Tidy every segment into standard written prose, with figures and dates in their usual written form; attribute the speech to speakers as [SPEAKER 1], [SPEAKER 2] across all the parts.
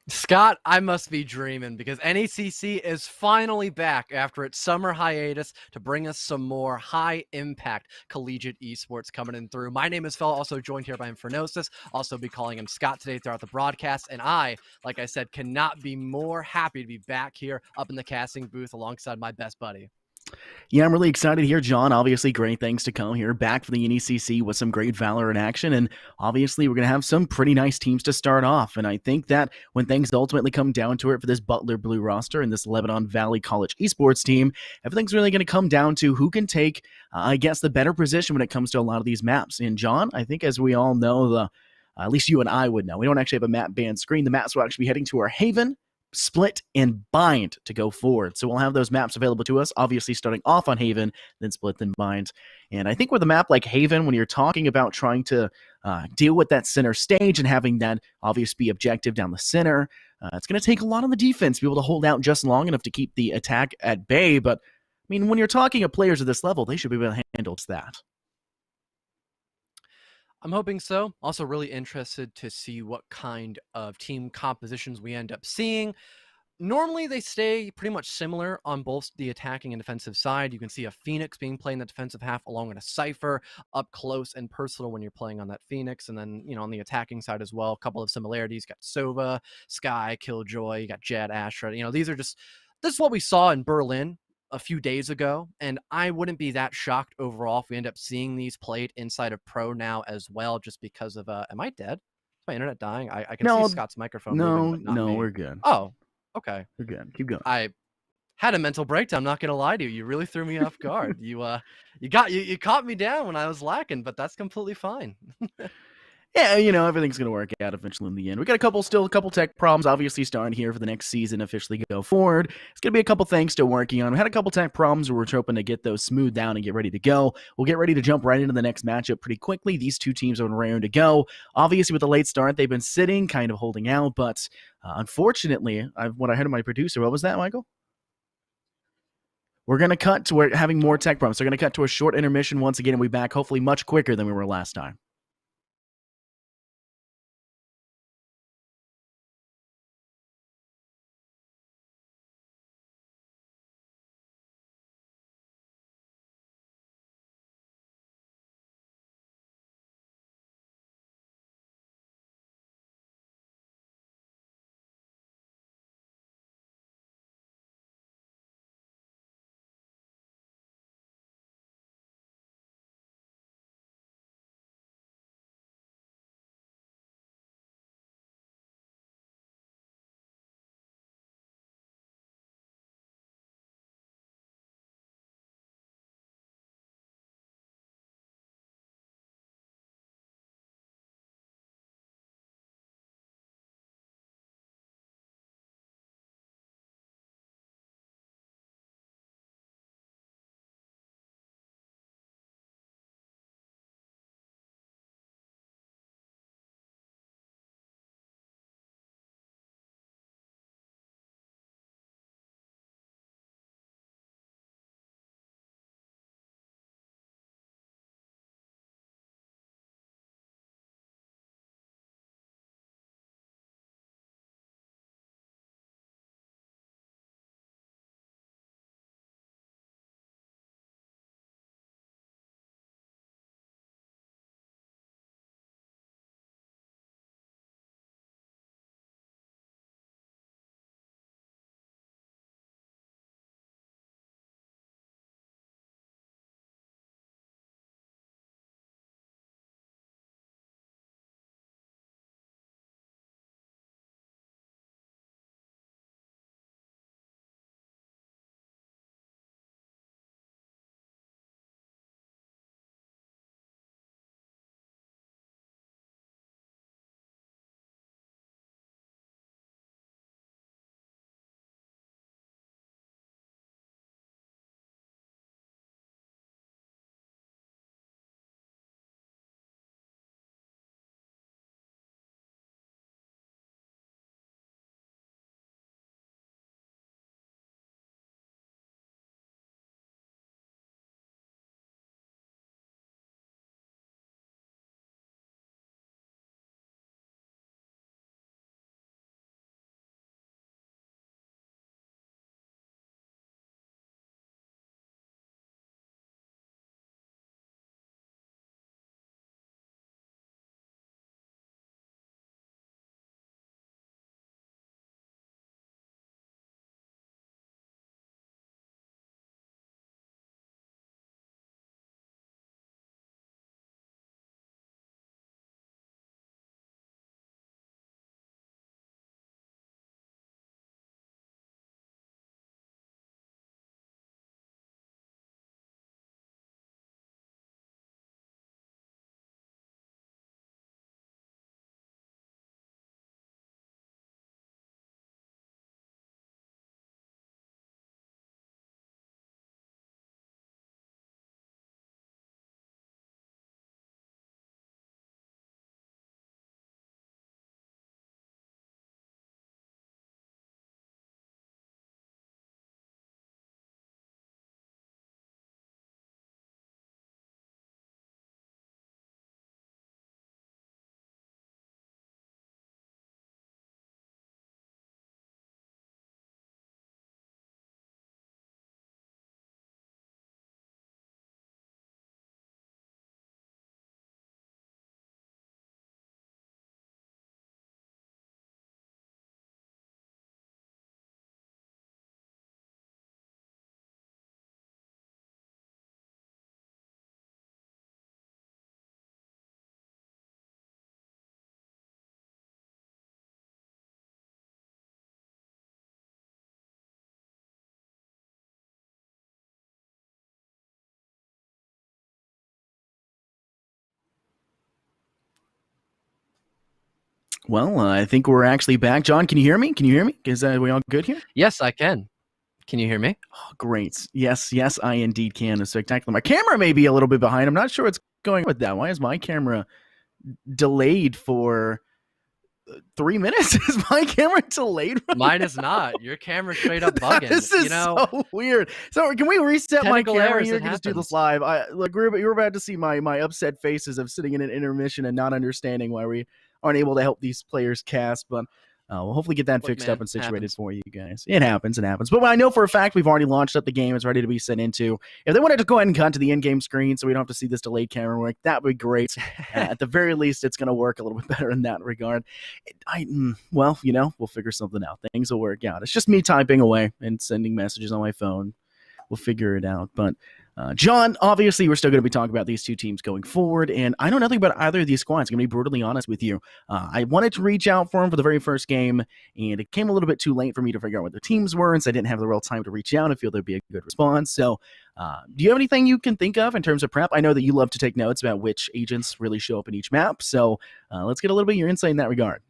[SPEAKER 1] Scott, I must be dreaming because NECC is finally back after its summer hiatus to bring us some more high-impact collegiate esports coming in through. My name is Phil, also joined here by Infernosis. Also be calling him Scott today throughout the broadcast. And I, like I said, cannot be more happy to be back here up in the casting booth alongside my best buddy.
[SPEAKER 2] Yeah, I'm really excited here, John. Obviously, great things to come here. Back for the NECC with some great Valorant action. And obviously, we're going to have some pretty nice teams to start off. And I think that when things ultimately come down to it for this Butler Blue roster and this Lebanon Valley College esports team, everything's really going to come down to who can take, I guess, the better position when it comes to a lot of these maps. And John, I think as we all know, at least you and I would know, we don't actually have a map banned screen. The maps will actually be heading to our Haven, Split, and Bind to go forward. So we'll have those maps available to us, obviously starting off on Haven, then Split, then Bind. And I think with a map like Haven, when you're talking about trying to deal with that center stage and having that obvious be objective down the center, it's going to take a lot on the defense to be able to hold out just long enough to keep the attack at bay. But I mean, when you're talking of players at this level, they should be able to handle that.
[SPEAKER 1] I'm hoping so. Also, really interested to see what kind of team compositions we end up seeing. Normally, they stay pretty much similar on both the attacking and defensive side. You can see a Phoenix being played in the defensive half along with a Cypher up close and personal when you're playing on that Phoenix. And then, on the attacking side as well, a couple of similarities. You got Sova, Sky, Killjoy, you got Jet, Astra. These are just, this is what we saw in Berlin a few days ago. And I wouldn't be that shocked overall if we end up seeing these played inside of Pro now as well, just because of, am I dead? Is my internet dying? I can see
[SPEAKER 2] No,
[SPEAKER 1] Scott's microphone moving,
[SPEAKER 2] no,
[SPEAKER 1] but not
[SPEAKER 2] no,
[SPEAKER 1] me.
[SPEAKER 2] we're good.
[SPEAKER 1] Oh, okay.
[SPEAKER 2] We're good. Keep going.
[SPEAKER 1] I had a mental breakdown. I'm not gonna lie to you. You really threw me off guard. You caught me down when I was lacking, but that's completely fine.
[SPEAKER 2] Yeah, everything's going to work out eventually in the end. We got a couple tech problems obviously starting here for the next season officially go forward. It's going to be a couple things still working on. We had a couple tech problems where we're hoping to get those smoothed down and get ready to go. We'll get ready to jump right into the next matchup pretty quickly. These two teams are raring to go. Obviously, with the late start, they've been sitting, kind of holding out, but unfortunately, what I heard of my producer, what was that, Michael? We're going to cut to we're having more tech problems. So we're going to cut to a short intermission once again, and we'll be back hopefully much quicker than we were last time. Well, I think we're actually back. John, can you hear me? Can you hear me? Is we all good here?
[SPEAKER 1] Yes, I can. Can you hear me?
[SPEAKER 2] Oh, great. Yes, yes, I indeed can. It's spectacular. My camera may be a little bit behind. I'm not sure what's going on with that. Why is my camera delayed for 3 minutes? Is my camera delayed?
[SPEAKER 1] Mine is not. Your camera's straight up bugging.
[SPEAKER 2] This is so weird. So can we reset my camera here? You can just do this live. You're about to see my upset faces of sitting in an intermission and not understanding why we aren't able to help these players cast, but we'll hopefully get that fixed up and situated for you guys. It happens. But I know for a fact we've already launched up the game. It's ready to be sent into. If they wanted to go ahead and cut to the in-game screen so we don't have to see this delayed camera work, that would be great. At the very least, it's going to work a little bit better in that regard. Well, we'll figure something out. Things will work out. It's just me typing away and sending messages on my phone. We'll figure it out. But John, obviously, we're still going to be talking about these two teams going forward, and I know nothing about either of these squads. I'm going to be brutally honest with you. I wanted to reach out for them for the very first game, and it came a little bit too late for me to figure out what their teams were, and so I didn't have the real time to reach out and feel there'd be a good response. So do you have anything you can think of in terms of prep? I know that you love to take notes about which agents really show up in each map, so let's get a little bit of your insight in that regard.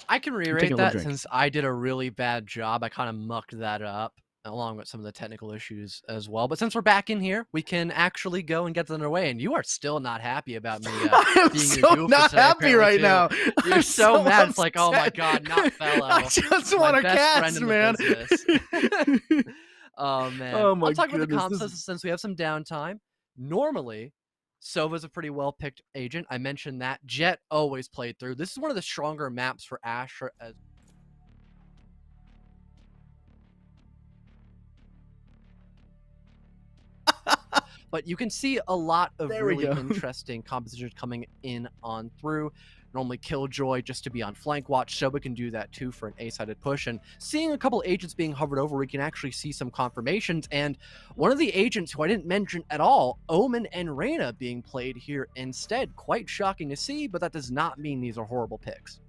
[SPEAKER 1] I can reiterate that since I did a really bad job. I kind of mucked that up, along with some of the technical issues as well. But since we're back in here, we can actually go and get them away. And you are still not happy about me
[SPEAKER 2] I'm
[SPEAKER 1] being
[SPEAKER 2] so
[SPEAKER 1] your
[SPEAKER 2] not happy right
[SPEAKER 1] too.
[SPEAKER 2] now.
[SPEAKER 1] You're so mad. Upset. It's like, oh my God, not fellow.
[SPEAKER 2] I just want to cast, man.
[SPEAKER 1] Oh, man.
[SPEAKER 2] Oh, my
[SPEAKER 1] I'll talk about the
[SPEAKER 2] goodness.
[SPEAKER 1] comps since we have some downtime. Normally, Sova's a pretty well-picked agent. I mentioned that. Jet always played through. This is one of the stronger maps for Astra as but you can see a lot of really interesting compositions coming in on through. Normally Killjoy just to be on flank watch. Soba can do that too for an A-sided push. And seeing a couple agents being hovered over, we can actually see some confirmations. And one of the agents who I didn't mention at all, Omen and Reyna being played here instead. Quite shocking to see, but that does not mean these are horrible picks.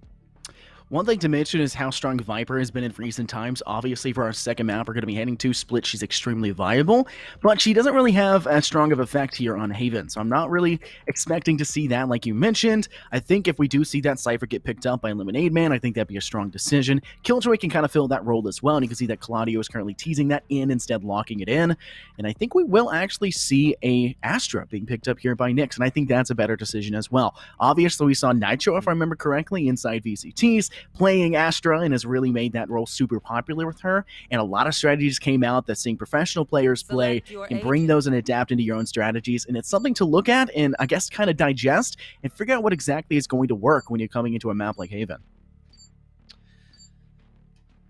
[SPEAKER 2] One thing to mention is how strong Viper has been in recent times. Obviously, for our second map we're going to be heading to Split, she's extremely viable, but she doesn't really have as strong of effect here on Haven, so I'm not really expecting to see that like you mentioned. I think if we do see that Cypher get picked up by Lemonade Man, I think that'd be a strong decision. Killjoy can kind of fill that role as well, and you can see that Claudio is currently teasing that in instead locking it in, and I think we will actually see a Astra being picked up here by Nyx, and I think that's a better decision as well. Obviously, we saw Nitro, if I remember correctly, inside VCTs, playing Astra, and has really made that role super popular with her. And a lot of strategies came out that seeing professional players play and bring those and adapt into your own strategies. And it's something to look at and I guess kind of digest and figure out what exactly is going to work when you're coming into a map like Haven.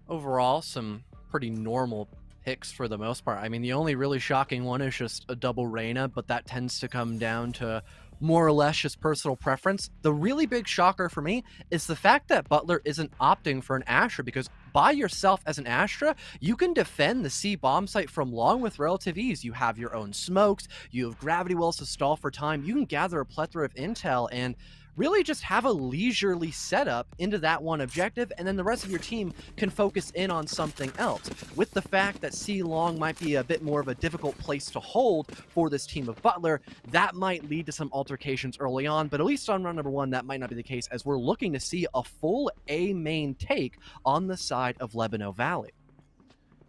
[SPEAKER 1] Overall, some pretty normal picks for the most part. I mean, the only really shocking one is just a double Reyna, but that tends to come down to more or less just personal preference. The really big shocker for me is the fact that Butler isn't opting for an Astra, because by yourself as an Astra, you can defend the C bomb site from long with relative ease. You have your own smokes, you have gravity wells to stall for time, you can gather a plethora of intel and really just have a leisurely setup into that one objective, and then the rest of your team can focus in on something else. With the fact that C long might be a bit more of a difficult place to hold for this team of Butler, that might lead to some altercations early on, but at least on round number one, that might not be the case, as we're looking to see a full A main take on the side of Lebanon Valley.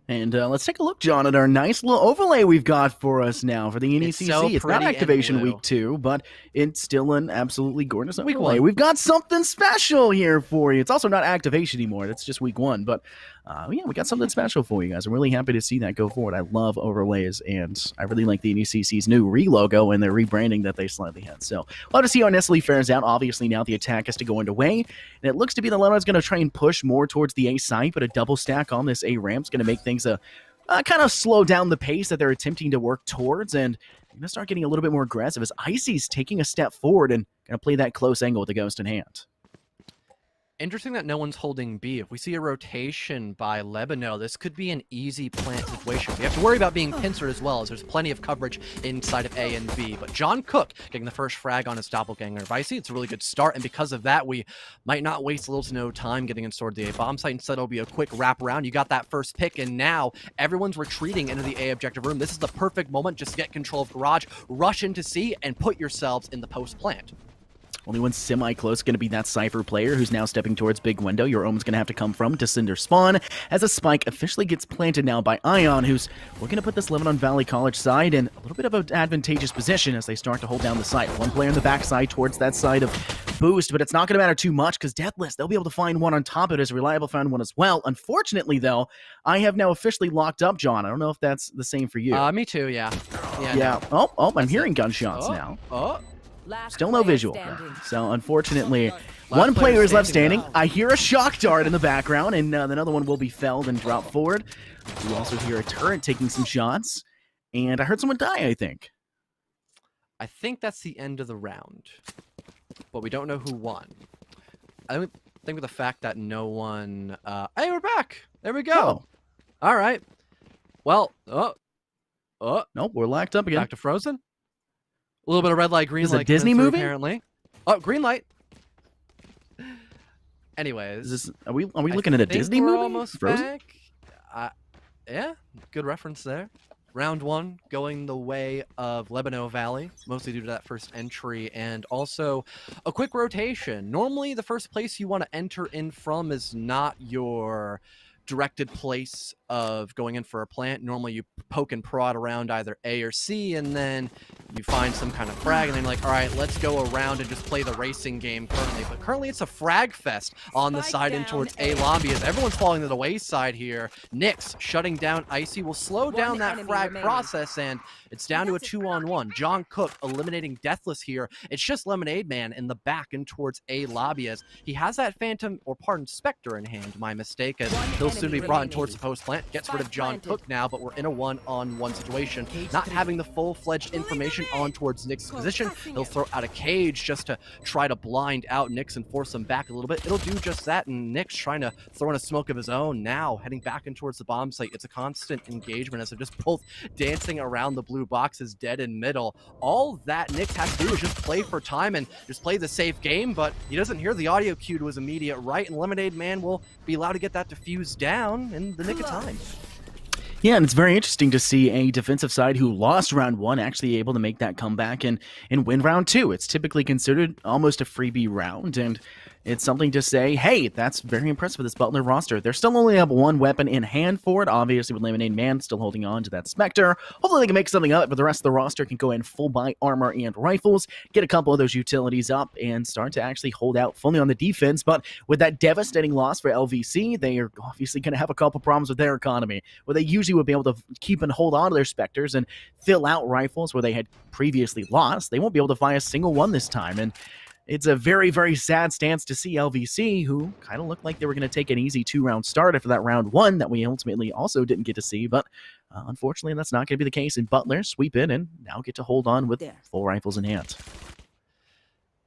[SPEAKER 2] And let's take a look, John, at our nice little overlay we've got for us now for the NECC. It's not activation week 2, but it's still an absolutely gorgeous overlay. We've got something special here for you. It's also not activation anymore. It's just week 1. But yeah, we got something special for you guys. I'm really happy to see that go forward. I love overlays, and I really like the NECC's new re-logo and their rebranding that they slightly had. So we'll have to see how Nestle fares out. Obviously, now the attack has to go underway, and it looks to be that Lemon's going to try and push more towards the A site, but a double stack on this A ramp is going to make things kind of slow down the pace that they're attempting to work towards, and going to start getting a little bit more aggressive as Icy's taking a step forward and going to play that close angle with the Ghost in hand.
[SPEAKER 1] Interesting that no one's holding B. If we see a rotation by Lebanon, this could be an easy plant situation. We have to worry about being pincered as well, as there's plenty of coverage inside of A and B. But John Cook getting the first frag on his doppelganger Vicey. It's a really good start, and because of that, we might not waste little to no time getting installed the A bomb site. Instead, it'll be a quick wraparound. You got that first pick, and now everyone's retreating into the A objective room. This is the perfect moment just to get control of Garage, rush into C, and put yourselves in the post plant.
[SPEAKER 2] Only one semi-close going to be that Cypher player who's now stepping towards Big Window. Your Omen's going to have to come from to Cinder Spawn as a spike officially gets planted now by Ion, who's looking to put this Lebanon Valley College side in a little bit of an advantageous position as they start to hold down the site. One player in the backside towards that side of Boost, but it's not going to matter too much because Deathless, they'll be able to find one on top of it as Reliable found one as well. Unfortunately, though, I have now officially locked up John. I don't know if that's the same for you.
[SPEAKER 1] Me too, yeah.
[SPEAKER 2] Yeah. No. I'm hearing gunshots now. Still no visual. So, unfortunately, one player is left standing. I hear a shock dart in the background, and another one will be felled and dropped forward. We also hear a turret taking some shots, and I heard someone die, I think.
[SPEAKER 1] I think that's the end of the round, but we don't know who won. I think with the fact that no one... hey, we're back! There we go!
[SPEAKER 2] Oh.
[SPEAKER 1] All right. Well,
[SPEAKER 2] nope, we're locked up again.
[SPEAKER 1] Back to Frozen. A little bit of red light, green light.
[SPEAKER 2] Is it a Disney movie?
[SPEAKER 1] Apparently. Oh, green light. Anyways,
[SPEAKER 2] are we looking at a Disney movie?
[SPEAKER 1] Almost Frozen? Back. Yeah, good reference there. Round 1 going the way of Lebanon Valley, mostly due to that first entry, and also a quick rotation. Normally, the first place you want to enter in from is not your directed place of going in for a plant. Normally you poke and prod around either A or C, and then you find some kind of frag, and then you're like, all right, let's go around and just play the racing game currently. But currently it's a frag fest on the side in towards A lobby as everyone's falling to the wayside here. NECC shutting down Icy will slow down that frag process, and it's down to a 2-on-1. John Cook eliminating Deathless here. It's just Lemonade Man in the back in towards A lobby as he has that Phantom, or pardon, Spectre in hand, my mistake, as he'll soon be brought in towards the post plant. Gets rid of John Cook now, but we're in a 1-on-1 situation. Not having the full-fledged information on towards NECC's position, he'll throw out a cage just to try to blind out NECC and force him back a little bit. It'll do just that, and NECC's trying to throw in a smoke of his own now, heading back in towards the bomb site. It's a constant engagement as they're just both dancing around the blue boxes dead in middle. All that NECC has to do is just play for time and just play the safe game, but he doesn't hear the audio cue to his immediate right, and Lemonade Man will be allowed to get that defused down in the nick of time.
[SPEAKER 2] Yeah, and it's very interesting to see a defensive side who lost round 1 actually able to make that comeback and win round 2. It's typically considered almost a freebie round, and it's something to say, hey, that's very impressive with this Butler roster. They still only have one weapon in hand for it, obviously with Lemonade Man still holding on to that Spectre. Hopefully they can make something of it, but the rest of the roster can go in full buy armor and rifles, get a couple of those utilities up, and start to actually hold out fully on the defense. But with that devastating loss for LVC, they are obviously going to have a couple problems with their economy, where they usually would be able to keep and hold on to their Spectres and fill out rifles where they had previously lost. They won't be able to buy a single one this time, and it's a very, very sad stance to see LVC, who kind of looked like they were going to take an easy 2-round start after that round 1 that we ultimately also didn't get to see. But unfortunately, that's not going to be the case. And Butler sweep in and now get to hold on with full rifles in hand.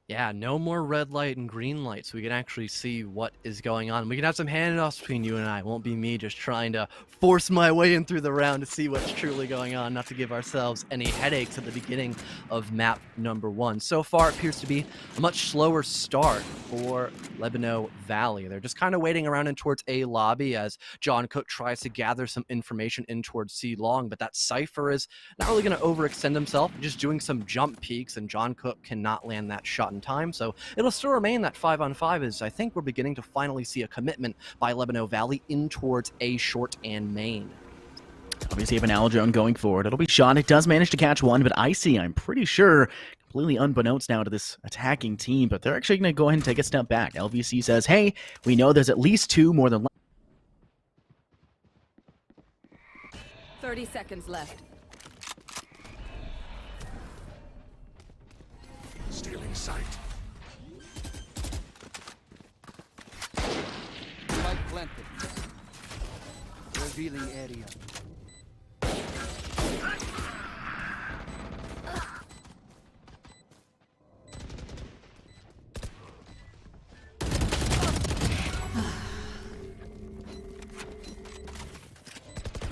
[SPEAKER 1] Yeah, no more red light and green light, so we can actually see what is going on. We can have some handoffs between you and I. It won't be me just trying to force my way in through the round to see what's truly going on, not to give ourselves any headaches at the beginning of map number 1. So far, it appears to be a much slower start for Lebanon Valley. They're just kind of waiting around in towards A lobby as John Cook tries to gather some information in towards C long, but that Cypher is not really going to overextend himself, just doing some jump peeks, and John Cook cannot land that shot in time, so it'll still remain that 5-on-5 as I think we're beginning to finally see a commitment by Lebanon Valley in towards A short and main.
[SPEAKER 2] Obviously, have an Aldrone going forward. It'll be shot. It does manage to catch one, but Icy, I'm pretty sure, completely unbeknownst now to this attacking team, but they're actually going to go ahead and take a step back. LVC says, hey, we know there's at least 2 more than
[SPEAKER 3] 30 seconds left.
[SPEAKER 4] Stealing sight.
[SPEAKER 5] Light planted. Revealing area.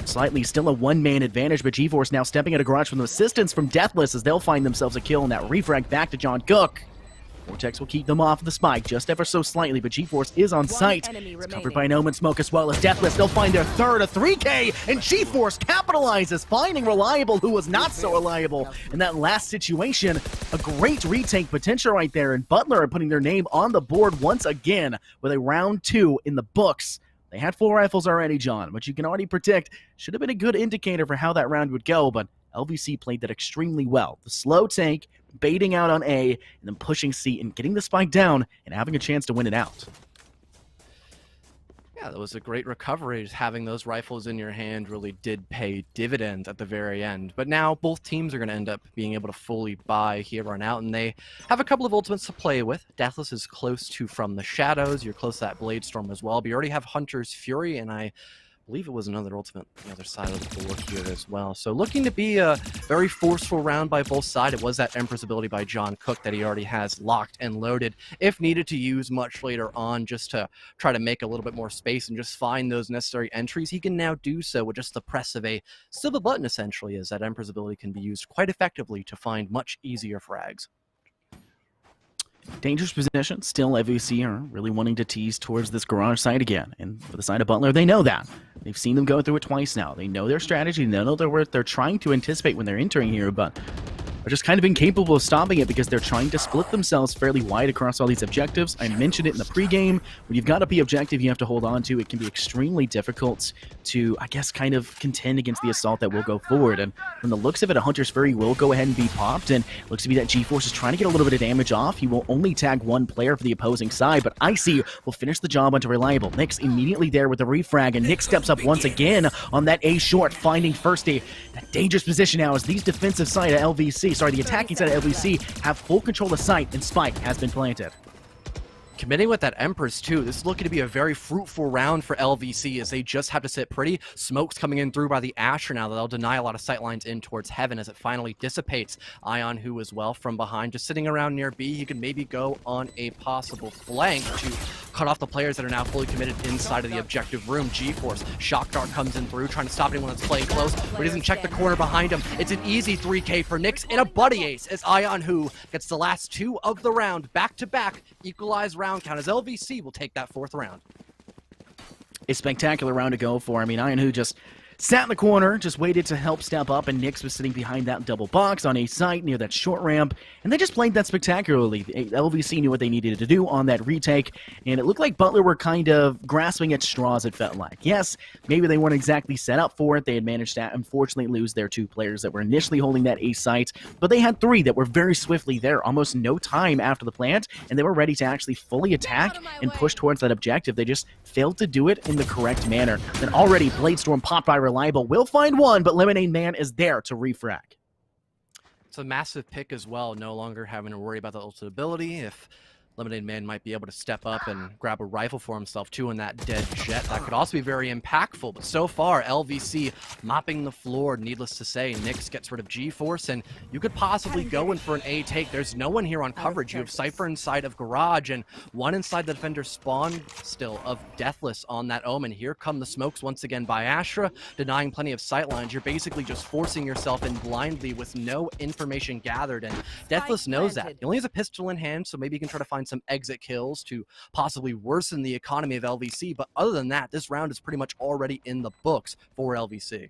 [SPEAKER 2] Slightly still a one-man advantage, but GeForce now stepping at a garage from assistance from Deathless as they'll find themselves a kill, and that refrag back to John Cook. Vortex will keep them off the spike just ever so slightly, but G-Force is on site. It's covered by an Omen Smoke as well as Deathless. They'll find their third, a 3K, and G-Force capitalizes, finding Reliable, who was not so reliable in that last situation. A great retake potential right there, and Butler are putting their name on the board once again with a round 2 in the books. They had 4 rifles already, John, which you can already predict should have been a good indicator for how that round would go, but LVC played that extremely well. The slow tank, baiting out on A, and then pushing C and getting the spike down and having a chance to win it out.
[SPEAKER 1] Yeah, that was a great recovery. Just having those rifles in your hand really did pay dividends at the very end. But now both teams are going to end up being able to fully buy here on out, and they have a couple of ultimates to play with. Deathless is close to From the Shadows. You're close to that Blade Storm as well. But you already have Hunter's Fury, and I believe it was another ultimate on the other side of the board here as well. So looking to be a very forceful round by both sides. It was that Empress ability by John Cook that he already has locked and loaded, if needed to use much later on, just to try to make a little bit more space and just find those necessary entries. He can now do so with just the press of a silver button, essentially, as that Empress ability can be used quite effectively to find much easier frags.
[SPEAKER 2] Dangerous position. Still, LVC are really wanting to tease towards this garage side again. And for the side of Butler, they know that. They've seen them go through it twice now. They know their strategy. They know they're trying to anticipate when they're entering here, but are just kind of incapable of stopping it because they're trying to split themselves fairly wide across all these objectives. I mentioned it in the pregame. When you've got a B objective you have to hold on to, it can be extremely difficult to, I guess, kind of contend against the assault that will go forward. And from the looks of it, a Hunter's Fury will go ahead and be popped, and looks to be that G-Force is trying to get a little bit of damage off. He will only tag one player for the opposing side, but Icy will finish the job onto Reliable. Nyx immediately there with the refrag, and Nyx steps up once again on that A short, finding Firsty. That dangerous position now as these defensive side of LVC, the attacking side of LVC have full control of site, and Spike has been planted.
[SPEAKER 1] Committing with that Empress, too. This is looking to be a very fruitful round for LVC as they just have to sit pretty. Smoke's coming in through by the Asher now. They'll deny a lot of sight lines in towards Heaven as it finally dissipates. Ion, who as well from behind, just sitting around near B. He could maybe go on a possible flank to cut off the players that are now fully committed inside of the objective room. G-Force. Shock Dart comes in through, trying to stop anyone that's playing close, but he doesn't check the corner behind him. It's an easy 3K for Nyx and a buddy ace as Ion, who gets the last 2 of the round back-to-back, equalized round count as LVC will take that 4th round.
[SPEAKER 2] A spectacular round to go for. I mean, Iron Who just sat in the corner, just waited to help step up, and Nyx was sitting behind that double box on a site near that short ramp, and they just played that spectacularly. LVC knew what they needed to do on that retake, and it looked like Butler were kind of grasping at straws, it felt like. Yes, maybe they weren't exactly set up for it. They had managed to, unfortunately, lose their 2 players that were initially holding that A site, but they had 3 that were very swiftly there, almost no time after the plant, and they were ready to actually fully attack and push towards that objective. They just failed to do it in the correct manner. Then already Blade Storm popped by Reliable will find one, but Lemonade Man is there to refrag.
[SPEAKER 1] It's a massive pick as well, no longer having to worry about the ultimate ability. If Lemonade Man might be able to step up and grab a rifle for himself too in that dead jet, that could also be very impactful. But so far, LVC mopping the floor, needless to say. Nyx gets rid of G-Force, and you could possibly go in for an A take. There's no one here on coverage. You have Cypher inside of Garage, and one inside the defender spawn still of Deathless on that Omen. Here come the smokes once again by Astra, denying plenty of sightlines. You're basically just forcing yourself in blindly with no information gathered, and Deathless knows that. He only has a pistol in hand, so maybe he can try to find some exit kills to possibly worsen the economy of LVC, but other than that, this round is pretty much already in the books for LVC.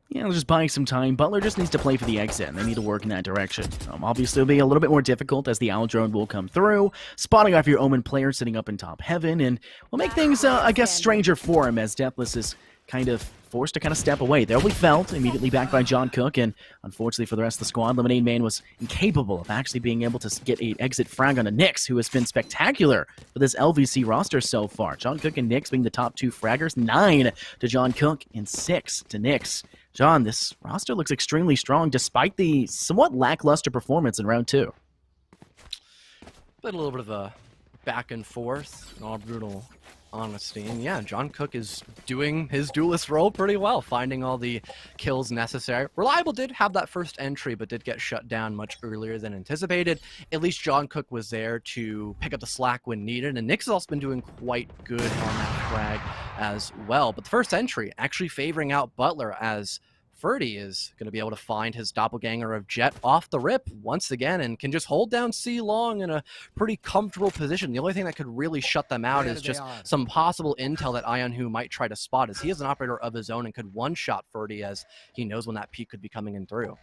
[SPEAKER 2] Yeah, just buying some time. Butler just needs to play for the exit, and they need to work in that direction. Obviously, it'll be a little bit more difficult as the Owl Drone will come through, spotting off your Omen player sitting up in top Heaven, and will make things, I guess, stranger for him as Deathless is kind of forced to kind of step away. There we felt, immediately backed by John Cook, and unfortunately for the rest of the squad, Lemonade Man was incapable of actually being able to get an exit frag on a Nyx, who has been spectacular for this LVC roster so far. John Cook and Nyx being the top 2 fraggers, 9 to John Cook and 6 to Nyx. John, this roster looks extremely strong despite the somewhat lackluster performance in round 2.
[SPEAKER 1] Been a little bit of a back and forth, in all brutal honesty. And yeah, John Cook is doing his duelist role pretty well, finding all the kills necessary. Reliable did have that first entry, but did get shut down much earlier than anticipated. At least John Cook was there to pick up the slack when needed, and Nyx has also been doing quite good on that frag as well. But the first entry actually favoring out Butler as Ferdy is going to be able to find his doppelganger of Jet off the rip once again and can just hold down C long in a pretty comfortable position. The only thing that could really shut them out is just some possible intel that Ionhu might try to spot, as he is an operator of his own and could one-shot Ferdy, as he knows when that peak could be coming in through.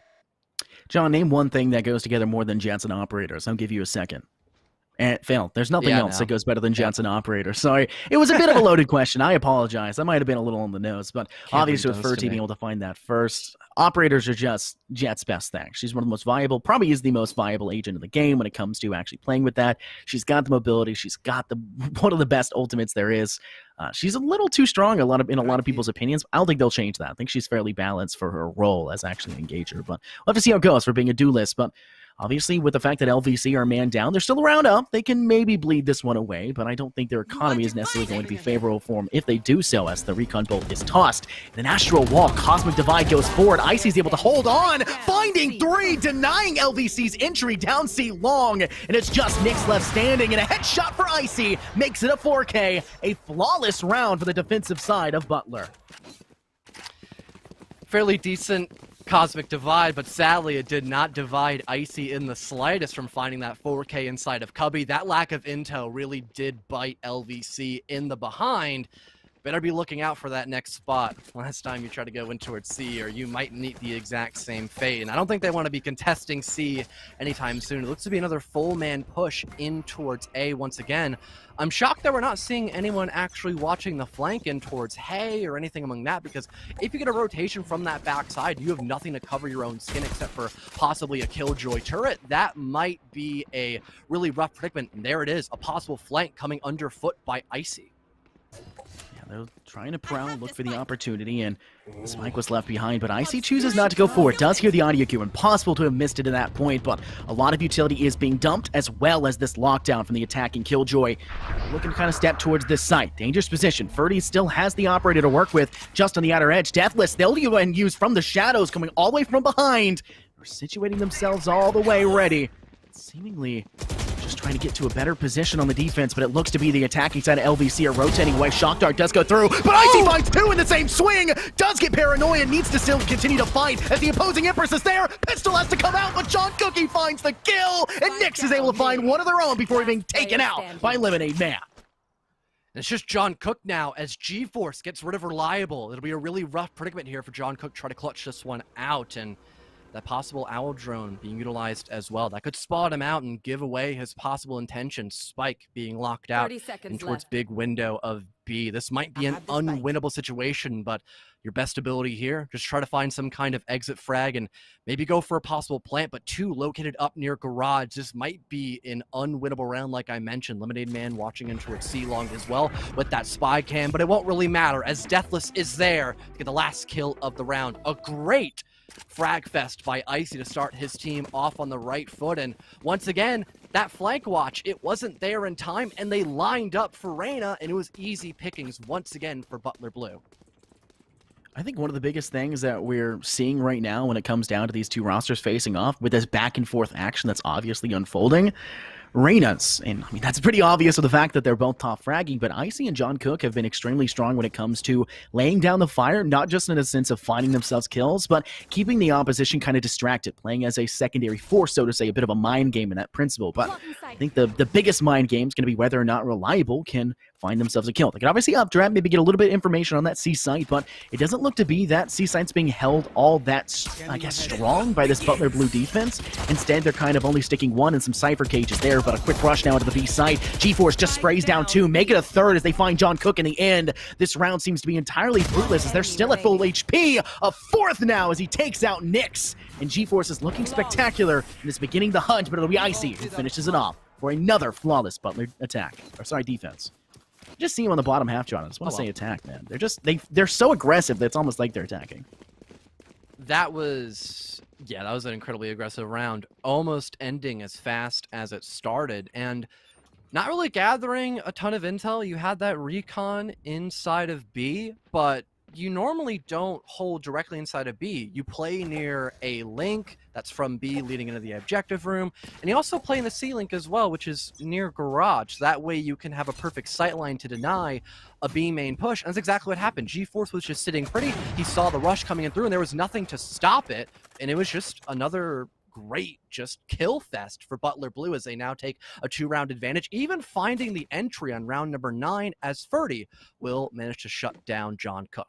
[SPEAKER 2] John, name one thing that goes together more than Jets and operators. I'll give you a second. And failed. There's nothing else that goes better than Jets and operators. Sorry. It was a bit of a loaded question. I apologize. I might have been a little on the nose, but obviously with Ferdy being able to find that first, operators are just Jet's best thing. She's one of the most viable, probably is the most viable agent in the game when it comes to actually playing with that. She's got the mobility. She's got one of the best ultimates there is. She's a little too strong in a lot of people's opinions. I don't think they'll change that. I think she's fairly balanced for her role as actually an engager, but we'll have to see how it goes for being a duelist. But obviously, with the fact that LVC are man down, they're still around up. They can maybe bleed this one away, but I don't think their economy is necessarily going to be favorable for them if they do so, as the recon bolt is tossed. Then Astral Wall, Cosmic Divide goes forward. Icy's able to hold on, finding 3, denying LVC's entry down C long, and it's just NECC left standing, and a headshot for Icy makes it a 4K, a flawless round for the defensive side of Butler.
[SPEAKER 1] Fairly decent Cosmic Divide, but sadly it did not divide Icy in the slightest from finding that 4K inside of Cubby. That lack of intel really did bite LVC in the behind. Better be looking out for that next spot. Last time you try to go in towards C, or you might meet the exact same fate. And I don't think they want to be contesting C anytime soon. It looks to be another full man push in towards A once again. I'm shocked that we're not seeing anyone actually watching the flank in towards Hay or anything among that, because if you get a rotation from that backside, you have nothing to cover your own skin except for possibly a Killjoy turret. That might be a really rough predicament. And there it is, a possible flank coming underfoot by Icy.
[SPEAKER 2] They're trying to prowl, look for the opportunity, and Spike was left behind, but Icy chooses not to go forward. Does hear the audio cue. Impossible to have missed it at that point, but a lot of utility is being dumped, as well as this lockdown from the attacking Killjoy. Looking to kind of step towards this site. Dangerous position. Ferdy still has the operator to work with just on the outer edge. Deathless, they'll use from the shadows, coming all the way from behind. They're situating themselves all the way ready. Seemingly just trying to get to a better position on the defense, but it looks to be the attacking side of LVC are rotating away. Shock Dart does go through, but Icy finds 2 in the same swing! Does get paranoia, needs to still continue to fight as the opposing Empress is there. Pistol has to come out, but John Cookie finds the kill, and NECC is able to find one of their own before being taken out by Lemonade Man.
[SPEAKER 1] It's just John Cook now as G-Force gets rid of Reliable. It'll be a really rough predicament here for John Cook to try to clutch this one out, and that possible owl drone being utilized as well. That could spot him out and give away his possible intention. Spike being locked out in towards big window of B. This might be an unwinnable situation, but your best ability here, just try to find some kind of exit frag and maybe go for a possible plant, but 2 located up near garage. This might be an unwinnable round, like I mentioned. Lemonade Man watching in towards C-Long as well with that spy cam, but it won't really matter as Deathless is there to get the last kill of the round. A great frag fest by Icy to start his team off on the right foot, and once again, that flank watch, it wasn't there in time, and they lined up for Reyna, and it was easy pickings once again for Butler Blue.
[SPEAKER 2] I think one of the biggest things that we're seeing right now when it comes down to these two rosters facing off with this back and forth action that's obviously unfolding, Reyna's, and I mean that's pretty obvious with the fact that they're both top fragging, but Icy and John Cook have been extremely strong when it comes to laying down the fire, not just in a sense of finding themselves kills, but keeping the opposition kind of distracted, playing as a secondary force, so to say, a bit of a mind game in that principle. But I think the biggest mind game is going to be whether or not Reliable can find themselves a kill. They can obviously updraft, maybe get a little bit of information on that C site, but it doesn't look to be that C site's being held all that, I guess, strong by this Butler Blue defense. Instead, they're kind of only sticking 1 and some Cypher cages there, but a quick rush now into the B site. G-Force just sprays down 2, make it a 3rd as they find John Cook in the end. This round seems to be entirely fruitless as they're still at full HP. A 4th now as he takes out NECC, and G-Force is looking spectacular and is beginning the hunt, but it'll be Icy who finishes it off for another flawless Butler attack. Or sorry, defense. Just see him on the bottom half, John. I just want to say attack, man. They're so aggressive that it's almost like they're attacking.
[SPEAKER 1] That was an incredibly aggressive round, almost ending as fast as it started, and not really gathering a ton of intel. You had that recon inside of B, but you normally don't hold directly inside of B. You play near a link that's from B leading into the objective room, and you also play in the C link as well, which is near garage. That way you can have a perfect sightline to deny a B main push, and that's exactly what happened. G-Force was just sitting pretty. He saw the rush coming in through, and there was nothing to stop it, and it was just another great just kill fest for Butler Blue as they now take a 2-round advantage, even finding the entry on round number 9 as Ferdy will manage to shut down John Cook.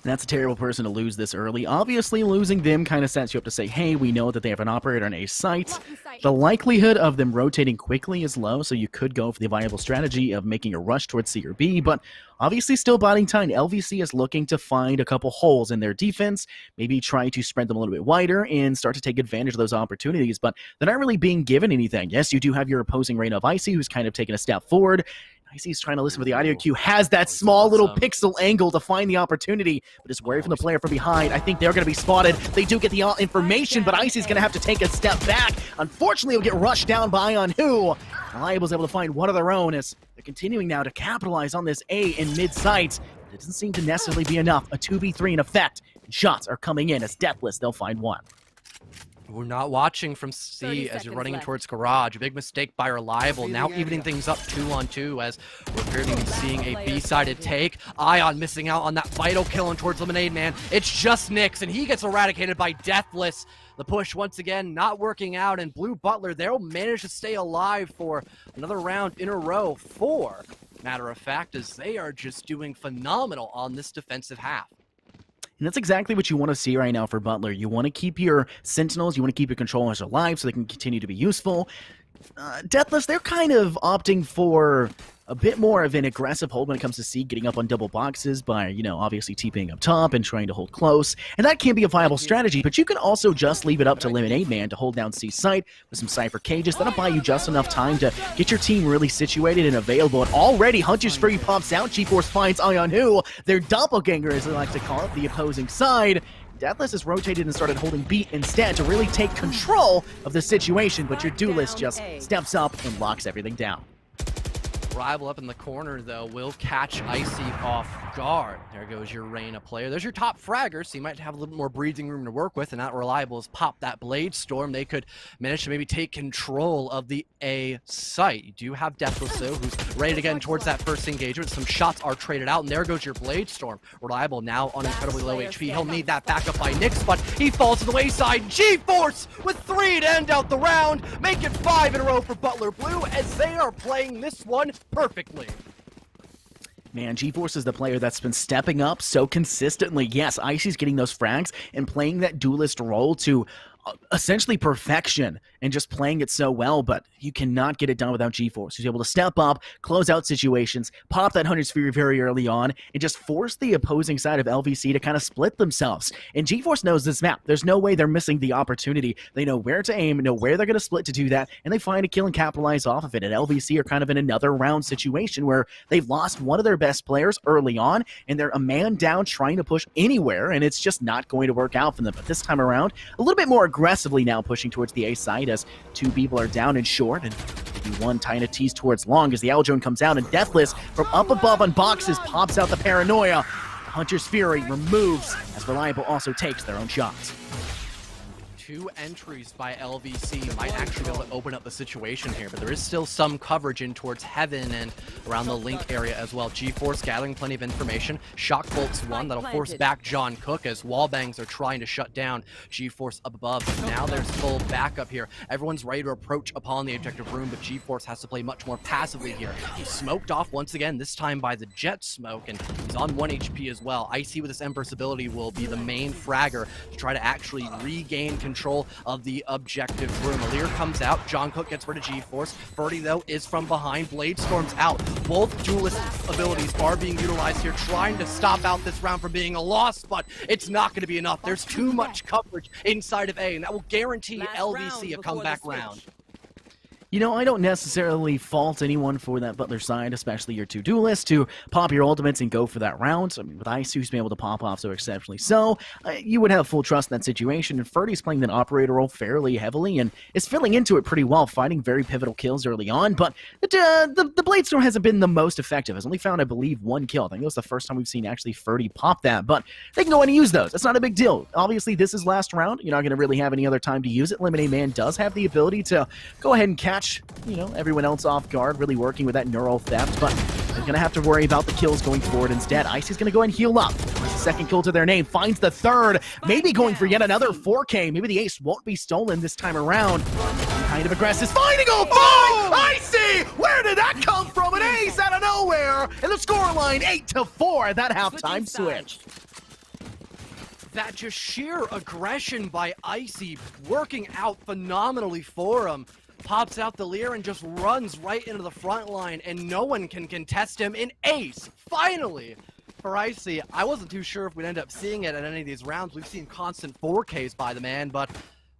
[SPEAKER 2] That's a terrible person to lose this early. Obviously, losing them kind of sets you up to say, hey, we know that they have an operator on A site. The likelihood of them rotating quickly is low, so you could go for the viable strategy of making a rush towards C or B, but obviously still biding time. LVC is looking to find a couple holes in their defense, maybe try to spread them a little bit wider and start to take advantage of those opportunities, but they're not really being given anything. Yes, you do have your opposing Reign of Icy, who's kind of taken a step forward. Icy's trying to listen for the audio cue, has that small little pixel angle to find the opportunity, but is wary from the player from behind. I think they're going to be spotted. They do get the information, but Icy's going to have to take a step back. Unfortunately, he'll get rushed down by on who. Reliable's able to find one of their own as they're continuing now to capitalize on this A in mid-sight. But it doesn't seem to necessarily be enough. A 2v3 in effect. And shots are coming in as Deathless, they'll find one.
[SPEAKER 1] We're not watching from C as you're running towards garage. A big mistake by Reliable. Now evening things up 2-on-2 as we're apparently seeing a B-sided take. Ion missing out on that vital kill in towards Lemonade Man. It's just NECC, and he gets eradicated by Deathless. The push once again not working out, and Blue Butler, they'll manage to stay alive for another round in a row. 4, matter of fact, as they are just doing phenomenal on this defensive half.
[SPEAKER 2] And that's exactly what you want to see right now for Butler. You want to keep your Sentinels, you want to keep your controllers alive so they can continue to be useful. Deathless, they're kind of opting for a bit more of an aggressive hold when it comes to C, getting up on double boxes by, you know, obviously TPing up top and trying to hold close. And that can be a viable strategy, but you can also just leave it up to Lemonade Man to hold down C site with some Cypher cages. That'll buy you just enough time to get your team really situated and available. And already Hunter's Fury pops out. G-Force finds Ion Who, their doppelganger as they like to call it, the opposing side. Deathless has rotated and started holding B instead to really take control of the situation, but your duelist just steps up and locks everything down.
[SPEAKER 1] Rival up in the corner, though, will catch Icy off guard. There goes your Reyna player. There's your top fragger, so you might have a little more breathing room to work with, and that Reliable has popped that Blade Storm. They could manage to maybe take control of the A site. You do have Deathless, though, who's ready to get in towards that first engagement. Some shots are traded out, and there goes your Blade Storm. Reliable now on incredibly low HP. He'll need that backup by NECC, but he falls to the wayside. G-Force with 3 to end out the round. Make it 5 in a row for Butler Blue as they are playing this one perfectly.
[SPEAKER 2] Man, G-Force is the player that's been stepping up so consistently. Yes, Icy's getting those frags and playing that duelist role to essentially perfection and just playing it so well, but you cannot get it done without G-Force. He's able to step up, close out situations, pop that Hunter's Fury very early on, and just force the opposing side of LVC to kind of split themselves. And G-Force knows this map. There's no way they're missing the opportunity. They know where to aim, know where they're going to split to do that, and they find a kill and capitalize off of it. And LVC are kind of in another round situation where they've lost one of their best players early on, and they're a man down trying to push anywhere, and it's just not going to work out for them. But this time around, a little bit more aggressively now pushing towards the A side as 2 people are down and short, and maybe one trying to tease towards long as the Aldrone comes out, and Deathless from up above on boxes pops out the Paranoia. Hunter's Fury removes as Reliable also takes their own shots.
[SPEAKER 1] 2 entries by LVC might actually be able to open up the situation here, but there is still some coverage in towards Heaven and around the link area as well. G-Force gathering plenty of information. Shock Bolt's one that'll force back John Cook as Wallbangs are trying to shut down G-Force up above. But now there's full backup here. Everyone's ready to approach upon the objective room, but G-Force has to play much more passively here. He's smoked off once again, this time by the Jet Smoke, and he's on 1 HP as well. Icy with this Empress ability will be the main fragger to try to actually regain control of the objective room. Alir comes out. John Cook gets rid of G-Force. Ferdy, though, is from behind. Blade Storm's out. Both duelist abilities are being utilized here, trying to stop out this round from being a loss, but it's not going to be enough. There's too much coverage inside of A, and that will guarantee LVC a comeback round.
[SPEAKER 2] You know, I don't necessarily fault anyone for that Butler side, especially your two duelists, to pop your ultimates and go for that round. I mean, with Ice, who's been able to pop off so exceptionally so, you would have full trust in that situation, and Ferdy's playing that operator role fairly heavily and is filling into it pretty well, finding very pivotal kills early on, but the Bladestorm hasn't been the most effective. Has only found, I believe, one kill. I think it was the first time we've seen actually Ferdy pop that, but they can go ahead and use those. It's not a big deal. Obviously, this is last round. You're not going to really have any other time to use it. Lemonade Man does have the ability to go ahead and catch, you know, everyone else off guard, really working with that neural theft, but they're going to have to worry about the kills going forward instead. Icy's going to go ahead and heal up. Second kill to their name, finds the third, maybe going for yet another 4K. Maybe the ace won't be stolen this time around. Kind of aggressive, finding a 5! Icy! Where did that come from? An ace out of nowhere! And the scoreline 8-4 at that halftime switch.
[SPEAKER 1] That just sheer aggression by Icy, working out phenomenally for him. Pops out the Lear and just runs right into the front line, and no one can contest him. An ace, finally, for Icy. I wasn't too sure if we'd end up seeing it at any of these rounds. We've seen constant 4Ks by the man, but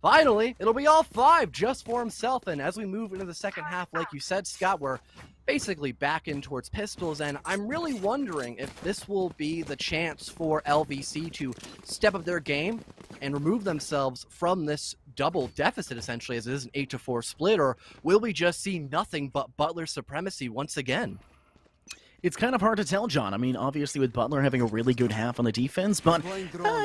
[SPEAKER 1] finally, it'll be all 5 just for himself. And as we move into the second half, like you said, Scott, we're basically back in towards pistols, and I'm really wondering if this will be the chance for LVC to step up their game and remove themselves from this double deficit, essentially, as it is an 8-4 split, or will we just see nothing but Butler supremacy once again?
[SPEAKER 2] It's kind of hard to tell, John. I mean, obviously with Butler having a really good half on the defense, but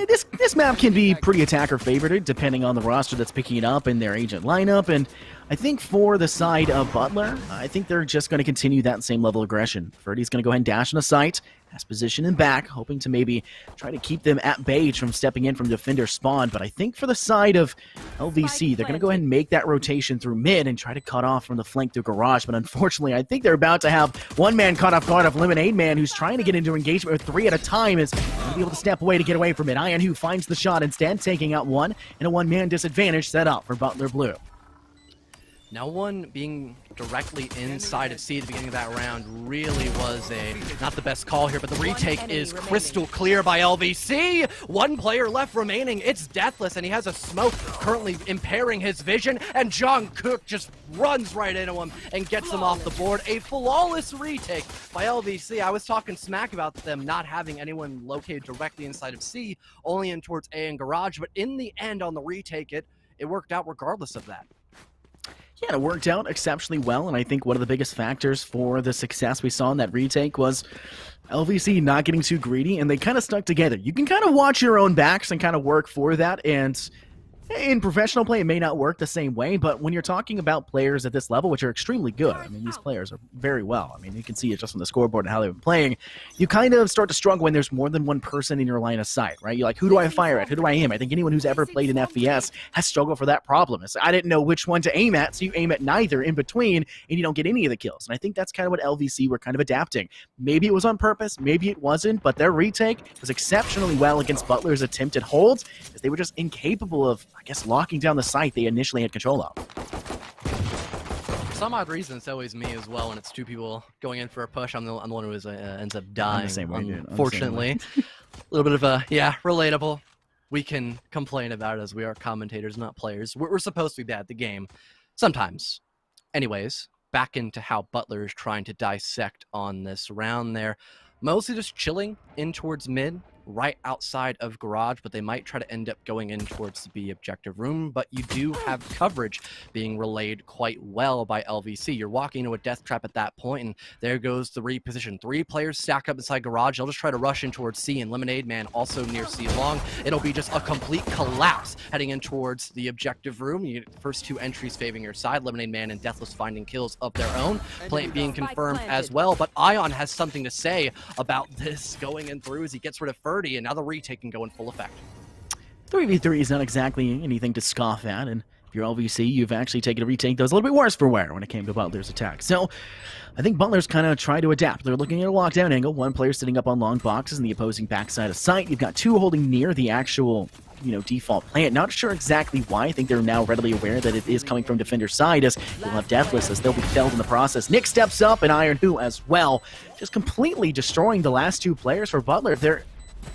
[SPEAKER 2] this map can be pretty attacker-favorited depending on the roster that's picking it up and their agent lineup, and I think for the side of Butler, I think they're just going to continue that same level of aggression. Ferdy's going to go ahead and dash on a site, has position and back, hoping to maybe try to keep them at bay from stepping in from defender spawn, but I think for the side of LVC, they're going to go ahead and make that rotation through mid and try to cut off from the flank through garage, but unfortunately, I think they're about to have one man caught off guard of Lemonade Man, who's trying to get into engagement with 3 at a time, is going to be able to step away to get away from it. Iron who finds the shot instead, taking out one, and a one-man disadvantage set up for Butler Blue.
[SPEAKER 1] No one being directly inside of C at the beginning of that round really was not the best call here, but the retake is crystal clear by LVC. One player left remaining. It's Deathless, and he has a smoke currently impairing his vision, and John Cook just runs right into him and gets him off the board. A flawless retake by LVC. I was talking smack about them not having anyone located directly inside of C, only in towards A and garage, but in the end on the retake, it worked out regardless of that.
[SPEAKER 2] Yeah, it worked out exceptionally well, and I think one of the biggest factors for the success we saw in that retake was LVC not getting too greedy, and they kind of stuck together. You can kind of watch your own backs and kind of work for that, and in professional play, it may not work the same way, but when you're talking about players at this level, which are extremely good, I mean, these players are very well. I mean, you can see it just on the scoreboard and how they've been playing. You kind of start to struggle when there's more than one person in your line of sight, right? You're like, who do I fire at? Who do I aim? I think anyone who's ever played in FPS has struggled for that problem. It's, I didn't know which one to aim at, so you aim at neither in between, and you don't get any of the kills. And I think that's kind of what LVC were kind of adapting. Maybe it was on purpose, maybe it wasn't, but their retake was exceptionally well against Butler's attempted holds, as they were just incapable of, I guess, locking down the site they initially had control of.
[SPEAKER 1] For some odd reason, it's always me as well when it's 2 people going in for a push. I'm the one who ends up dying,
[SPEAKER 2] I'm the same way, dude.
[SPEAKER 1] unfortunately. A little bit of a, relatable. We can complain about it as we are commentators, not players. We're supposed to be bad at the game sometimes. Anyways, back into how Butler is trying to dissect on this round there. Mostly just chilling in towards mid, right outside of garage, but they might try to end up going in towards the B objective room, but you do have coverage being relayed quite well by LVC. You're walking into a death trap at that point, and there goes the reposition. 3 players stack up inside garage. They'll just try to rush in towards C, and Lemonade Man also near C long. It'll be just a complete collapse heading in towards the objective room. You get the first 2 entries favoring your side. Lemonade Man and Deathless finding kills of their own. Play being confirmed as well, but Ion has something to say about this going in through as he gets rid of 30, and now the retake can go in full effect.
[SPEAKER 2] 3v3 is not exactly anything to scoff at, and if you're LVC, you've actually taken a retake that was a little bit worse for wear when it came to Butler's attack. So I think Butler's kind of tried to adapt. They're looking at a lockdown angle. 1 player sitting up on long boxes in the opposing backside of site. You've got 2 holding near the actual, default plant. Not sure exactly why. I think they're now readily aware that it is coming from defender's side, as you'll have Deathless, as they'll be felled in the process. Nick steps up, and Iron Who as well, just completely destroying the last 2 players for Butler. They're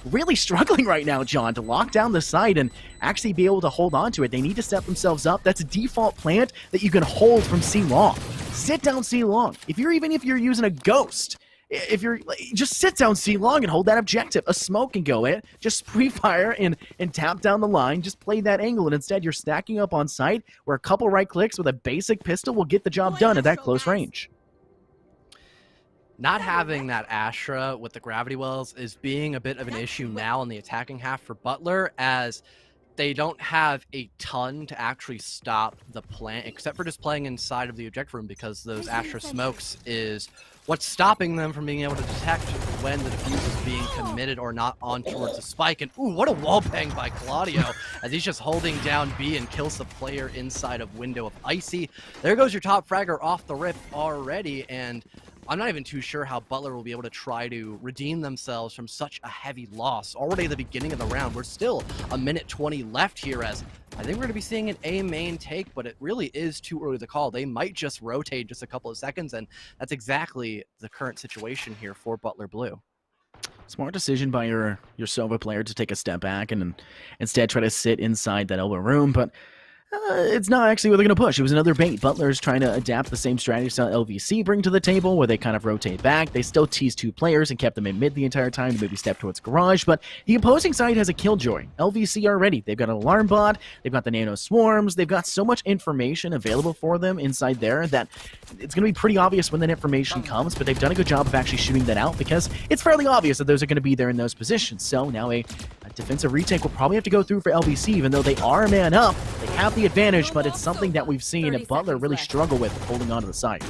[SPEAKER 2] really struggling right now, John, to lock down the site and actually be able to hold on to it. They need to set themselves up. That's a default plant that you can hold from C long. Sit down C long. If you're using a ghost, if you're just sit down C long and hold that objective. A smoke can go in, just pre-fire and tap down the line, just play that angle, and instead you're stacking up on site where a couple right clicks with a basic pistol will get the job done at that close range.
[SPEAKER 1] Not having that Astra with the gravity wells is being a bit of an issue now in the attacking half for Butler, as they don't have a ton to actually stop the plant, except for just playing inside of the objective room, because those Astra smokes is what's stopping them from being able to detect when the defuse is being committed or not on towards the spike. And ooh, what a wall bang by Claudio, as he's just holding down B and kills the player inside of window of Icy. There goes your top fragger off the rip already, and I'm not even too sure how Butler will be able to try to redeem themselves from such a heavy loss. Already at the beginning of the round, we're still a minute 20 left here, as I think we're going to be seeing an A main take, but it really is too early to call. They might just rotate just a couple of seconds, and that's exactly the current situation here for Butler Blue.
[SPEAKER 2] Smart decision by your Sova player to take a step back and instead try to sit inside that elbow room, but it's not actually what they're going to push. It was another bait. Butler's trying to adapt the same strategy that LVC bring to the table, where they kind of rotate back. They still tease two players and kept them in mid the entire time to maybe step towards garage, but the opposing side has a killjoy. LVC are ready. They've got an alarm bot, they've got the nano swarms, they've got so much information available for them inside there that it's going to be pretty obvious when that information comes, but they've done a good job of actually shooting that out, because it's fairly obvious that those are going to be there in those positions. So now a defensive retake will probably have to go through for LVC, even though they are a man up. They have the advantage, but it's something that we've seen a Butler really struggle with holding on to the site.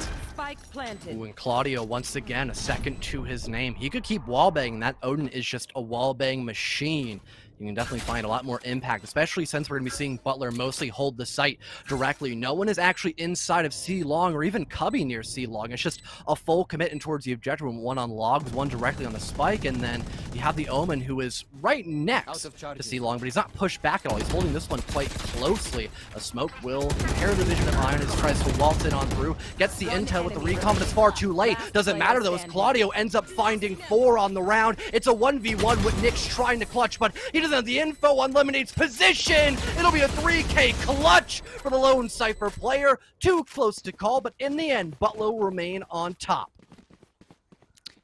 [SPEAKER 1] Ooh, and Claudio, once again, a second to his name. He could keep wallbanging. That Odin is just a wallbang machine. You can definitely find a lot more impact, especially since we're going to be seeing Butler mostly hold the site directly. No one is actually inside of C long or even Cubby near C long. It's just a full commit in towards the objective room, one on logs, one directly on the spike, and then you have the Omen, who is right next to C long, but he's not pushed back at all. He's holding this one quite closely. A smoke will impair the vision of Iron as he tries to waltz in on through. Gets the intel with the recon, but it's far too late. Doesn't matter though, as Claudio ends up finding 4 on the round. It's a 1v1 with Nick's trying to clutch, but he doesn't have the info on Lemonade's position. It'll be a 3K clutch for the lone Cypher player. Too close to call, but in the end, Butler will remain on top.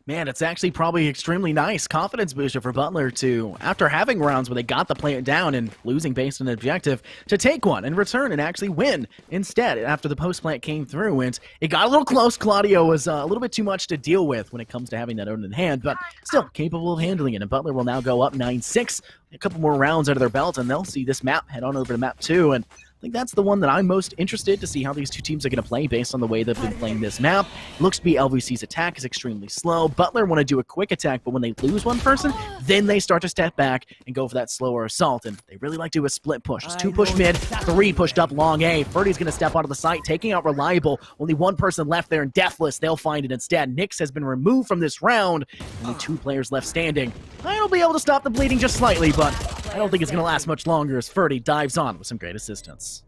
[SPEAKER 2] Man, it's actually probably extremely nice confidence booster for Butler to, after having rounds where they got the plant down and losing based on an objective, to take one and return and actually win instead after the post plant came through. And it got a little close. Claudio was a little bit too much to deal with when it comes to having that Odin in hand, but still capable of handling it. And Butler will now go up 9-6, a couple more rounds out of their belt, and they'll see this map head on over to map 2. And I think that's the one that I'm most interested to see how these two teams are going to play based on the way they've been playing this map. It looks to be LVC's attack is extremely slow. Butler want to do a quick attack, but when they lose one person, then they start to step back and go for that slower assault. And they really like to do a split push. It's 2 push mid, 3 pushed up long A. Ferdy's going to step onto the site, taking out Reliable. Only 1 person left there, and Deathless, they'll find it instead. Nyx has been removed from this round. Only 2 players left standing. I'll be able to stop the bleeding just slightly, but I don't think it's going to last much longer as Ferdy dives on with some great assistance.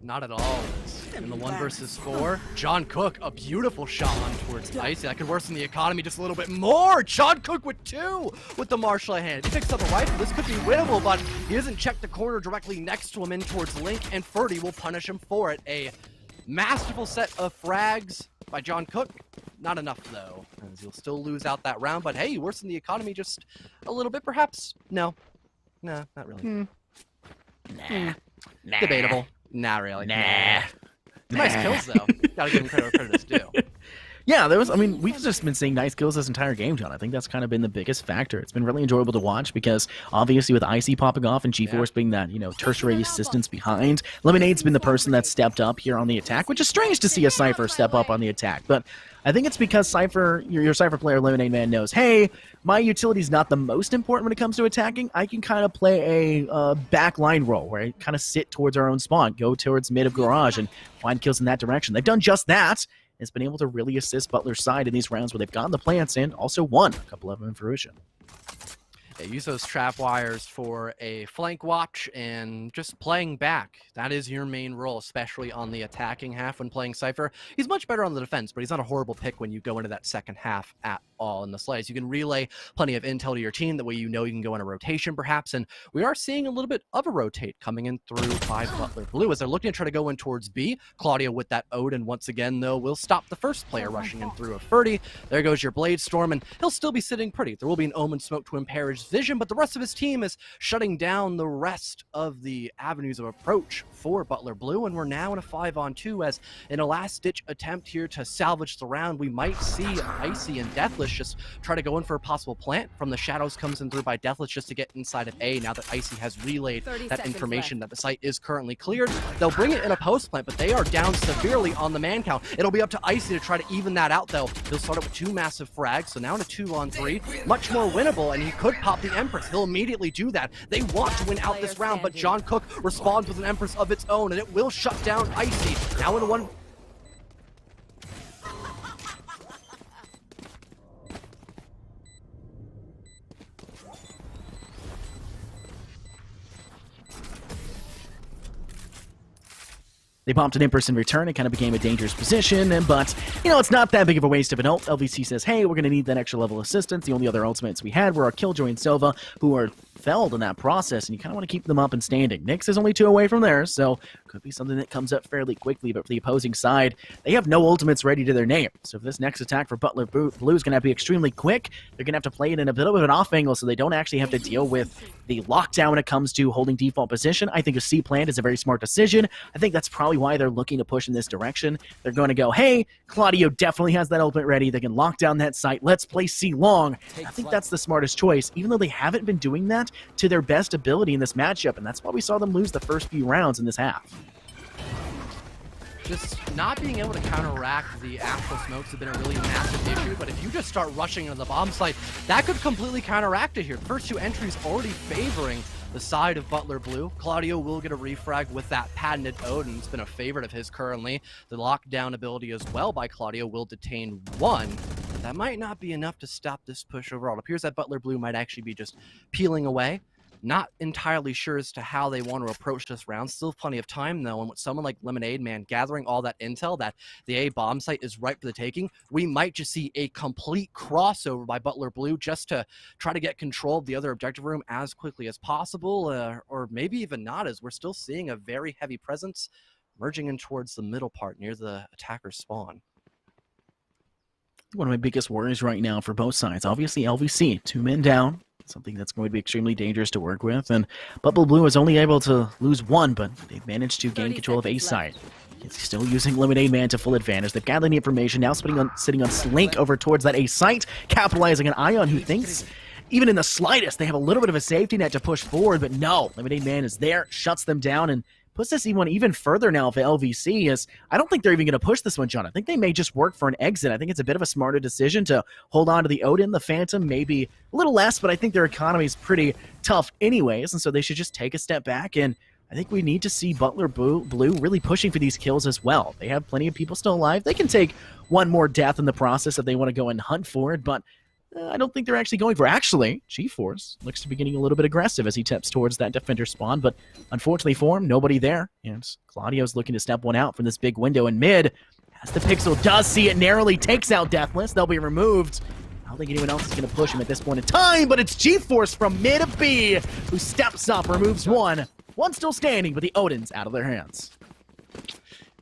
[SPEAKER 1] Not at all. In the 1 versus 4, John Cook, a beautiful shot on towards Icy. That could worsen the economy just a little bit more. John Cook with 2 with the martial hand. He picks up a rifle. This could be winnable, but he doesn't check the corner directly next to him in towards Link, and Ferdy will punish him for it. A masterful set of frags by John Cook. Not enough, though, as he'll still lose out that round. But hey, worsen the economy just a little bit, perhaps? No. No, not really.
[SPEAKER 2] Nah.
[SPEAKER 1] Debatable. Not really.
[SPEAKER 2] Nah.
[SPEAKER 1] Nice kills, though. Gotta give him credit where credit is due.
[SPEAKER 2] Yeah, we've just been seeing nice kills this entire game, John. I think that's kind of been the biggest factor. It's been really enjoyable to watch because obviously with Icy popping off and G-Force being that, tertiary assistance behind, Lemonade's been the person that stepped up here on the attack, which is strange to see a Cypher step up on the attack. But I think it's because Cypher, your Cypher player, Lemonade Man, knows, hey, my utility's not the most important when it comes to attacking. I can kind of play a back line role where I kind of sit towards our own spawn, go towards mid of garage, and find kills in that direction. They've done just that. Has been able to really assist Butler's side in these rounds where they've gotten the plants and also won a couple of them in fruition.
[SPEAKER 1] Yeah, use those trap wires for a flank watch and just playing back. That is your main role, especially on the attacking half when playing Cypher. He's much better on the defense, but he's not a horrible pick when you go into that second half at all in the slice. You can relay plenty of intel to your team. That way you know you can go in a rotation perhaps. And we are seeing a little bit of a rotate coming in through by Butler Blue as they're looking to try to go in towards B. Claudio with that Odin once again, though, will stop the first player rushing in through a Ferdy. There goes your Blade Storm, and he'll still be sitting pretty. There will be an Omen Smoke to impair his vision, but the rest of his team is shutting down the rest of the avenues of approach for Butler Blue, and we're now in a 5-on-2 as in a last-ditch attempt here to salvage the round, we might see Icy and Deathless just try to go in for a possible plant. From the shadows comes in through by Deathless just to get inside of A now that Icy has relayed that information that the site is currently cleared. They'll bring it in a post plant, but they are down severely on the man count. It'll be up to Icy to try to even that out, though. He'll start it with 2 massive frags, so now in a 2-on-3, much more winnable, and he could pop the Empress. He'll immediately do that. They want to win out this round, but John Cook responds with an Empress of its own, and it will shut down Icy. Now in a 1...
[SPEAKER 2] They popped an Empress in return. It kind of became a dangerous position, but, it's not that big of a waste of an ult. LVC says, hey, we're going to need that extra level of assistance. The only other ultimates we had were our Killjoy and Sova, who are felled in that process, and you kind of want to keep them up and standing. NECC is only 2 away from there, so could be something that comes up fairly quickly, but for the opposing side, they have no ultimates ready to their name. So if this next attack for Butler Blue is going to be extremely quick, they're going to have to play it in a bit of an off angle so they don't actually have to deal with the lockdown when it comes to holding default position. I think a C plant is a very smart decision. I think that's probably why they're looking to push in this direction. They're going to go, hey, Claudio definitely has that ultimate ready. They can lock down that site. Let's play C long. I think that's the smartest choice, even though they haven't been doing that to their best ability in this matchup, and that's why we saw them lose the first few rounds in this half.
[SPEAKER 1] Just not being able to counteract the Astral Smokes has been a really massive issue, but if you just start rushing into the bomb site, that could completely counteract it here. The first 2 entries already favoring the side of Butler Blue. Claudio will get a refrag with that patented Odin. It's been a favorite of his currently. The lockdown ability as well by Claudio will detain 1. That might not be enough to stop this push overall. It appears that Butler Blue might actually be just peeling away. Not entirely sure as to how they want to approach this round. Still plenty of time, though, and with someone like Lemonade Man gathering all that intel that the A bomb site is ripe for the taking, we might just see a complete crossover by Butler Blue just to try to get control of the other objective room as quickly as possible, or maybe even not, as we're still seeing a very heavy presence merging in towards the middle part near the attacker's spawn.
[SPEAKER 2] One of my biggest worries right now for both sides, obviously LVC, 2 men down. Something that's going to be extremely dangerous to work with, and Butler Blue is only able to lose 1, but they've managed to gain control of A side. He's still using Lemonade Man to full advantage. They've gathered the information, now sitting on Slink over towards that A site, capitalizing on Ion, who thinks even in the slightest they have a little bit of a safety net to push forward, but no, Lemonade Man is there, shuts them down, and puts this even further now for LVC, as I don't think they're even going to push this one, John. I think they may just work for an exit. I think it's a bit of a smarter decision to hold on to the Odin, the Phantom, maybe a little less, but I think their economy is pretty tough anyways, and so they should just take a step back, and I think we need to see Butler Blue really pushing for these kills as well. They have plenty of people still alive. They can take 1 more death in the process if they want to go and hunt for it, but I don't think they're actually going for. Actually, G-Force looks to be getting a little bit aggressive as he tips towards that defender spawn, but unfortunately for him, nobody there. And Claudio's looking to step one out from this big window in mid. As the Pixel does see it, narrowly takes out Deathless. They'll be removed. I don't think anyone else is going to push him at this point in time, but it's G-Force from mid of B who steps up, removes 1. 1 still standing, but the Odin's out of their hands.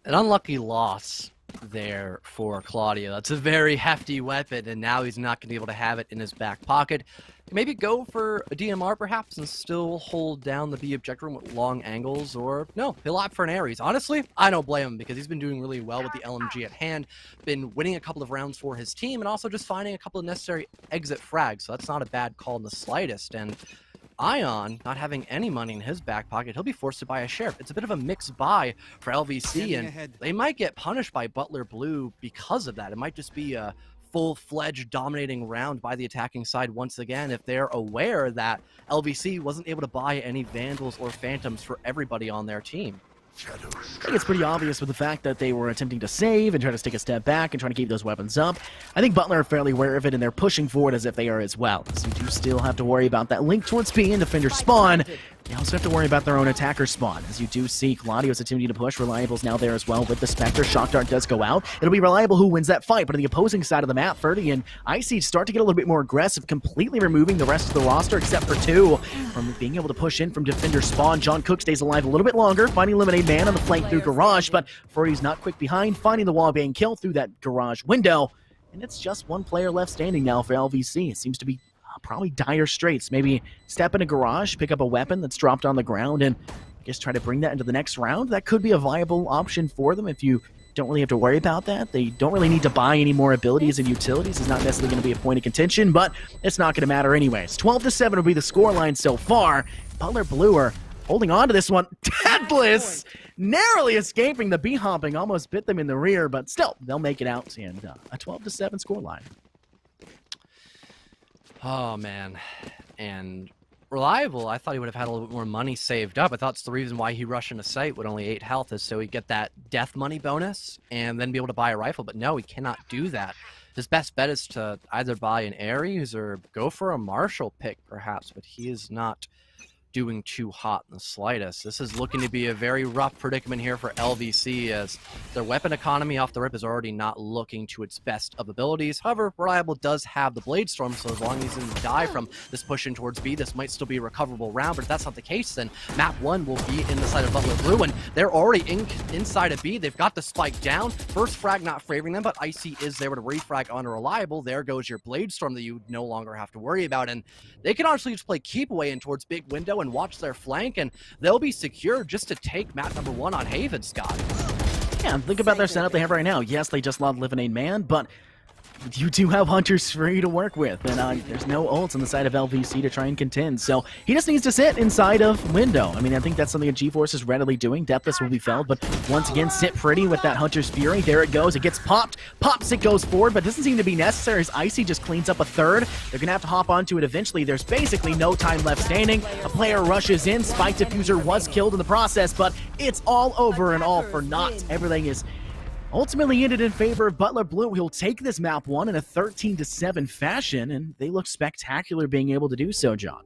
[SPEAKER 1] An unlucky loss there for Claudio. That's a very hefty weapon, and now he's not going to be able to have it in his back pocket. Maybe go for a DMR perhaps and still hold down the B objective room with long angles, or no, he'll opt for an Ares. Honestly, I don't blame him because he's been doing really well with the LMG at hand, been winning a couple of rounds for his team, and also just finding a couple of necessary exit frags, so that's not a bad call in the slightest. And Ion, not having any money in his back pocket, he'll be forced to buy a sheriff. It's a bit of a mixed buy for LVC, and they might get punished by Butler Blue because of that. It might just be a full-fledged dominating round by the attacking side once again if they're aware that LVC wasn't able to buy any Vandals or Phantoms for everybody on their team.
[SPEAKER 2] I think it's pretty obvious with the fact that they were attempting to save and try to take a step back and trying to keep those weapons up. I think Butler are fairly aware of it, and they're pushing forward as if they are as well. So you do still have to worry about that link towards B and defender spawn. They also have to worry about their own attacker spawn, as you do see Claudio's attempting to push. Reliable's now there as well with the Spectre. Shock Dart does go out. It'll be Reliable who wins that fight, but on the opposing side of the map, Ferdy and Icy start to get a little bit more aggressive, completely removing the rest of the roster except for two from being able to push in from Defender spawn. John Cook stays alive a little bit longer, finding Lemonade Man on the flank through Garage, but Ferdy's not quick behind, finding the wallbang kill through that Garage window. And it's just one player left standing now for LVC. It seems to be probably dire straits. Maybe step in a garage, pick up a weapon that's dropped on the ground, and I guess try to bring that into the next round. That could be a viable option for them if you don't really have to worry about that. They don't really need to buy any more abilities and utilities. It's not necessarily going to be a point of contention, but it's not going to matter anyways. 12-7 will be the scoreline so far. Butler Blue are holding on to this one. Deadless! Narrowly escaping. The B-hopping almost bit them in the rear, but still, they'll make it out. And a 12-7 scoreline.
[SPEAKER 1] Oh, man. And Reliable, I thought he would have had a little bit more money saved up. I thought it's the reason why he rushed into site with only 8 health is so he'd get that death money bonus and then be able to buy a rifle. But no, he cannot do that. His best bet is to either buy an Ares or go for a Marshall pick, perhaps. But he is not doing too hot in the slightest. This is looking to be a very rough predicament here for LVC, as their weapon economy off the rip is already not looking to its best of abilities. However, Reliable does have the Blade Storm, so as long as he doesn't die from this push in towards B, this might still be a recoverable round, but if that's not the case, then map 1 will be in the side of Butler Blue, and they're already inside of B. They've got the spike down. First frag not favoring them, but Icy is there to refrag on Reliable. There goes your Blade Storm that you no longer have to worry about, and they can honestly just play keep away in towards Big Window and watch their flank, and they'll be secure just to take map number 1 on Haven, Scott.
[SPEAKER 2] Yeah, think about their setup they have right now. Yes, they just lost Lemonade Man, but you do have Hunters free to work with, and there's no ults on the side of LVC to try and contend, so he just needs to sit inside of window. I mean, I think that's something that GeForce is readily doing. Deathless will be felled, but once again, sit pretty with that Hunter's Fury. There it goes. It gets popped. Pops, it goes forward, but doesn't seem to be necessary as Icy just cleans up a third. They're going to have to hop onto it eventually. There's basically no time left standing. A player rushes in. Spike Diffuser was killed in the process, but it's all over and all for naught. Everything is ultimately ended in favor of Butler Blue. He'll take this map 1 in a 13-7 fashion, and they look spectacular being able to do so, John.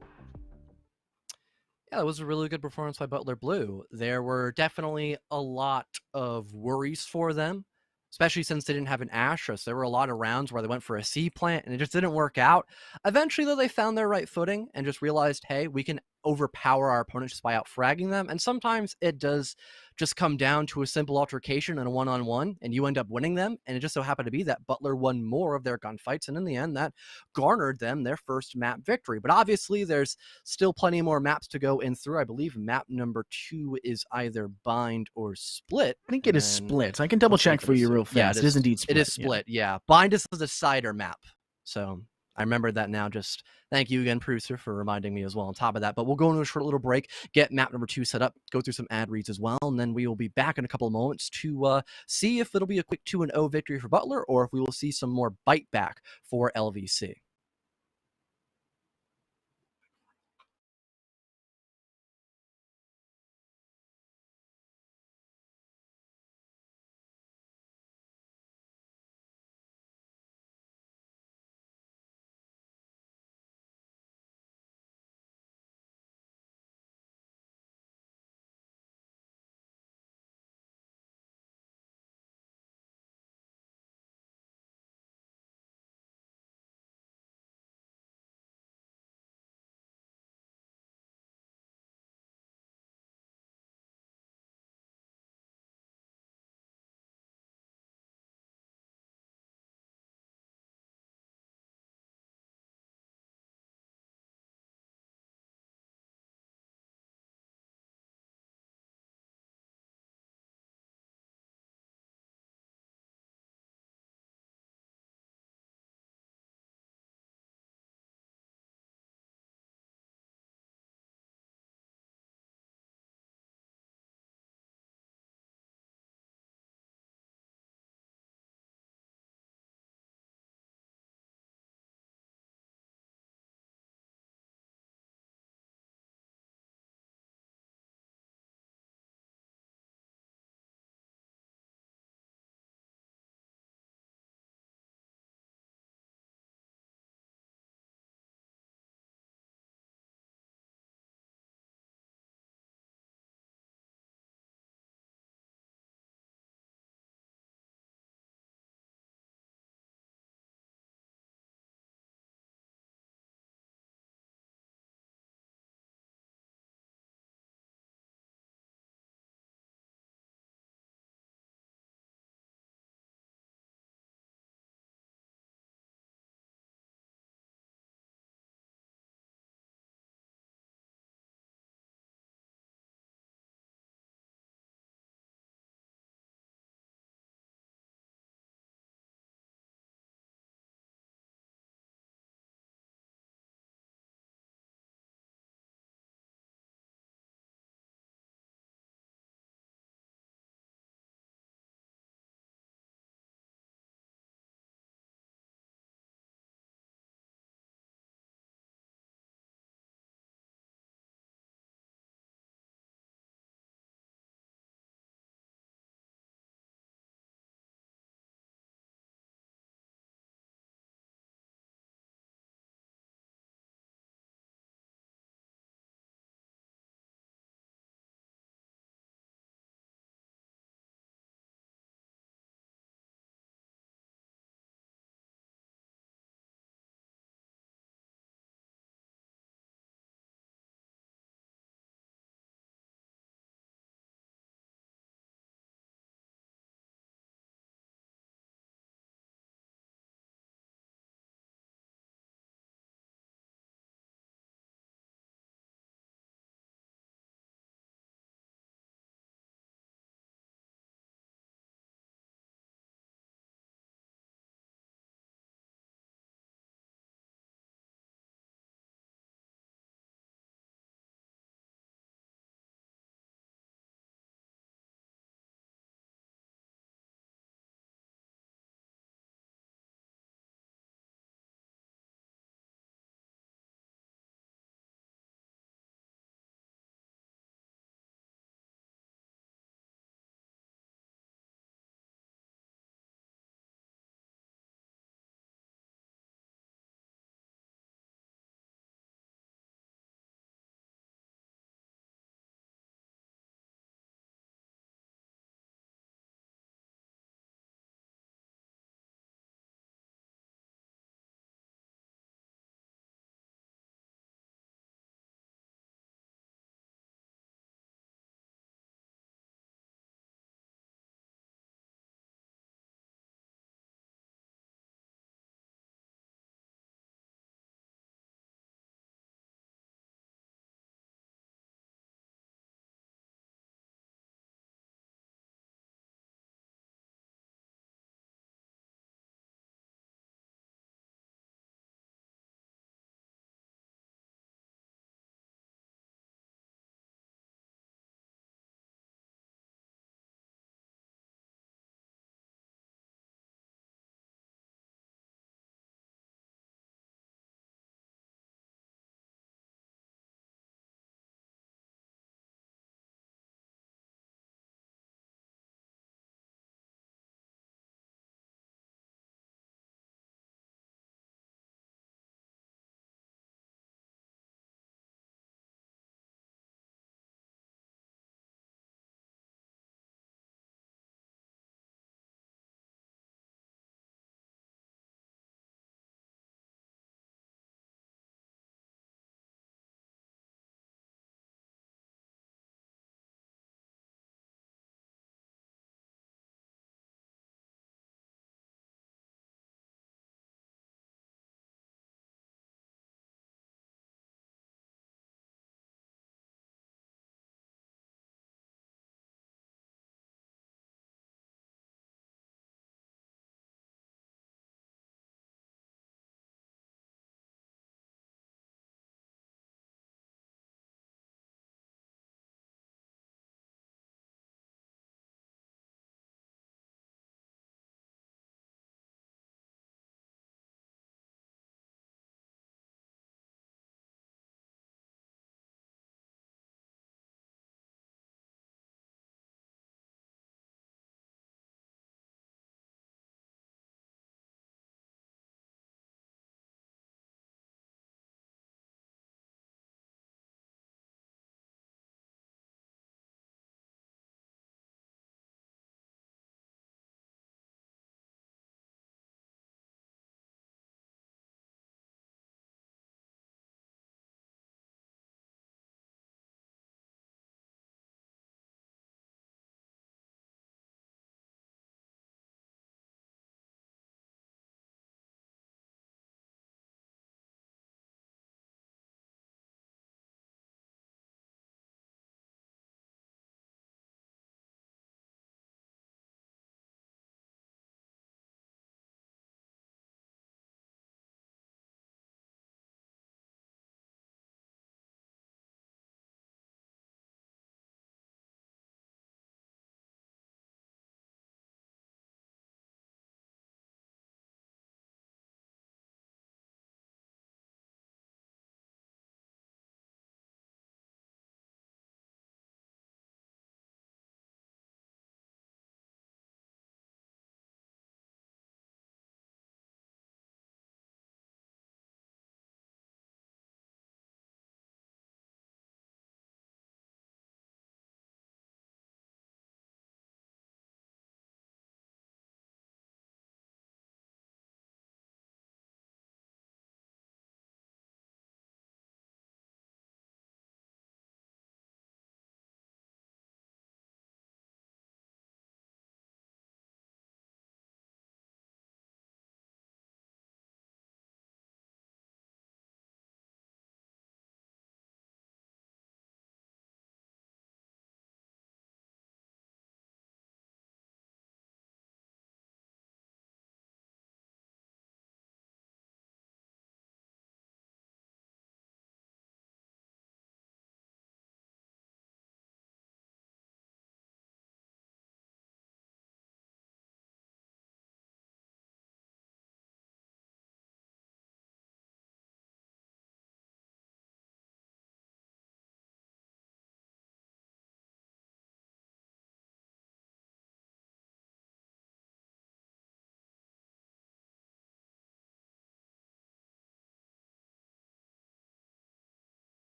[SPEAKER 1] Yeah, that was a really good performance by Butler Blue. There were definitely a lot of worries for them, especially since they didn't have an Astra. So there were a lot of rounds where they went for a C plant, and it just didn't work out. Eventually, though, they found their right footing and just realized, hey, we can overpower our opponents just by out-fragging them. And sometimes it does just come down to a simple altercation and a one-on-one, and you end up winning them. And it just so happened to be that Butler won more of their gunfights, and in the end, that garnered them their first map victory. But obviously, there's still plenty more maps to go in through. I believe map number 2 is either Bind or Split.
[SPEAKER 2] I think it is Split. I can double check for you real fast.
[SPEAKER 1] Yeah,
[SPEAKER 2] it is indeed Split.
[SPEAKER 1] It is Split, yeah. Bind is the cider map. So I remembered that now. Just thank you again, producer, for reminding me as well on top of that. But we'll go into a short little break, get map number 2 set up, go through some ad reads as well, and then we will be back in a couple of moments to see if it'll be a quick 2-0 victory for Butler or if we will see some more bite back for LVC.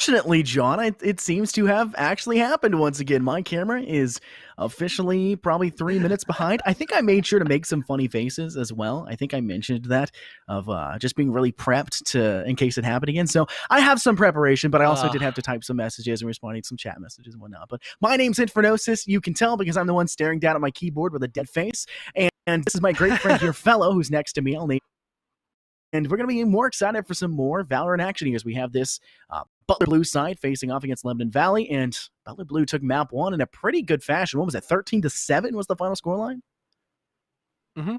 [SPEAKER 2] Fortunately, John, it seems to have actually happened once again. My camera is officially probably 3 minutes behind. I think I made sure to make some funny faces as well. I think I mentioned that of just being really prepped to in case it happened again. So I have some preparation, but I also
[SPEAKER 1] Uh,
[SPEAKER 2] did have to type some messages and responding to some chat messages and whatnot. But my name's Infernosis. You can tell because I'm the one staring down at my keyboard with a dead face. And this is my great friend here, Fellow, who's next to me. I'll name. And we're going to be more excited for some more Valorant action here as we have this Butler Blue side facing off against Lebanon Valley. And Butler Blue took map one in a pretty good fashion. What was it? 13-7 was the final scoreline?
[SPEAKER 1] mm-hmm.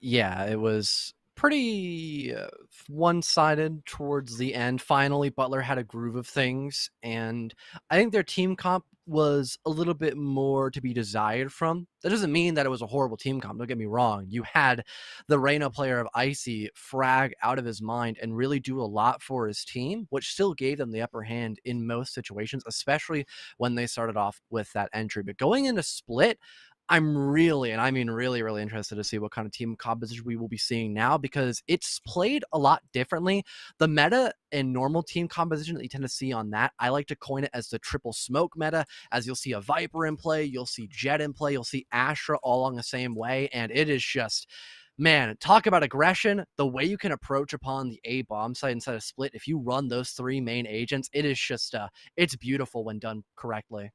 [SPEAKER 1] Yeah, it was pretty one-sided towards the end. Finally, Butler had a groove of things, and I think their team comp was a little bit more to be desired from. That doesn't mean that it was a horrible team comp. Don't get me wrong. You had the Reyna player of Icy frag out of his mind and really do a lot for his team, which still gave them the upper hand in most situations, especially when they started off with that entry. But going into split, I'm really, and I mean really, really interested to see what kind of team composition we will be seeing now because it's played a lot differently. The meta and normal team composition that you tend to see on that, I like to coin it as the triple smoke meta, as you'll see a Viper in play, you'll see Jet in play, you'll see Astra all along the same way, and it is just, man, talk about aggression. The way you can approach upon the A bomb site instead of split, if you run those three main agents, it is just, it's beautiful when done correctly.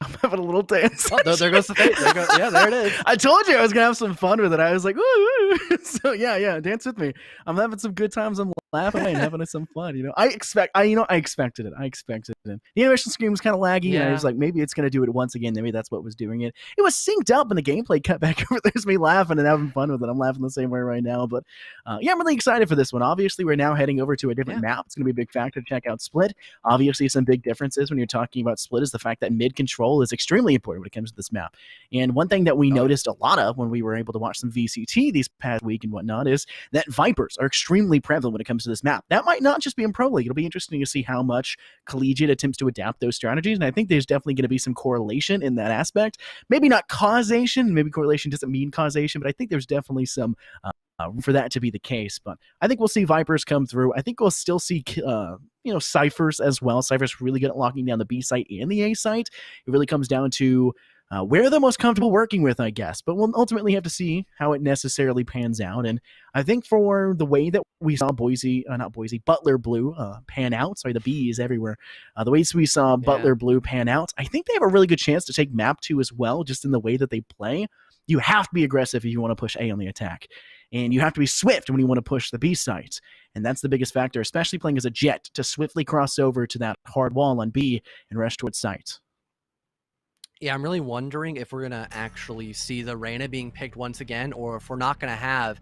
[SPEAKER 2] I'm having a little dance.
[SPEAKER 1] Oh, there goes the fate. Yeah, there it is.
[SPEAKER 2] I told you I was gonna have some fun with it. I was like, woo, woo. So yeah, dance with me. I'm having some good times. I'm laughing and having some fun. I expected it. I expected it. The animation screen was kind of laggy, and I was like, maybe it's gonna do it once again. Maybe that's what was doing it. It was synced up, and the gameplay cut back over. There's me laughing and having fun with it. I'm laughing the same way right now. But yeah, I'm really excited for this one. Obviously, we're now heading over to a different map. It's gonna be a big factor to check out Split. Obviously, some big differences when you're talking about Split is the fact that mid control is extremely important when it comes to this map. And one thing that we noticed a lot of when we were able to watch some VCT these past week and whatnot is that Vipers are extremely prevalent when it comes to this map. That might not just be in Pro League. It'll be interesting to see how much Collegiate attempts to adapt those strategies. And I think there's definitely going to be some correlation in that aspect. Maybe not causation. Maybe correlation doesn't mean causation, but I think there's definitely some for that to be the case. But I think we'll see Vipers come through. I think we'll still see Cyphers as well. Cyphers really good at locking down the B site and the A site. It really comes down to where they're most comfortable working with, I guess. But we'll ultimately have to see how it necessarily pans out. And I think for the way that we saw Butler Blue pan out, sorry, the B is everywhere. The ways we saw Butler Blue pan out, I think they have a really good chance to take map 2 as well, just in the way that they play. You have to be aggressive if you want to push A on the attack. And you have to be swift when you want to push the B site. And that's the biggest factor, especially playing as a Jet, to swiftly cross over to that hard wall on B and rush towards site.
[SPEAKER 1] Yeah, I'm really wondering if we're going to actually see the Reyna being picked once again, or if we're not going to have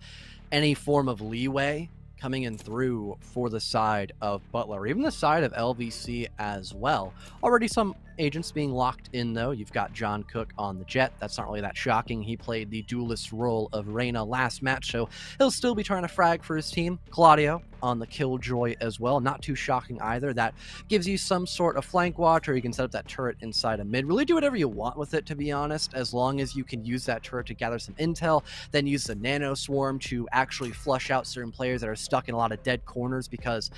[SPEAKER 1] any form of leeway coming in through for the side of Butler, or even the side of LVC as well. Already some agents being locked in, though. You've got John Cook on the Jet. That's not really that shocking. He played the duelist role of Reyna last match, so he'll still be trying to frag for his team. Claudio on the Killjoy as well. Not too shocking either. That gives you some sort of flank watch, or you can set up that turret inside a mid. Really do whatever you want with it, to be honest, as long as you can use that turret to gather some intel, then use the nano swarm to actually flush out certain players that are stuck in a lot of dead corners, because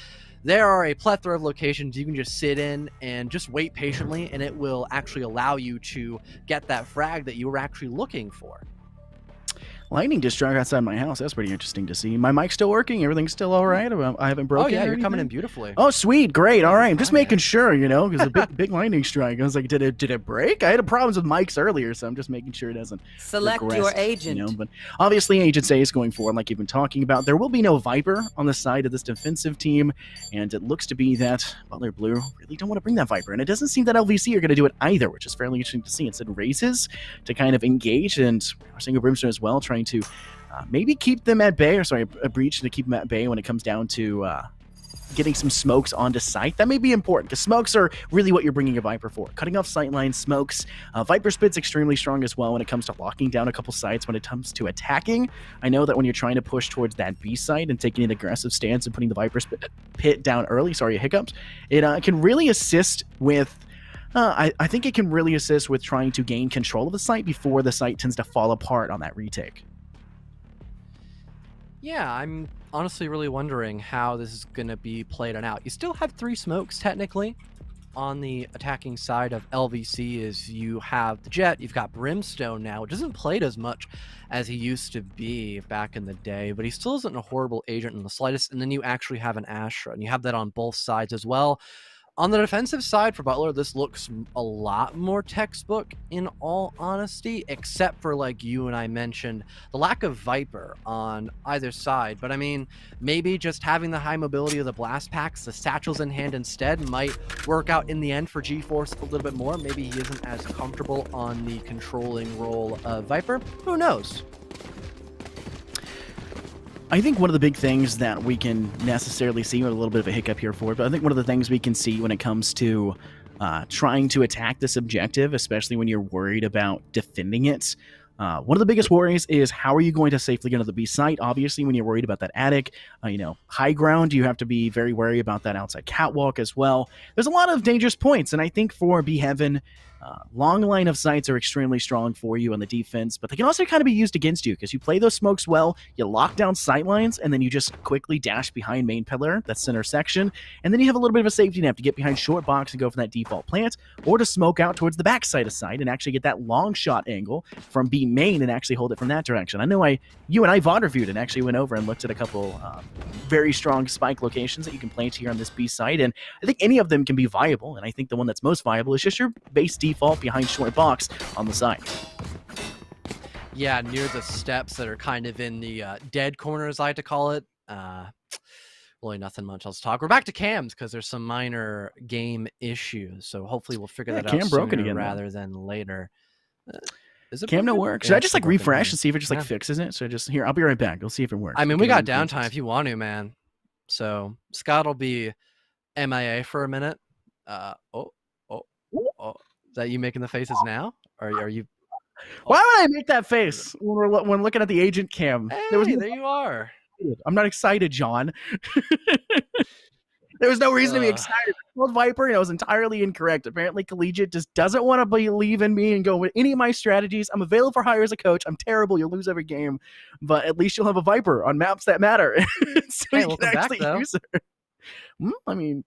[SPEAKER 1] there are a plethora of locations you can just sit in and just wait patiently, and it will actually allow you to get that frag that you were actually looking for.
[SPEAKER 2] Lightning just struck outside my house. That's pretty interesting to see. My mic's still working. Everything's still all right. I haven't broken.
[SPEAKER 1] Oh yeah, you're coming in beautifully.
[SPEAKER 2] Oh sweet, great. All right, I'm just making sure, because a big lightning strike. I was like, did it break? I had problems with mics earlier, so I'm just making sure it doesn't.
[SPEAKER 3] Select
[SPEAKER 2] regressed,
[SPEAKER 3] your agent.
[SPEAKER 2] But obviously, Agent A is going forward, like you've been talking about. There will be no Viper on the side of this defensive team, and it looks to be that Butler Blue really don't want to bring that Viper, and it doesn't seem that LVC are going to do it either, which is fairly interesting to see. Instead, raises to kind of engage, and Single Brimstone as well, trying to maybe keep them at bay, a breach to keep them at bay when it comes down to getting some smokes onto site. That may be important, because smokes are really what you're bringing a Viper for. Cutting off sight lines, smokes. Viper Spit's extremely strong as well when it comes to locking down a couple sites. When it comes to attacking, I know that when you're trying to push towards that B site and taking an aggressive stance and putting the Viper pit down early, hiccups, it can really assist with I think it can really assist with trying to gain control of the site before the site tends to fall apart on that retake.
[SPEAKER 1] Yeah, honestly really wondering how this is going to be played on out. You still have 3 smokes technically. On the attacking side of LVC is you have the Jet, you've got Brimstone now, which isn't played as much as he used to be back in the day, but he still isn't a horrible agent in the slightest. And then you actually have an Astra, and you have that on both sides as well. On the defensive side for Butler, this looks a lot more textbook in all honesty, except for, like you and I mentioned, the lack of Viper on either side. But I mean, maybe just having the high mobility of the blast packs, the satchels in hand instead, might work out in the end for GeForce a little bit more. Maybe he isn't as comfortable on the controlling role of Viper. Who knows?
[SPEAKER 2] I think one of the big things that we can necessarily see, with a little bit of a hiccup here for it, but I think one of the things we can see when it comes to trying to attack this objective, especially when you're worried about defending it, one of the biggest worries is how are you going to safely get to the B site? Obviously, when you're worried about that attic, high ground, you have to be very wary about that outside catwalk as well. There's a lot of dangerous points, and I think for B Heaven, long line of sights are extremely strong for you on the defense, but they can also kind of be used against you because you play those smokes well, you lock down sight lines, and then you just quickly dash behind main pillar, that center section, and then you have a little bit of a safety net to get behind short box and go for that default plant, or to smoke out towards the back side of sight and actually get that long shot angle from B main and actually hold it from that direction. I know you and I VOD reviewed and actually went over and looked at a couple very strong spike locations that you can plant here on this B site, and I think any of them can be viable, and I think the one that's most viable is just your base default behind short box on the side.
[SPEAKER 1] Yeah, near the steps that are kind of in the dead corner, as I like to call it. Really nothing much else to talk. We're back to cams because there's some minor game issues, so hopefully we'll figure that out
[SPEAKER 2] Cam broken
[SPEAKER 1] sooner
[SPEAKER 2] again,
[SPEAKER 1] rather than later. Is it
[SPEAKER 2] Cam no
[SPEAKER 1] broken?
[SPEAKER 2] work?
[SPEAKER 1] Yeah,
[SPEAKER 2] Should I
[SPEAKER 1] it's
[SPEAKER 2] just
[SPEAKER 1] still
[SPEAKER 2] like
[SPEAKER 1] broken
[SPEAKER 2] refresh
[SPEAKER 1] here.
[SPEAKER 2] and see if it just like fixes it? So just here, I'll be right back. We'll see if it works.
[SPEAKER 1] I mean, we got downtime if you want to, man. So Scott will be MIA for a minute. Is that you making the faces now? Or are you?
[SPEAKER 2] Why would I make that face when looking at the agent cam?
[SPEAKER 1] Hey,
[SPEAKER 2] there
[SPEAKER 1] you are.
[SPEAKER 2] I'm not excited, John. There was no reason to be excited. I told Viper, it was entirely incorrect. Apparently, Collegiate just doesn't want to believe in me and go with any of my strategies. I'm available for hire as a coach. I'm terrible. You'll lose every game, but at least you'll have a Viper on maps that matter. So
[SPEAKER 1] hey,
[SPEAKER 2] you
[SPEAKER 1] welcome
[SPEAKER 2] can actually
[SPEAKER 1] back, though.
[SPEAKER 2] use her. I mean,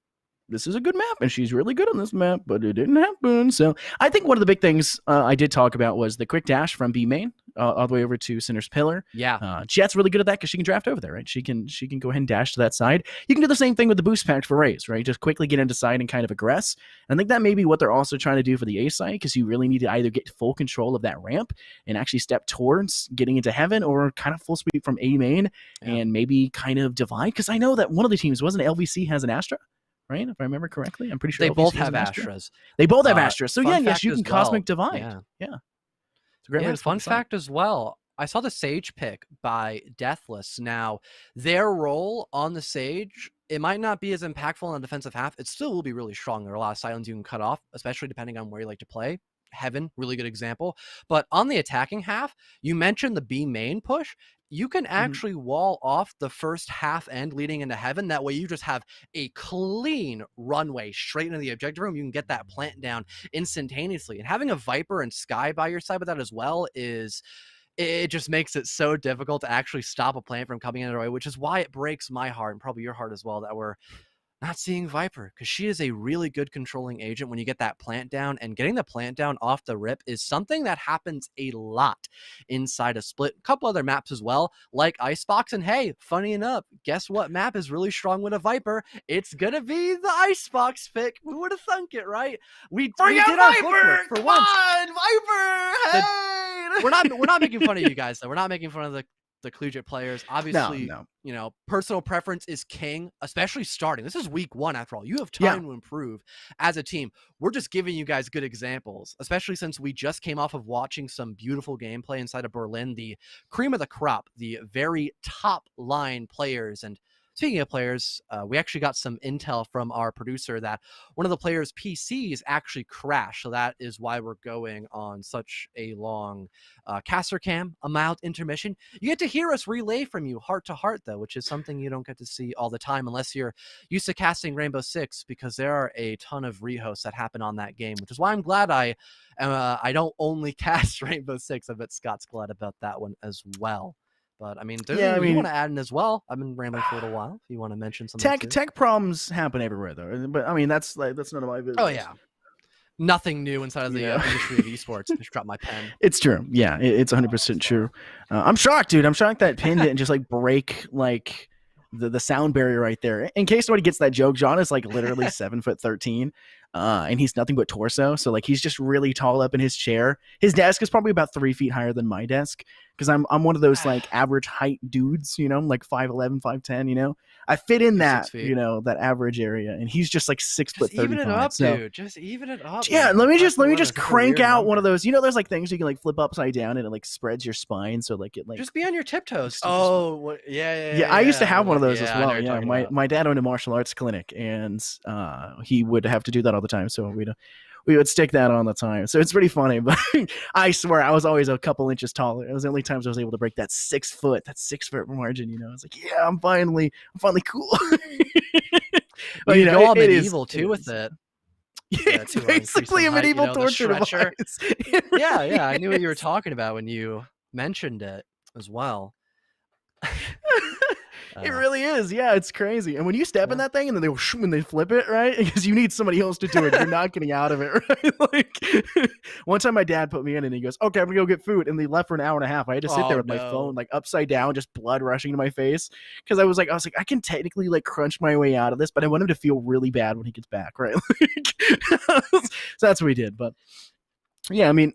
[SPEAKER 2] this is a good map, and she's really good on this map, but it didn't happen. So I think one of the big things I did talk about was the quick dash from B main all the way over to Center's Pillar.
[SPEAKER 1] Yeah.
[SPEAKER 2] Jet's really good at that because she can draft over there, right? She can go ahead and dash to that side. You can do the same thing with the boost pack for Raze, right? Just quickly get into side and kind of aggress. And I think that may be what they're also trying to do for the A side, because you really need to either get full control of that ramp and actually step towards getting into heaven, or kind of full sweep from A main and maybe kind of divide. Because I know that one of the teams, wasn't LVC, has an Astra, right? If I remember correctly, I'm pretty sure
[SPEAKER 1] they both have Astras.
[SPEAKER 2] They both have Astras. So yes, you can
[SPEAKER 1] well.
[SPEAKER 2] Cosmic Divide. Yeah. It's a great way to
[SPEAKER 1] fun fact as well. I saw the Sage pick by Deathless. Now, their role on the Sage, it might not be as impactful on the defensive half. It still will be really strong. There are a lot of silence you can cut off, especially depending on where you like to play. Heaven, really good example. But on the attacking half, you mentioned the B main push. You can actually wall off the first half end leading into Heaven. That way you just have a clean runway straight into the objective room. You can get that plant down instantaneously. And having a Viper and Sky by your side with that as well it just makes it so difficult to actually stop a plant from coming in the way, which is why it breaks my heart and probably your heart as well that we're not seeing Viper, because she is a really good controlling agent when you get that plant down, and getting the plant down off the rip is something that happens a lot inside a split. A couple other maps as well, like Icebox. And hey, funny enough, guess what map is really strong with a Viper? It's gonna be the Icebox pick. We would have thunk it, right? We did our bookwork for once.
[SPEAKER 2] Viper! Hey!
[SPEAKER 1] We're not making fun of you guys, though. We're not making fun of the collegiate players. Obviously,
[SPEAKER 2] no.
[SPEAKER 1] Personal preference is king, especially starting. This is week 1 after all. You have time to improve as a team. We're just giving you guys good examples, especially since we just came off of watching some beautiful gameplay inside of Berlin, the cream of the crop, the very top line players. And speaking of players, we actually got some intel from our producer that one of the players' PCs actually crashed. So that is why we're going on such a long caster cam, a mild intermission. You get to hear us relay from you heart to heart, though, which is something you don't get to see all the time unless you're used to casting Rainbow Six, because there are a ton of rehosts that happen on that game, which is why I'm glad I don't only cast Rainbow Six. I bet Scott's glad about that one as well. But I mean, there's
[SPEAKER 2] Yeah, I
[SPEAKER 1] anything you
[SPEAKER 2] mean,
[SPEAKER 1] want to add in as well? I've been rambling for a little while. If you want to mention something too.
[SPEAKER 2] tech problems happen everywhere though. But I mean, that's none of my business.
[SPEAKER 1] Oh yeah, nothing new inside of the
[SPEAKER 2] Yeah.
[SPEAKER 1] industry of esports. I just dropped my pen.
[SPEAKER 2] It's true. Yeah, it's 100% true. I'm shocked, dude. I'm shocked that pin didn't just like break like the sound barrier right there. In case nobody gets that joke, John is like literally 7'13", and he's nothing but torso. So like he's just really tall up in his chair. His desk is probably about 3 feet higher than my desk because I'm one of those like average height dudes, you know, like 5'11", 5'10", you know. I fit in
[SPEAKER 1] You're
[SPEAKER 2] that,
[SPEAKER 1] 6 feet.
[SPEAKER 2] you know, that average area, and he's just like 6'35".
[SPEAKER 1] Just even it up,
[SPEAKER 2] so,
[SPEAKER 1] dude. Just even it up.
[SPEAKER 2] yeah,
[SPEAKER 1] man.
[SPEAKER 2] let me
[SPEAKER 1] That's
[SPEAKER 2] just crank out one of those. You know, there's like things you can like flip upside down and it like spreads your spine, so like it like
[SPEAKER 1] Just be on your tiptoes.
[SPEAKER 2] Still
[SPEAKER 1] Oh, what? Yeah.
[SPEAKER 2] yeah, I used to have one of those as
[SPEAKER 1] I know
[SPEAKER 2] well.
[SPEAKER 1] what you're
[SPEAKER 2] Yeah,
[SPEAKER 1] talking
[SPEAKER 2] my
[SPEAKER 1] about.
[SPEAKER 2] my dad owned a martial arts clinic, and he would have to do that all the time. So we would stick that on the time. So it's pretty funny. But I swear, I was always a couple inches taller. It was the only times I was able to break that 6 foot margin. You know, it's like, yeah, I'm finally cool. But
[SPEAKER 1] You go all
[SPEAKER 2] it is
[SPEAKER 1] medieval too with it.
[SPEAKER 2] It's
[SPEAKER 1] to increase
[SPEAKER 2] basically
[SPEAKER 1] some
[SPEAKER 2] a
[SPEAKER 1] height, you
[SPEAKER 2] medieval
[SPEAKER 1] know, the
[SPEAKER 2] torture
[SPEAKER 1] stretcher.
[SPEAKER 2] device.
[SPEAKER 1] Yeah. I knew what you were
[SPEAKER 2] It
[SPEAKER 1] talking about when you mentioned it as well.
[SPEAKER 2] It really is. Yeah, it's crazy. And when you step in
[SPEAKER 1] Yeah.
[SPEAKER 2] that thing and then they go shoo and they flip it, right? Because you need somebody else to do it. You're not getting out of it, right? Like one time my dad put me in and he goes, okay, I'm gonna go get food. And they left for an hour and a half. I had to sit there
[SPEAKER 1] Oh,
[SPEAKER 2] with my
[SPEAKER 1] no.
[SPEAKER 2] phone like upside down, just blood rushing to my face. Because I was like, I can technically like crunch my way out of this, but I want him to feel really bad when he gets back, right? So that's what we did. But yeah, I mean,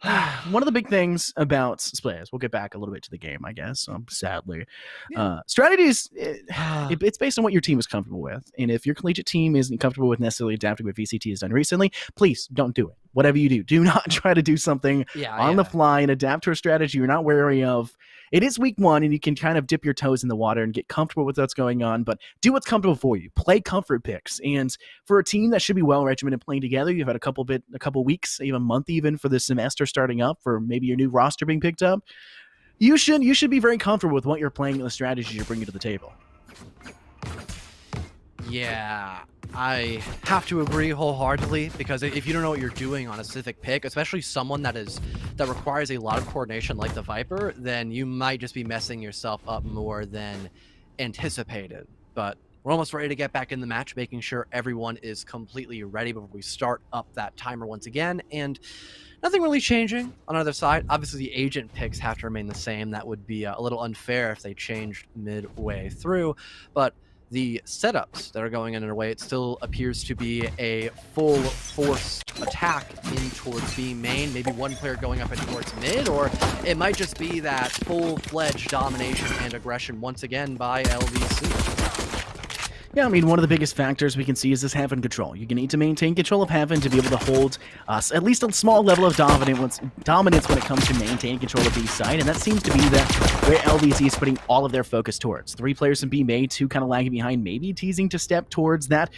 [SPEAKER 2] one of the big things about players, we'll get back a little bit to the game, I guess, sadly.
[SPEAKER 1] Yeah.
[SPEAKER 2] Strategies, it's based on what your team is comfortable with. And if your collegiate team isn't comfortable with necessarily adapting what VCT has done recently, please don't do it. Whatever you do not try to do something on the fly and adapt to a strategy you're not wary of. It is week one, and you can kind of dip your toes in the water and get comfortable with what's going on, but do what's comfortable for you. Play comfort picks. And for a team that should be well regimented playing together, you've had a couple weeks, even a month even for the semester starting up, for maybe your new roster being picked up. You should be very comfortable with what you're playing and the strategies you're bringing to the table.
[SPEAKER 1] Yeah, I have to agree wholeheartedly, because if you don't know what you're doing on a specific pick, especially someone that requires a lot of coordination like the Viper, then you might just be messing yourself up more than anticipated. But we're almost ready to get back in the match, making sure everyone is completely ready before we start up that timer once again. And nothing really changing on either side. Obviously, the agent picks have to remain the same. That would be a little unfair if they changed midway through. But the setups that are going in their way, it still appears to be a full force attack in towards B main. Maybe one player going up in towards mid, or it might just be that full-fledged domination and aggression once again by LVC.
[SPEAKER 2] Yeah, I mean, one of the biggest factors we can see is this Heaven control. You're going to need to maintain control of Heaven to be able to hold at least a small level of dominance when it comes to maintaining control of B side, and that seems to be where LVC is putting all of their focus towards. 3 players in B main, 2 kind of lagging behind, maybe teasing to step towards that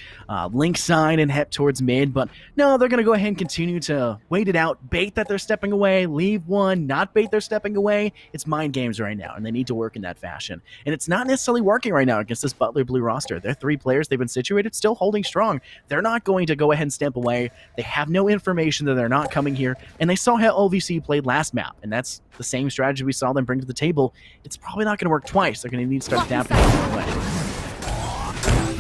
[SPEAKER 2] link side and head towards mid, but no, they're going to go ahead and continue to wait it out, bait that they're stepping away, leave one, not bait they're stepping away. It's mind games right now, and they need to work in that fashion. And it's not necessarily working right now against this Butler Blue roster. They're 3 players, they've been situated, still holding strong. They're not going to go ahead and step away. They have no information that they're not coming here, and they saw how LVC played last map, and that's the same strategy we saw them bring to the table. It's probably not going to work twice. They're going to need to start adapting in a way.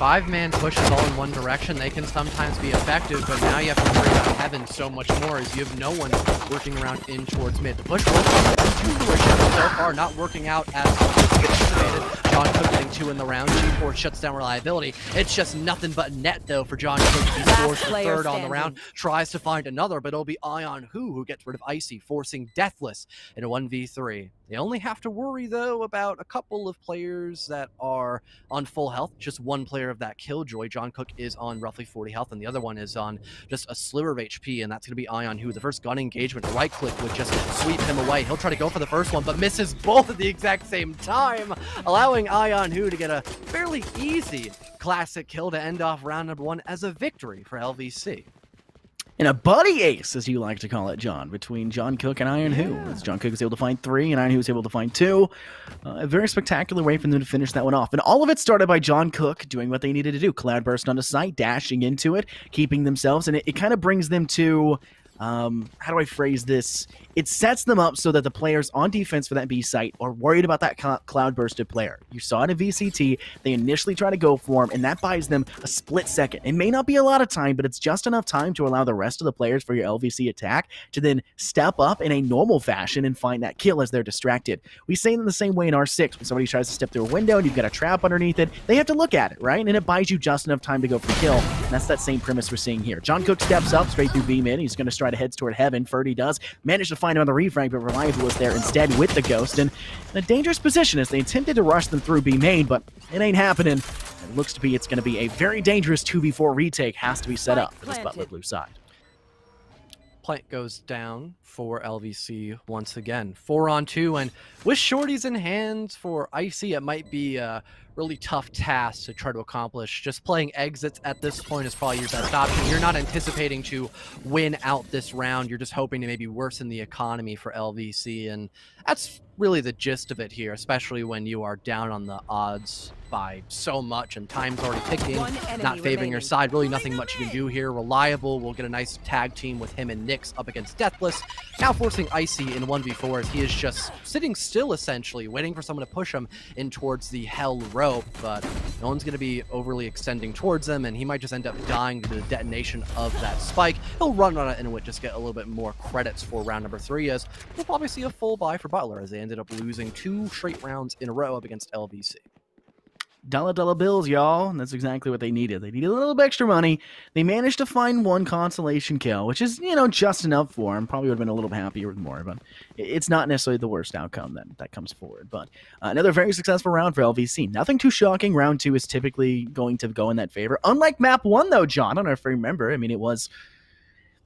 [SPEAKER 1] 5-man pushes all in one direction. They can sometimes be effective, but now you have to worry about Heaven so much more, as you have no one working around in towards mid. The push was so far not working out as anticipated. John Cook getting 2 in the round. G4 shuts down reliability. It's just nothing but net, though, for John Cook. He scores the 3rd on the round, tries to find another, but it'll be Ion who gets rid of Icy, forcing Deathless in a 1v3. They only have to worry, though, about a couple of players that are on full health. Just one player of that Killjoy. John Cook is on roughly 40 health, and the other one is on just a sliver of HP, and that's going to be Ion who, the first gun engagement, right-click would just sweep him away. He'll try to go for the first one, but misses both at the exact same time, allowing Ion who to get a fairly easy classic kill to end off round number 1 as a victory for LVC.
[SPEAKER 2] And a buddy ace, as you like to call it, John, between John Cook and Iron Who. As John Cook was able to find 3, and Iron Who was able to find 2. A very spectacular way for them to finish that one off. And all of it started by John Cook doing what they needed to do. Cloud burst onto site, dashing into it, keeping themselves, and it kind of brings them to how do I phrase this? It sets them up so that the players on defense for that B site are worried about that cloud bursted player. You saw it in VCT. They initially try to go for him, and that buys them a split second. It may not be a lot of time, but it's just enough time to allow the rest of the players for your LVC attack to then step up in a normal fashion and find that kill as they're distracted. We say it in the same way in R6. When somebody tries to step through a window and you've got a trap underneath it, they have to look at it, right? And it buys you just enough time to go for the kill. And that's that same premise we're seeing here. John Cook steps up straight through B mid. He's going to try to head toward heaven. Ferdy does manage to find him on the refrag, but Reliable is there instead with the Ghost, and in a dangerous position as they attempted to rush them through B main, but it ain't happening. It looks to be it's going to be a very dangerous 2v4 retake has to be set up for this Butler Blue side.
[SPEAKER 1] Plant goes down for LVC once again. 4-on-2, and with shorties in hand for Icy, it might be a really tough task to try to accomplish. Just playing exits at this point is probably your best option. You're not anticipating to win out this round. You're just hoping to maybe worsen the economy for LVC, and that's really the gist of it here, especially when you are down on the odds by so much and time's already ticking, not favoring your side. Really nothing much you can do here. Reliable will get a nice tag team with him and Nyx up against Deathless, now forcing Icy in 1v4 as he is just sitting still essentially, waiting for someone to push him in towards the hell rope, but no one's going to be overly extending towards him, and he might just end up dying to the detonation of that spike. He'll run on it and would just get a little bit more credits for round number 3, as we'll probably see a full buy for Butler as they ended up losing 2 straight rounds in a row up against LVC.
[SPEAKER 2] Dollar bills, y'all. And that's exactly what they needed. They needed a little bit extra money. They managed to find one consolation kill, which is, just enough for him. Probably would have been a little happier with more, but it's not necessarily the worst outcome that comes forward. But another very successful round for LVC. Nothing too shocking. Round 2 is typically going to go in that favor. Unlike map 1, though, John. I don't know if you remember. I mean, it was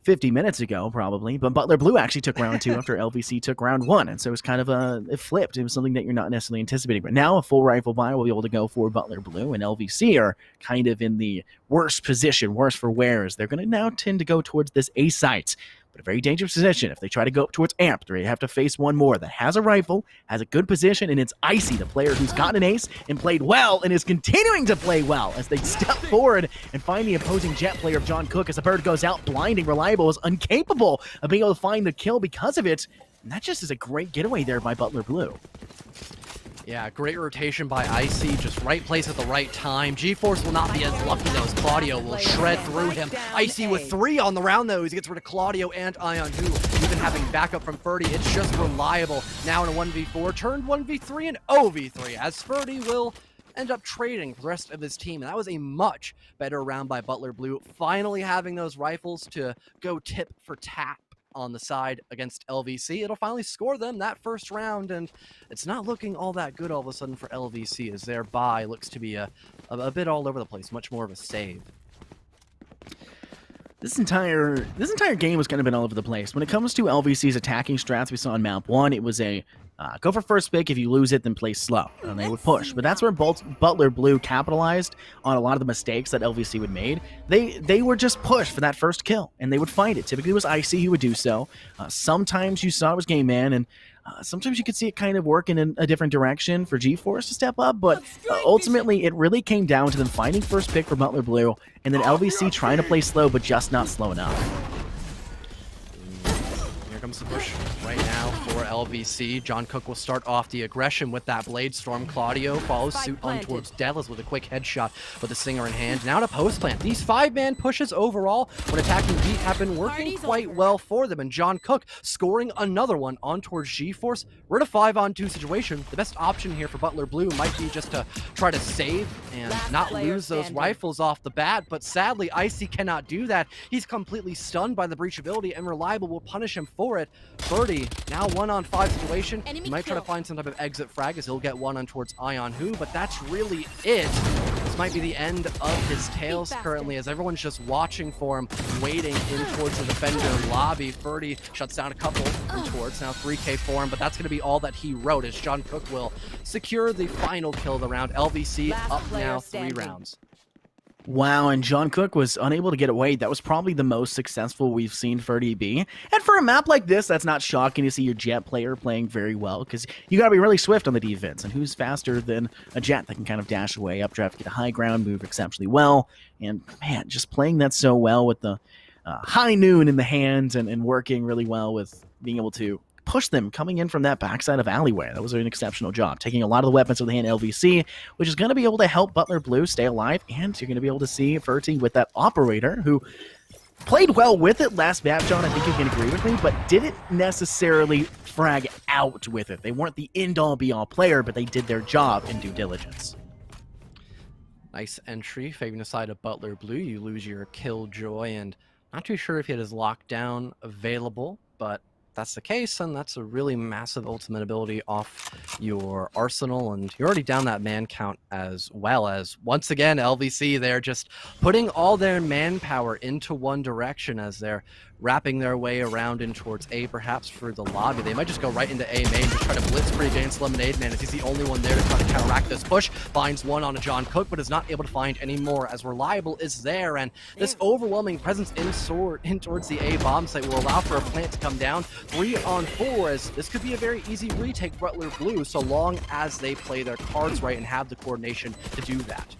[SPEAKER 2] 50 minutes ago, probably, but Butler Blue actually took round 2 after LVC took round 1, and so it was kind of it flipped. It was something that you're not necessarily anticipating, but now a full rifle buy will be able to go for Butler Blue, and LVC are kind of in the worst position, worse for wear, as they're going to now tend to go towards this A site. But a very dangerous position. If they try to go up towards Amp, they have to face one more that has a rifle, has a good position, and it's Icy, the player who's gotten an ace and played well and is continuing to play well as they step forward and find the opposing jet player of John Cook as the bird goes out blinding. Reliable is incapable of being able to find the kill because of it, and that just is a great getaway there by Butler Blue.
[SPEAKER 1] Yeah, great rotation by Icy, just right place at the right time. GeForce will not be as lucky though, as Claudio will shred through him. Icy with 3 on the round though, as he gets rid of Claudio and Ion, who even having backup from Ferdy, it's just Reliable. Now in a 1v4, turned 1v3 and 0v3, as Ferdy will end up trading for the rest of his team. And that was a much better round by Butler Blue, finally having those rifles to go tip for tap on the side against LVC. It'll finally score them that first round, and it's not looking all that good all of a sudden for LVC, as their buy looks to be a bit all over the place, much more of a save.
[SPEAKER 2] This entire game has kind of been all over the place. When it comes to LVC's attacking strats we saw in map 1, it was a go for first pick. If you lose it, then play slow, and they would push. But that's where Butler Blue capitalized on a lot of the mistakes that LVC would made. They were just pushed for that first kill, and they would find it. Typically, it was Icy who would do so. Sometimes you saw it was Game Man, and sometimes you could see it kind of work in a different direction for GeForce to step up, but ultimately it really came down to them finding first pick for Butler Blue, and then LVC trying to play slow, but just not slow enough.
[SPEAKER 1] Here comes the push right now for LVC. John Cook will start off the aggression with that Blade Storm. Claudio follows suit on towards Deathless with a quick headshot with the Singer in hand. Now to post plant. These 5-man pushes overall when attacking B have been working quite well for them, and John Cook scoring another one on towards GeForce. We're in a 5-on-2 situation. The best option here for Butler Blue might be just to try to save and not lose those rifles off the bat, but sadly Icy cannot do that. He's completely stunned by the breach ability, and Reliable will punish him for it. Ferdy, now 1-on-5 situation. He might try to find some type of exit frag as he'll get one on towards Ion Who, but that's really it. This might be the end of his tails currently, as everyone's just watching for him, waiting in towards the defender lobby. Ferdy shuts down a couple in towards, now 3K for him, but that's going to be all that he wrote, as John Cook will secure the final kill of the round. LVC up now 3 rounds.
[SPEAKER 2] Wow, and John Cook was unable to get away. That was probably the most successful we've seen Ferdy be. And for a map like this, that's not shocking to see your Jet player playing very well, because you gotta be really swift on the defense, and who's faster than a Jet that can kind of dash away, updraft, get a high ground, move exceptionally well, and man, just playing that so well with the high noon in the hands and working really well with being able to push them coming in from that backside of alleyway. That was an exceptional job, taking a lot of the weapons of the hand LVC, which is going to be able to help Butler Blue stay alive, and you're going to be able to see Ferty with that operator who played well with it last map, John. I think you can agree with me, but didn't necessarily frag out with it. They weren't the end-all be-all player, but they did their job in due diligence.
[SPEAKER 1] Nice entry, favoring the side of Butler Blue. You lose your Killjoy, and not too sure if he had his lockdown available, but that's the case, and that's a really massive ultimate ability off your arsenal, and you're already down that man count, as well as, once again, LVC, they're just putting all their manpower into one direction as they're wrapping their way around in towards A, perhaps for the lobby. They might just go right into A main, just try to blitzkrieg against Lemonade Man, as he's the only one there to try to counteract this push. Finds one on a John Cook, but is not able to find any more, as Reliable is there, and this overwhelming presence in towards the A bomb site will allow for a plant to come down. 3-on-4, as this could be a very easy retake for Butler Blue, so long as they play their cards right and have the coordination to do that.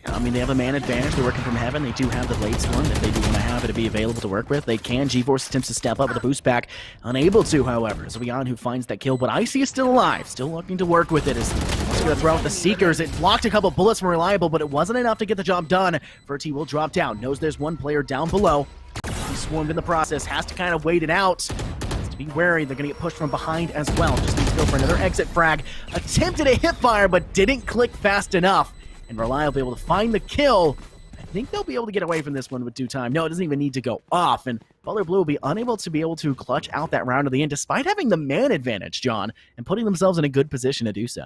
[SPEAKER 2] I mean, they have a man advantage. They're working from heaven. They do have the blade storm if they do want to have it to be available to work with. They can. G-Force attempts to step up with a boost back. Unable to, however. Zoyan who finds that kill, but Icy is still alive. Still looking to work with it. Is also going to throw out the Seekers. It blocked a couple bullets from Reliable, but it wasn't enough to get the job done. Ferty will drop down. Knows there's one player down below. He swarmed in the process. Has to kind of wait it out. Has to be wary. They're going to get pushed from behind as well. Just needs to go for another exit frag. Attempted a hip fire, but didn't click fast enough. And Reliable able to find the kill. I think they'll be able to get away from this one with due time. No, it doesn't even need to go off, and Butler Blue will be unable to clutch out that round of the end, despite having the man advantage, John, and putting themselves in a good position to do so.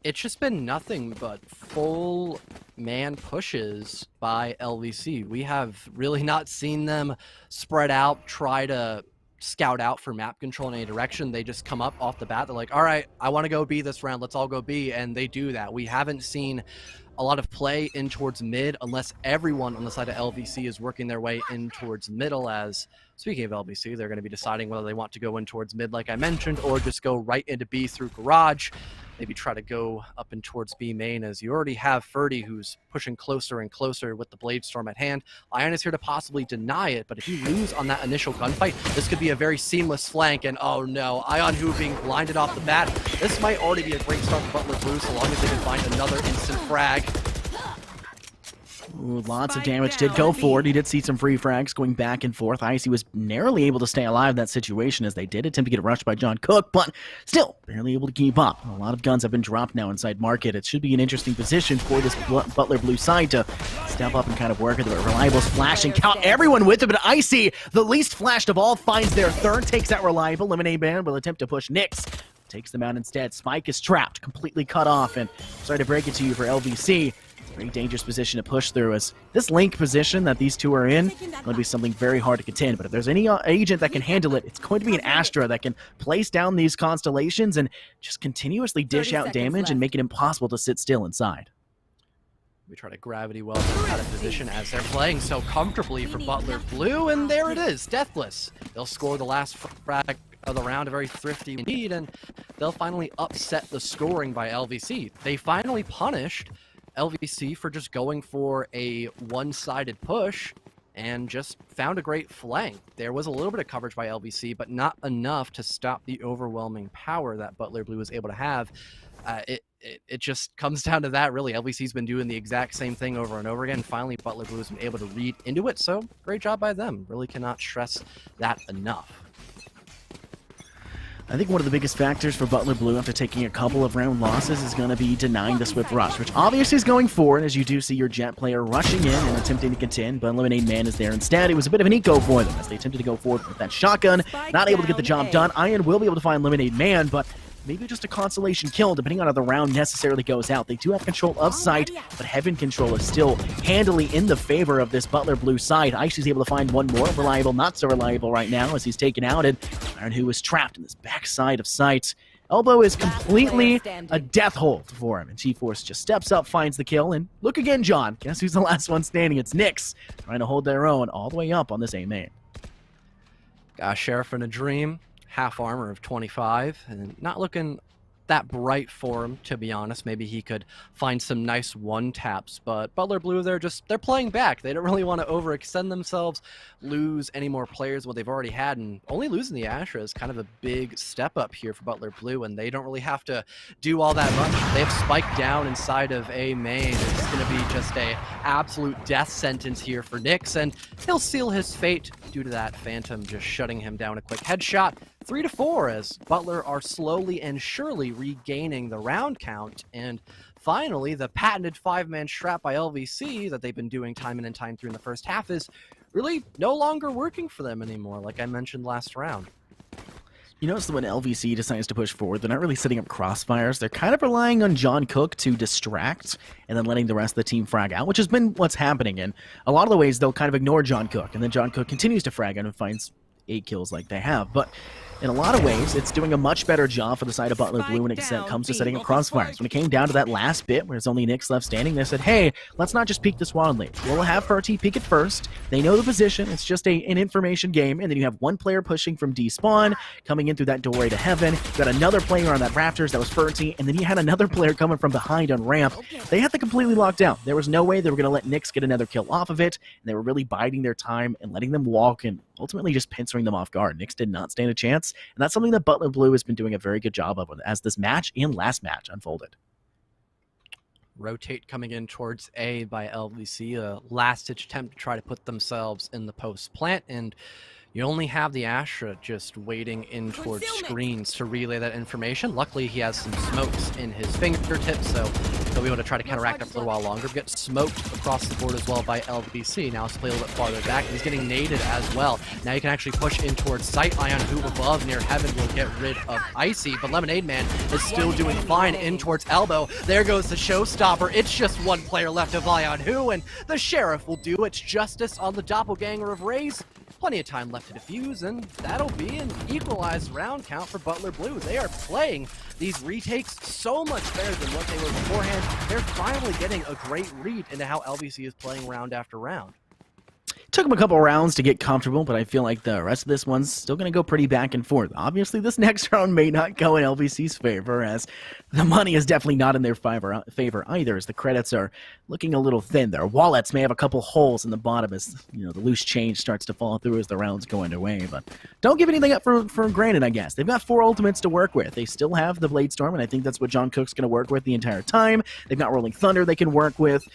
[SPEAKER 1] It's just been nothing but full man pushes by LVC. We have really not seen them spread out, try to scout out for map control in any direction. They just come up off the bat. They're like, all right, I want to go B this round. Let's all go B. And they do that. We haven't seen a lot of play in towards mid unless everyone on the side of LVC is working their way in towards middle. As speaking of LVC, they're going to be deciding whether they want to go in towards mid like I mentioned, or just go right into B through garage. Maybe try to go up and towards B main, as you already have Ferdy who's pushing closer and closer with the Blade Storm at hand. Ion is here to possibly deny it, but if you lose on that initial gunfight, this could be a very seamless flank, and oh no, Ion who being blinded off the bat. This might already be a great start for Butler Blue, so long as they can find another instant frag.
[SPEAKER 2] Ooh, lots of damage did go forward. He did see some free frags going back and forth. Icy was narrowly able to stay alive in that situation, as they did attempt to get rushed by John Cook, but still barely able to keep up. A lot of guns have been dropped now inside market. It should be an interesting position for this Butler Blue side to step up and kind of work with it. Reliable's flashing, count everyone with it, but Icy, the least flashed of all, finds their third, takes that Reliable. Lemonade Man will attempt to push NECC. Takes them out instead. Spike is trapped, completely cut off, and sorry to break it to you for LVC. Very dangerous position to push through, as this link position that these two are in going to be something very hard to contend. But if there's any agent that can handle it, it's going to be an Astra that can place down these constellations and just continuously dish out damage and make it impossible to sit still inside.
[SPEAKER 1] We try to gravity well out of position as they're playing so comfortably for Butler Blue, and there it is, Deathless. They'll score the last frag of the round, a very thrifty lead, and they'll finally upset the scoring by LVC. They finally punished LVC for just going for a one-sided push and just found a great flank. There was a little bit of coverage by LVC, but not enough to stop the overwhelming power that Butler Blue was able to have. It just comes down to that, really. LVC's been doing the exact same thing over and over again. Finally, Butler Blue has been able to read into it, so great job by them. Really cannot stress that enough.
[SPEAKER 2] I think one of the biggest factors for Butler Blue after taking a couple of round losses is going to be denying the Swift Rush, which obviously is going forward, as you do see your Jet player rushing in and attempting to contend, but Lemonade Man is there instead. It was a bit of an eco for them as they attempted to go forward with that shotgun. Not able to get the job done. Iron will be able to find Lemonade Man, but maybe just a consolation kill, depending on how the round necessarily goes out. They do have control of site, but Heaven control is still handily in the favor of this Butler Blue side. Icy's able to find one more. Reliable, not so reliable right now, as he's taken out, and Iron who is trapped in this backside of site. Elbow is completely a death hold for him, and G-Force just steps up, finds the kill, and look again, John. Guess who's the last one standing? It's NECC, trying to hold their own all the way up on this A main.
[SPEAKER 1] Got Sheriff in a Dream. Half armor of 25, and not looking that bright for him, to be honest. Maybe he could find some nice one-taps, but Butler Blue, they're playing back. They don't really want to overextend themselves, lose any more players than what they've already had, and only losing the Astra is kind of a big step up here for Butler Blue, and they don't really have to do all that much. They have Spike down inside of A main. It's going to be just a absolute death sentence here for NECC, and he'll seal his fate due to that Phantom just shutting him down a quick headshot. 3-4 as Butler are slowly and surely regaining the round count, and finally the patented 5-man trap by LVC that they've been doing time in and time through in the first half is really no longer working for them anymore, like I mentioned last round.
[SPEAKER 2] You notice that when LVC decides to push forward, they're not really setting up crossfires. They're kind of relying on John Cook to distract and then letting the rest of the team frag out, which has been what's happening. In a lot of the ways, they'll kind of ignore John Cook, and then John Cook continues to frag out and finds 8 kills like they have. But in a lot of ways, it's doing a much better job for the side of Butler Blue when it comes to setting up crossfires. When it came down to that last bit where there's only NECC left standing, they said, hey, let's not just peek this wildly. We'll have Ferty peek it first. They know the position. It's just an information game. And then you have one player pushing from D-spawn, coming in through that doorway to heaven. You got another player on that Raptors, that was Ferty. And then you had another player coming from behind on ramp. They had to completely lock down. There was no way they were going to let NECC get another kill off of it. And they were really biding their time and letting them walk and ultimately just pincering them off guard. NECC did not stand a chance. And that's something that Butler Blue has been doing a very good job of as this match and last match unfolded.
[SPEAKER 1] Rotate coming in towards A by LVC, a last-ditch attempt to try to put themselves in the post plant, and you only have the Astra just waiting in towards screens to relay that information. Luckily, he has some smokes in his fingertips, so he'll be able to try to counteract that for a little while longer. Get smoked across the board as well by LVC. Now he's play a little bit farther back, and he's getting naded as well. Now you can actually push in towards Sight Ion, who above near heaven will get rid of Icy, but Lemonade Man is still doing fine in towards Elbow. There goes the showstopper. It's just one player left of Ion Who, and the Sheriff will do its justice on the doppelganger of Raze. Plenty of time left to defuse, and that'll be an equalized round count for Butler Blue. They are playing these retakes so much better than what they were beforehand. They're finally getting a great read into how LVC is playing round after round.
[SPEAKER 2] Took them a couple rounds to get comfortable, but I feel like the rest of this one's still going to go pretty back and forth. Obviously, this next round may not go in LVC's favor, as the money is definitely not in their favor either, as the credits are looking a little thin. Their wallets may have a couple holes in the bottom as the loose change starts to fall through as the rounds go underway. But don't give anything up for granted, I guess. They've got 4 ultimates to work with. They still have the Blade Storm, and I think that's what John Cook's going to work with the entire time. They've got Rolling Thunder they can work with.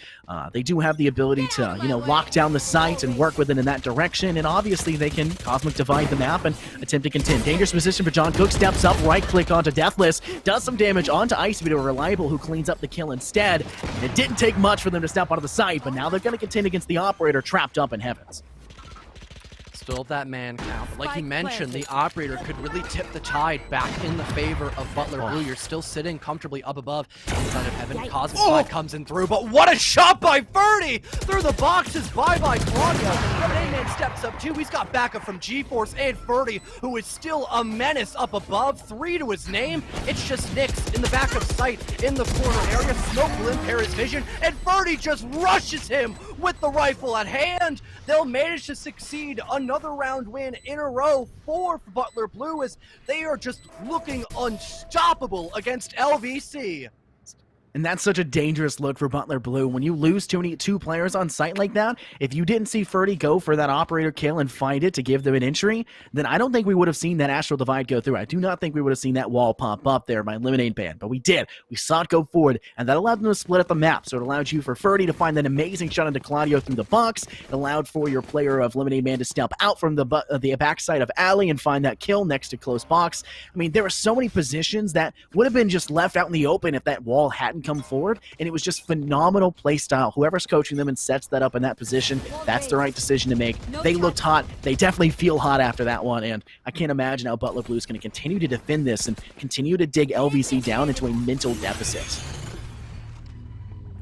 [SPEAKER 2] They do have the ability to, lock down the site and work with it in that direction, and obviously they can Cosmic Divide the map and attempt to contend. Dangerous position for John Cook, steps up, right-click onto Deathless, does some damage onto Icy, but a Reliable who cleans up the kill instead. And it didn't take much for them to step out of the site, but now they're going to contend against the Operator trapped up in Heavens.
[SPEAKER 1] Still that man count, but like he mentioned, the Operator could really tip the tide back in the favor of Butler Blue. You're still sitting comfortably up above inside of heaven. Cosmic Slide comes in through, but what a shot by Ferty! Through the boxes, bye-bye Claudio. Lemonade Man steps up too. He's got backup from G-Force and Ferty, who is still a menace up above. 3 to his name. It's just NECC in the backup site in the corner area. Smoke will impair his vision, and Ferty just rushes him with the rifle at hand. They'll manage to succeed. Another round win in a row for Butler Blue, as they are just looking unstoppable against LVC.
[SPEAKER 2] And that's such a dangerous look for Butler Blue. When you lose 2 players on site like that, if you didn't see Ferty go for that Operator kill and find it to give them an entry, then I don't think we would have seen that Astral Divide go through. I do not think we would have seen that wall pop up there by Lemonade Band, but we did. We saw it go forward, and that allowed them to split up the map. So it allowed you for Ferty to find that amazing shot into Claudio through the box. It allowed for your player of Lemonade Band to step out from the backside of Alley and find that kill next to close box. I mean, there were so many positions that would have been just left out in the open if that wall hadn't come forward, and it was just phenomenal play style. Whoever's coaching them and sets that up in that position, that's the right decision to make. They looked hot. They definitely feel hot after that one, and I can't imagine how Butler Blue is going to continue to defend this and continue to dig LVC down into a mental deficit.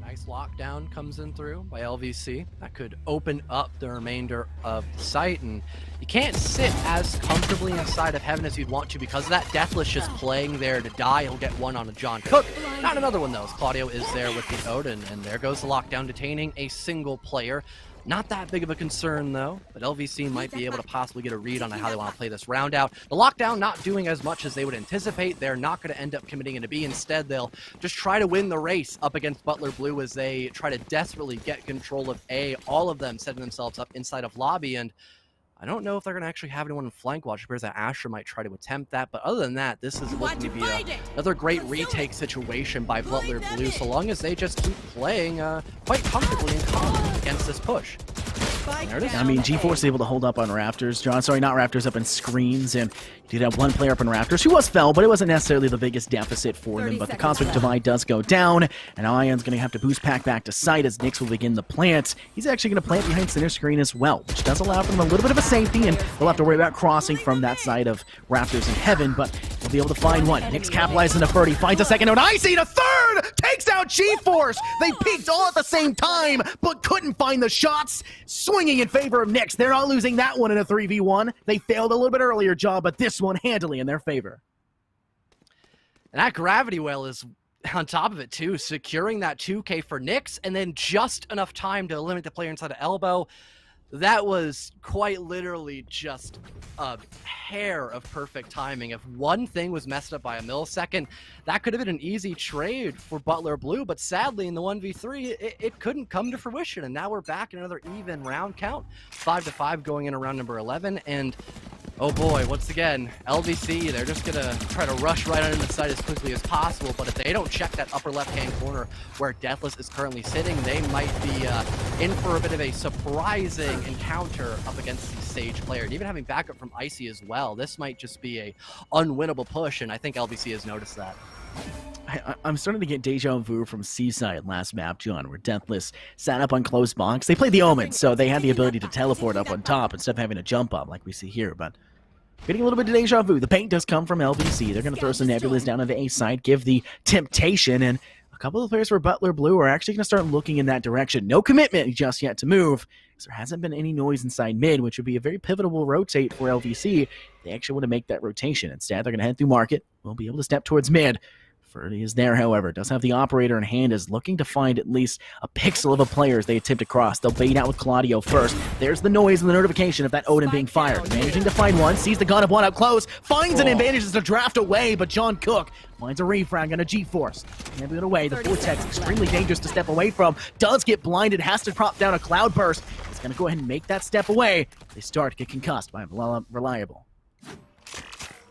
[SPEAKER 1] Nice lockdown comes in through by LVC. That could open up the remainder of the site, and you can't sit as comfortably inside of heaven as you'd want to because of that. Deathless just playing there to die. He'll get one on a John Cook. Not another one though, as Claudio is there with the Odin, and there goes the lockdown, detaining a single player. Not that big of a concern, though, but LVC might be able to possibly get a read on how they want to play this round out. The lockdown not doing as much as they would anticipate. They're not going to end up committing into B. Instead, they'll just try to win the race up against Butler Blue as they try to desperately get control of A, all of them setting themselves up inside of lobby. And I don't know if they're going to actually have anyone in flank watch. It appears that Asher might try to attempt that. But other than that, this is looking to be another great retake situation by Butler Blue, so long as they just keep playing quite comfortably and calmly against this push. There it is.
[SPEAKER 2] I mean, G4 is able to hold up on Raptors. John, sorry, not Raptors, up in screens. And you did have one player up in Raptors who was fell, but it wasn't necessarily the biggest deficit for them. But the Cosmic Divide does go down, and Ion's going to have to boost back to site as Nyx will begin the plant. He's actually going to plant behind center screen as well, which does allow for them a little bit of a safety, and they'll have to worry about crossing from that side of Raptors in heaven, but they'll be able to find one. Nyx capitalizes into 30, finds a second note. Icy to third! Takes out G-Force! They peaked all at the same time, but couldn't find the shots. Swinging in favor of Nyx. They're not losing that one in a 3v1. They failed a little bit earlier, John, but this one handily in their favor.
[SPEAKER 1] And that gravity well is on top of it, too, securing that 2K for Nyx, and then just enough time to eliminate the player inside the elbow. That was quite literally just a hair of perfect timing. If one thing was messed up by a millisecond, that could have been an easy trade for Butler Blue, but sadly in the 1v3, it couldn't come to fruition, and now we're back in another even round count. 5-5 going in around number 11, and oh boy, once again, LVC, they're just gonna try to rush right on in the side as quickly as possible, but if they don't check that upper left-hand corner where Deathless is currently sitting, they might be in for a bit of a surprising encounter up against the Sage player. And even having backup from Icy as well, this might just be a unwinnable push, and I think LVC has noticed that.
[SPEAKER 2] I'm starting to get deja vu from Seaside last map, John, where Deathless sat up on close box. They played the Omen, so they had the ability to teleport up on top instead of having to jump up like we see here, but getting a little bit of deja vu. The paint does come from LVC. They're going to throw some Nebulas down on the A side, give the temptation, and a couple of players for Butler Blue are actually going to start looking in that direction. No commitment just yet to move, because there hasn't been any noise inside mid, which would be a very pivotal rotate for LVC. They actually want to make that rotation. Instead, they're going to head through market. We'll be able to step towards mid. Ferdy is there, however, does have the operator in hand, is looking to find at least a pixel of a player as they attempt to cross. They'll bait out with Claudio first. There's the noise and the notification of that Odin being fired. Managing to find one, sees the gun of one up close, finds an advantage to draft away, but John Cook finds a refrag on a G-Force. Can't get away. The Vortex, extremely dangerous to step away from, does get blinded, has to drop down a Cloudburst. He's going to go ahead and make that step away. They start to get concussed by Reliable.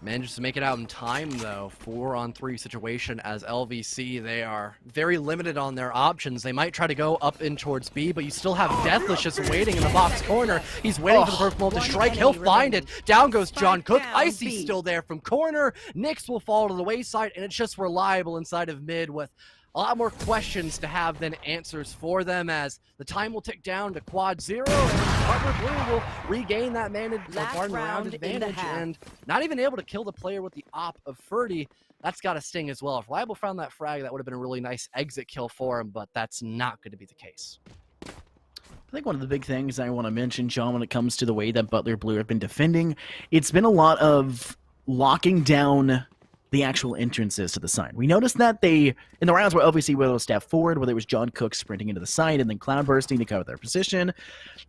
[SPEAKER 1] Manages to make it out in time, though. 4-on-3 situation as LVC. They are very limited on their options. They might try to go up in towards B, but you still have Deathless just waiting in the box corner. He's waiting for the perfect moment to strike. He'll find it. Down goes John Cook. Icy's still there from corner. Nyx will fall to the wayside, and it's just Reliable inside of mid with a lot more questions to have than answers for them, as the time will tick down to quad 0, and Butler Blue will regain that round advantage, and not even able to kill the player with the op of Ferdy. That's got to sting as well. If Reliable found that frag, that would have been a really nice exit kill for him, but that's not going to be the case.
[SPEAKER 2] I think one of the big things I want to mention, John, when it comes to the way that Butler Blue have been defending, it's been a lot of locking down the actual entrances to the side. We noticed that they, in the rounds where LVC were able to step forward, where there was John Cook sprinting into the side and then Cloud bursting to cover their position,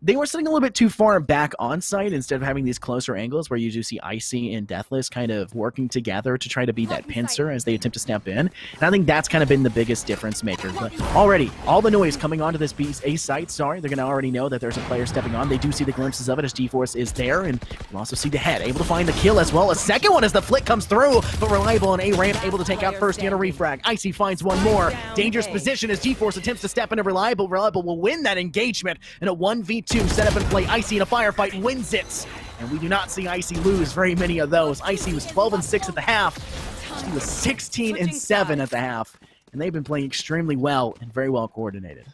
[SPEAKER 2] they were sitting a little bit too far back on site instead of having these closer angles where you do see Icy and Deathless kind of working together to try to be that pincer as they attempt to step in. And I think that's kind of been the biggest difference maker. But already, all the noise coming onto this A site, they're going to already know that there's a player stepping on. They do see the glimpses of it as G-Force is there, and we'll also see the head, able to find the kill as well. A second one as the flick comes through, but Reliable on A-ramp, able to take out first and a refrag. Icy finds one more. Dangerous position as G-Force attempts to step into Reliable. Reliable will win that engagement in a 1v2 setup and play. Icy in a firefight wins it. And we do not see Icy lose very many of those. Icy was 12-6 at the half. He was 16-7 at the half. And they've been playing extremely well and very well coordinated.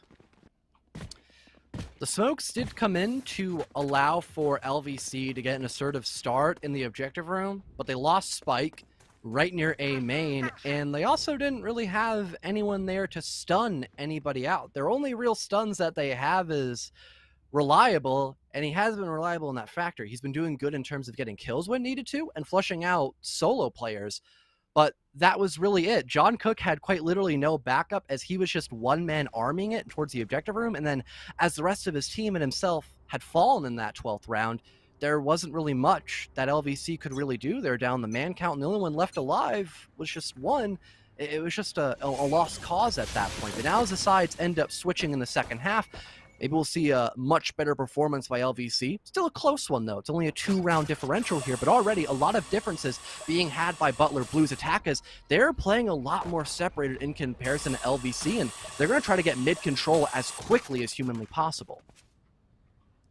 [SPEAKER 1] The smokes did come in to allow for LVC to get an assertive start in the objective room, but they lost Spike right near A main, and they also didn't really have anyone there to stun anybody out. Their only real stuns that they have is Reliable, and he has been reliable in that factor. He's been doing good in terms of getting kills when needed to and flushing out solo players. but that was really it. John Cook had quite literally no backup, as he was just one man arming it towards the objective room. And then as the rest of his team and himself had fallen in that 12th round, there wasn't really much that LVC could really do. They're down the man count, and the only one left alive was just one. It was just a lost cause at that point. But now as the sides end up switching in the second half, maybe we'll see a much better performance by LVC. Still a close one, though. It's only a 2-round differential here, but already a lot of differences being had by Butler Blue's attack, as they're playing a lot more separated in comparison to LVC, and they're going to try to get mid-control as quickly as humanly possible.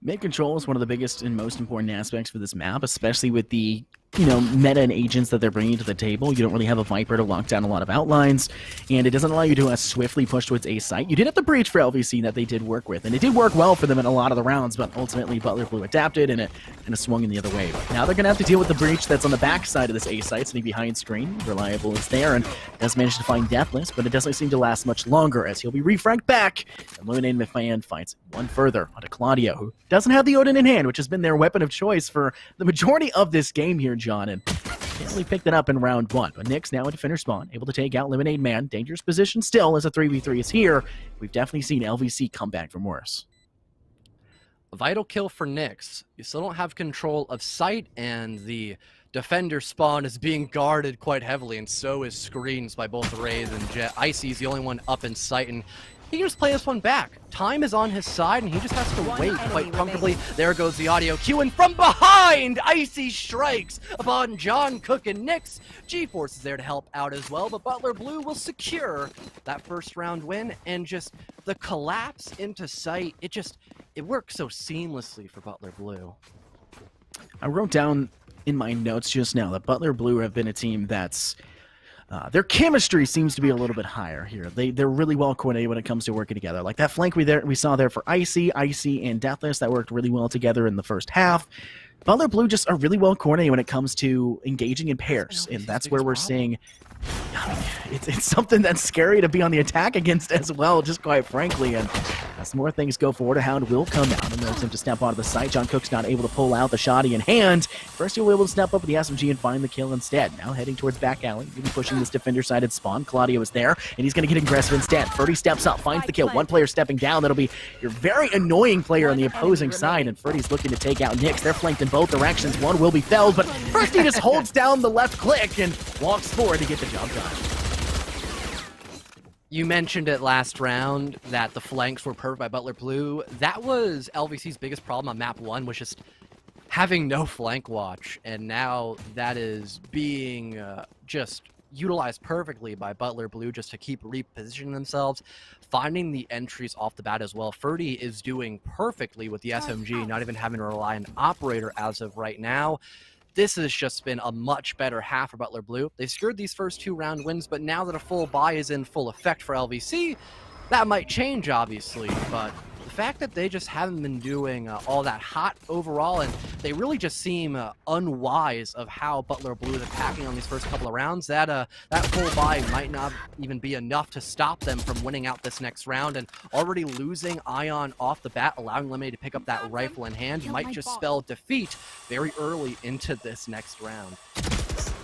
[SPEAKER 2] Mid-control is one of the biggest and most important aspects for this map, especially with the meta and agents that they're bringing to the table. You don't really have a Viper to lock down a lot of outlines, and it doesn't allow you to swiftly push towards A site. You did have the breach for LVC that they did work with, and it did work well for them in a lot of the rounds, but ultimately Butler Blue adapted, and it kind of swung in the other way. But now they're going to have to deal with the breach that's on the back side of this A site, sitting behind screen. Reliable is there, and does manage to find Deathless, but it doesn't seem to last much longer, as he'll be refragged back. Illuminated Mafan finds one further onto Claudio, who doesn't have the Odin in hand, which has been their weapon of choice for the majority of this game here, John, and they only picked it up in round 1. But NECC now in defender spawn, able to take out Lemonade Man. Dangerous position still as a 3v3 is here. We've definitely seen LVC come back from worse.
[SPEAKER 1] A vital kill for NECC. You still don't have control of sight, and the defender spawn is being guarded quite heavily, and so is screens by both Raze and Jet. Icy's the only one up in sight, and he can just play this one back. Time is on his side, and he just has to wait quite comfortably. There goes the audio cue, and from behind, Icy strikes upon John Cook and NECC. GeForce is there to help out as well, but Butler Blue will secure that first round win, and just the collapse into sight, it works so seamlessly for Butler Blue.
[SPEAKER 2] I wrote down in my notes just now that Butler Blue have been a team that's their chemistry seems to be a little bit higher here. They're really well coordinated when it comes to working together. Like that flank we saw there for Icy, and Deathless, that worked really well together in the first half. Butler Blue just are really well coordinated when it comes to engaging in pairs, and that's where we're seeing. I mean, it's something that's scary to be on the attack against as well, just quite frankly. And as more things go forward, a Hound will come out and there's him to step onto the site. John Cook's not able to pull out the shotty in hand. First, he'll be able to step up with the SMG and find the kill instead. Now heading towards back alley, maybe pushing this defender-sided spawn. Claudio is there, and he's going to get aggressive instead. Ferdy steps up, finds the kill. One player stepping down. That'll be your very annoying player on the opposing side, and Ferdy's looking to take out NECC. They're flanked in both directions. One will be felled, but first he just holds down the left click and walks forward to get the job done.
[SPEAKER 1] You mentioned it last round that the flanks were perfect by Butler Blue. That was LVC's biggest problem on map 1, was just having no flank watch, and now that is being just utilized perfectly by Butler Blue just to keep repositioning themselves, finding the entries off the bat as well. Ferdy is doing perfectly with the SMG, not even having to rely on an operator as of right now. This has just been a much better half for Butler Blue. They secured these first 2-round wins, but now that a full buy is in full effect for LVC, that might change, obviously, but the fact that they just haven't been doing all that hot overall, and they really just seem unwise of how Butler Blue is attacking on these first couple of rounds, that full buy might not even be enough to stop them from winning out this next round, and already losing Ion off the bat, allowing Lemonade to pick up that rifle in hand, might just spell defeat very early into this next round.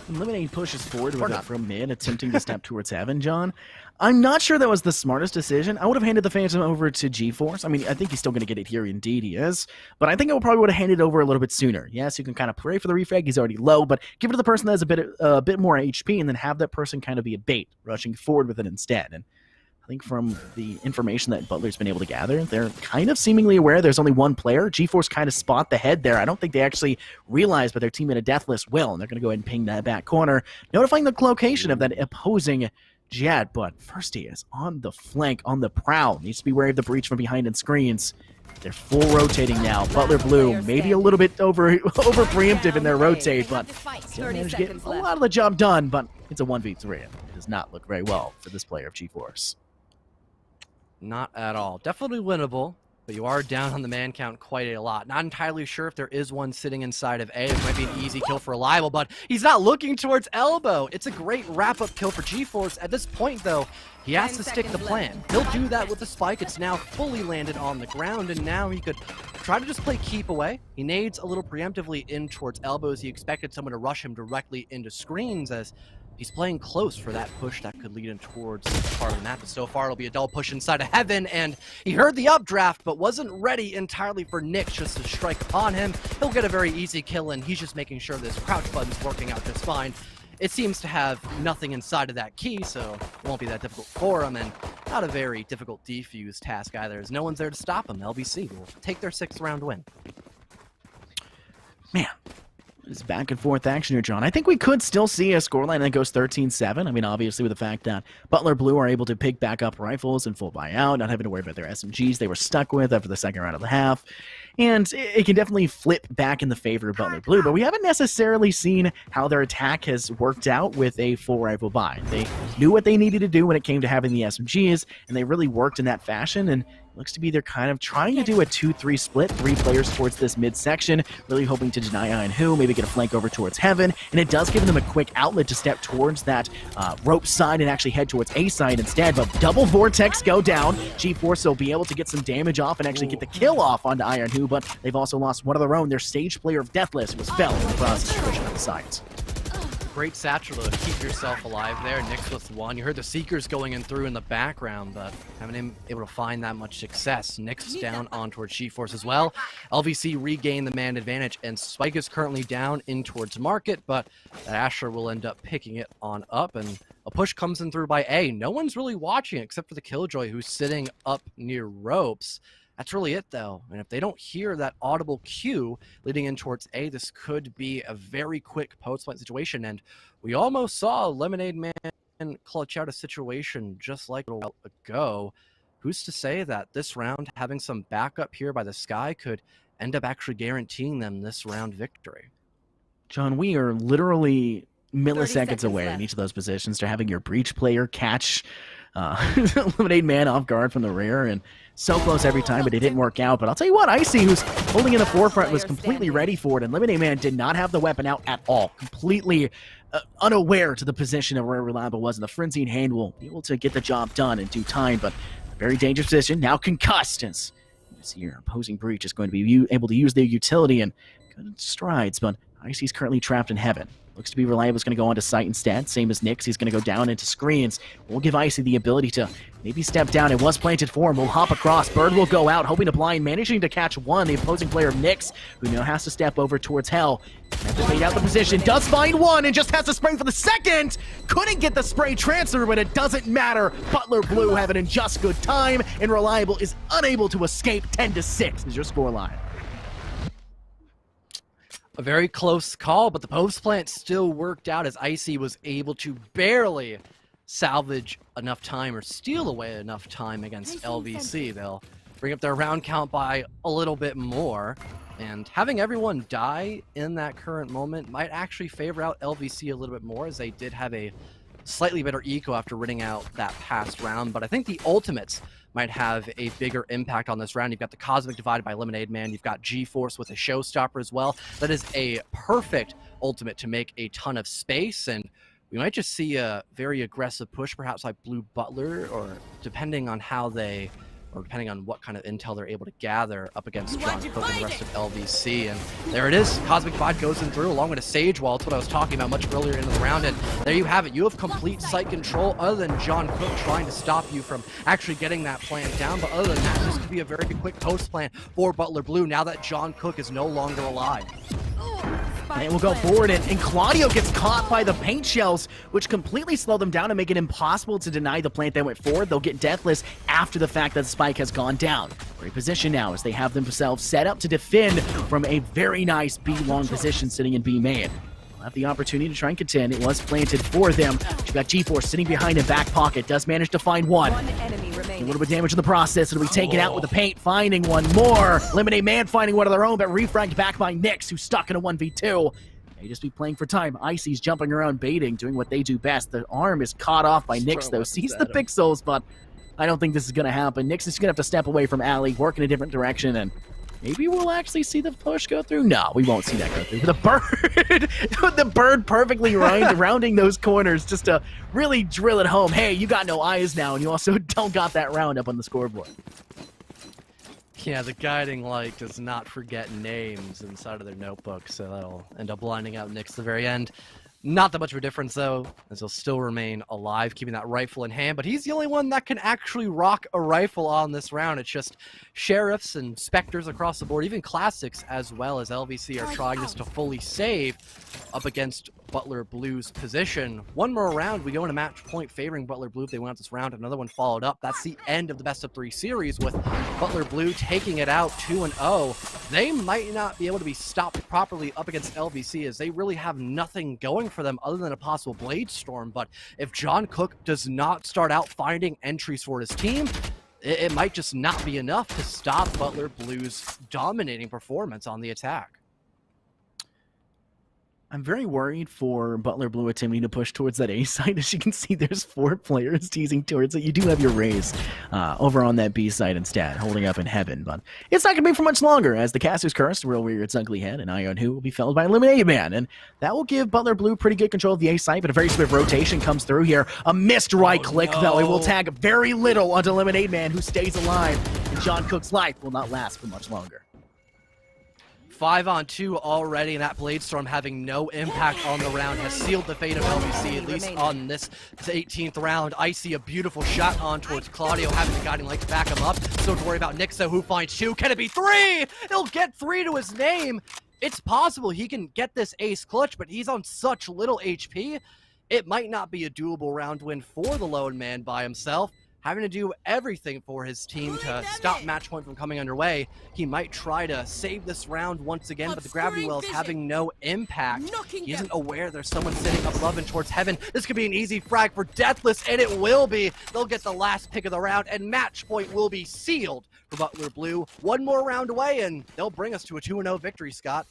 [SPEAKER 2] Lemonade pushes forward with it from mid, attempting to step towards heaven, John. I'm not sure that was the smartest decision. I would have handed the Phantom over to GeForce. I mean, I think he's still going to get it here. Indeed, he is. But I think I probably would have handed it over a little bit sooner. Yes, you can kind of pray for the refrag. He's already low, but give it to the person that has a bit more HP, and then have that person kind of be a bait, rushing forward with it instead. And I think from the information that Butler's been able to gather, they're kind of seemingly aware there's only one player. GeForce kind of spot the head there. I don't think they actually realize, but their teammate of Deathless will, and they're going to go ahead and ping that back corner, notifying the location of that opposing Jet. But first he is on the flank, on the prowl. Needs to be wary of the breach from behind and screens. They're full rotating now. Butler Blue maybe a little bit over preemptive in their rotate, but still managed to get a lot of the job done, but it's a 1v3. It does not look very well for this player of GeForce.
[SPEAKER 1] Not at all. Definitely winnable, but you are down on the man count quite a lot. Not entirely sure if there is one sitting inside of A. It might be an easy kill for Reliable, but he's not looking towards Elbow. It's a great wrap-up kill for GeForce. At this point, though, he has to stick the plan. He'll do that with the spike. It's now fully landed on the ground, and now he could try to just play keep away. He nades a little preemptively in towards Elbows. He expected someone to rush him directly into screens, as He's playing close for that push that could lead him towards this part of the map. But so far, it'll be a double push inside of Heaven, and he heard the updraft, but wasn't ready entirely for NECC just to strike upon him. He'll get a very easy kill, and he's just making sure this crouch button's working out just fine. It seems to have nothing inside of that key, so it won't be that difficult for him, and not a very difficult defuse task either, as no one's there to stop him. LBC will take their 6th round win.
[SPEAKER 2] Man, it's back and forth action here, John. I think we could still see a scoreline that goes 13-7. I mean, obviously, with the fact that Butler Blue are able to pick back up rifles and full buyout, not having to worry about their SMGs they were stuck with after the second round of the half. And it can definitely flip back in the favor of Butler Blue, but we haven't necessarily seen how their attack has worked out with a full rifle buy. They knew what they needed to do when it came to having the SMGs, and they really worked in that fashion, and looks to be they're kind of trying to do a 2-3 split, 3 players towards this midsection, really hoping to deny Iron Who, maybe get a flank over towards Heaven, and it does give them a quick outlet to step towards that rope side and actually head towards A side instead, but double Vortex go down. G-Force will be able to get some damage off and actually get the kill off onto Iron Who, but they've also lost one of their own, their stage player of Deathless, who was fell in the process of pushing on the sides.
[SPEAKER 1] Great satchel to keep yourself alive there. NECC's with 1. You heard the Seekers going in through in the background, but haven't been able to find that much success. NECC's down on towards G-Force as well. LVC regained the man advantage, and Spike is currently down in towards Market, but Asher will end up picking it on up, and a push comes in through by A. No one's really watching it except for the Killjoy, who's sitting up near ropes. That's really it, though. And if they don't hear that audible cue leading in towards A, this could be a very quick post-plant situation. And we almost saw Lemonade Man clutch out a situation just like a while ago. Who's to say that this round, having some backup here by the Sky, could end up actually guaranteeing them this round victory?
[SPEAKER 2] John, we are literally milliseconds away in each of those positions to having your breach player catch Lemonade Man off guard from the rear, and so close every time, but it didn't work out. But I'll tell you what, Icy, who's holding in the forefront, was completely ready for it, and Lemonade Man did not have the weapon out at all. Completely unaware to the position of where Reliable was, and the Frenzied Hand will be able to get the job done in due time, but a very dangerous position, now concussed, as you see your opposing breach is going to be able to use their utility in good strides, but Icy's currently trapped in Heaven. Looks to be Reliable is going to go onto site instead, same as NECC. He's going to go down into screens. We'll give Icy the ability to maybe step down. It was planted for him. We'll hop across. Bird will go out, hoping to blind, managing to catch one. The opposing player of NECC, who now has to step over towards Hell. Have to fade out the position. Does find one and just has to spray for the second. Couldn't get the spray transfer, but it doesn't matter. Butler Blue have it in just good time, and Reliable is unable to escape. 10-6 is your scoreline.
[SPEAKER 1] A very close call, but the post plant still worked out as Icy was able to barely salvage enough time or steal away enough time against LVC. They'll bring up their round count by a little bit more, and having everyone die in that current moment might actually favor out LVC a little bit more, as they did have a slightly better eco after winning out that past round. But I think the ultimates might have a bigger impact on this round. You've got the Cosmic divided by Lemonade Man. You've got G-Force with a Showstopper as well. That is a perfect ultimate to make a ton of space, and we might just see a very aggressive push, perhaps like Blue Butler, or depending on how they, or depending on what kind of intel they're able to gather up against John Cook and the rest of LVC. And there it is. Cosmic Divide goes in through along with a Sage Wall. It's what I was talking about much earlier in the round. And there you have it. You have complete site control other than John Cook trying to stop you from actually getting that plant down. But other than that, this could be a very quick post plant for Butler Blue now that John Cook is no longer alive.
[SPEAKER 2] And we'll go forward, and Claudio gets caught by the paint shells, which completely slow them down and make it impossible to deny the plant that went forward. They'll get Deathless after the fact that the spike has gone down. Great position now as they have themselves set up to defend from a very nice B-long position sitting in B main. They'll have the opportunity to try and contend. It was planted for them. You've got G-Force sitting behind in back pocket. Does manage to find one. A little bit of damage in the process. It'll be taken out with the paint, finding one more. Lemonade Man finding one of their own, but refragged back by NECC, who's stuck in a 1v2. They just be playing for time. Icy's jumping around baiting, doing what they do best. The arm is caught off by NECC, though. Sees the pixels, but I don't think this is going to happen. NECC is going to have to step away from Alley, work in a different direction, and maybe we'll actually see the push go through. No, we won't see that go through. The bird, the bird perfectly rounding those corners just to really drill it home. Hey, you got no eyes now, and you also don't got that round up on the scoreboard.
[SPEAKER 1] Yeah, the guiding light does not forget names inside of their notebook, so that'll end up blinding out NECC at the very end. Not that much of a difference, though, as he'll still remain alive, keeping that rifle in hand. But he's the only one that can actually rock a rifle on this round. It's just Sheriffs and Spectres across the board, even Classics as well, as LVC are trying just to fully save up against Butler Blue's position. One more round, we go into match point favoring Butler Blue if they win out this round. Another one followed up. That's the end of the best-of-3 series, with Butler Blue taking it out 2-0. They might not be able to be stopped properly up against LVC, as they really have nothing going for them other than a possible Blade Storm. But if John Cook does not start out finding entries for his team, it might just not be enough to stop Butler Blue's dominating performance on the attack.
[SPEAKER 2] I'm very worried for Butler Blue attempting to push towards that A side. As you can see, there's 4 players teasing towards it. You do have your Rays over on that B side instead, holding up in heaven. But it's not going to be for much longer, as the caster's cursed will rear its ugly head, and Ion Who will be felled by Eliminated Man. And that will give Butler Blue pretty good control of the A side, but a very swift rotation comes through here. A missed right click, though. It will tag very little onto Eliminated Man, who stays alive. And John Cook's life will not last for much longer.
[SPEAKER 1] 5-on-2 already, and that Blade Storm having no impact on the round has sealed the fate of LVC, at least on this 18th round. Icy, a beautiful shot on towards Claudio, having the guiding light to back him up. So to worry about NECC, who finds 2. Can it be 3? He'll get 3 to his name. It's possible he can get this ace clutch, but he's on such little HP. It might not be a doable round win for the lone man by himself. Having to do everything for his team to stop match point from coming underway. He might try to save this round once again, but the gravity well is having no impact. He isn't aware there's someone sitting above and towards heaven. This could be an easy frag for Deathless, and it will be. They'll get the last pick of the round, and match point will be sealed for Butler Blue. One more round away, and they'll bring us to a 2-0 victory, Scott.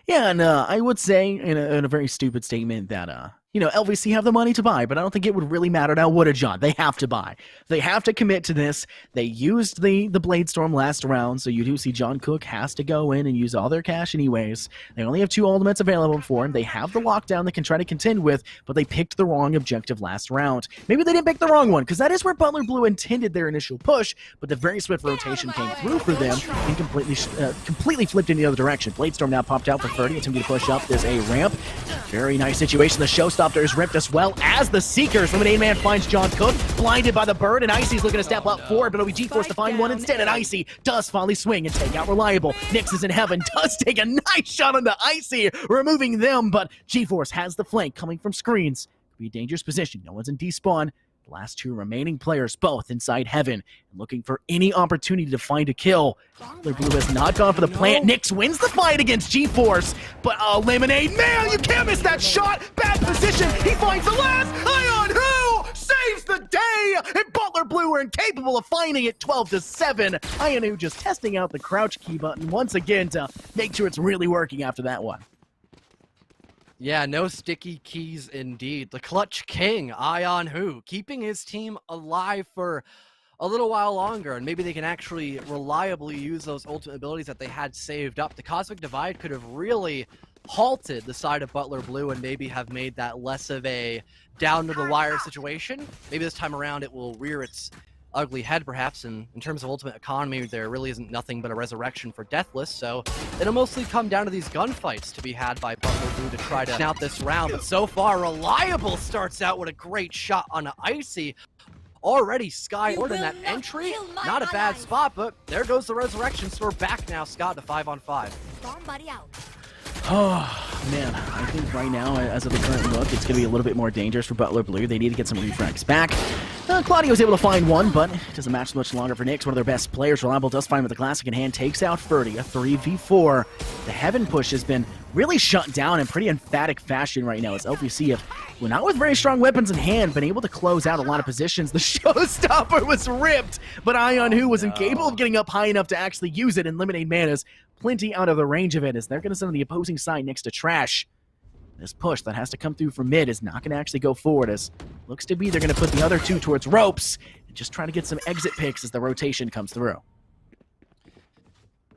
[SPEAKER 2] Yeah, and I would say in a very stupid statement that LVC have the money to buy, but I don't think it would really matter now, would it, John? They have to buy. They have to commit to this. They used the Blade Storm last round, so you do see John Cook has to go in and use all their cash anyways. They only have 2 ultimates available for him. They have the lockdown they can try to contend with, but they picked the wrong objective last round. Maybe they didn't pick the wrong one, because that is where Butler Blue intended their initial push, but the very swift rotation came through for them and completely flipped in the other direction. Blade Storm now popped out for 30, attempting to push up this A ramp. Very nice situation. The showstopper is ripped as well as the Seekers. Eliminated Man finds John Cook, blinded by the bird, and Icy's looking to step up forward, but it'll be G-Force to find one instead, and Icy does finally swing and take out Reliable. NECC is in heaven, does take a nice shot on the Icy, removing them, but G-Force has the flank coming from screens. Could be a dangerous position. No one's in despawn. The last 2 remaining players, both inside heaven, and looking for any opportunity to find a kill. Butler Blue has not gone for the plant. NECC wins the fight against G-Force, but Eliminate Man, you can't miss that shot. Bad position. He finds the last. Ion Who saves the day, and Butler Blue are incapable of finding it. 12-7. Ion Who just testing out the crouch key button once again to make sure it's really working after that one.
[SPEAKER 1] Yeah, no sticky keys indeed. The Clutch King, Ion Who, keeping his team alive for a little while longer, and maybe they can actually reliably use those ultimate abilities that they had saved up. The Cosmic Divide could have really halted the side of Butler Blue and maybe have made that less of a down-to-the-wire situation. Maybe this time around it will rear its ugly head, perhaps, and in terms of ultimate economy, there really isn't nothing but a resurrection for Deathless, so it'll mostly come down to these gunfights to be had by Butler Blue to try to out this round. But so far, Reliable starts out with a great shot on Icy. Already Skyward in that entry. Not a bad spot, but there goes the resurrection. So we're back now, Scott, to 5-on-5.
[SPEAKER 2] Oh, man, I think right now, as of the current look, it's going to be a little bit more dangerous for Butler Blue. They need to get some refrags back. Claudio was able to find one, but it doesn't match much longer for NECC. One of their best players, Reliable, does find with the Classic in hand, takes out Ferdy, a 3v4. The Heaven push has been really shut down in pretty emphatic fashion right now, as LVC have, well, not with very strong weapons in hand, been able to close out a lot of positions. The showstopper was ripped, but Ion Who was incapable of getting up high enough to actually use it, and Eliminate Man is plenty out of the range of it, as they're going to send on the opposing side next to Trash. This push that has to come through from mid is not going to actually go forward, as looks to be they're going to put the other 2 towards ropes and just try to get some exit picks as the rotation comes through.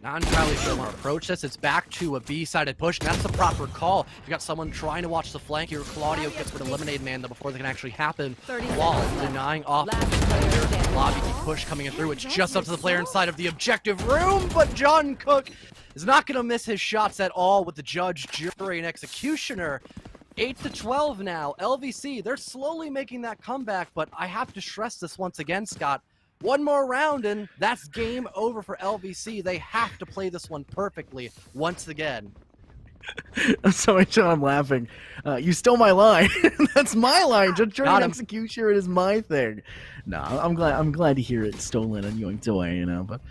[SPEAKER 1] Not entirely sure I want to approach this. It's back to a B-sided push, and that's the proper call. You've got someone trying to watch the flank here. Claudio gets rid of Eliminated Man, though, before they can actually happen. Wall denying off the defender. Lobby push coming in through. It's just up to the player inside of the objective room, but John Cook is not going to miss his shots at all with the judge, jury, and executioner 8-12 now. LVC, they're slowly making that comeback, but I have to stress this once again, Scott. One more round and that's game over for LVC. They have to play this one perfectly once again.
[SPEAKER 2] I'm sorry, John, I'm laughing. You stole my line. That's my line. Just during execution, it is my thing. No, I'm glad to hear it stolen and yoinked away, you know. But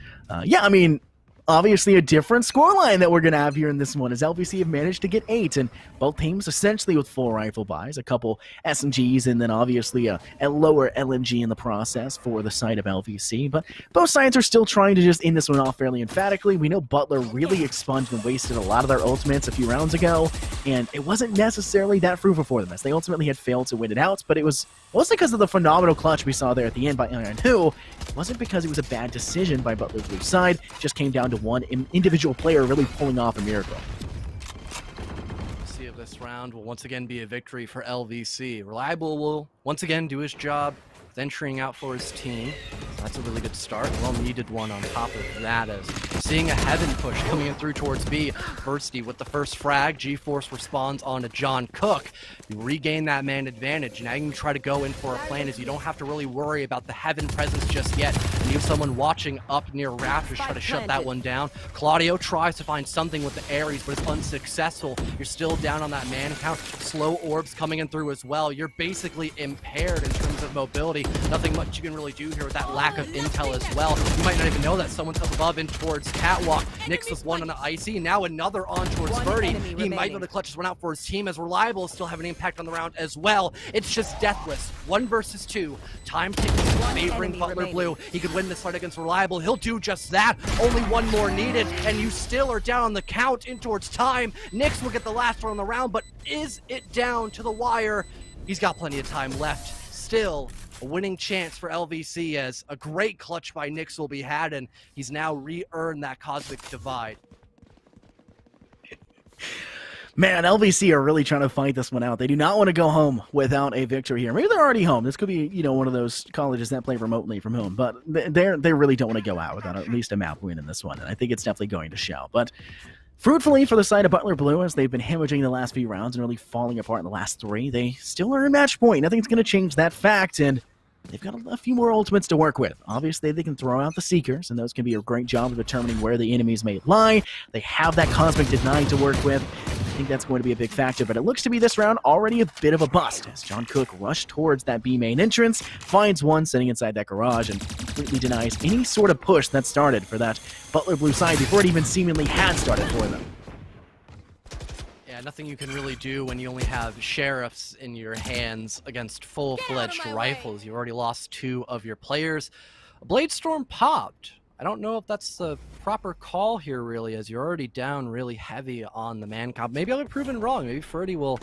[SPEAKER 2] yeah, I mean, obviously a different scoreline that we're going to have here in this one, as LVC have managed to get 8, and both teams essentially with full rifle buys, a couple SMGs, and then obviously a lower LMG in the process for the side of LVC. But both sides are still trying to just end this one off fairly emphatically. We know Butler really expunged and wasted a lot of their ultimates a few rounds ago, and it wasn't necessarily that fruitful for them, as they ultimately had failed to win it out, but it was mostly because of the phenomenal clutch we saw there at the end by Iron Who. It wasn't because it was a bad decision by Butler Blue side, it just came down to one individual player really pulling off a miracle.
[SPEAKER 1] See if this round will once again be a victory for LVC. Reliable will once again do his job, venturing out for his team. So that's a really good start. Well needed one on top of that, as seeing a heaven push coming in through towards B. Bursty with the first frag. G-Force responds on to John Cook. You regain that man advantage. Now you can try to go in for a plan, as you don't have to really worry about the heaven presence just yet. And you have someone watching up near Raptors try to shut that one down. Claudio tries to find something with the Ares, but it's unsuccessful. You're still down on that man count. Slow orbs coming in through as well. You're basically impaired in terms of mobility. Nothing much you can really do here with that lack of intel as well. You might not even know that someone's up above and towards Catwalk. Nix with one on the Icy, now another on towards Birdie. He might be able to clutch this one out for his team, as Reliable is still having an impact on the round as well. It's just deathless. 1 versus 2. Time ticking, favoring Butler Blue. He could win this fight against Reliable. He'll do just that. Only one more needed, and you still are down on the count in towards time. Nix will get the last one on the round, but is it down to the wire? He's got plenty of time left. Still a winning chance for LVC, as a great clutch by Nix will be had, and he's now re-earned that Cosmic Divide.
[SPEAKER 2] Man, LVC are really trying to fight this one out. They do not want to go home without a victory here. Maybe they're already home. This could be, you know, one of those colleges that play remotely from home, but they really don't want to go out without at least a map win in this one, and I think it's definitely going to show. But fruitfully for the side of Butler Blue, as they've been hemorrhaging the last few rounds and really falling apart in the last 3, they still are in match point. Nothing's going to change that fact, and they've got a few more ultimates to work with. Obviously, they can throw out the Seekers, and those can be a great job of determining where the enemies may lie. They have that Cosmic Deny to work with. I think that's going to be a big factor, but it looks to be this round already a bit of a bust, as John Cook rushed towards that B main entrance, finds one sitting inside that garage, and completely denies any sort of push that started for that Butler Blue side before it even seemingly had started for them.
[SPEAKER 1] Yeah, nothing you can really do when you only have sheriffs in your hands against full-fledged rifles. You've already lost 2 of your players. A Blade Storm popped. I don't know if that's the proper call here, really, as you're already down really heavy on the man comp. Maybe I'll be proven wrong. Maybe Ferdy will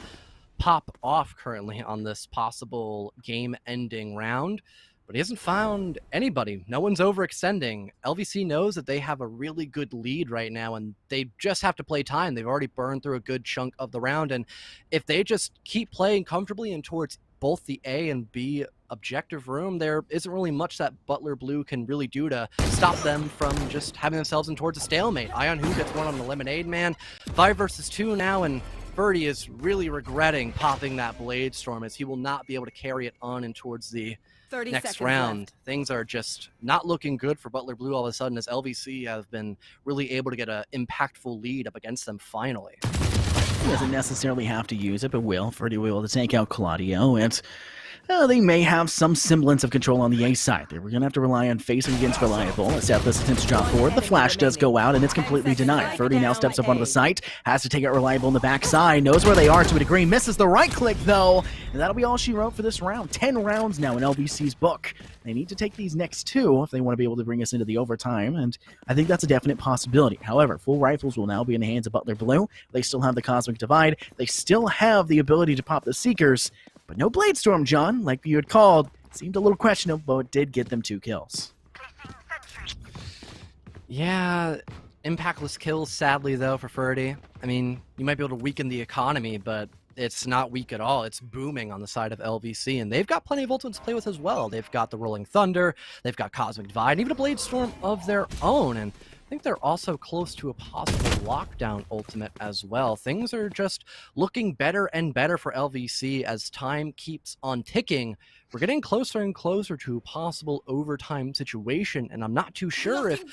[SPEAKER 1] pop off currently on this possible game-ending round, but he hasn't found anybody. No one's overextending. LVC knows that they have a really good lead right now, and they just have to play time. They've already burned through a good chunk of the round, and if they just keep playing comfortably and towards both the A and B objective room, there isn't really much that Butler Blue can really do to stop them from just having themselves in towards a stalemate. Ion Who gets one on the Lemonade Man. 5 versus 2 now, and Ferdy is really regretting popping that Blade Storm, as he will not be able to carry it on and towards the next round.
[SPEAKER 3] Left.
[SPEAKER 1] Things are just not looking good for Butler Blue all of a sudden, as LVC have been really able to get an impactful lead up against them finally.
[SPEAKER 2] He doesn't necessarily have to use it, but will. Ferdy will be able to take out Claudio, and they may have some semblance of control on the A side. They're going to have to rely on facing against Reliable. As Deathless attempts to drop forward, the flash does go out, and it's completely denied. Ferdy now steps up onto the site, has to take out Reliable in the backside, knows where they are to a degree, misses the right click, though, and that'll be all she wrote for this round. 10 rounds now in LVC's book. They need to take these next 2 if they want to be able to bring us into the overtime, and I think that's a definite possibility. However, full rifles will now be in the hands of Butler Blue. They still have the Cosmic Divide. They still have the ability to pop the Seekers, but no Blade Storm, John, like you had called. Seemed a little questionable, but it did get them 2 kills.
[SPEAKER 1] Yeah, impactless kills, sadly, though, for Ferdy. I mean, you might be able to weaken the economy, but it's not weak at all. It's booming on the side of LVC, and they've got plenty of ultimates to play with as well. They've got the Rolling Thunder, they've got Cosmic Divide, and even a Blade Storm of their own, and think they're also close to a possible lockdown ultimate as well. Things are just looking better and better for LVC as time keeps on ticking. We're getting closer and closer to a possible overtime situation, and I'm not too sure if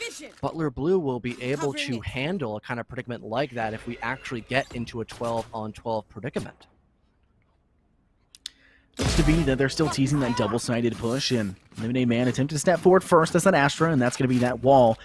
[SPEAKER 1] Butler Blue will be able to handle a kind of predicament like that if we actually get into a 12-on-12 predicament.
[SPEAKER 2] Looks to be that they're still teasing that double-sided push, and Lemonade Man attempted to step forward first. That's that Astra, and that's going to be that wall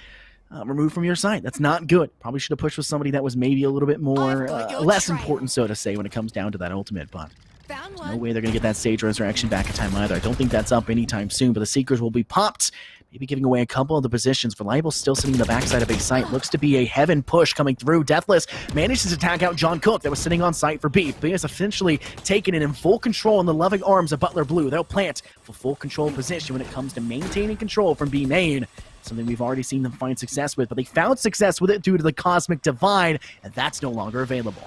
[SPEAKER 2] removed from your side. That's not good. Probably should have pushed with somebody that was maybe a little bit more, less important, so to say, when it comes down to that ultimate, but there's no way they're going to get that Sage Resurrection back in time either. I don't think that's up anytime soon, but the Seekers will be popped, maybe giving away a couple of the positions. Reliable still sitting in the backside of A site. Looks to be a heaven push coming through. Deathless manages to attack out John Cook that was sitting on site for B. B is essentially taken it in full control in the loving arms of Butler Blue. They'll plant for full control position when it comes to maintaining control from B main. Something we've already seen them find success with, but they found success with it due to the Cosmic Divide, and that's no longer available.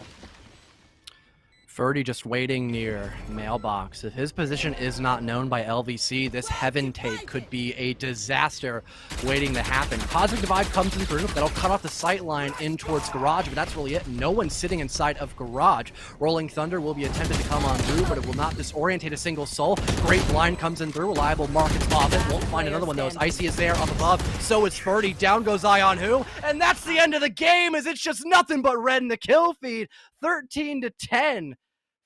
[SPEAKER 1] Ferdy just waiting near mailbox. If his position is not known by LVC, this heaven take could be a disaster waiting to happen. Cosmic Divide comes in through. That'll cut off the sight line in towards Garage, but that's really it. No one's sitting inside of Garage. Rolling Thunder will be attempted to come on through, but it will not disorientate a single soul. Great blind comes in through. Reliable markets off it. Won't find another one though. As Icy is there up above. So is Ferdy. Down goes Ion Who. And that's the end of the game as it's just nothing but red in the kill feed. 13-10.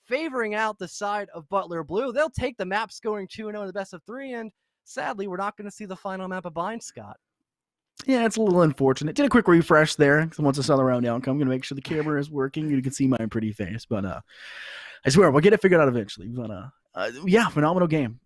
[SPEAKER 1] Favoring out the side of Butler Blue. They'll take the map scoring 2-0 in the best of 3, and sadly, we're not going to see the final map of Bind, Scott.
[SPEAKER 2] Yeah, it's a little unfortunate. Did a quick refresh there, because once I saw the round outcome, I'm going to make sure the camera is working. You can see my pretty face, but I swear, we'll get it figured out eventually. But yeah, phenomenal game.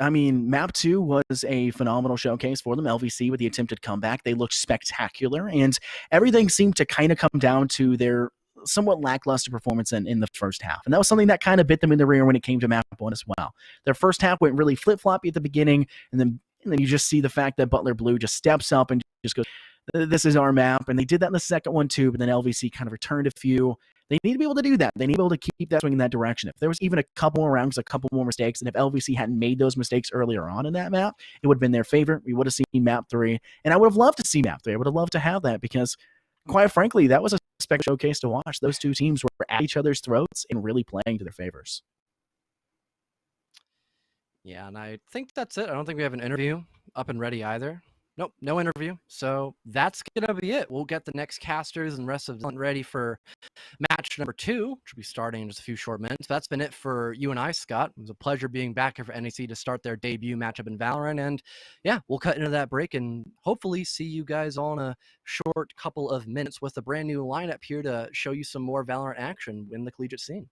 [SPEAKER 2] I mean, map 2 was a phenomenal showcase for them. LVC with the attempted comeback. They looked spectacular, and everything seemed to kind of come down to their somewhat lackluster performance in the first half. And that was something that kind of bit them in the rear when it came to map 1 as well. Their first half went really flip-floppy at the beginning, and then you just see the fact that Butler Blue just steps up and just goes, this is our map. And they did that in the second one too, but then LVC kind of returned a few. They need to be able to do that. They need to be able to keep that swing in that direction. If there was even a couple more rounds, a couple more mistakes, and if LVC hadn't made those mistakes earlier on in that map, it would have been their favor. We would have seen map 3, and I would have loved to see map 3. I would have loved to have that because, quite frankly, that was a spectacular showcase to watch. Those two teams were at each other's throats and really playing to their favors.
[SPEAKER 1] Yeah, and I think that's it. I don't think we have an interview up and ready either. Nope, no interview. So that's going to be it. We'll get the next casters and rest of them ready for match number 2, which will be starting in just a few short minutes. That's been it for you and I, Scott. It was a pleasure being back here for NECC to start their debut matchup in Valorant. And yeah, we'll cut into that break and hopefully see you guys all in a short couple of minutes with a brand new lineup here to show you some more Valorant action in the collegiate scene.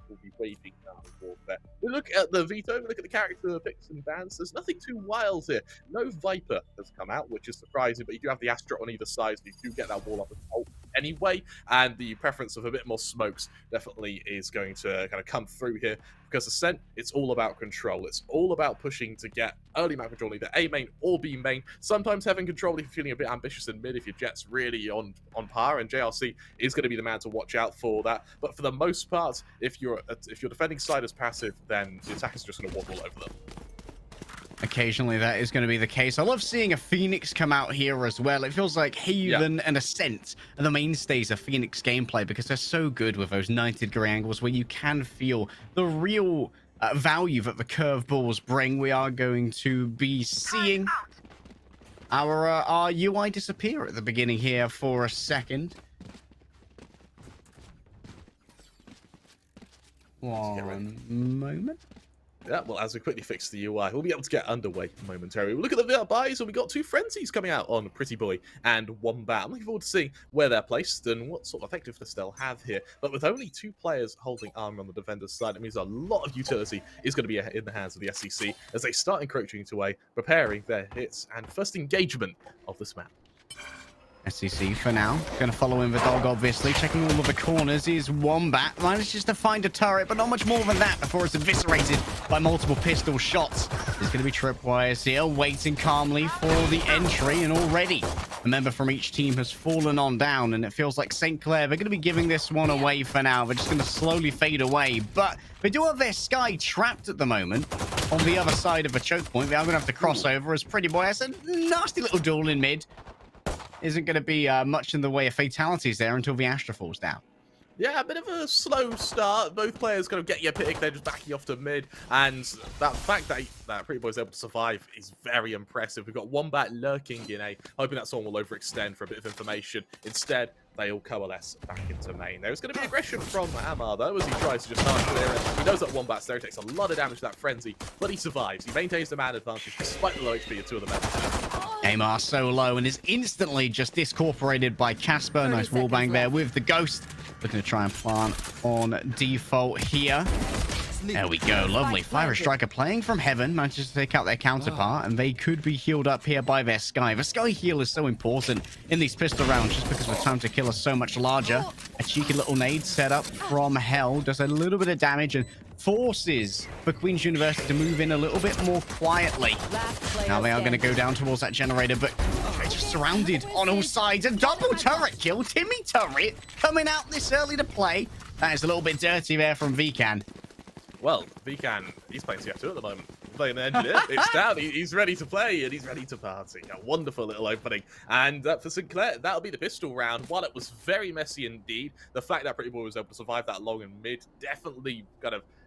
[SPEAKER 4] will be waging warfare. We look at the veto, we look at the character picks and bans. There's nothing too wild here. No Viper has come out, which is surprising, but you do have the Astra on either side, so you do get that wall up ult anyway, and the preference of a bit more smokes definitely is going to kind of come through here, because Ascent, it's all about control. It's all about pushing to get early map control, either A main or B main. Sometimes having control if you're feeling a bit ambitious in mid, if your Jet's really on par, and JRC is going to be the man to watch out for that. But for the most part, if your defending side is passive, then the attack is just going to walk all over them.
[SPEAKER 5] Occasionally that is going to be the case. I love seeing a Phoenix come out here as well. It feels like Haven and Ascent are the mainstays of Phoenix gameplay, because they're so good with those 90-degree angles where you can feel the real value that the curveballs bring. We are going to be seeing our UI disappear at the beginning here for a second. One moment.
[SPEAKER 4] Yeah, well, as we quickly fix the UI, we'll be able to get underway momentarily. We'll look at the buys, and we got two frenzies coming out on Pretty Boy and Wombat. I'm looking forward to seeing where they're placed and what sort of effectiveness they'll have here. But with only two players holding armor on the defender's side, it means a lot of utility is going to be in the hands of the SEC as they start encroaching into a preparing their hits and first engagement of this map.
[SPEAKER 5] SEC for now. Going to follow in the dog, obviously. Checking all of the corners is Wombat. Manages to find a turret, but not much more than that before it's eviscerated by multiple pistol shots. There's going to be tripwires here, waiting calmly for the entry, and already a member from each team has fallen on down, and it feels like St. Clair, they're going to be giving this one away for now. They're just going to slowly fade away, but they do have their Sky trapped at the moment on the other side of the choke point. They are going to have to cross over as Pretty Boy has a nasty little duel in mid. Isn't going to be much in the way of fatalities there until the Astra falls down.
[SPEAKER 4] Yeah, a bit of a slow start. Both players kind of get your pick. They're just backing off to mid. And that fact that Pretty Boy's able to survive is very impressive. We've got Wombat lurking in A, hoping that someone will overextend for a bit of information. Instead, they all coalesce back into main. There's going to be aggression from Amar, though, as he tries to just start clearing. He knows that Wombat's there. He takes a lot of damage to that frenzy, but he survives. He maintains the man advantage despite the low HP of two of the members.
[SPEAKER 5] Amar so low and is instantly just discorporated by Casper. Nice wallbang there with the Ghost. Looking to try and plant on default here. There we go. Lovely. Fire Striker playing from heaven. Manages to take out their counterpart, and they could be healed up here by their Sky. The Sky heal is so important in these pistol rounds just because the time to kill is so much larger. A cheeky little nade set up from hell. Does a little bit of damage and forces for Queen's University to move in a little bit more quietly. Now they are going to go down towards that generator, but they're just surrounded on all sides. A double turret kill. Timmy Turret coming out this early to play. That is a little bit dirty there from Vcan.
[SPEAKER 4] Well, Vcan, he's playing CF2 at the moment. Playing the engineer. It's down. He's ready to play, and he's ready to party. A wonderful little opening. And for St. Clair, that'll be the pistol round. While it was very messy indeed, the fact that Pretty Boy was able to survive that long and mid definitely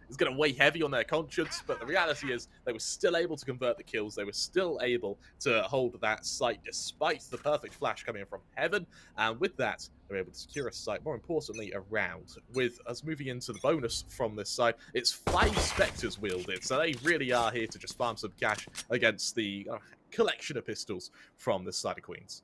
[SPEAKER 4] is going to weigh heavy on their conscience, but the reality is they were still able to convert the kills. They were still able to hold that site despite the perfect flash coming in from heaven, and with that, they were able to secure a site, more importantly, a round. With us moving into the bonus from this side, it's 5 Spectres wielded, so they really are here to just farm some cash against the collection of pistols from this side of Queens.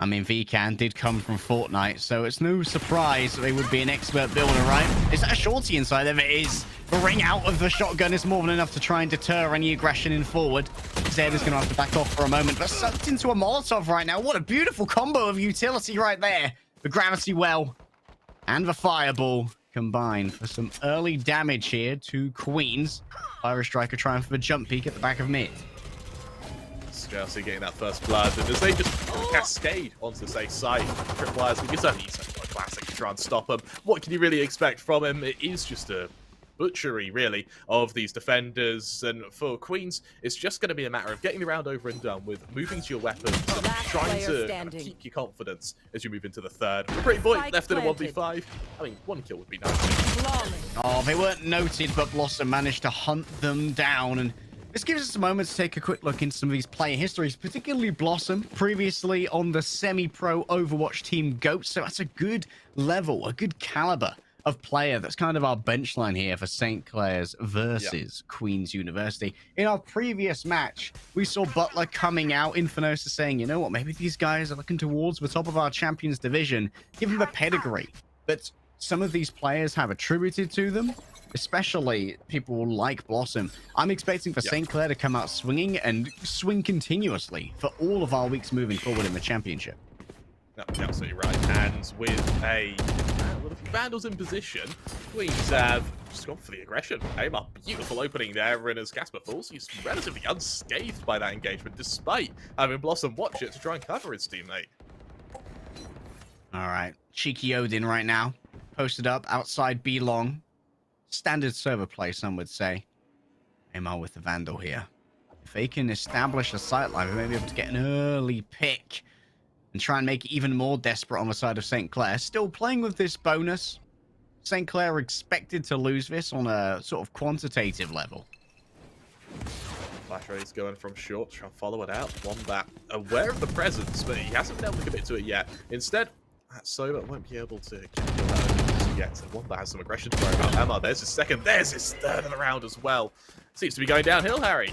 [SPEAKER 5] I mean, Vcan did come from Fortnite, so it's no surprise they would be an expert builder, right? Is that a shorty inside there? It is. The ring out of the shotgun is more than enough to try and deter any aggression in forward. Zed is going to have to back off for a moment, but sucked into a Molotov right now. What a beautiful combo of utility right there. The Gravity Well and the Fireball combined for some early damage here to Queens. Fire Striker trying for the jump peek at the back of mid.
[SPEAKER 4] Chelsea getting that first blood, and as they just cascade onto the safe side, tripwires, because only he's a classic to try and stop him. What can you really expect from him? It is just a butchery, really, of these defenders, and for Queens, it's just going to be a matter of getting the round over and done with, moving to your weapons, and trying to keep your confidence as you move into the third. Pretty Boy left in a 1v5. I mean, one kill would be nice.
[SPEAKER 5] Oh, they weren't noted, but Blossom managed to hunt them down, and this gives us a moment to take a quick look into some of these player histories, particularly Blossom, previously on the semi-pro Overwatch team GOAT, so that's a good level, a good caliber of player. That's kind of our benchline here for St. Clair's versus Queen's University. In our previous match, we saw Butler coming out, Infernosa saying, you know what, maybe these guys are looking towards the top of our Champions division, given the pedigree that some of these players have attributed to them, especially people like Blossom. I'm expecting for St. Clair to come out swinging and swing continuously for all of our weeks moving forward in the championship.
[SPEAKER 4] No, you're absolutely right. And with a few Vandals in position, Queens have just gone for the aggression. Amar, beautiful opening there, and as Casper falls, he's relatively unscathed by that engagement, despite having Blossom watch it to try and cover his teammate.
[SPEAKER 5] All right, Cheeky Odin right now, posted up outside B long. Standard server play, some would say. Amar with the Vandal here. If they can establish a sightline, they may be able to get an early pick and try and make it even more desperate on the side of St. Clair. Still playing with this bonus. St. Clair are expected to lose this on a sort of quantitative level.
[SPEAKER 4] Flash Ray's going from short, trying to follow it out. Wombat aware of the presence, but he hasn't been able to commit to it yet. Instead, that Soba won't be able to get that yet. So Wombat has some aggression to worry about. Emma, there's his second, there's his third of the round as well. Seems to be going downhill, Harry.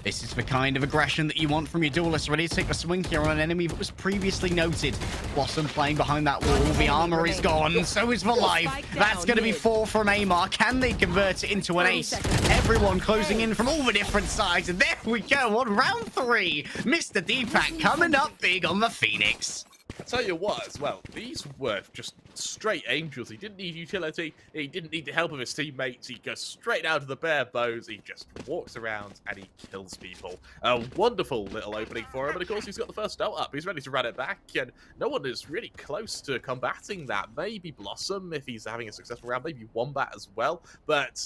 [SPEAKER 5] This is the kind of aggression that you want from your duelist, ready to take a swing here on an enemy that was previously noted. Blossom playing behind that wall. The armor is gone, so is the life. That's going to be 4 from Amar. Can they convert it into an ace? Everyone closing in from all the different sides, and there we go on round 3. Mr. Deepak coming up big on the Phoenix.
[SPEAKER 4] I tell you what, as well, these were just straight angels. He didn't need utility. He didn't need the help of his teammates. He goes straight out to the bare bones. He just walks around and he kills people. A wonderful little opening for him. And of course, he's got the first ult up. He's ready to run it back. And no one is really close to combating that. Maybe Blossom, if he's having a successful round. Maybe Wombat as well. But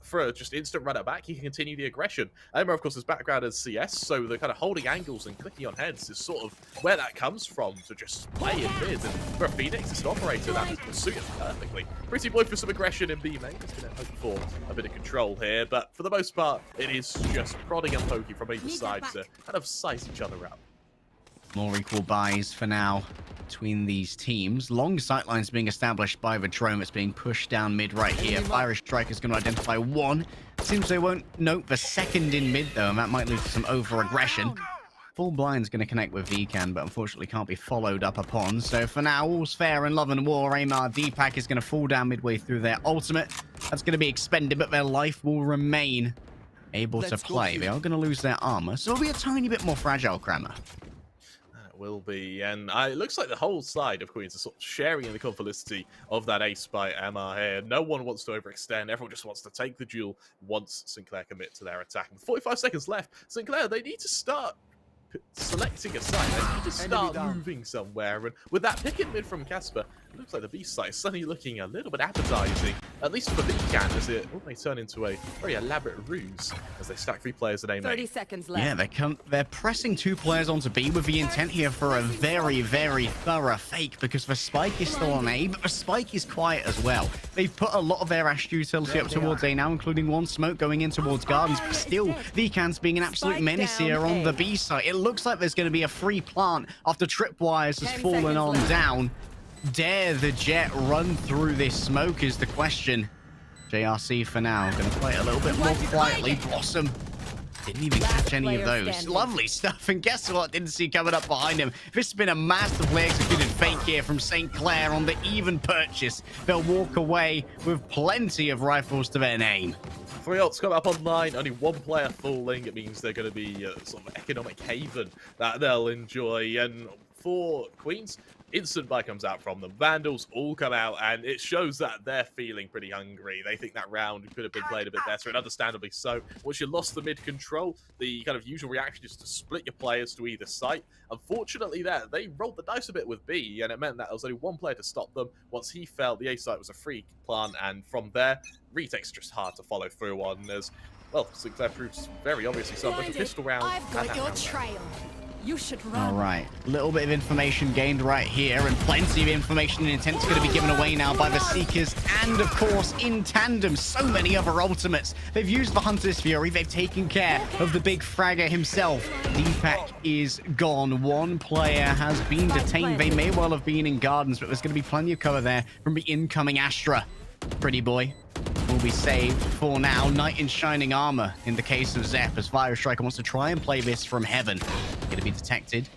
[SPEAKER 4] for a just instant runner back, he can continue the aggression. Amar, of course, his background is CS, so the kind of holding angles and clicking on heads is sort of where that comes from, to just play in mid. And for a Phoenix, it's an operator that suits perfectly. Pretty boy for some aggression in B main. He's going to hope for a bit of control here, but for the most part, it is just prodding and poking from either side to kind of size each other up.
[SPEAKER 5] More equal buys for now between these teams. Long sightlines being established by the drone. It's being pushed down mid right here. Irish Striker's going to identify one. Seems they won't note the second in mid, though, and that might lead to some over-aggression. Full Blind's going to connect with Vcan, but unfortunately can't be followed up upon. So for now, all's fair in love and war. Amar Deepak is going to fall down midway through their ultimate. That's going to be expended, but their life will remain able to play. They are going to lose their armor, so it'll be a tiny bit more fragile, Kramer.
[SPEAKER 4] Will be, and it looks like the whole side of Queens are sort of sharing in the complicity of that ace by Amar here. No one wants to overextend. Everyone just wants to take the duel once Sinclair commit to their attack. And 45 seconds left. Sinclair, they need to start selecting a site. They need to start moving somewhere. And with that pick in mid from Casper, it looks like the B site is suddenly looking a little bit appetizing, at least for Vcan, as it may turn into a very elaborate ruse as they stack 3 players at A main.
[SPEAKER 3] 30 seconds left.
[SPEAKER 5] Yeah, they're pressing 2 players onto B with the intent here for a very, very thorough fake, because the spike is still on A, but the spike is quiet as well. They've put a lot of their Ash utility up towards A now, including 1 smoke going in towards Gardens, but still, Vcan's being an absolute menace here on the B site. It looks like there's going to be a free plant after Tripwires has fallen on down. Dare the Jet run through this smoke is the question. JRC for now going to play a little bit more quietly. Blossom didn't even catch any of those. Lovely stuff, and guess what? Didn't see coming up behind him. This has been a masterfully executed fake here from St. Clair on the even purchase. They'll walk away with plenty of rifles to their name.
[SPEAKER 4] 3 ults come up online, only 1 player falling. It means they're going to be sort of economic haven that they'll enjoy. And for Queens, instant buy comes out from them. Vandals all come out, and it shows that they're feeling pretty hungry. They think that round could have been played a bit better, and understandably so. Once you lost the mid control, the kind of usual reaction is to split your players to either site. Unfortunately, they rolled the dice a bit with B, and it meant that there was only 1 player to stop them. Once he fell, the A site was a free plant, and from there, retakes just hard to follow through on, as well, Sinclair proves very obviously so. But a pistol round.
[SPEAKER 3] I've got your trail. You should run.
[SPEAKER 5] All right, a little bit of information gained right here, and plenty of information and intent's going to be given away now by the Seekers, and of course, in tandem, so many other ultimates. They've used the Hunter's Fury, they've taken care of the big fragger himself. Deepak is gone. 1 player has been detained. They may well have been in Gardens, but there's going to be plenty of cover there from the incoming Astra. Pretty boy will be saved for now. Knight in shining armor in the case of Zep, as Fire Striker wants to try and play this from heaven. Going to be detected.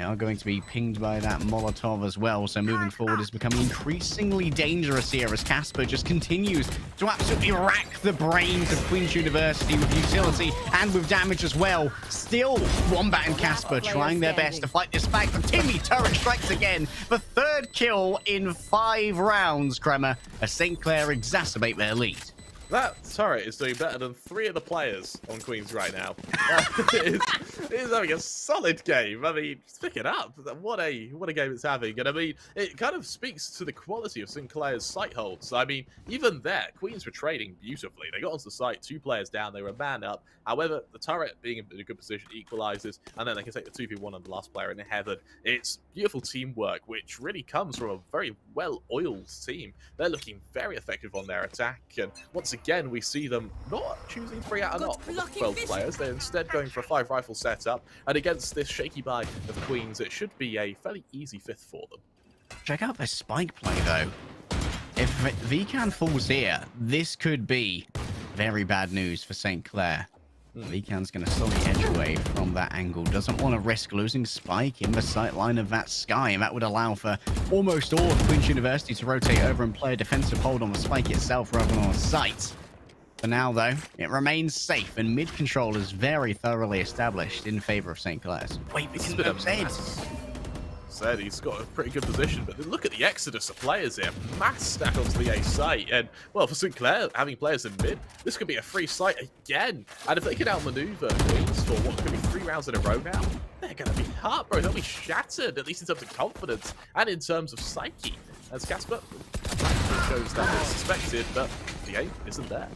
[SPEAKER 5] They are going to be pinged by that Molotov as well, so moving forward is becoming increasingly dangerous here as Casper just continues to absolutely rack the brains of Queen's University with utility and with damage as well. Still, Wombat and Casper trying their best to fight this back, but Timmy turret strikes again. The third kill in 5 rounds, Kremer, as St. Clair exacerbate their lead.
[SPEAKER 4] That turret is doing better than 3 of the players on Queens right now. It is having a solid game. I mean, just pick it up. What a game it's having. And I mean, it kind of speaks to the quality of Sinclair's site holds. I mean, even there, Queens were trading beautifully. They got onto the site, 2 players down, they were a man up. However, the turret being in a good position equalizes, and then they can take the 2v1 on the last player in heaven. It's beautiful teamwork, which really comes from a very well-oiled team. They're looking very effective on their attack, and once again, we see them not choosing 3 out of not 12 players. They're instead going for a 5 rifle setup, and against this shaky buy of Queens, it should be a fairly easy 5th for them.
[SPEAKER 5] Check out this spike play, though. If Vcan falls here, this could be very bad news for St. Clair. Vcan's going to slowly edge away from that angle. Doesn't want to risk losing Spike in the sight line of that Sky, and that would allow for almost all of Queen's University to rotate over and play a defensive hold on the Spike itself rather than on the site. For now, though, it remains safe, and mid control is very thoroughly established in favor of St. Clair's. Wait,
[SPEAKER 4] This has been a said he's got a pretty good position, but look at the exodus of players here. Mass stack onto the A site, and well, for St. Clair, having players in mid, this could be a free site again. And if they can outmaneuver Queens for what could be 3 rounds in a row now, they're going to be heartbroken. They'll be shattered, at least in terms of confidence and in terms of psyche. As Casper shows that it's suspected, but the aim isn't there.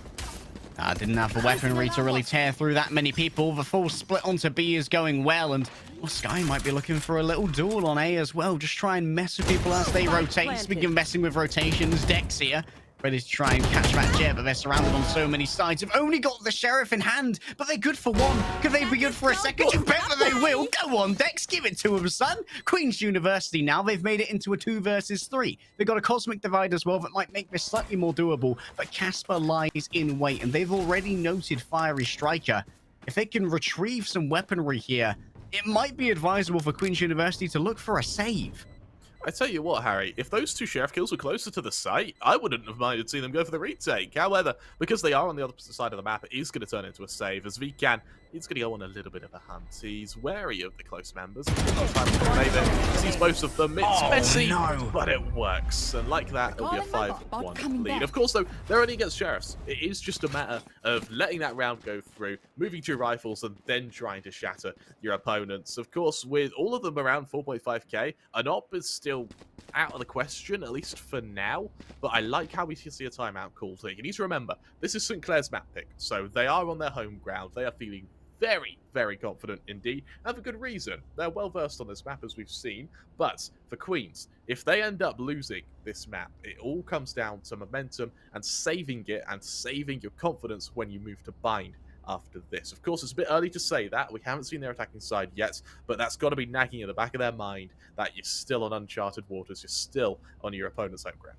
[SPEAKER 5] Didn't have the weaponry to really tear through that many people. The full split onto B is going well, and well, Sky might be looking for a little duel on A as well. Just try and mess with people as they rotate. Speaking of messing with rotations, Dex here, ready to try and catch that jet, but they're surrounded on so many sides. They've only got the Sheriff in hand, but they're good for 1. Could they be good for a second? You bet that they will. Go on, Dex, give it to them, son. Queen's University now, they've made it into a 2 versus 3. They've got a Cosmic Divide as well that might make this slightly more doable, but Casper lies in wait, and they've already noted Fiery Striker. If they can retrieve some weaponry here, it might be advisable for Queen's University to look for a save.
[SPEAKER 4] I tell you what, Harry, if those 2 Sheriff kills were closer to the site, I wouldn't have minded seeing them go for the retake. However, because they are on the other side of the map, it is going to turn into a save, as Vcan is going to go on a little bit of a hunt. He's wary of the close members. He sees most of them. It's messy, but it works. And like that, it'll be a 5-1 lead. Of course, though, they're only against Sheriffs. It is just a matter of letting that round go through, moving to rifles, and then trying to shatter your opponents. Of course, with all of them around 4.5k, an op is still out of the question, at least for now, but I like how we see a timeout call. So you need to remember, this is St. Clair's map pick, so they are on their home ground. They are feeling very, very confident indeed, and for good reason. They're well versed on this map, as we've seen, but for Queens, if they end up losing this map, it all comes down to momentum and saving it and saving your confidence when you move to bind after this. Of course, it's a bit early to say that. We haven't seen their attacking side yet, but that's got to be nagging at the back of their mind that you're still on uncharted waters, you're still on your opponent's home ground.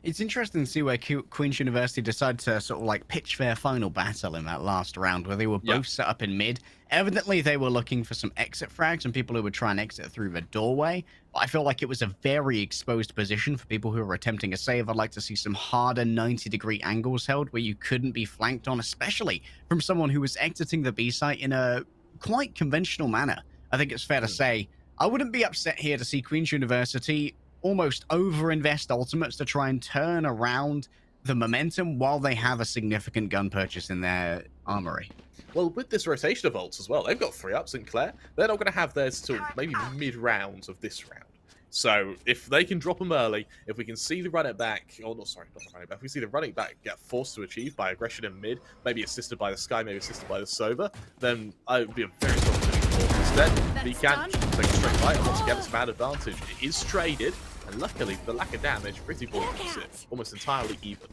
[SPEAKER 5] It's interesting to see where Queen's University decided to sort of like pitch their final battle in that last round, where they were both set up in mid. Evidently, they were looking for some exit frags and people who would try and exit through the doorway. But I feel like it was a very exposed position for people who were attempting a save. I'd like to see some harder 90-degree angles held where you couldn't be flanked on, especially from someone who was exiting the B site in a quite conventional manner. I think it's fair to say I wouldn't be upset here to see Queen's University almost over-invest ultimates to try and turn around the momentum while they have a significant gun purchase in their armory.
[SPEAKER 4] Well, with this rotation of ults as well, they've got 3 up, St. Clair. They're not going to have theirs till maybe mid-rounds of this round. So if they can drop them early, if we can see the run it back, oh no, sorry, not the running back, if we see the running back get forced to achieve by aggression in mid, maybe assisted by the Sky, maybe assisted by the Sova, then it would be a very strong position for them. Instead, Vcan take a straight fight, and once again, it's a bad advantage. It is traded, and luckily, the lack of damage, Pretty Boy keeps it almost entirely even.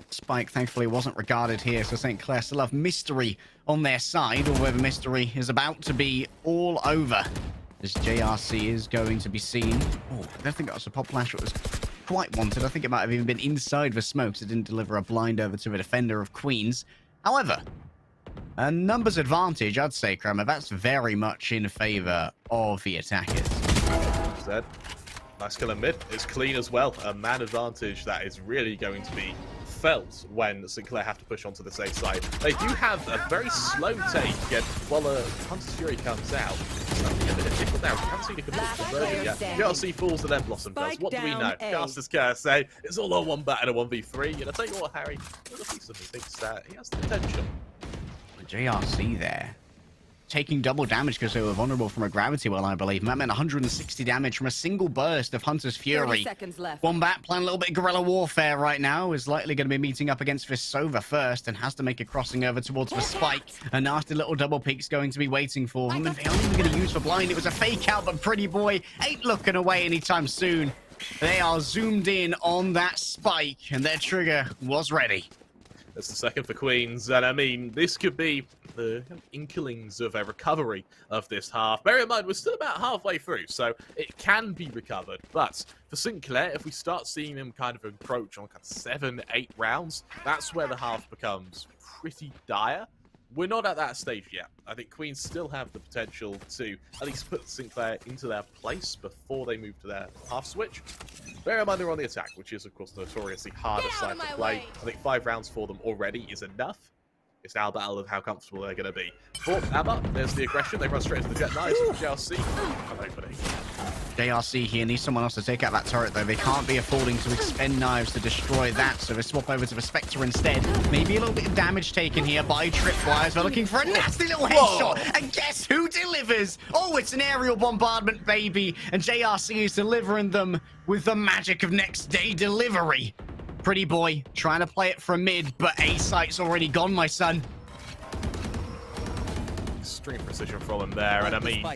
[SPEAKER 5] Spike, thankfully, wasn't regarded here, so St. Clair still have Mystery on their side, although the Mystery is about to be all over. This JRC is going to be seen. Oh, I don't think that was a pop flash that was quite wanted. I think it might have even been inside the smokes. It didn't deliver a blind over to the defender of Queens. However, A numbers advantage, I'd say, Kramer. That's very much in favor of the attackers.
[SPEAKER 4] Zed, nice kill in mid. It's clean as well. A man advantage that is really going to be felt when Sinclair have to push onto the safe side. They do have a very slow take, and while Hunter's Fury comes out, it's starting to get a bit difficult now. We haven't seen a complete conversion yet. JRC falls and then Blossom does. What do we know? Caster's Curse, say it's all on one bat and a 1v3. And I tell you what, Harry, look at something thinks that he has the potential.
[SPEAKER 5] JRC there. Taking double damage because they were vulnerable from a gravity well, I believe. And that meant 160 damage from a single burst of Hunter's Fury.
[SPEAKER 3] 30 seconds left.
[SPEAKER 5] Wombat playing a little bit of guerrilla warfare right now. Is likely going to be meeting up against Visova first and has to make a crossing over towards the spike. A nasty little double peek's going to be waiting for him. And they aren't even going to use for blind. It was a fake out, but Pretty Boy ain't looking away anytime soon. They are zoomed in on that spike and their trigger was ready.
[SPEAKER 4] That's the second for Queens, and I mean, this could be the inklings of a recovery of this half. Bear in mind, we're still about halfway through, so it can be recovered. But for Sinclair, if we start seeing them kind of approach on kind of 7, 8 rounds, that's where the half becomes pretty dire. We're not at that stage yet. I think Queens still have the potential to at least put Sinclair into their place before they move to their half switch. Bear in mind they're on the attack, which is, of course, the notoriously hardest side to play. I think 5 rounds for them already is enough. It's now a battle of how comfortable they're going to be. For Abba, there's the aggression. They run straight into the Jet Knives. JRC, an opening.
[SPEAKER 5] JRC here needs someone else to take out that turret, though. They can't be affording to expend knives to destroy that, so they swap over to the Spectre instead. Maybe a little bit of damage taken here by Tripwires. They're looking for a nasty little headshot. And guess who delivers? Oh, it's an aerial bombardment, baby. And JRC is delivering them with the magic of next day delivery. Pretty Boy trying to play it from mid, but A site's already gone, my son.
[SPEAKER 4] Extreme precision from him there, and I mean,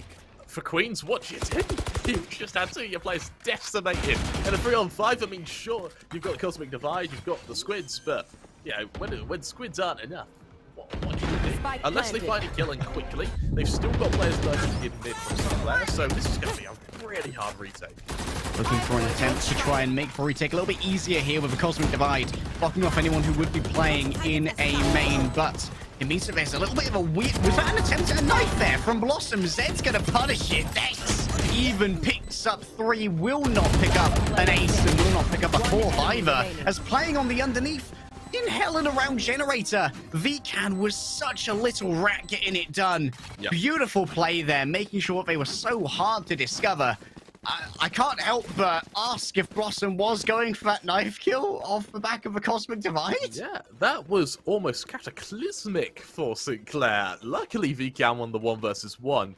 [SPEAKER 4] for Queens, what you did? You just had 2 of your players decimated. And a 3-on-5, I mean, sure, you've got the Cosmic Divide, you've got the Squids, but, you know, when Squids aren't enough, what do you do? Unless they find a killing quickly, they've still got players lurking in mid from Sinclair, so this is going to be a really hard retake.
[SPEAKER 5] Looking for an attempt to try and make the retake a little bit easier here with the Cosmic Divide, blocking off anyone who would be playing in a main, but it means that there's a little bit of a weird... Was that an attempt at a knife there from Blossom? Zed's going to punish it. Dex even picks up 3, will not pick up an ace and will not pick up a 4th either, as playing on the underneath in hell and around generator. Vcan was such a little rat getting it done. Yep. Beautiful play there, making sure they were so hard to discover. I can't help but ask if Blossom was going for that knife kill off the back of a Cosmic Divide.
[SPEAKER 4] Yeah, that was almost cataclysmic for Sinclair. Luckily, VCAN won the 1 versus 1,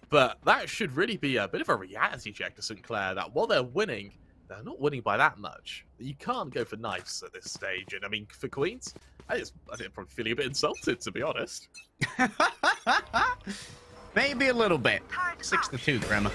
[SPEAKER 4] but that should really be a bit of a reality check to Sinclair that while they're winning, they're not winning by that much. You can't go for knives at this stage, and I mean, for Queens, I think I'm probably feeling a bit insulted, to be honest.
[SPEAKER 5] Maybe a little bit. 6-2, Grammar.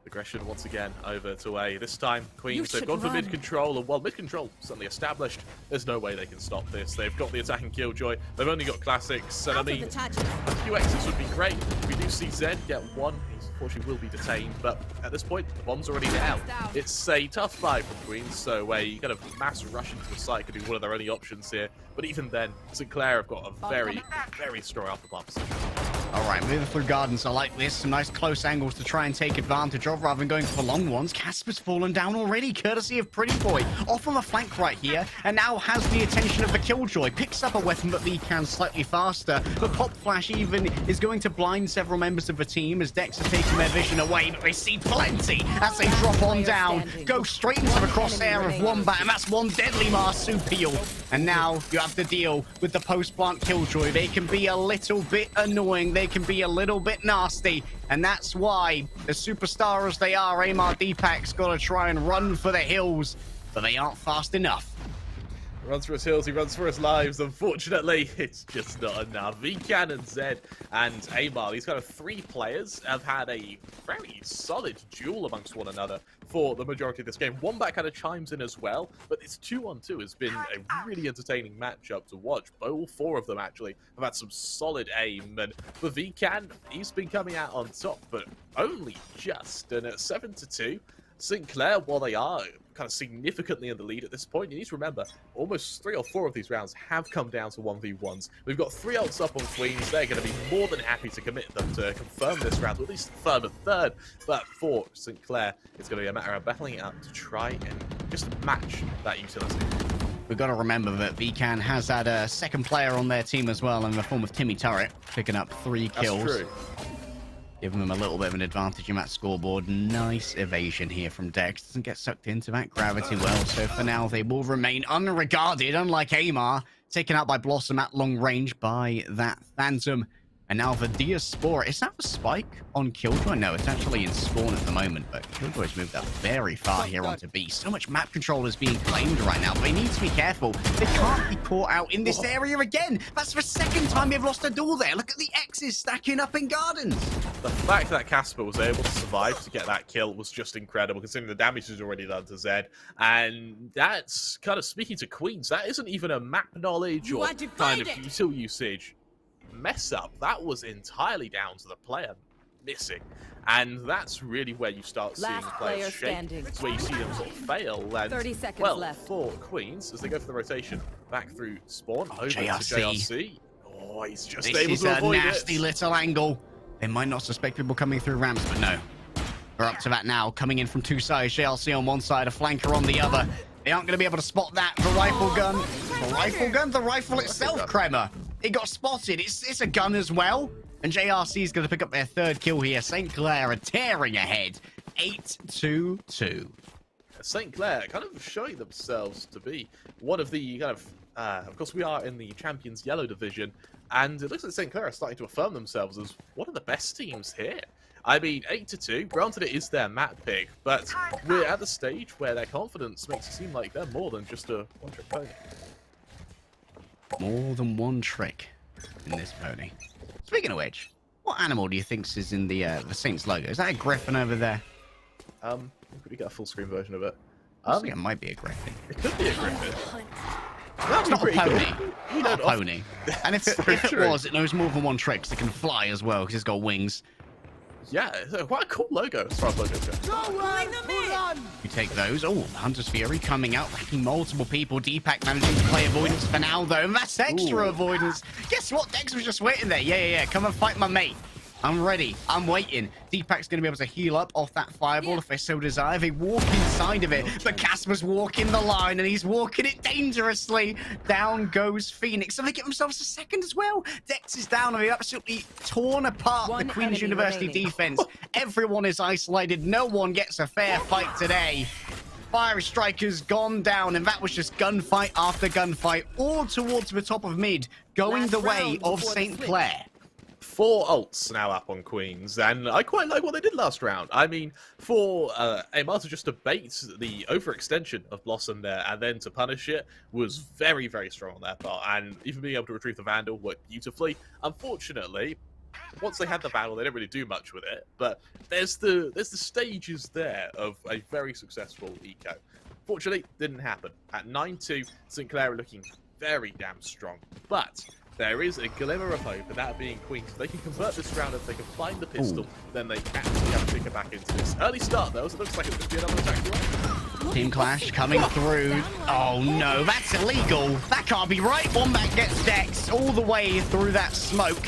[SPEAKER 4] Aggression once again over to A. This time, Queens, they've gone for mid-control, and while mid-control suddenly established, there's no way they can stop this. They've got the attacking Killjoy, they've only got classics, and I mean, a few X's would be great. We do see Zed get 1, he unfortunately will be detained, but at this point, the bomb's already down. It's a tough fight from Queens, so you kind of mass rush into the site could be one of their only options here, but even then, Sinclair have got a very, very strong upper bump position.
[SPEAKER 5] All right, moving through gardens. I like this. Some nice close angles to try and take advantage of rather than going for long ones. Casper's fallen down already, courtesy of Pretty Boy. Off on the flank right here, and now has the attention of the Killjoy. Picks up a weapon, but Vcan slightly faster. But Pop Flash even is going to blind several members of the team as Dex are taking their vision away, but they see plenty as they drop on down. Go straight into the crosshair of Wombat, and that's one deadly marsupial. And now you have to deal with the post-plant Killjoy. They can be a little bit annoying. They can be a little bit nasty. And that's why, as superstar as they are, Amar Deepak's got to try and run for the hills. But they aren't fast enough.
[SPEAKER 4] He runs for his hills, he runs for his lives. Unfortunately, it's just not enough. VCAN and Zed and Amar, these kind of 3 players, have had a very solid duel amongst one another for the majority of this game. Wombat kind of chimes in as well, but this 2-on-2 has been a really entertaining matchup to watch. All 4 of them actually have had some solid aim, and for VCAN, he's been coming out on top, but only just. And at 7-2, Sinclair, while they are kind of significantly in the lead at this point, you need to remember, almost 3 or 4 of these rounds have come down to 1v1s. We've got 3 ults up on Queens. They're going to be more than happy to commit them to confirm this round, or at least confirm a third. But for Sinclair, it's going to be a matter of battling it out to try and just match that utility.
[SPEAKER 5] We've got to remember that VCAN has had a second player on their team as well in the form of Timmy Turret, picking up 3 kills.
[SPEAKER 4] That's true.
[SPEAKER 5] Giving them a little bit of an advantage in that scoreboard. Nice evasion here from Dex. Doesn't get sucked into that gravity well. So for now, they will remain unregarded, unlike Amar. Taken out by Blossom at long range by that Phantom. And now the Diaspora. Is that the spike on Killjoy? No, it's actually in spawn at the moment. But Killjoy's moved up very far here onto B. So much map control is being claimed right now. But they need to be careful. They can't be caught out in this area again. That's the second time they've lost a duel there. Look at the X's stacking up in Gardens.
[SPEAKER 4] The fact that Casper was able to survive to get that kill was just incredible, considering the damage is already done to Zed. And that's kind of speaking to Queens. That isn't even a map knowledge or kind of util usage mess up. That was entirely down to the player missing. And that's really where you start seeing players shake. It's where you see them sort of fail. And,
[SPEAKER 3] 30 seconds
[SPEAKER 4] well,
[SPEAKER 3] left.
[SPEAKER 4] for Queens, as they go for the rotation back through spawn, over to JRC. Oh, he's just able to avoid it.
[SPEAKER 5] This is a nasty little angle. They might not suspect people coming through ramps, but no. We're up to that now. Coming in from 2 sides. JLC on one side, a flanker on the other. They aren't going to be able to spot that. The rifle gun. The rifle gun? The rifle itself, Kremer. It got spotted. It's a gun as well. And JRC is going to pick up their 3rd kill here. St. Clair are tearing ahead. 8-2-2.
[SPEAKER 4] St. Clair kind of showing themselves to be one of the kind of course, we are in the Champions Yellow Division, and it looks like St. Clair are starting to affirm themselves as one of the best teams here. I mean, 8-2, granted it is their map pick, but we're at the stage where their confidence makes it seem like they're more than just a one-trick pony.
[SPEAKER 5] More than one trick in this pony. Speaking of which, what animal do you think is in the Saints logo? Is that a griffin over there?
[SPEAKER 4] Could we get a full screen version of it?
[SPEAKER 5] I think it might be a griffin.
[SPEAKER 4] It could be a griffin.
[SPEAKER 5] That's not a pony.
[SPEAKER 4] Cool.
[SPEAKER 5] Not a pony. And if it was, it knows more than one trick, 'cause it can fly as well, because it's got wings.
[SPEAKER 4] Yeah, it's quite a cool logo as far as logos go.
[SPEAKER 5] You take those. Oh, Hunter's Fury coming out, wrecking multiple people. Deepak managing to play avoidance for now, though. And that's extra avoidance. Guess what? Dex was just waiting there. Yeah. Come and fight my mate. I'm ready. I'm waiting. Deepak's going to be able to heal up off that fireball if they so desire. They walk inside of it, but Casper's walking the line, and he's walking it dangerously. Down goes Phoenix. So they get themselves a 2nd as well. Dex is down, and they've absolutely torn apart the Queen's University defense. Everyone is isolated. No one gets a fair fight today. Fire Striker's gone down, and that was just gunfight after gunfight, all towards the top of mid, going the way of St. Clair.
[SPEAKER 4] 4 ults now up on Queens, and I quite like what they did last round. I mean, for Amar to just debate the overextension of Blossom there and then to punish it was very, very strong on their part, and even being able to retrieve the Vandal worked beautifully. Unfortunately, once they had the Vandal, they didn't really do much with it, but there's the stages there of a very successful eco. Fortunately, didn't happen. At 9-2, St. Clair are looking very damn strong, but there is a glimmer of hope, and that being Queens. If they can convert this round, if they can find the pistol, then they actually have to pick it back into this. Early start, though, so it looks like it's going to be another attack.
[SPEAKER 5] Team clash coming through. Oh, no, that's illegal. That can't be right. Wombat gets Dex all the way through that smoke.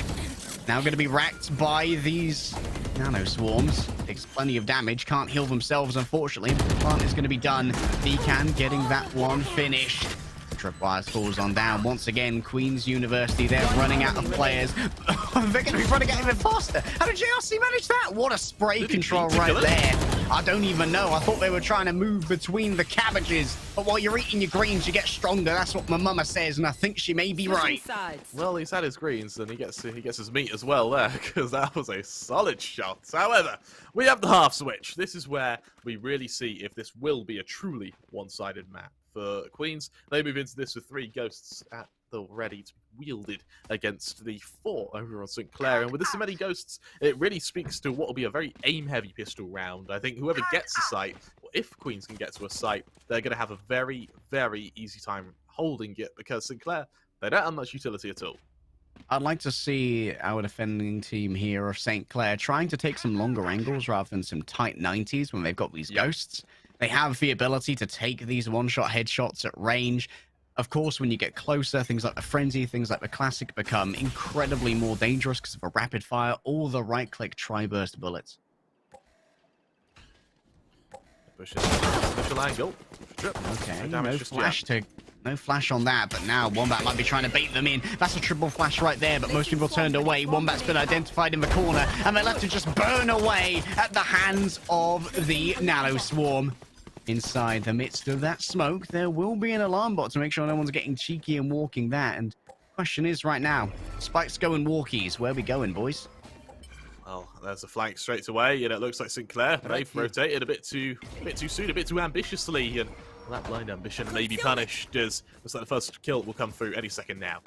[SPEAKER 5] Now going to be racked by these nano swarms. Takes plenty of damage. Can't heal themselves, unfortunately. But the plant is going to be done. VCAN getting that one finished. Tripwires falls on down. Once again, Queen's University, they're running out of players. They're going to be running out even faster. How did JRC manage that? What a spray control right there. I don't even know. I thought they were trying to move between the cabbages. But while you're eating your greens, you get stronger. That's what my mama says, and I think she may be right.
[SPEAKER 4] Well, he's had his greens, and he gets his meat as well there, because that was a solid shot. However, we have the half switch. This is where we really see if this will be a truly one-sided map. For Queens, they move into this with 3 ghosts at the ready to be wielded against the 4 over on St. Clair. And with this many ghosts, it really speaks to what will be a very aim-heavy pistol round. I think whoever gets a site, or if Queens can get to a site, they're going to have a very, very easy time holding it, because St. Clair, they don't have much utility at all.
[SPEAKER 5] I'd like to see our defending team here of St. Clair trying to take some longer angles rather than some tight 90s when they've got these ghosts. They have the ability to take these one-shot headshots at range. Of course, when you get closer, things like the Frenzy, things like the Classic become incredibly more dangerous because of a rapid fire or the right-click tri-burst bullets.
[SPEAKER 4] Pushes initial angle. Trip.
[SPEAKER 5] Okay, no flash on that, but now Wombat might be trying to bait them in. That's a triple flash right there, but most people turned away. Wombat's been identified in the corner, and they're left to just burn away at the hands of the Nano Swarm. Inside the midst of that smoke, there will be an alarm bot to make sure no one's getting cheeky and walking that. And question is right now, Spike's going walkies. Where are we going, boys?
[SPEAKER 4] Well, there's a flank straight away, and it looks like Sinclair. They've rotated a bit too soon, a bit too ambitiously, and that blind ambition may be punished as looks like the first kill will come through any second now.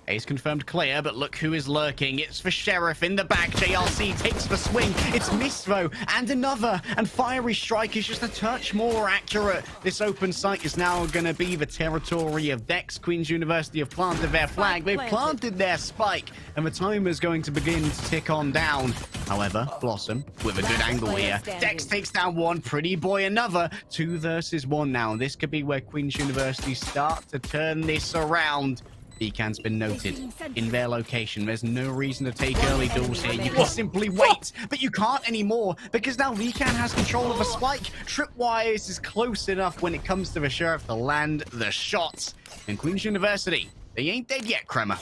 [SPEAKER 5] Ace confirmed clear, but look who is lurking. It's the Sheriff in the back. JRC takes the swing. It's missed, though, and another. And Fiery Strike is just a touch more accurate. This open site is now going to be the territory of Dex. Queen's University have planted their flag. They've planted their spike, and the timer is going to begin to tick on down. However, Blossom with a good angle here. Dex takes down one. Pretty Boy another. 2 versus 1 now. This could be where Queen's University start to turn this around. Beacon's been noted in their location. There's no reason to take early duels here. You can simply wait, but you can't anymore because now Beacon has control of a spike. Tripwires is close enough when it comes to the Sheriff to land the shots. And Queen's University, they ain't dead yet, Kremer.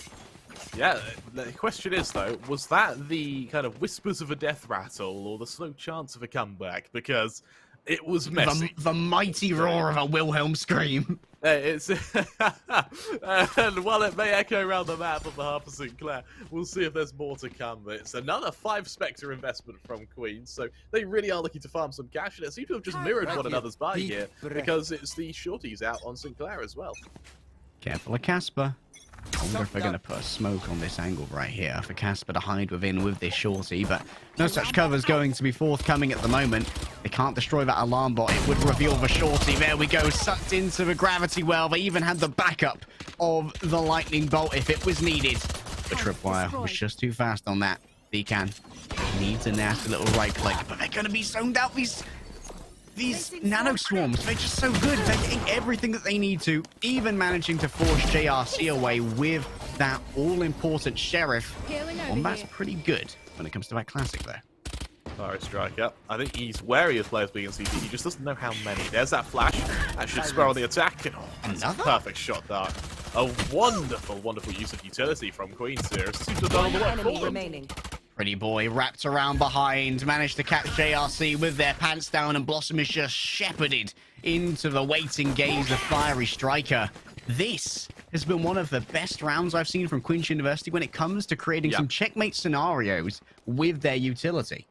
[SPEAKER 4] Yeah, the question is, though, was that the kind of whispers of a death rattle or the slow chance of a comeback? Because it was messy.
[SPEAKER 5] The mighty roar of a Wilhelm scream.
[SPEAKER 4] It's and while it may echo around the map on behalf of Sinclair, we'll see if there's more to come. It's another 5 Spectre investment from Queen, so they really are looking to farm some cash, and it seems to have just mirrored one another's buy here, because it's the shorties out on Sinclair as well.
[SPEAKER 5] Careful of Casper. I wonder if they're going to put a smoke on this angle right here for Casper to hide within with this shorty, but no such cover is going to be forthcoming at the moment. They can't destroy that alarm bot. It would reveal the shorty. There we go, sucked into the gravity well. They even had the backup of the lightning bolt if it was needed. The tripwire was just too fast on that. Beacon needs a nasty little right click, but they're going to be zoned out. These nano swarms, they're just so good. They're getting everything that they need to, even managing to force JRC away with that all-important Sheriff. Wombat's pretty good when it comes to that Classic there.
[SPEAKER 4] Fiery Striker. I think he's wary of players being in CT. He just doesn't know how many. There's that flash. That should spur on the attack. And that's a perfect shot there. A wonderful, wonderful use of utility from Queen's here. It seems to have done all the work for them.
[SPEAKER 5] Pretty Boy wrapped around behind, managed to catch JRC with their pants down, and Blossom is just shepherded into the waiting gaze of Fiery Striker. This has been one of the best rounds I've seen from Queen's University when it comes to creating some checkmate scenarios with their utility.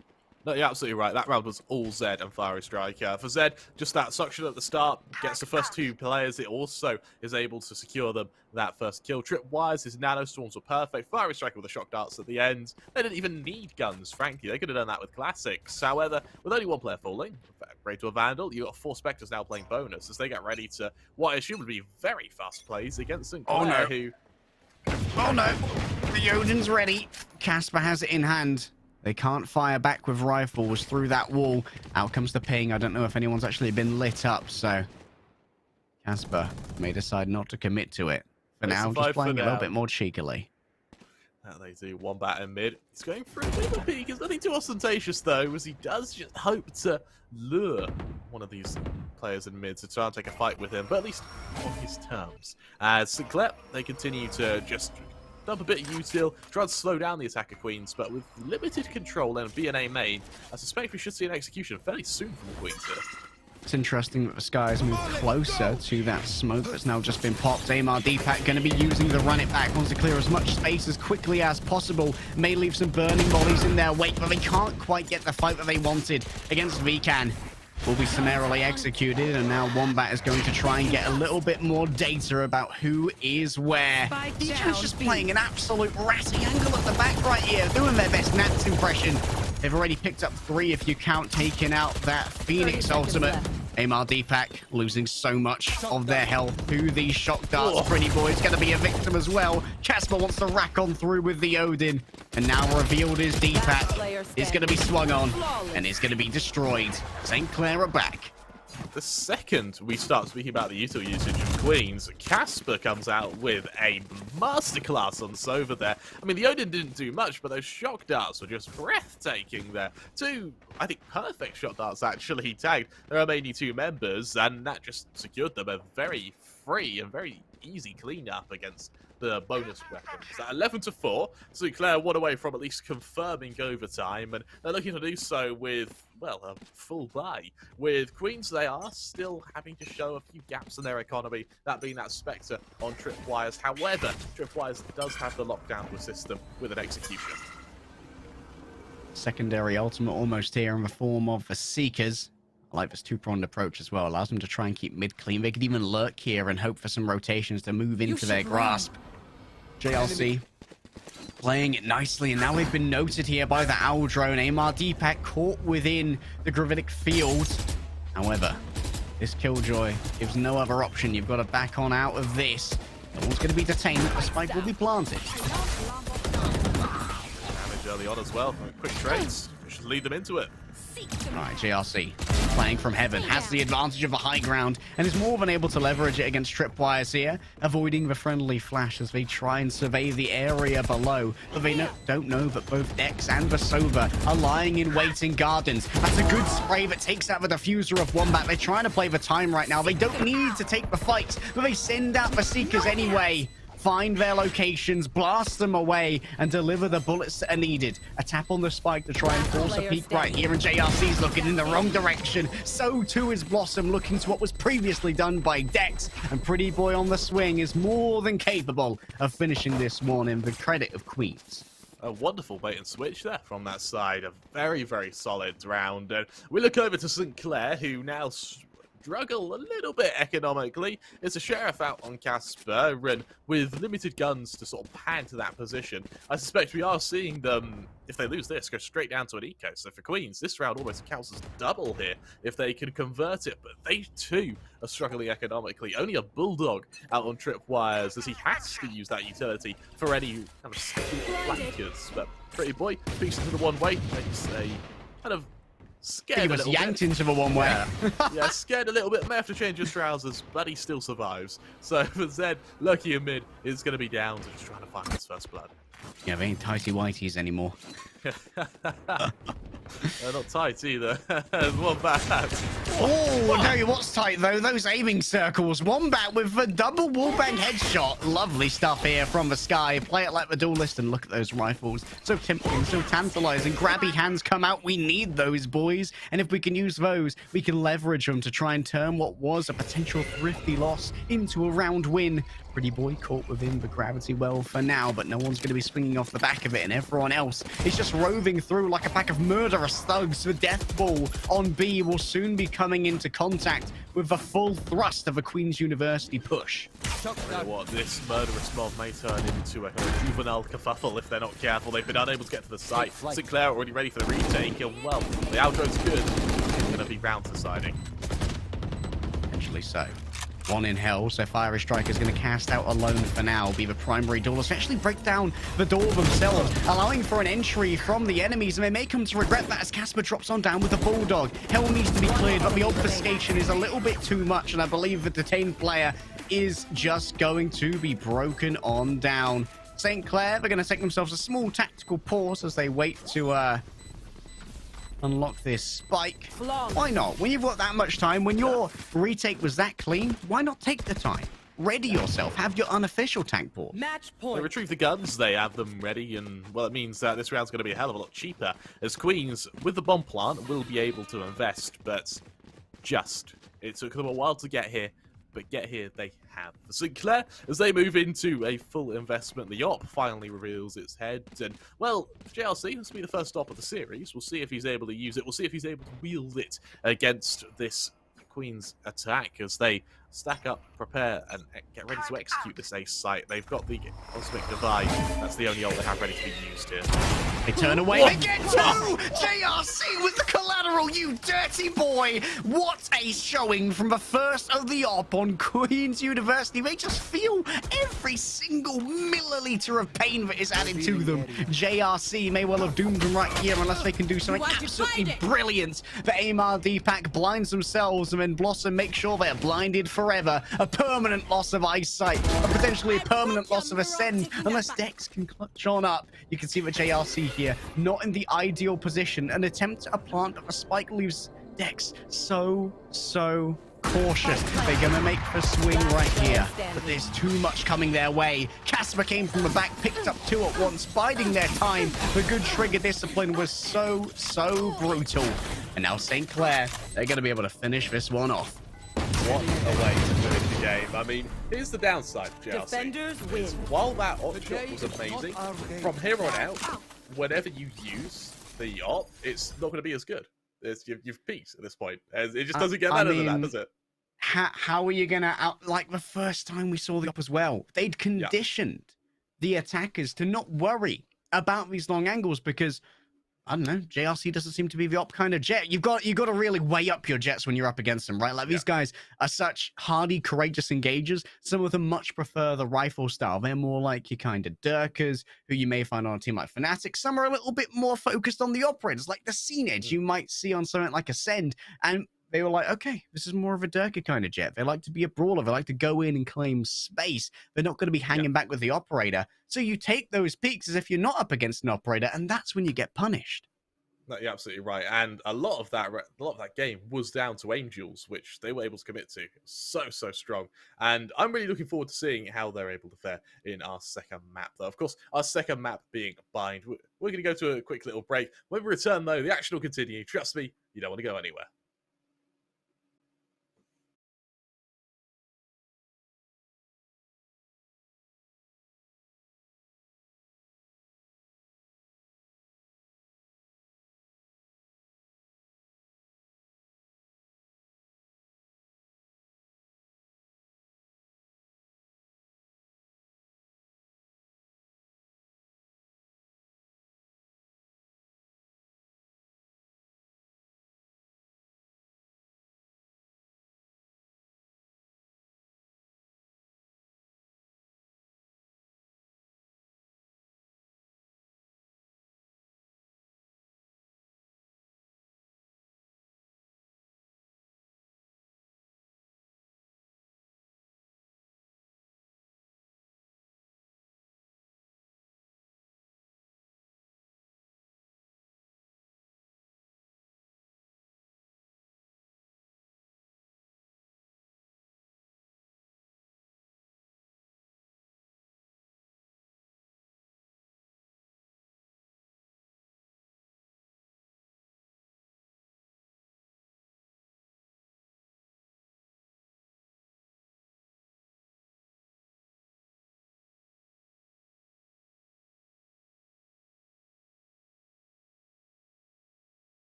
[SPEAKER 4] No, you're absolutely right. That round was all Zed and Fiery Striker. For Zed, just that suction at the start gets the first 2 players. It also is able to secure them that first kill. Tripwires, his nano storms were perfect. Fiery Striker with the shock darts at the end. They didn't even need guns, frankly. They could have done that with Classics. However, with only 1 player falling, great to a Vandal, you've got 4 Spectres now playing bonus as they get ready to what I assume would be very fast plays against Sinclair,
[SPEAKER 5] Oh no! The Odin's ready. Casper has it in hand. They can't fire back with rifles through that wall. Out comes the ping. I don't know if anyone's actually been lit up, so Casper may decide not to commit to it. For now, just playing a little bit more cheekily.
[SPEAKER 4] That they do. Wombat in mid. He's going for a bit of a peek. It's nothing too ostentatious, though, as he does just hope to lure one of these players in mid to try and take a fight with him, but at least on his terms. As Sinclair, they continue to just dump a bit of util, try to slow down the attack of Queens, but with limited control and BNA main, I suspect we should see an execution fairly soon from the Queens here.
[SPEAKER 5] It's interesting that the Sky has moved closer to that smoke that's now just been popped. Amar Deepak going to be using the run it back, wants to clear as much space as quickly as possible. May leave some burning bodies in their wake, but they can't quite get the fight that they wanted against Vikan. Will be summarily executed, and now Wombat is going to try and get a little bit more data about who is where. Vikan's just playing an absolute ratty angle at the back right here, doing their best Nats impression. They've already picked up 3 if you count taking out that Phoenix ultimate. Amar Deepak losing so much of their health to these shock darts. Pretty Boy's going to be a victim as well. Casper wants to rack on through with the Odin. And now revealed is Deepak. Is going to be swung on and is going to be destroyed. St. Clair are back.
[SPEAKER 4] The second we start speaking about the util usage of Queens, Casper comes out with a masterclass on Sova there. I mean, the Odin didn't do much, but those shock darts were just breathtaking there. Two, I think, perfect shock darts, actually. He tagged their remaining 2 members, and that just secured them a very free and very easy cleanup against the bonus weapons. At 11-4, St. Clair one away from at least confirming overtime, and they're looking to do so with, well, a full buy. With Queens, they are still having to show a few gaps in their economy, that being that Spectre on Tripwires. However, Tripwires does have the lockdown to assist them with an execution.
[SPEAKER 5] Secondary ultimate almost here in the form of the Seekers. I like this 2-pronged approach as well. Allows them to try and keep mid clean. They could even lurk here and hope for some rotations to move into their grasp. JLC playing it nicely, and now they've been noted here by the Owl Drone. Amar Deepak caught within the gravitic field. However, this Killjoy gives no other option. You've got to back on out of this. No one's going to be detained. The spike will be planted.
[SPEAKER 4] Damage early on as well. Quick trades. We should lead them into it.
[SPEAKER 5] Alright, JRC playing from heaven, has the advantage of the high ground, and is more than able to leverage it against Tripwires here, avoiding the friendly flash as they try and survey the area below. But they don't know that both Dex and Vasova are lying in wait in gardens. That's a good spray that takes out the diffuser of Wombat. They're trying to play the time right now. They don't need to take the fight, but they send out the Seekers anyway. Find their locations, blast them away, and deliver the bullets that are needed. A tap on the spike to try and force a peek right here, and JRC's looking in the wrong direction. So too is Blossom, looking to what was previously done by Dex, and Pretty Boy on the swing is more than capable of finishing this one in the credit of Queens.
[SPEAKER 4] A wonderful bait and switch there from that side. A very, very solid round. And we look over to St. Clair, who now struggle a little bit economically. It's a sheriff out on Casper, and with limited guns to sort of pad to that position, I suspect we are seeing them, if they lose this, go straight down to an eco. So for Queens, this round almost counts as double here if they can convert it, but they too are struggling economically. Only a Bulldog out on Tripwires, as he has to use that utility for any kind of flankers. But Pretty Boy speaks into the one way, makes a kind of scared
[SPEAKER 5] he was yanked into the one way.
[SPEAKER 4] Yeah, scared a little bit. May have to change his trousers, but he still survives. So for Zed, lucky in mid is going to be down to just trying to find his first blood.
[SPEAKER 5] Yeah, they ain't tighty whities anymore.
[SPEAKER 4] They're not tight either. Wombat.
[SPEAKER 5] Oh, I'll tell you what's tight though, those aiming circles. Wombat with the double wallbang headshot. Lovely stuff here from the sky. Play it like the duelist, and look at those rifles. So tempting, so tantalizing. Grabby hands come out. We need those, boys. And if we can use those, we can leverage them to try and turn what was a potential thrifty loss into a round win. Pretty Boy caught within the gravity well for now, but no one's going to be swinging off the back of it, and everyone else is just roving through like a pack of murderous thugs. The death ball on B will soon be coming into contact with the full thrust of a Queen's University push.
[SPEAKER 4] You know what, this murderous mob may turn into a kind of juvenile kerfuffle if they're not careful. They've been unable to get to the site. St. Clair already ready for the retake, and well, the outgo's good. It's going to be round deciding.
[SPEAKER 5] Potentially so. One in hell, so Fiery Strike is going to cast out alone for now, be the primary duelist, actually break down the door themselves, allowing for an entry from the enemies, and they may come to regret that as Casper drops on down with the Bulldog. Hell needs to be cleared, but the obfuscation is a little bit too much, and I believe the detained player is just going to be broken on down. St. Clair, they're going to take themselves a small tactical pause as they wait to unlock this spike. Why not? When you've got that much time, when your retake was that clean, why not take the time? Ready yourself. Have your unofficial tank ball.
[SPEAKER 3] Match
[SPEAKER 4] They
[SPEAKER 3] point.
[SPEAKER 4] retrieve the guns, they have them ready, and well, it means that this round's going to be a hell of a lot cheaper, as Queens, with the bomb plant, will be able to invest, but it took them a while to get here, but get here they have. For St. Clair, as they move into a full investment, the op finally reveals its head, and well, JLC, this will be the first op of the series. We'll see if he's able to use it. We'll see if he's able to wield it against this Queen's attack, as they stack up, prepare, and get ready to execute this ace site. They've got the Cosmic Divide. That's the only ult they have ready to be used here.
[SPEAKER 5] They turn away. They get two! JRC with the collateral, you dirty boy! What a showing from the first of the op on Queen's University. They just feel every single milliliter of pain that is added to them. JRC may well have doomed them right here unless they can do something absolutely brilliant. The Amar Deepak blinds themselves, and then Blossom makes sure they're blinded forever. A permanent loss of eyesight, a potentially a permanent loss of Ascend, unless Dex can clutch on up. You can see that JRC here, not in the ideal position. An attempt at a plant, but the spike leaves Dex so cautious. They're gonna make the swing right here, but there's too much coming their way. Casper came from the back, picked up two at once, biding their time. The good trigger discipline was so brutal. And now St. Clair, they're gonna be able to finish this one off.
[SPEAKER 4] What a way to finish the game. I mean, here's the downside for JLC.
[SPEAKER 3] Defenders win.
[SPEAKER 4] While that op shot was amazing, from here on out, whenever you use the op, it's not going to be as good. You've peaked at this point. It just doesn't get better than that, does it?
[SPEAKER 5] How are you going to like the first time we saw the op as well? They'd conditioned the attackers to not worry about these long angles because, I don't know, JRC doesn't seem to be the op kind of jet. You've got to really weigh up your jets when you're up against them, right? Like these guys are such hardy, courageous engagers. Some of them much prefer the rifle style. They're more like your kind of Dirkers, who you may find on a team like Fnatic. Some are a little bit more focused on the operators, like the Scene Edge you might see on something like Ascend. And they were like, okay, this is more of a Durka kind of jet. They like to be a brawler. They like to go in and claim space. They're not going to be hanging back with the operator. So you take those peaks as if you're not up against an operator, and that's when you get punished.
[SPEAKER 4] No, you're absolutely right, and a lot of that game was down to Angels, which they were able to commit to. So strong, and I'm really looking forward to seeing how they're able to fare in our second map. Though, of course, our second map being Bind. We're going to go to a quick little break. When we return, though, the action will continue. Trust me, you don't want to go anywhere.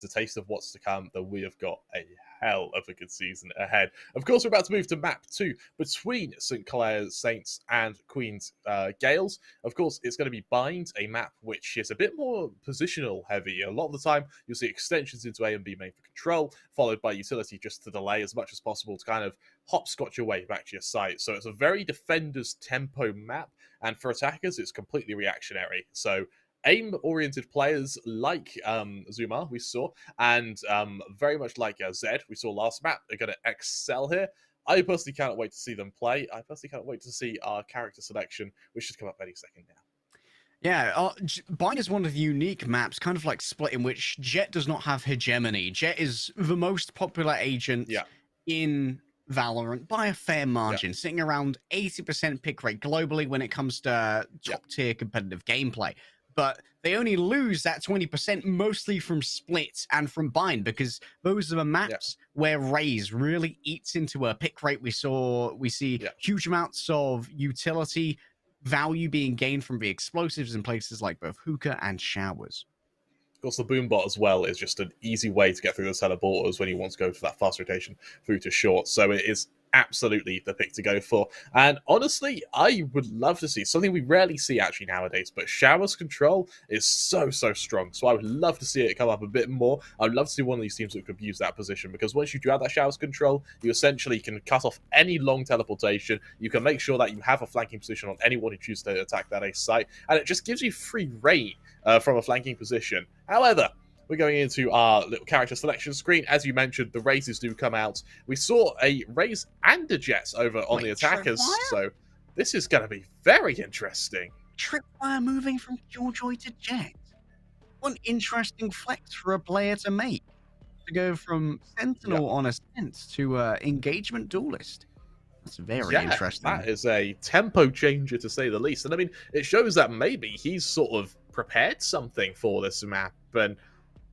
[SPEAKER 4] a taste of what's to come, then we have got a hell of a good season ahead. Of course, we're about to move to map 2 between St. Clair's Saints and Queen's Gales. Of course, it's going to be Bind, a map which is a bit more positional heavy. A lot of the time, you'll see extensions into A and B main for control, followed by utility just to delay as much as possible to kind of hopscotch your way back to your site. So it's a very defender's tempo map, and for attackers, it's completely reactionary. So aim-oriented players like Zuma, we saw, and very much like Zed, we saw last map, are going to excel here. I personally cannot wait to see them play. I personally cannot wait to see our character selection, which should come up any second now.
[SPEAKER 5] Yeah, Bind is one of the unique maps, kind of like Split, in which Jett does not have hegemony. Jett is the most popular agent in Valorant by a fair margin, sitting around 80% pick rate globally when it comes to top-tier competitive gameplay. But they only lose that 20% mostly from Split and from Bind, because those are the maps where Raze really eats into a pick rate. We see huge amounts of utility value being gained from the explosives in places like both Hookah and Showers.
[SPEAKER 4] Of course, the Boombot as well is just an easy way to get through those teleporters when you want to go for that fast rotation through to short. So it is absolutely the pick to go for. And honestly, I would love to see something we rarely see actually nowadays, but Showers control is so strong. So I would love to see it come up a bit more. I would love to see one of these teams that could use that position, because once you do have that Showers control, you essentially can cut off any long teleportation. You can make sure that you have a flanking position on anyone who chooses to attack that ace site, and it just gives you free reign from a flanking position. However, we're going into our little character selection screen. As you mentioned, the Razes do come out. We saw a Raze and a Jett over on the attackers, so this is going to be very interesting.
[SPEAKER 5] Tripwire moving from Killjoy to Jett. What an interesting flex for a player to make. To go from Sentinel on Ascent to Engagement Duelist. That's very interesting.
[SPEAKER 4] That is a tempo changer, to say the least. And I mean, it shows that maybe he's sort of prepared something for this map, and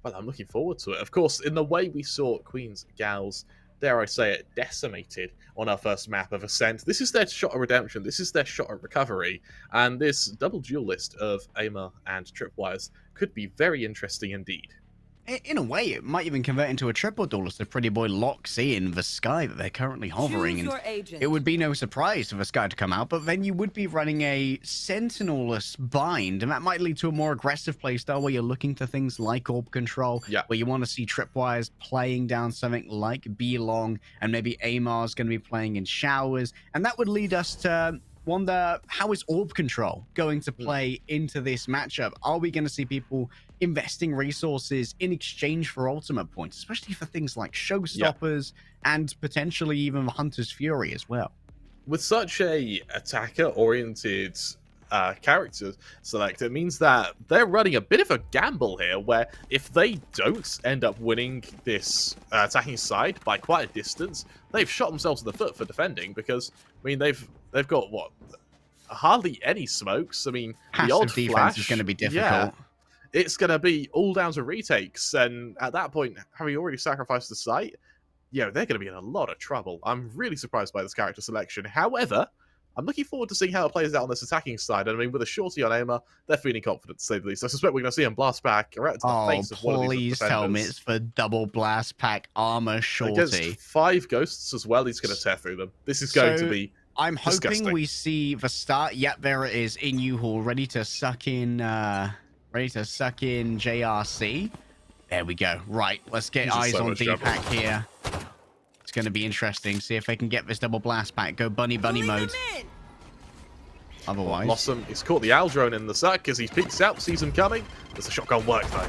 [SPEAKER 4] well, I'm looking forward to it. Of course, in the way we saw Queen's Gals, dare I say it, decimated on our first map of Ascent. This is their shot at redemption. This is their shot at recovery. And this double duelist of Aimer and Tripwires could be very interesting indeed.
[SPEAKER 5] In a way, it might even convert into a triple duelist if Pretty Boy locks in the Sky that they're currently hovering. And it would be no surprise for the Sky to come out, but then you would be running a Sentinel-less Bind, and that might lead to a more aggressive playstyle where you're looking for things like Orb Control, where you want to see Tripwires playing down something like B-Long, and maybe Amar's going to be playing in Showers, and that would lead us to wonder, how is Orb Control going to play into this matchup? Are we going to see people investing resources in exchange for ultimate points, especially for things like Showstoppers and potentially even Hunter's Fury as well?
[SPEAKER 4] With such a attacker-oriented character select, it means that they're running a bit of a gamble here, where if they don't end up winning this attacking side by quite a distance, they've shot themselves in the foot for defending, because I mean they've got what, hardly any smokes. I mean,
[SPEAKER 5] passive
[SPEAKER 4] the odd
[SPEAKER 5] defense
[SPEAKER 4] flash
[SPEAKER 5] is going to be difficult.
[SPEAKER 4] Yeah, it's going to be all down to retakes, and at that point, having already sacrificed the site, they're going to be in a lot of trouble. I'm really surprised by this character selection. However, I'm looking forward to seeing how it plays out on this attacking side. And I mean, with a shorty on Aimer, they're feeling confident, to say the least. I suspect we're going to see him blast back right to the face of one of these defenders.
[SPEAKER 5] Please tell me it's for double blast pack armor shorty.
[SPEAKER 4] Against 5 ghosts as well, he's going to tear through them. This is going to be
[SPEAKER 5] I'm hoping
[SPEAKER 4] disgusting.
[SPEAKER 5] We see the start. Yep, there it is in U-Haul, ready to suck in JRC. There we go. Right, let's get eyes on D-Pack here. It's going to be interesting. See if they can get this double blast pack. Go bunny mode. Otherwise,
[SPEAKER 4] Blossom, he's caught the Owl drone in the sack as he peeks out, sees him coming. There's a shotgun work though.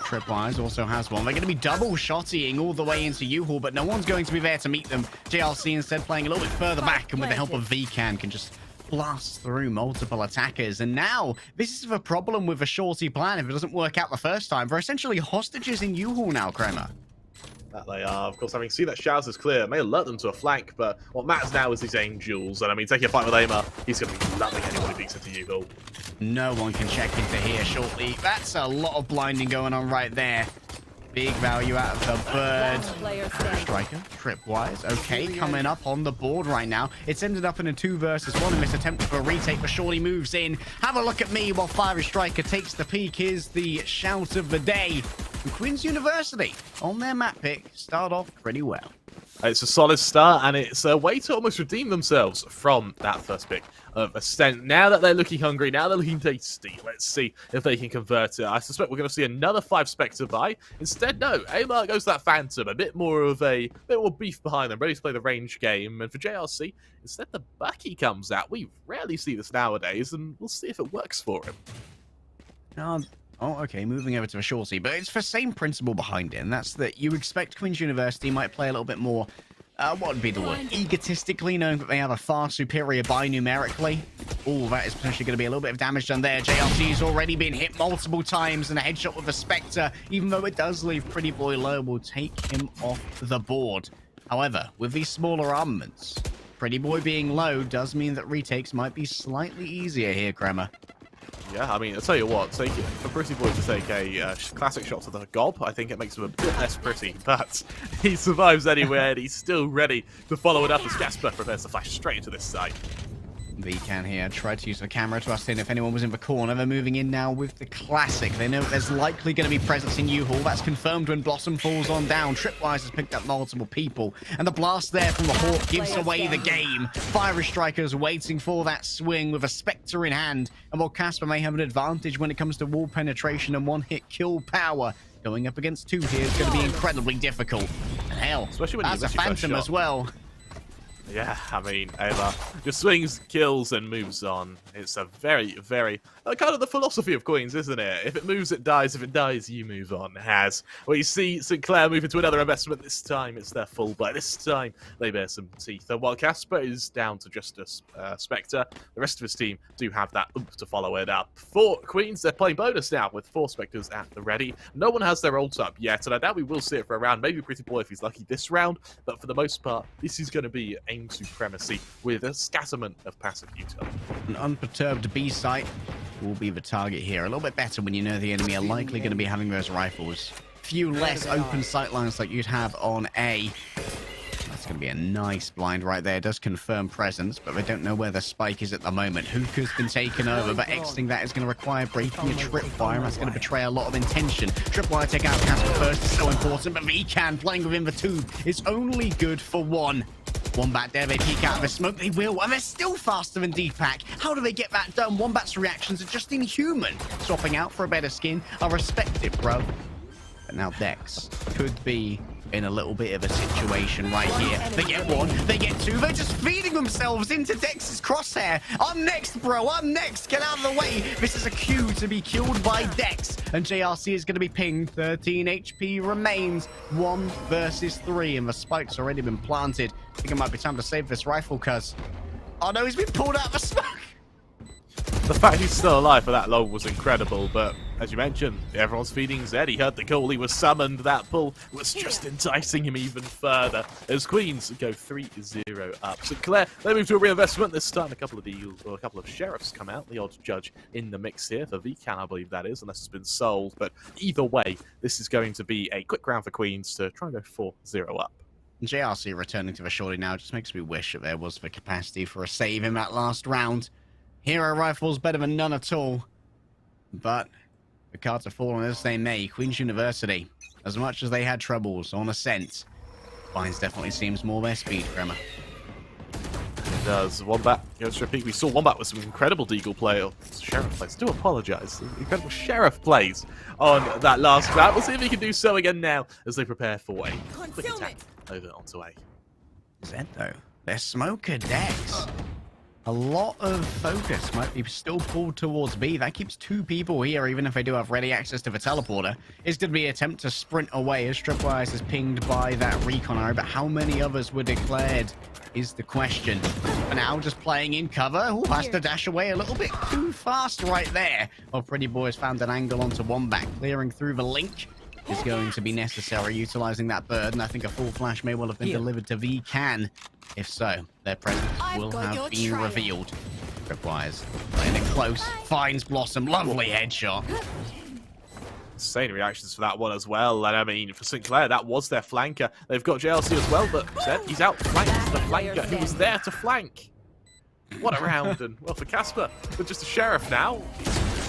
[SPEAKER 5] Tripwires also has one. They're going to be double shottying all the way into U-Haul, but no one's going to be there to meet them. JLC instead playing a little bit further back, and with the help of VCAN can just blast through multiple attackers. And now, this is the problem with a shorty plan. If it doesn't work out the first time, they're essentially hostages in U-Haul now, Kramer.
[SPEAKER 4] That they are. Of course, having seen that Showers is clear, it may alert them to a flank, but what matters now is these angels. And I mean, taking a fight with Aimer, he's going to be loving anyone who peeks into U-Haul.
[SPEAKER 5] No one can check into here shortly. That's a lot of blinding going on right there. Big value out of the bird. Striker, Tripwires. Okay, coming up on the board right now. It's ended up in a 2 versus 1 in this attempt for a retake, but Shorty moves in. Have a look at me while Fiery Striker takes the peak. Here's the shout of the day. And Queen's University, on their map pick, start off pretty well.
[SPEAKER 4] It's a solid start, and it's a way to almost redeem themselves from that first pick of Ascent. Now that they're looking hungry, now they're looking tasty, let's see if they can convert it. I suspect we're going to see another 5 Spectre buy. Instead, no, Amar goes that Phantom, a bit more beef behind them, ready to play the range game. And for JRC, instead the Bucky comes out. We rarely see this nowadays, and we'll see if it works for him.
[SPEAKER 5] Oh, okay, moving over to a shorty, but it's the same principle behind it, and that's that you expect Queen's University might play a little bit more, what would be the word, egotistically, knowing that they have a far superior buy numerically. Oh, that is potentially going to be a little bit of damage done there. JRC's already been hit multiple times, and a headshot with a Spectre, even though it does leave Pretty Boy low, will take him off the board. However, with these smaller armaments, Pretty Boy being low does mean that retakes might be slightly easier here, Kremer.
[SPEAKER 4] Yeah, I mean, I'll tell you what, for Pretty Boy to take a classic shot to the gob, I think it makes him a bit less pretty, but he survives anyway, and he's still ready to follow it up as Casper prepares to flash straight into this side.
[SPEAKER 5] Can here try to use the camera to ascertain if anyone was in the corner. They're moving in now with the classic. They know there's likely going to be presence in U-Haul. That's confirmed when Blossom falls on down. Tripwise has picked up multiple people. And the blast there from the Hawk gives away the game. Fire Strikers waiting for that swing with a Spectre in hand. And while Casper may have an advantage when it comes to wall penetration and one-hit kill power, going up against 2 here is going to be incredibly difficult. And hell,
[SPEAKER 4] especially when
[SPEAKER 5] that's a Phantom as well.
[SPEAKER 4] Yeah, I mean, Ava just swings, kills, and moves on. It's a very, very kind of the philosophy of Queens, isn't it? If it moves, it dies. If it dies, you move on. It has. Well, you see Sinclair move into another investment. This time, it's their full buy. This time, they bear some teeth. And while Casper is down to just a Spectre, the rest of his team do have that oomph to follow it up. For Queens, they're playing bonus now with 4 Spectres at the ready. No one has their ult up yet, and I doubt we will see it for a round. Maybe Pretty Boy if he's lucky this round, but for the most part, this is going to be aim supremacy with a scatterment of passive utility.
[SPEAKER 5] An unperturbed B site will be the target here. A little bit better when you know the enemy are likely going to be having those rifles. Few less open sight lines like you'd have on A. That's going to be a nice blind right there. It does confirm presence, but they don't know where the spike is at the moment. Hookah's been taken over, but exiting that is going to require breaking a tripwire. That's going to betray a lot of intention. Tripwire take out Casper first is so important, but Vcan playing within the tube is only good for 1. Wombat there, they peek out of the smoke, they will, and they're still faster than Deepak. How do they get that done? Wombat's reactions are just inhuman. Swapping out for a better skin, I respect it, bro. But now Dex could be in a little bit of a situation right here. They get 1, they get 2, they're just feeding themselves into Dex's crosshair. I'm next, bro, I'm next, get out of the way. This is a cue to be killed by Dex, and JRC is going to be pinged. 13 HP remains, 1 versus 3, and the spike's already been planted. I think it might be time to save this rifle, cuz. Oh no, he's been pulled out of the smoke.
[SPEAKER 4] The fact he's still alive for that long was incredible, but as you mentioned, everyone's feeding Zed. He heard the call, he was summoned. That pull was just enticing him even further as Queens go 3-0 up. Sinclair, they move to a reinvestment. This time, a couple of sheriffs come out. The odd judge in the mix here for Vcan, I believe that is, unless it's been sold. But either way, this is going to be a quick round for Queens to try and go 4-0 up.
[SPEAKER 5] JRC returning to the shorty now just makes me wish that there was the capacity for a save in that last round. Hero rifles better than none at all. But the cards have fallen as they may. Queen's University, as much as they had troubles on Ascent, Vines definitely seems more their speed, Kremer.
[SPEAKER 4] It does. Wombat goes for a peek. We saw Wombat with some incredible Deagle play, or Sheriff plays. Do apologise. Incredible Sheriff plays on that last round. We'll see if he can do so again now as they prepare for a quick attack over onto A.
[SPEAKER 5] Zed, though, they're smoker Dex. A lot of focus might be still pulled towards B. That keeps 2 people here, even if they do have ready access to the teleporter. It's going to be an attempt to sprint away as Tripwise is pinged by that recon arrow, but how many others were declared is the question. For now, just playing in cover. Ooh, has to dash away a little bit too fast right there. Well, Pretty Boy has found an angle onto Wombat. Clearing through the link is going to be necessary, utilizing that bird, and I think a full flash may well have been delivered to Vcan. If so, their presence will have been revealed. Tripwise playing it close, finds Blossom, lovely headshot.
[SPEAKER 4] Insane reactions for that one as well. And I mean, for Sinclair, that was their flanker. They've got JLC as well, but he's outflanked the flanker who was there to flank. What a round. And well, for Casper, with just a sheriff now,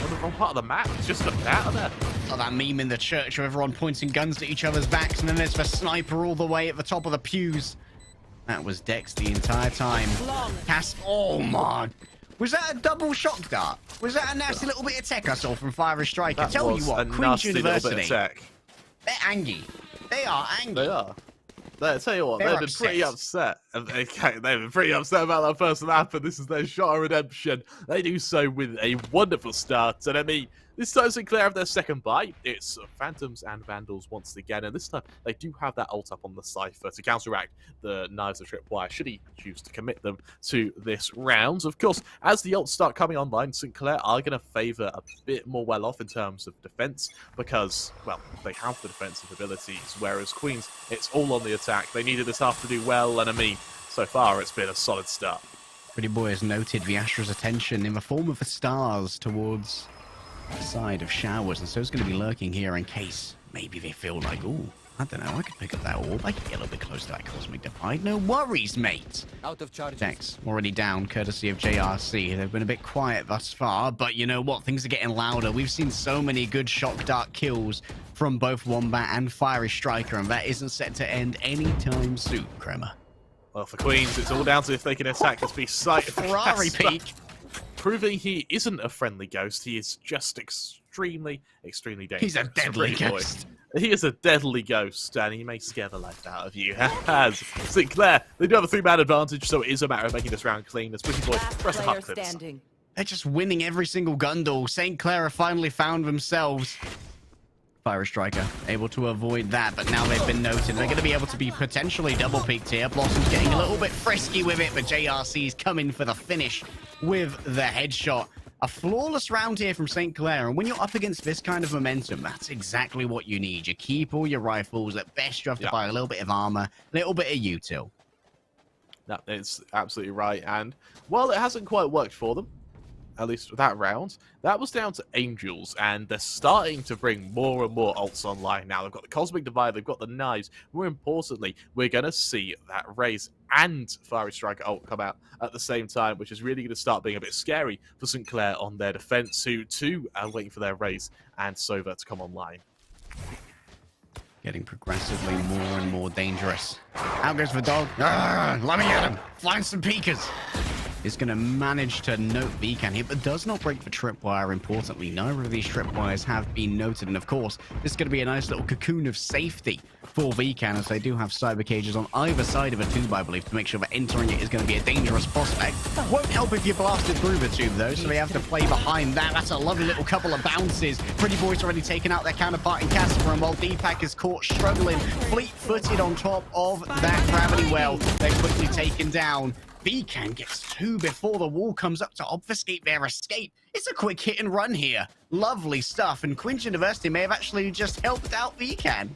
[SPEAKER 4] on the wrong part of the map. It's just looking out of there.
[SPEAKER 5] Oh, that meme in the church of everyone pointing guns at each other's backs, and then there's the sniper all the way at the top of the pews. That was Dex the entire time. Oh, man. Was that a double shock dart? Was that a nasty little bit of tech I saw from Fire Striker?
[SPEAKER 4] That
[SPEAKER 5] Tell
[SPEAKER 4] was
[SPEAKER 5] you what,
[SPEAKER 4] a
[SPEAKER 5] Queen's
[SPEAKER 4] nasty
[SPEAKER 5] University,
[SPEAKER 4] little bit of tech.
[SPEAKER 5] they're angry. They are angry.
[SPEAKER 4] They are. I tell you what,
[SPEAKER 5] They're
[SPEAKER 4] they've been pretty upset. They've been pretty upset about that first map, and this is their shot of redemption. They do so with a wonderful start, and I mean, this time Sinclair have their second bite. It's Phantoms and Vandals once again, and this time they do have that ult up on the Cypher to counteract the Knives of Tripwire, should he choose to commit them to this round. Of course, as the ults start coming online, Sinclair are going to favour a bit more well-off in terms of defence, because, well, they have the defensive abilities, whereas Queens, it's all on the attack. They needed this half to do well, and I mean, so far it's been a solid start.
[SPEAKER 5] Pretty Boy has noted the Astra's attention in the form of the stars towards the side of showers, and so it's going to be lurking here in case maybe they feel like, oh, I don't know, I could pick up that orb. I could get a little bit close to that Cosmic Divide. No worries, mate.
[SPEAKER 6] Out of charges.
[SPEAKER 5] Dex already down, courtesy of JRC. They've been a bit quiet thus far, but you know what? Things are getting louder. We've seen so many good shock dart kills from both Wombat and Fiery Striker, and that isn't set to end anytime soon, Kremer.
[SPEAKER 4] Well, for Queens, it's all down to if they can attack this beast site.
[SPEAKER 5] Ferrari peak.
[SPEAKER 4] Proving he isn't a friendly ghost, he is just extremely, extremely dangerous.
[SPEAKER 5] He's a deadly ghost.
[SPEAKER 4] He is a deadly ghost, and he may scare the life out of you. As Sinclair, they do have a 3-man advantage, so it is a matter of making this round clean. As Pretty Boy press the hot clips.
[SPEAKER 5] They're just winning every single gun duel. St. Clair have finally found themselves. Fire Striker able to avoid that, but now they've been noted. They're going to be able to be potentially double peaked here. Blossom's getting a little bit frisky with it, but JRC's coming for the finish with the headshot. A flawless round here from St. Clair, and when you're up against this kind of momentum, that's exactly what you need. You keep all your rifles. At best, you have to buy a little bit of armor, a little bit of util.
[SPEAKER 4] No, it's absolutely right, and while it hasn't quite worked for them, at least that round, that was down to Angels, and they're starting to bring more and more ults online now. They've got the Cosmic Divide, they've got the Knives. More importantly, we're going to see that Raze and Fiery Striker ult come out at the same time, which is really going to start being a bit scary for St. Clair on their defense, who too are waiting for their Raze and Sova to come online.
[SPEAKER 5] Getting progressively more and more dangerous. Out goes the dog. Let me get him. Find some peekers. Is going to manage to note Beacon here, but does not break the tripwire, importantly. Neither of these tripwires have been noted, and of course, this is going to be a nice little cocoon of safety for Beacon, as they do have cyber cages on either side of a tube, I believe, to make sure that entering it is going to be a dangerous prospect. Won't help if you blasted through the tube, though, so they have to play behind that. That's a lovely little couple of bounces. Pretty Boys already taken out their counterpart in Casper, and while Deepak is caught struggling, fleet-footed on top of that gravity well, they're quickly taken down. Beacon gets 2 before the wall comes up to obfuscate their escape. It's a quick hit and run here. Lovely stuff, and Queen's University may have actually just helped out Beacon.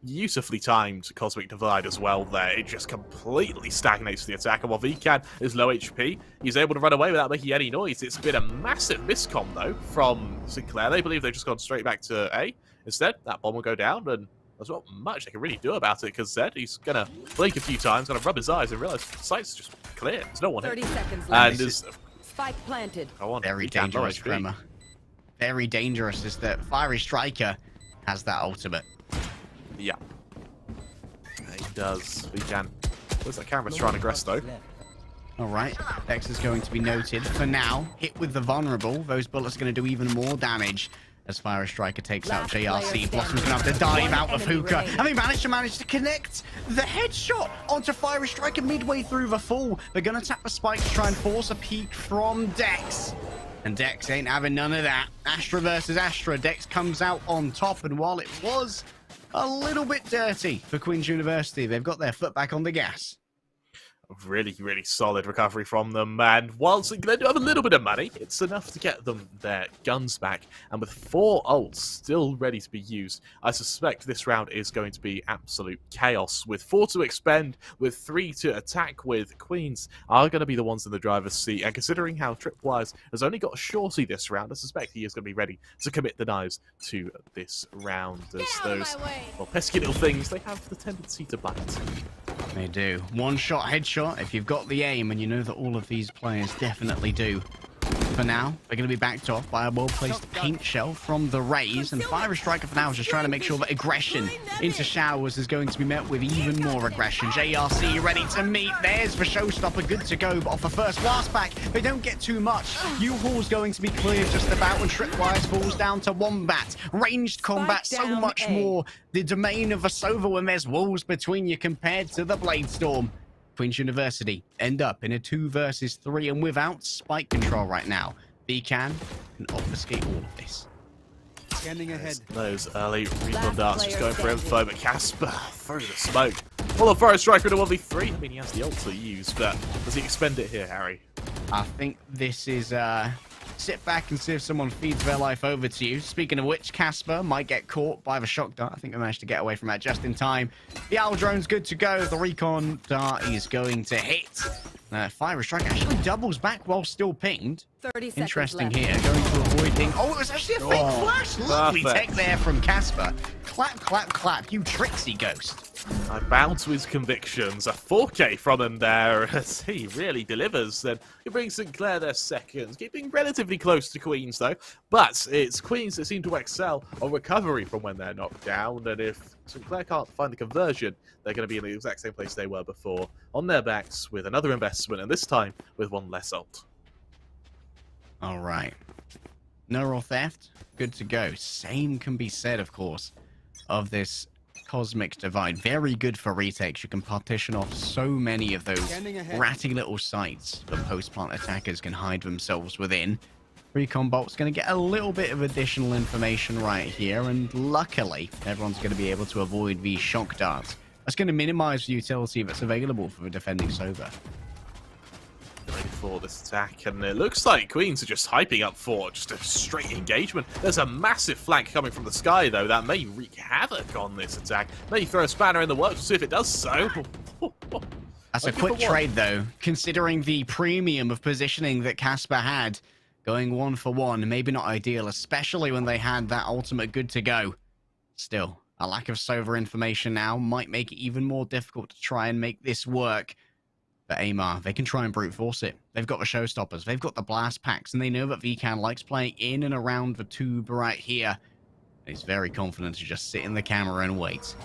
[SPEAKER 4] Beautifully timed Cosmic Divide as well there. It just completely stagnates the attack, and while Vikan is low HP, he's able to run away without making any noise. It's been a massive miscom, though, from Sinclair. They believe they've just gone straight back to A. Instead, that bomb will go down, and there's not much they can really do about it, because Zed, he's going to blink a few times, going to rub his eyes and realize the site's just clear. There's no one
[SPEAKER 3] 30
[SPEAKER 4] here.
[SPEAKER 3] seconds left.
[SPEAKER 4] And is
[SPEAKER 3] Spike planted.
[SPEAKER 5] Very dangerous, Kremer. Very dangerous is that Fiery Striker has that ultimate.
[SPEAKER 4] Yeah. He does. We can. Looks like Camera's trying to aggress, though.
[SPEAKER 5] All right. Dex is going to be noted. For now, hit with the vulnerable. Those bullets are going to do even more damage as Fire Striker takes out JRC. Blossom's going to have to dive out of Hookah. And they managed to connect the headshot onto Fire Striker midway through the fall. They're going to tap the spike to try and force a peek from Dex. And Dex ain't having none of that. Astra versus Astra. Dex comes out on top. And while it was a little bit dirty for Queen's University, they've got their foot back on the gas.
[SPEAKER 4] Really, really solid recovery from them, and whilst they do have a little bit of money, it's enough to get them their guns back, and with 4 ults still ready to be used, I suspect this round is going to be absolute chaos, with 4 to expend, with 3 to attack with. Queens are going to be the ones in the driver's seat, and considering how Tripwires has only got a shorty this round, I suspect he is going to be ready to commit the knives to this round, as those, well, pesky little things, they have the tendency to bite.
[SPEAKER 5] They do. One shot headshot if you've got the aim, and you know that all of these players definitely do. for now. They're going to be backed off by a well-placed paint shell from the Rays. And Fire Striker for now is just trying to make sure that aggression into Showers is going to be met with even more aggression. JRC ready to meet. There's the showstopper, good to go. But off the first blast pack, they don't get too much. U-Haul's going to be clear just about when Tripwires falls down to Wombat. Ranged combat, so much more the domain of Vasova when there's walls between you compared to the Bladestorm. Queen's University end up in a 2 versus 3 and without spike control right now. VCAN can obfuscate all of this.
[SPEAKER 6] Scanning ahead.
[SPEAKER 4] Those early recon darts just going for info, but Casper through the smoke. Well, a Fire Striker in a 1v3. I mean, he has the ult to use, but does he expend it here, Harry?
[SPEAKER 5] I think this is sit back and see if someone feeds their life over to you. Speaking of which, Casper might get caught by the shock dart. I think they managed to get away from that just in time. The owl drone's good to go. The recon dart is going to hit. Fire Strike actually doubles back while still pinged.
[SPEAKER 3] 30 seconds
[SPEAKER 5] Interesting
[SPEAKER 3] left.
[SPEAKER 5] here, going to avoid thing. Oh, it was actually a fake flash. Lovely tech there from Casper. Clap, clap, clap, you tricksy ghost.
[SPEAKER 4] I bow to his convictions. A 4K from him there as he really delivers. Then he brings Sinclair their seconds, keeping relatively close to Queens though. But it's Queens that seem to excel on recovery from when they're knocked down. And if Sinclair can't find the conversion, they're going to be in the exact same place they were before, on their backs with another investment, and this time with one less ult.
[SPEAKER 5] All right. Neural theft, good to go. Same can be said, of course, of this Cosmic Divide. Very good for retakes. You can partition off so many of those ratty little sites that post-plant attackers can hide themselves within. Recon Bolt's going to get a little bit of additional information right here, and luckily, everyone's going to be able to avoid these shock darts. That's going to minimize the utility that's available for the defending Sova.
[SPEAKER 4] Ready for this attack, and it looks like Queens are just hyping up for just a straight engagement. There's a massive flank coming from the sky, though, that may wreak havoc on this attack. May throw a spanner in the works, we'll see if it does so.
[SPEAKER 5] That's a quick trade, though, considering the premium of positioning that Casper had. Going 1 for 1, maybe not ideal, especially when they had that ultimate good to go. Still, a lack of Sova information now might make it even more difficult to try and make this work. But Amar, they can try and brute force it. They've got the showstoppers, they've got the blast packs, and they know that VCAN likes playing in and around the tube right here. He's very confident to just sit in the camera and wait.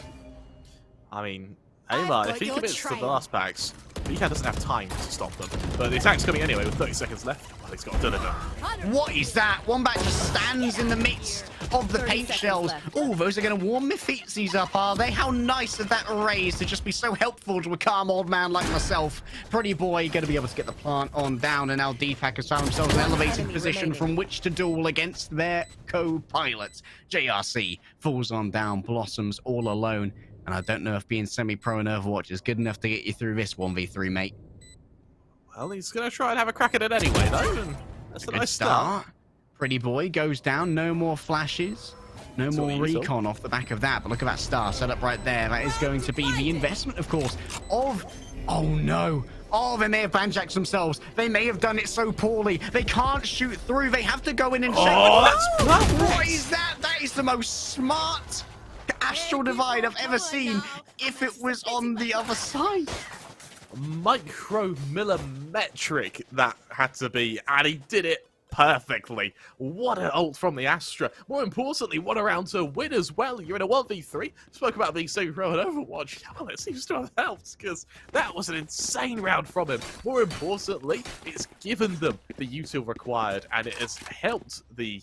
[SPEAKER 4] I mean, Amar, if he commits to the blast packs, VCAN doesn't have time to stop them. But the attack's coming anyway with 30 seconds left. Well, he's got to deliver.
[SPEAKER 5] What is that? Wombat just stands in the midst of the paint shells. Oh, those are going to warm my feetsies up, are they? How nice of that Raise to just be so helpful to a calm old man like myself. Pretty boy going to be able to get the plant on down, and now Deepak has found themselves in an elevated position from which to duel against their co-pilots. JRC falls on down, Blossoms all alone. And I don't know if being semi-pro in Overwatch is good enough to get you through this 1v3, mate.
[SPEAKER 4] Well, he's going to try and have a crack at it anyway, though. And that's a nice start.
[SPEAKER 5] Pretty boy goes down. No more flashes. No more recon off the back of that. But look at that star set up right there. That is going to be the investment, of course, of... Oh, no. Oh, they may have banjacked themselves. They may have done it so poorly. They can't shoot through. They have to go in and check.
[SPEAKER 4] Oh, that's perfect.
[SPEAKER 5] What is that? That is the most smart Astral Divide I've ever seen if it was on the other side.
[SPEAKER 4] Micromillimetric that had to be, and he did it perfectly. What an ult from the Astra. More importantly, what a round to win as well. You're in a 1v3. Spoke about being so pro in Overwatch. Well, it seems to have helped, because that was an insane round from him. More importantly, it's given them the util required, and it has helped the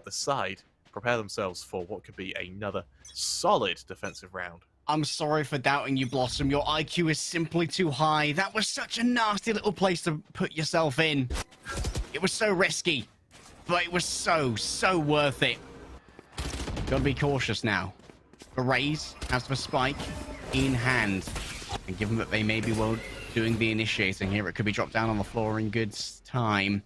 [SPEAKER 4] side prepare themselves for what could be another solid defensive round.
[SPEAKER 5] I'm sorry for doubting you, Blossom. Your IQ is simply too high. That was such a nasty little place to put yourself in. It was so risky, but it was so worth it. Gotta be cautious now. The Raze has the spike in hand. And given that they may be doing the initiating here, it could be dropped down on the floor in good time.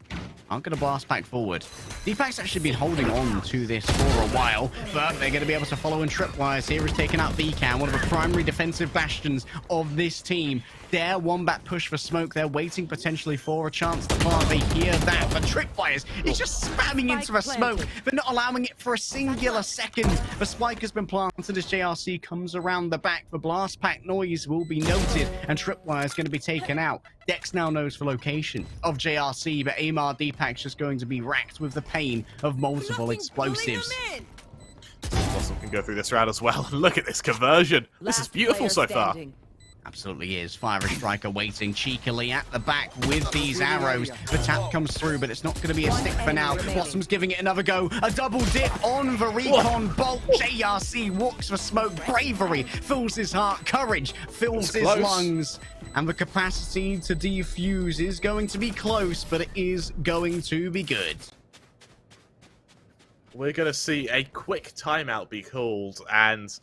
[SPEAKER 5] Aren't going to blast back forward. Deepak's actually been holding on to this for a while, but they're going to be able to follow in tripwires. Here is taking out VCAN, one of the primary defensive bastions of this team. Their Wombat push for smoke. They're waiting potentially for a chance to plant. They hear that. The tripwires is just spamming into the smoke. They're not allowing it for a singular second. The spike has been planted as JRC comes around the back. The blast pack noise will be noted, and tripwire is going to be taken out. Dex now knows the location of JRC, but Amar Deepak's just going to be racked with the pain of multiple explosives.
[SPEAKER 4] Blossom can go through this round as well. Look at this conversion. This is beautiful so far.
[SPEAKER 5] Absolutely is. Fiery Striker waiting cheekily at the back with these arrows. The tap comes through, but it's not going to be a stick for now. Blossom's giving it another go. A double dip on the recon bolt. JRC walks for smoke. Bravery fills his heart. Courage fills his lungs. And the capacity to defuse is going to be close, but it is going to be good.
[SPEAKER 4] We're going to see a quick timeout be called, and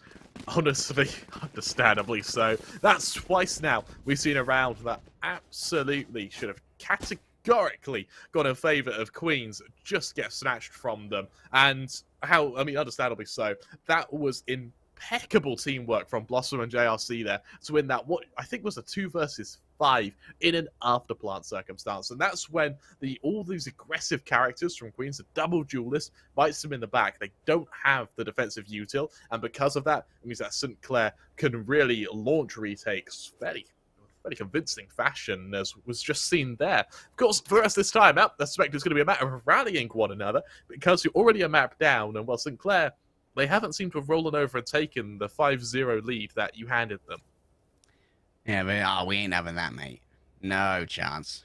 [SPEAKER 4] honestly, understandably so. That's twice now we've seen a round that absolutely should have categorically gone in favour of Queens, just get snatched from them. And understandably so. That was impeccable teamwork from Blossom and JRC there to win that, what I think was a 2 versus 5 in an afterplant circumstance. And that's when all these aggressive characters from Queens, the double duelist, bites them in the back. They don't have the defensive util, and because of that, it means that St. Clair can really launch retakes fairly convincing fashion, as was just seen there. Of course, for us this time out, I suspect it's going to be a matter of rallying one another, because you're already a map down, and well, St. Clair, they haven't seemed to have rolled over and taken the 5-0 lead that you handed them.
[SPEAKER 5] Yeah, but we ain't having that, mate. No chance.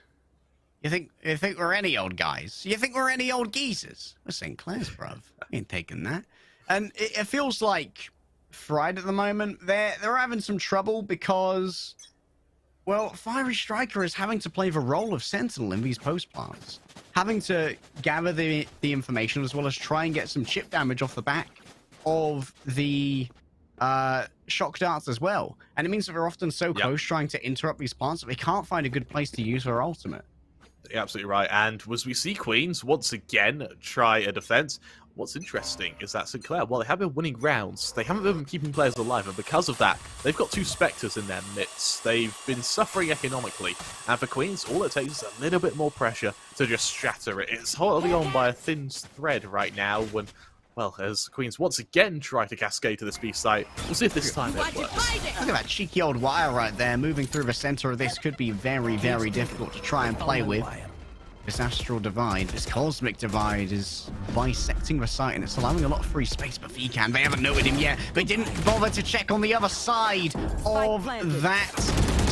[SPEAKER 5] You think we're any old guys? You think we're any old geezers? We're St. Clair's, bruv. Ain't taking that. And it feels like Fried at the moment, they're having some trouble because, well, Fiery Striker is having to play the role of Sentinel in these post plants, having to gather the information as well as try and get some chip damage off the back of the shock darts as well. And it means that they're often so close trying to interrupt these plants that they can't find a good place to use their ultimate.
[SPEAKER 4] You're absolutely right. And as we see Queens once again try a defense, what's interesting is that St. Clair, while they have been winning rounds, they haven't been keeping players alive, and because of that, they've got 2 Spectres in their midst. They've been suffering economically, and for Queens, all it takes is a little bit more pressure to just shatter it. It's holding on by a thin thread right now when, well, as Queens once again try to cascade to this B site. We'll see if this time it works.
[SPEAKER 5] Look at that cheeky old wire right there. Moving through the center of this could be very, very difficult to try and play with. This astral divide, this cosmic divide is bisecting the site, and it's allowing a lot of free space for VCAN. They haven't noted him yet. They didn't bother to check on the other side of that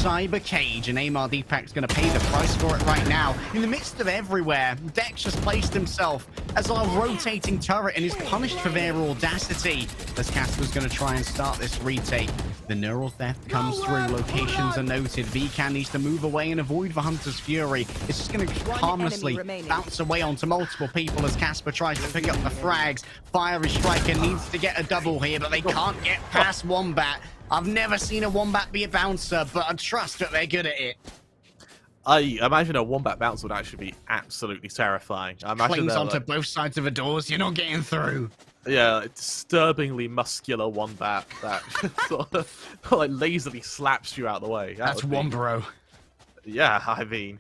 [SPEAKER 5] cyber cage, and Amar Deepak's going to pay the price for it right now. In the midst of everywhere, Dex just placed himself as a rotating turret and is punished for their audacity, as Casper's going to try and start this retake. The neural theft comes through. Locations are noted. VCAN needs to move away and avoid the Hunter's Fury. It's just going to harmlessly bounce away onto multiple people as Casper tries to pick up the frags. Fiery Striker needs to get a double here, but they can't get past Wombat. I've never seen a Wombat be a bouncer, but I trust that they're good at it.
[SPEAKER 4] I imagine a Wombat bounce would actually be absolutely terrifying. I imagine
[SPEAKER 5] Clings onto both sides of the doors. You're not getting through.
[SPEAKER 4] Yeah, disturbingly muscular Wombat that sort of like lazily slaps you out of the way.
[SPEAKER 5] That's Wombro.
[SPEAKER 4] Yeah, I mean,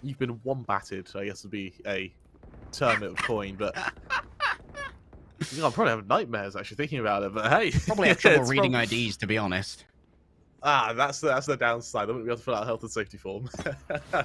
[SPEAKER 4] you've been wombatted, I guess would be a term it would coin, but I'm probably having nightmares actually thinking about it, but hey.
[SPEAKER 5] Probably have trouble reading IDs, to be honest.
[SPEAKER 4] That's the downside. They wouldn't be able to fill out a health and safety form.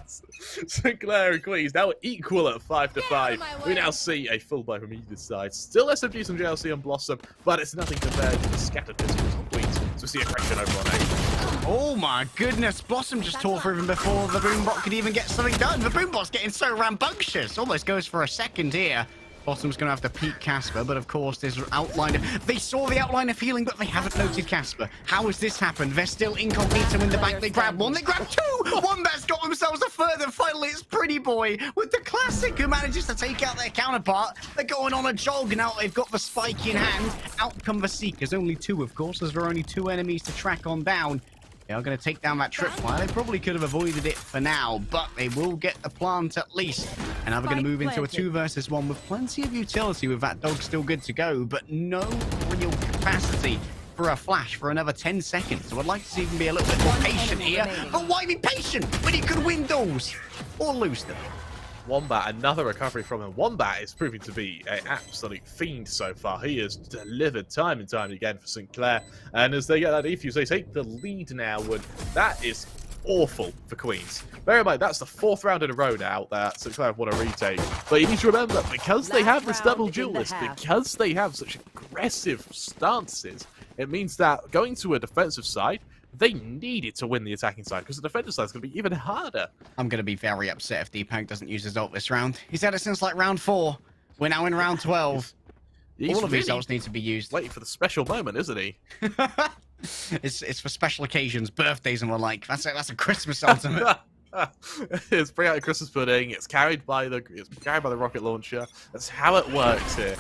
[SPEAKER 4] St. Clair and Queens now equal at 5-5. We now see a full blow from either side. Still SMGs from JLC and Blossom, but it's nothing compared to the scattered physicals from Queens. So we see aggression over on A.
[SPEAKER 5] Oh my goodness, Blossom just tore through him before the Boombot could even get something done. The Boombot's getting so rambunctious. Almost goes for a second here. Bottom's going to have to peek Casper, but of course there's outline. They saw the outline of healing, but they haven't noted Casper. How has this happened? They're still incognito in the back. They grab one, they grab 2! Wombat's got themselves a third, and finally it's Pretty Boy with the classic who manages to take out their counterpart. They're going on a jog now. They've got the spike in hand. Out come the Seekers. Only 2, of course, as there are only 2 enemies to track on down. They are going to take down that tripwire. They probably could have avoided it for now, but they will get the plant at least. And now we're going to move into a 2 versus 1 with plenty of utility with that dog still good to go, but no real capacity for a flash for another 10 seconds. So I'd like to see them be a little bit more patient here. But why be patient when you could win those or lose them?
[SPEAKER 4] Wombat, another recovery from him. Wombat is proving to be an absolute fiend so far. He has delivered time and time again for St. Clair. And as they get that defuse, they take the lead now. And that is awful for Queens. Bear in mind, that's the 4th round in a row now that Sinclair have won a retake. But you need to remember, because they have this double duelist, because they have such aggressive stances, it means that going to a defensive side, they needed to win the attacking side, because the defensive side is going to be even harder.
[SPEAKER 5] I'm going to be very upset if Deepak doesn't use his ult this round. He's had it since like round 4. We're now in round 12. All of his ults need to be used.
[SPEAKER 4] Waiting for the special moment, isn't he?
[SPEAKER 5] It's for special occasions, birthdays and the like. That's a Christmas ultimate.
[SPEAKER 4] It's bring out a Christmas pudding. It's carried by the rocket launcher. That's how it works here.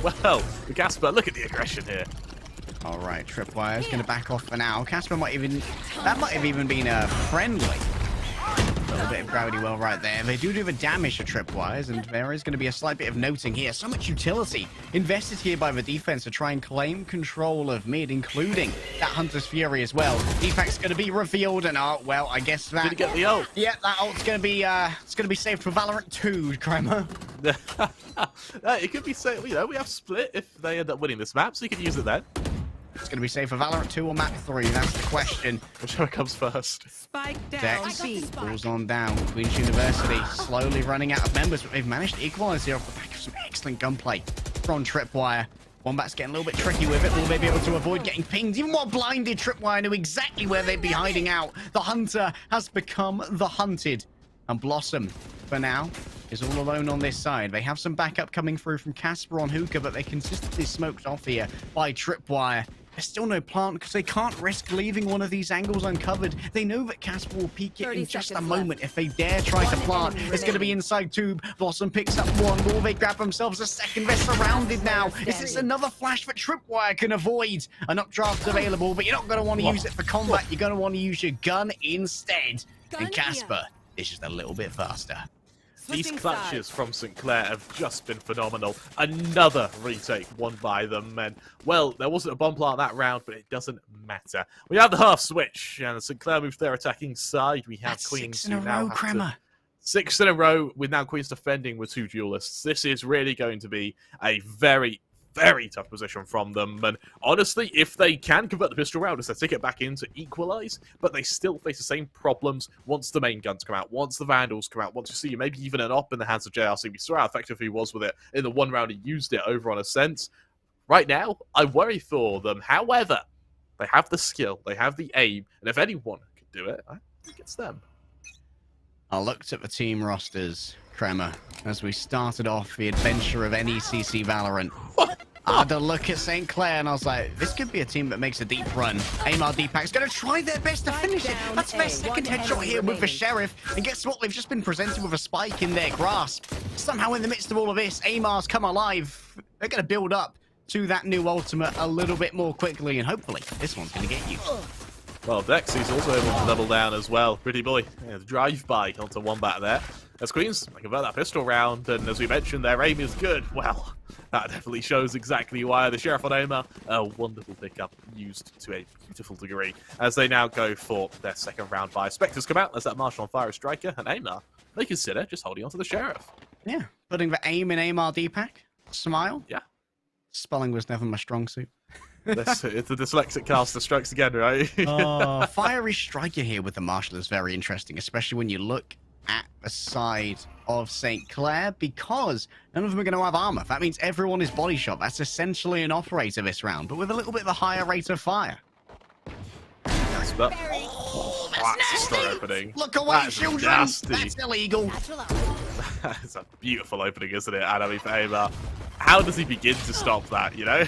[SPEAKER 4] Well, the Casper, look at the aggression here.
[SPEAKER 5] All right, Tripwire's going to back off for now. Casper might have even been a friendly. A little bit of gravity well right there. They do the damage to Tripwires, and there is going to be a slight bit of noting here. So much utility invested here by the defense to try and claim control of mid, including that Hunter's Fury as well. Defect's going to be revealed, and well, I guess that.
[SPEAKER 4] Did he get the ult?
[SPEAKER 5] Yeah, that ult's going to be saved for Valorant 2, Kremer.
[SPEAKER 4] It could be saved. You know, we have split if they end up winning this map, so you can use it then.
[SPEAKER 5] It's going to be safe for Valorant 2 or Map 3. That's the question.
[SPEAKER 4] Whichever comes first.
[SPEAKER 3] Spike down.
[SPEAKER 5] Dex falls on down. Queen's University slowly running out of members, but they've managed to equalize here off the back of some excellent gunplay from Tripwire. Wombat's getting a little bit tricky with it. Will they be able to avoid getting pinged? Even more blinded, Tripwire knew exactly where they'd be hiding out. The Hunter has become the hunted. And Blossom, for now, is all alone on this side. They have some backup coming through from Casper on Hookah, but they're consistently smoked off here by Tripwire. There's still no plant because they can't risk leaving one of these angles uncovered. They know that Casper will peek it in just a moment if they dare try to plant. It's going to be inside tube. Blossom picks up one. Will they grab themselves a second? They're surrounded now. Is this another flash that Tripwire can avoid? An updraft available, but you're not going to want to use it for combat. You're going to want to use your gun instead. And Casper is just a little bit faster.
[SPEAKER 4] These clutches from Sinclair have just been phenomenal. Another retake won by them, and well, there wasn't a bomb plant that round, but it doesn't matter. We have the half switch, and Sinclair moves their attacking side. We have Queens
[SPEAKER 5] 6 in a row, Kremer.
[SPEAKER 4] 6 in a row with now Queens defending with 2 duelists. This is really going to be a very, very tough position from them, and honestly, if they can convert the pistol round as they take it back in to equalize, but they still face the same problems once the main guns come out, once the Vandals come out, once you see maybe even an op in the hands of JRC. We saw how effective he was with it in the one round he used it over on Ascent. Right now, I worry for them. However, they have the skill, they have the aim, and if anyone can do it, I think it's them.
[SPEAKER 5] I looked at the team rosters, Kremer, as we started off the adventure of NECC Valorant. I had a look at St. Clair and I was like, this could be a team that makes a deep run. Amar Deepak's going to try their best to finish it. That's their second headshot here with the Sheriff. And guess what? They've just been presented with a spike in their grasp. Somehow in the midst of all of this, Amar's come alive. They're going to build up to that new ultimate a little bit more quickly, and hopefully this one's going to get used.
[SPEAKER 4] Well, Dex is also able to double down as well. Pretty boy. Yeah, drive-by onto Wombat there. As Queens, they convert that pistol round, and as we mentioned, their aim is good. Well, that definitely shows exactly why the Sheriff on Aimar, a wonderful pickup used to a beautiful degree. As they now go for their second round by. Spectres come out, there's that Marshal on Fire as Striker, and Aimar, they consider just holding on to the Sheriff.
[SPEAKER 5] Yeah, putting the aim in Amar Deepak. Smile.
[SPEAKER 4] Yeah.
[SPEAKER 5] Spelling was never my strong suit.
[SPEAKER 4] It's the dyslexic caster strikes again, right?
[SPEAKER 5] Fiery Striker here with the Marshal is very interesting, especially when you look at the side of St. Clair, because none of them are going to have armor. That means everyone is body shot. That's essentially an operator this round, but with a little bit of a higher rate of fire.
[SPEAKER 4] Yes, but that's a strong opening.
[SPEAKER 5] Look away,
[SPEAKER 4] That's
[SPEAKER 5] children!
[SPEAKER 4] nasty.
[SPEAKER 5] That's illegal.
[SPEAKER 4] It's a beautiful opening, isn't it? And I mean, for Aimar, how does he begin to stop that, you know?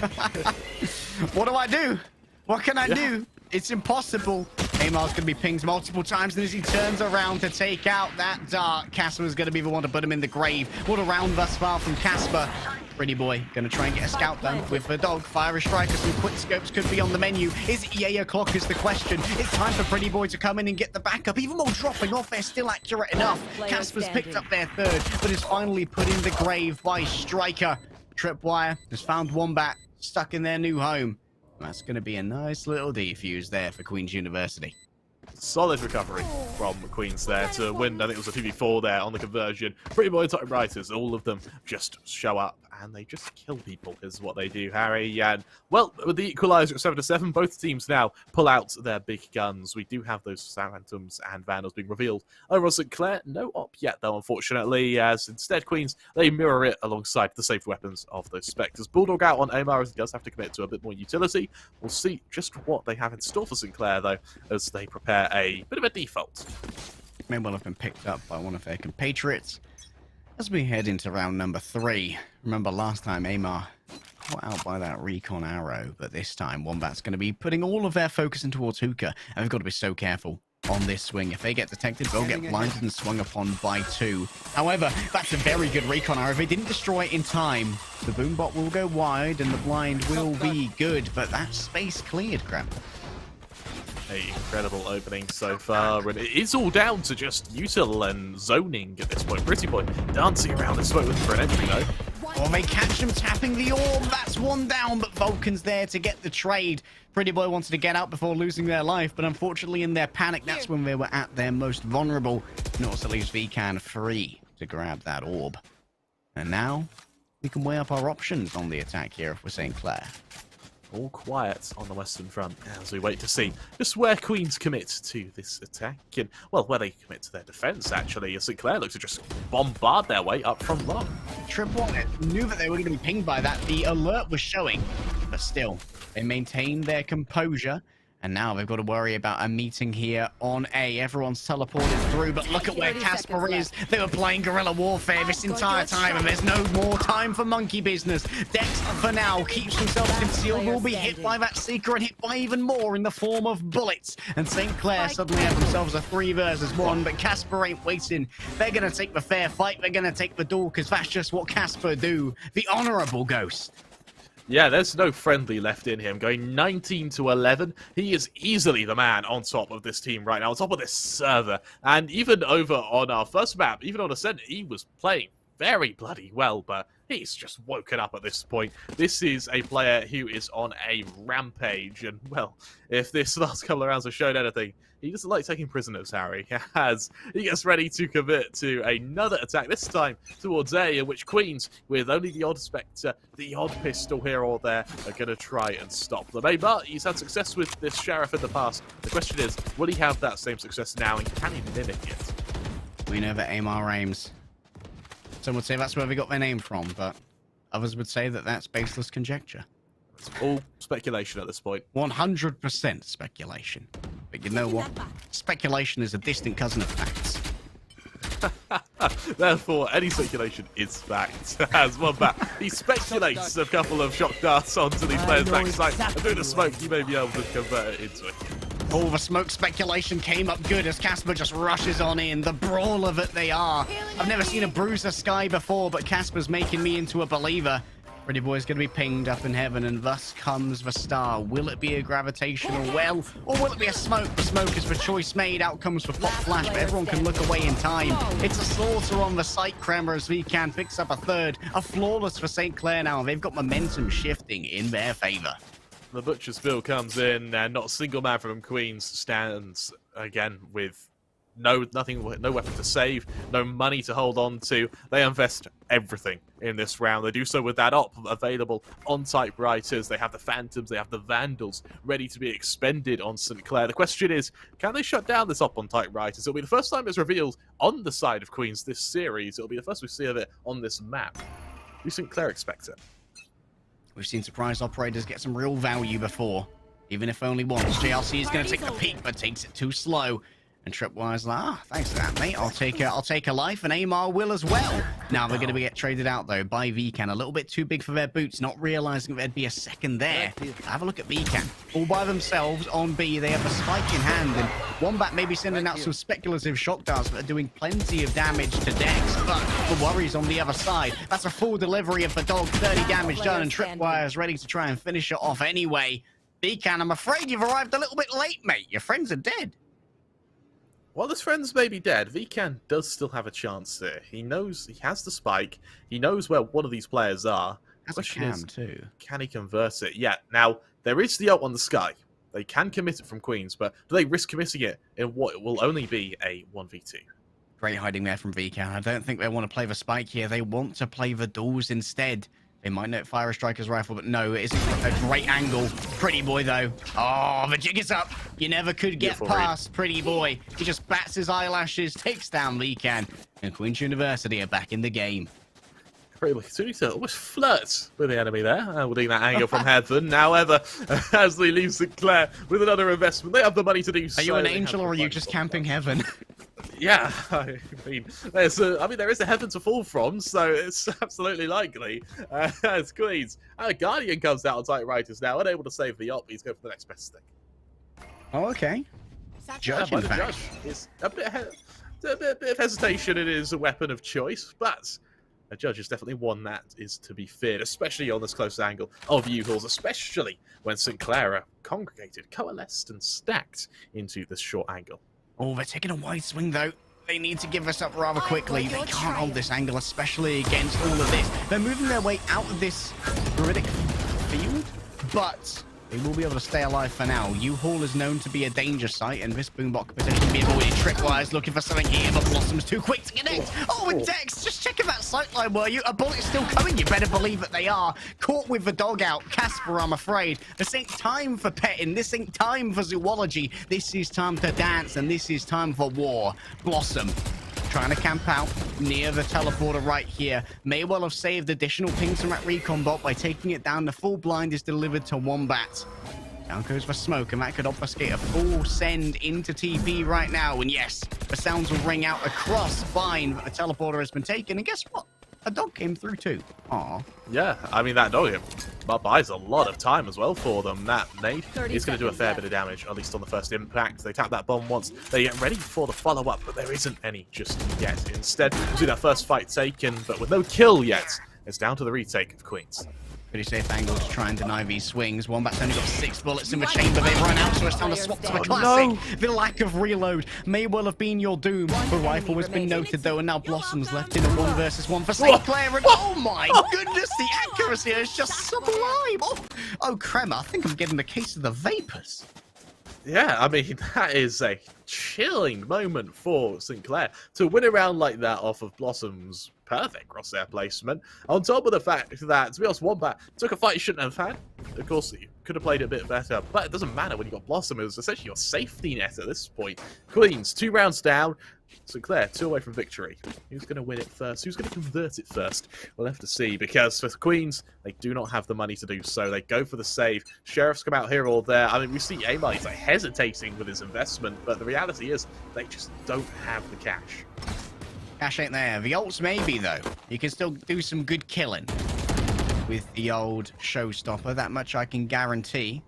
[SPEAKER 5] What do I do? What can I do? It's impossible. Amar's going to be pinged multiple times, and as he turns around to take out that dart, Casper is going to be the one to put him in the grave. What a round thus far from Casper. Pretty boy going to try and get a scout done with the dog. Fire a Striker, some quick scopes could be on the menu. Is it EA o'clock is the question. It's time for Pretty Boy to come in and get the backup. Even more dropping off, they're still accurate enough. Casper's picked up their third, but is finally put in the grave by Striker. Tripwire has found Wombat stuck in their new home. That's going to be a nice little defuse there for Queen's University.
[SPEAKER 4] Solid recovery from Queens there to win. I think it was a 2v4 there on the conversion. Pretty boy top writers, all of them just show up and they just kill people is what they do, Harry. And, well, with the equalizer at 7-7, both teams now pull out their big guns. We do have those Phantoms and Vandals being revealed. Over on St. Clair, no op yet, though, unfortunately, as instead Queens, they mirror it alongside the safe weapons of those Spectres. Bulldog out on Amar as he does have to commit to a bit more utility. We'll see just what they have in store for St. Clair, though, as they prepare a bit of a default.
[SPEAKER 5] May well have been picked up by one of their compatriots. As we head into round number 3, remember last time Amar caught out by that recon arrow, but this time Wombat's going to be putting all of their focus in towards Hookah, and we've got to be so careful on this swing. If they get detected, they'll get blinded and swung upon by 2. However, that's a very good recon arrow. If they didn't destroy it in time, the boombot will go wide and the blind will be good, but that space cleared, Crab.
[SPEAKER 4] An incredible opening so far, and it is all down to just util and zoning at this point. Pretty Boy dancing around this smoke looking for an entry, though.
[SPEAKER 5] Or they catch him tapping the orb. That's one down, but Vulcan's there to get the trade. Pretty Boy wanted to get out before losing their life, but unfortunately in their panic, that's when they were at their most vulnerable. And also leaves VCAN free to grab that orb. And now we can weigh up our options on the attack here if we're St. Clair.
[SPEAKER 4] All quiet on the Western Front as we wait to see just where Queens commit to this attack. And, well, where they commit to their defense, actually. As St. Clair looks to just bombard their way up from long.
[SPEAKER 5] Triple knew that they were going to be pinged by that. The alert was showing, but still, they maintained their composure. And now they've got to worry about a meeting here on A. Everyone's teleported through, but look at where Casper is. They were playing guerrilla warfare this entire time, and there's no more time for monkey business. Dex, for now, keeps himself concealed, will be hit by that Seeker and hit by even more in the form of bullets. And St. Clair suddenly have themselves a 3 versus 1, but Casper ain't waiting. They're going to take the fair fight. They're going to take the duel, because that's just what Casper do. The honorable Ghost.
[SPEAKER 4] Yeah, there's no friendly left in him. Going 19-11, he is easily the man on top of this team right now, on top of this server. And even over on our first map, even on Ascent, he was playing very bloody well, but he's just woken up at this point. This is a player who is on a rampage, and, well, if this last couple of rounds have shown anything, he doesn't like taking prisoners, Harry, as he gets ready to commit to another attack, this time towards A, in which Queens, with only the odd Spectre, the odd pistol here or there, are going to try and stop them. But he's had success with this Sheriff in the past. The question is, will he have that same success now, and can he mimic it?
[SPEAKER 5] We know that Amar aims. Some would say that's where they got their name from, but others would say that that's baseless conjecture.
[SPEAKER 4] It's all speculation at this point.
[SPEAKER 5] 100% speculation. But you know what? Speculation is a distant cousin of facts.
[SPEAKER 4] Therefore, any speculation is fact. As one back, he speculates a couple of shock darts onto these players' backside, and through the smoke, he may be able to convert it into it.
[SPEAKER 5] All the smoke speculation came up good as Casper just rushes on in. The brawler that they are. I've never seen a Bruiser Sky before, but Casper's making me into a believer. Pretty Boy's going to be pinged up in heaven, and thus comes the star. Will it be a gravitational well, or will it be a smoke? The smoke is the choice made. Outcomes for Pop Flash, but everyone can look away in time. It's a slaughter on the site. Kramer as VCAN picks up a 3rd. A flawless for St. Clair now. They've got momentum shifting in their favor.
[SPEAKER 4] The Butcher's Bill comes in, and not a single man from Queens stands again with no weapon to save, no money to hold on to. They invest everything in this round. They do so with that op available on typewriters. They have the Phantoms, they have the Vandals ready to be expended on St. Clair. The question is, can they shut down this op on typewriters? It'll be the first time it's revealed on the side of Queens this series. It'll be the first we see of it on this map. Do St. Clair expect it?
[SPEAKER 5] We've seen surprise operators get some real value before, even if only once. JLC is going to take the peek, but takes it too slow. And Tripwire's like, thanks for that, mate. I'll take a life, and Amar will as well. Now they're going to get traded out, though, by VCAN. A little bit too big for their boots, not realizing there'd be a second there. Have a look at VCAN. All by themselves on B. They have a spike in hand, and Wombat may be sending out some speculative shock darts that are doing plenty of damage to Dex. But the worries on the other side. That's a full delivery of the dog. 30 damage done, and Tripwire's ready to try and finish it off anyway. VCAN, I'm afraid you've arrived a little bit late, mate. Your friends are dead.
[SPEAKER 4] While his friends may be dead, VCAN does still have a chance here. He knows he has the spike. He knows where one of these players are.
[SPEAKER 5] Has a cam too.
[SPEAKER 4] Can he convert it? Yeah. Now, there is the ult on the sky. They can commit it from Queens, but do they risk committing it in what will only be a 1v2?
[SPEAKER 5] Great hiding there from VCAN. I don't think they want to play the spike here. They want to play the duels instead. They might know Fire Striker's rifle, but no, it isn't a great angle. Pretty Boy, though. Oh, the jig is up. You never could get past Pretty Boy. He just bats his eyelashes, takes down Vikan, and Queen's University are back in the game.
[SPEAKER 4] Pretty much to almost flirt with the enemy there, holding that angle from heaven. However, as they leave Sinclair with another investment, they have the money to do so.
[SPEAKER 5] Are you an angel or are you just camping heaven?
[SPEAKER 4] Yeah, I mean, there is a heaven to fall from, so it's absolutely likely. As Queens, Guardian comes out on tight righters now, unable to save the op. He's going for the next best thing.
[SPEAKER 5] Oh, okay. Judge, in fact.
[SPEAKER 4] Judge is a bit of hesitation. It is a weapon of choice, but a judge is definitely one that is to be feared, especially on this close angle of U-Hauls, especially when Sinclair are congregated, coalesced, and stacked into this short angle.
[SPEAKER 5] Oh, they're taking a wide swing, though. They need to give us up rather quickly. They can't hold this angle, especially against all of this. They're moving their way out of this Viridic field, but they will be able to stay alive for now. U-Haul is known to be a danger site, and this boombox could potentially be avoided. Tripwires looking for something here, but Blossom's too quick to connect. Oh, and Dex, just checking that sightline, were you? A bullet's still coming. You better believe that they are. Caught with the dog out. Casper, I'm afraid. This ain't time for petting. This ain't time for zoology. This is time to dance, and this is time for war. Blossom trying to camp out near the teleporter right here. May well have saved additional pings from that recon bot by taking it down. The full blind is delivered to Wombat. Down goes the smoke, and that could obfuscate a full send into TP right now. And yes, the sounds will ring out across Vine, but the teleporter has been taken. And guess what? A dog came through too. Aw.
[SPEAKER 4] Yeah, I mean, that dog buys a lot of time as well for them. That nade is going to do a fair bit of damage, at least on the first impact. They tap that bomb once. They get ready for the follow-up, but there isn't any just yet. Instead, we see that first fight taken, but with no kill yet. It's down to the retake of Queens.
[SPEAKER 5] Pretty safe angle to try and deny these swings. Wombat's only got 6 bullets in the chamber. They run out, so it's time to swap to the classic. No. The lack of reload may well have been your doom. The rifle has been noted, though, and now Blossom's left in a 1 versus 1 for Sinclair. And oh my goodness, the accuracy is just sublime. Oh, Crema, I think I'm getting the case of the vapors.
[SPEAKER 4] Yeah, I mean, that is a chilling moment for Sinclair to win a round like that off of Blossom's perfect crosshair placement. On top of the fact that, to be honest, Wombat took a fight he shouldn't have had. Of course, he could have played it a bit better, but it doesn't matter when you got Blossom. It was essentially your safety net at this point. Queens, 2 rounds down. Sinclair, 2 away from victory. Who's going to win it first? Who's going to convert it first? We'll have to see, because for the Queens, they do not have the money to do so. They go for the save. Sheriffs come out here or there. I mean, we see Amar, he's like hesitating with his investment, but the reality is they just don't have the cash.
[SPEAKER 5] Cash ain't there. The ults maybe, though. You can still do some good killing with the old showstopper. That much I can guarantee.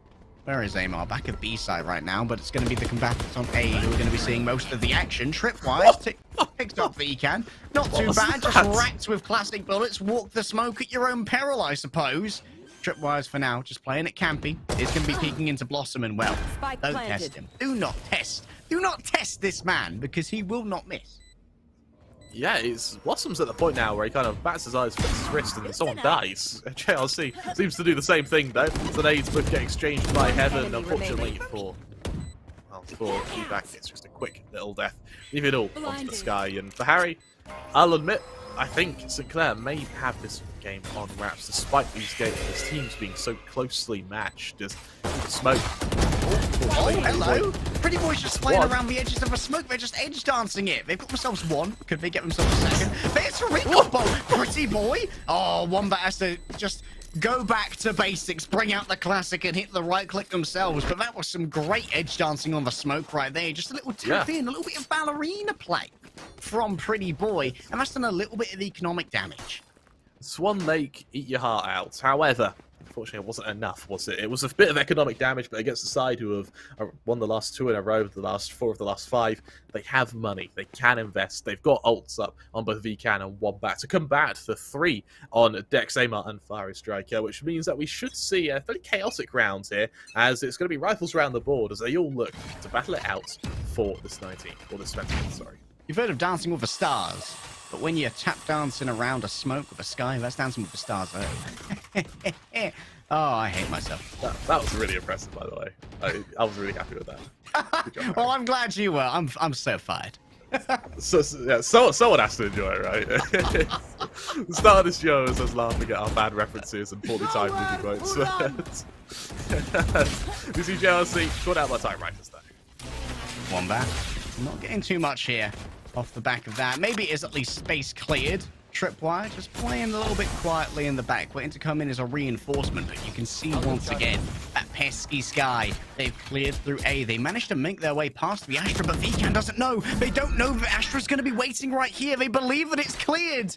[SPEAKER 5] Where is Amar? Back at B side right now, but it's going to be the combatants on A who are going to be seeing most of the action. Tripwise picks up Vikan. Not too bad, just racked with classic bullets. Walk the smoke at your own peril, I suppose. Tripwires for now, just playing it campy. It's going to be peeking into Blossom, and well, don't test him. Do not test this man, because he will not miss.
[SPEAKER 4] Yeah, it's Blossom's at the point now where he kind of bats his eyes, flicks his wrist, and someone dies. JRC seems to do the same thing, though. The nades both get exchanged by Heaven, unfortunately for feedback. It's just a quick little death. Leave it all onto the sky. And for Harry, I'll admit, I think Sinclair may have this game on wraps, despite these teams being so closely matched. Just smoke.
[SPEAKER 5] Oh, hello. Pretty Boy's just playing around the edges of a smoke. They're just edge dancing it. They've got themselves 1. Could they get themselves a 2nd? There's a recon ball. Pretty Boy. Oh, Wombat has to just go back to basics, bring out the classic, and hit the right click themselves. But that was some great edge dancing on the smoke right there. Just a little tap in, a little bit of ballerina play from Pretty Boy. And that's done a little bit of economic damage.
[SPEAKER 4] Swan Lake, eat your heart out. However, unfortunately, it wasn't enough, was it? It was a bit of economic damage, but against the side who have won the last 2 in a row, the last 4 of the last 5, they have money. They can invest. They've got ults up on both Vikan and Wombat to combat the 3 on Dex, Amar, and Fire Striker, which means that we should see a fairly chaotic round here, as it's going to be rifles around the board as they all look to battle it out for this 19, or this 20, sorry.
[SPEAKER 5] You've heard of Dancing with the Stars, but when you're tap dancing around a smoke with a sky, that's Dancing with the Stars. Oh, I hate myself.
[SPEAKER 4] That was really impressive, by the way. I was really happy with that. Good job,
[SPEAKER 5] well, I'm glad you were. I'm so fired.
[SPEAKER 4] Someone has to enjoy it, right? The start of the show is us laughing at our bad references and poorly timed movie quotes. You see JLC short out my typewriters though.
[SPEAKER 5] Wombat. Not getting too much here off the back of that. Maybe it is at least space cleared. Tripwire just playing a little bit quietly in the back, waiting to come in as a reinforcement. But you can see once again that pesky Sky. They've cleared through A. They managed to make their way past the Astra, but Vcan doesn't know. They don't know that Astra's going to be waiting right here. They believe that it's cleared.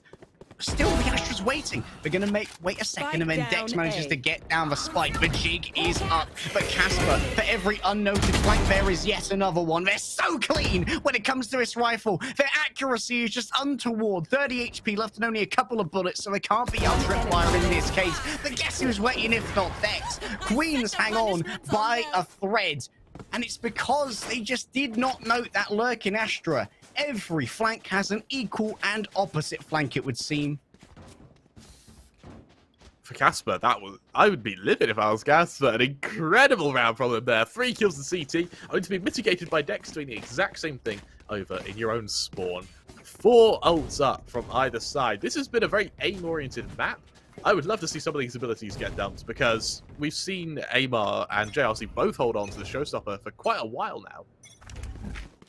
[SPEAKER 5] Still, the Astra's waiting. They're going to wait a second, and then Dex manages to get down the spike. The jig is up. But Casper, for every unnoted flank, there is yet another one. They're so clean when it comes to this rifle. Their accuracy is just untoward. 30 HP left and only a couple of bullets, so they can't be out Tripwire in this case. But guess who's waiting if not Dex? Queens hang on by a thread. And it's because they just did not note that lurking Astra. Every flank has an equal and opposite flank, it would seem.
[SPEAKER 4] For Casper, I would be livid if I was Casper. An incredible round from him there. 3 kills in CT, only to be mitigated by Dex doing the exact same thing over in your own spawn. 4 ults up from either side. This has been a very aim-oriented map. I would love to see some of these abilities get dumped because we've seen Amar and JRC both hold on to the showstopper for quite a while now.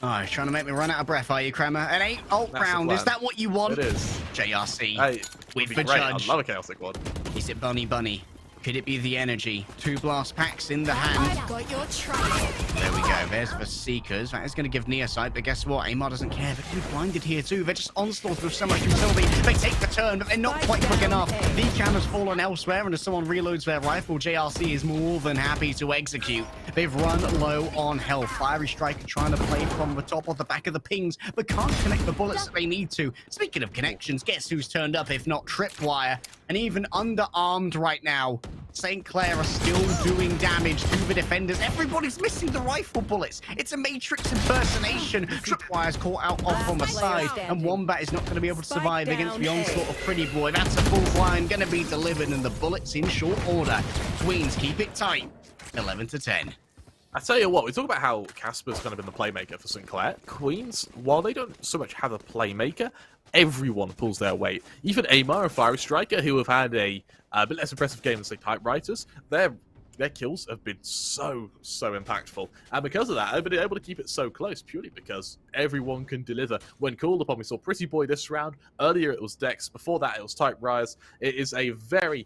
[SPEAKER 5] Oh, you're trying to make me run out of breath, are you, Kramer? An 8 ult round, is that what you want?
[SPEAKER 4] It is.
[SPEAKER 5] JRC, with the judge.
[SPEAKER 4] I love a chaotic one.
[SPEAKER 5] Is it Bunny? Could it be the energy? 2 blast packs in the hand.
[SPEAKER 3] I've got your trial.
[SPEAKER 5] There we go. There's the Seekers. That is going to give Neopsite, but guess what? Amar doesn't care. They're getting blinded here too. They're just onslaught with so much utility. They take the turn, but they're not quite quick enough. Vcan has fallen elsewhere, and as someone reloads their rifle, JRC is more than happy to execute. They've run low on health. Fiery Striker trying to play from the top or the back of the pings, but can't connect the bullets that they need to. Speaking of connections, guess who's turned up if not Tripwire? And even underarmed right now, St. Clair are still doing damage to the defenders. Everybody's missing the rifle bullets. It's a Matrix impersonation. Tripwire's caught out off on the side, and Wombat is not going to be able to survive against the onslaught of Pretty Boy. That's a full blind going to be delivered, and the bullets in short order. Queens keep it tight, 11-10.
[SPEAKER 4] I tell you what, we talk about how Casper's kind of been the playmaker for St. Clair. Queens, while they don't so much have a playmaker, everyone pulls their weight. Even Amar and Fiery Striker, who have had a bit less impressive game than, say, Typewriters, their kills have been so impactful. And because of that, I've been able to keep it so close, purely because everyone can deliver. When called upon, we saw Pretty Boy this round. Earlier, it was Dex. Before that, it was Typewriters. It is a very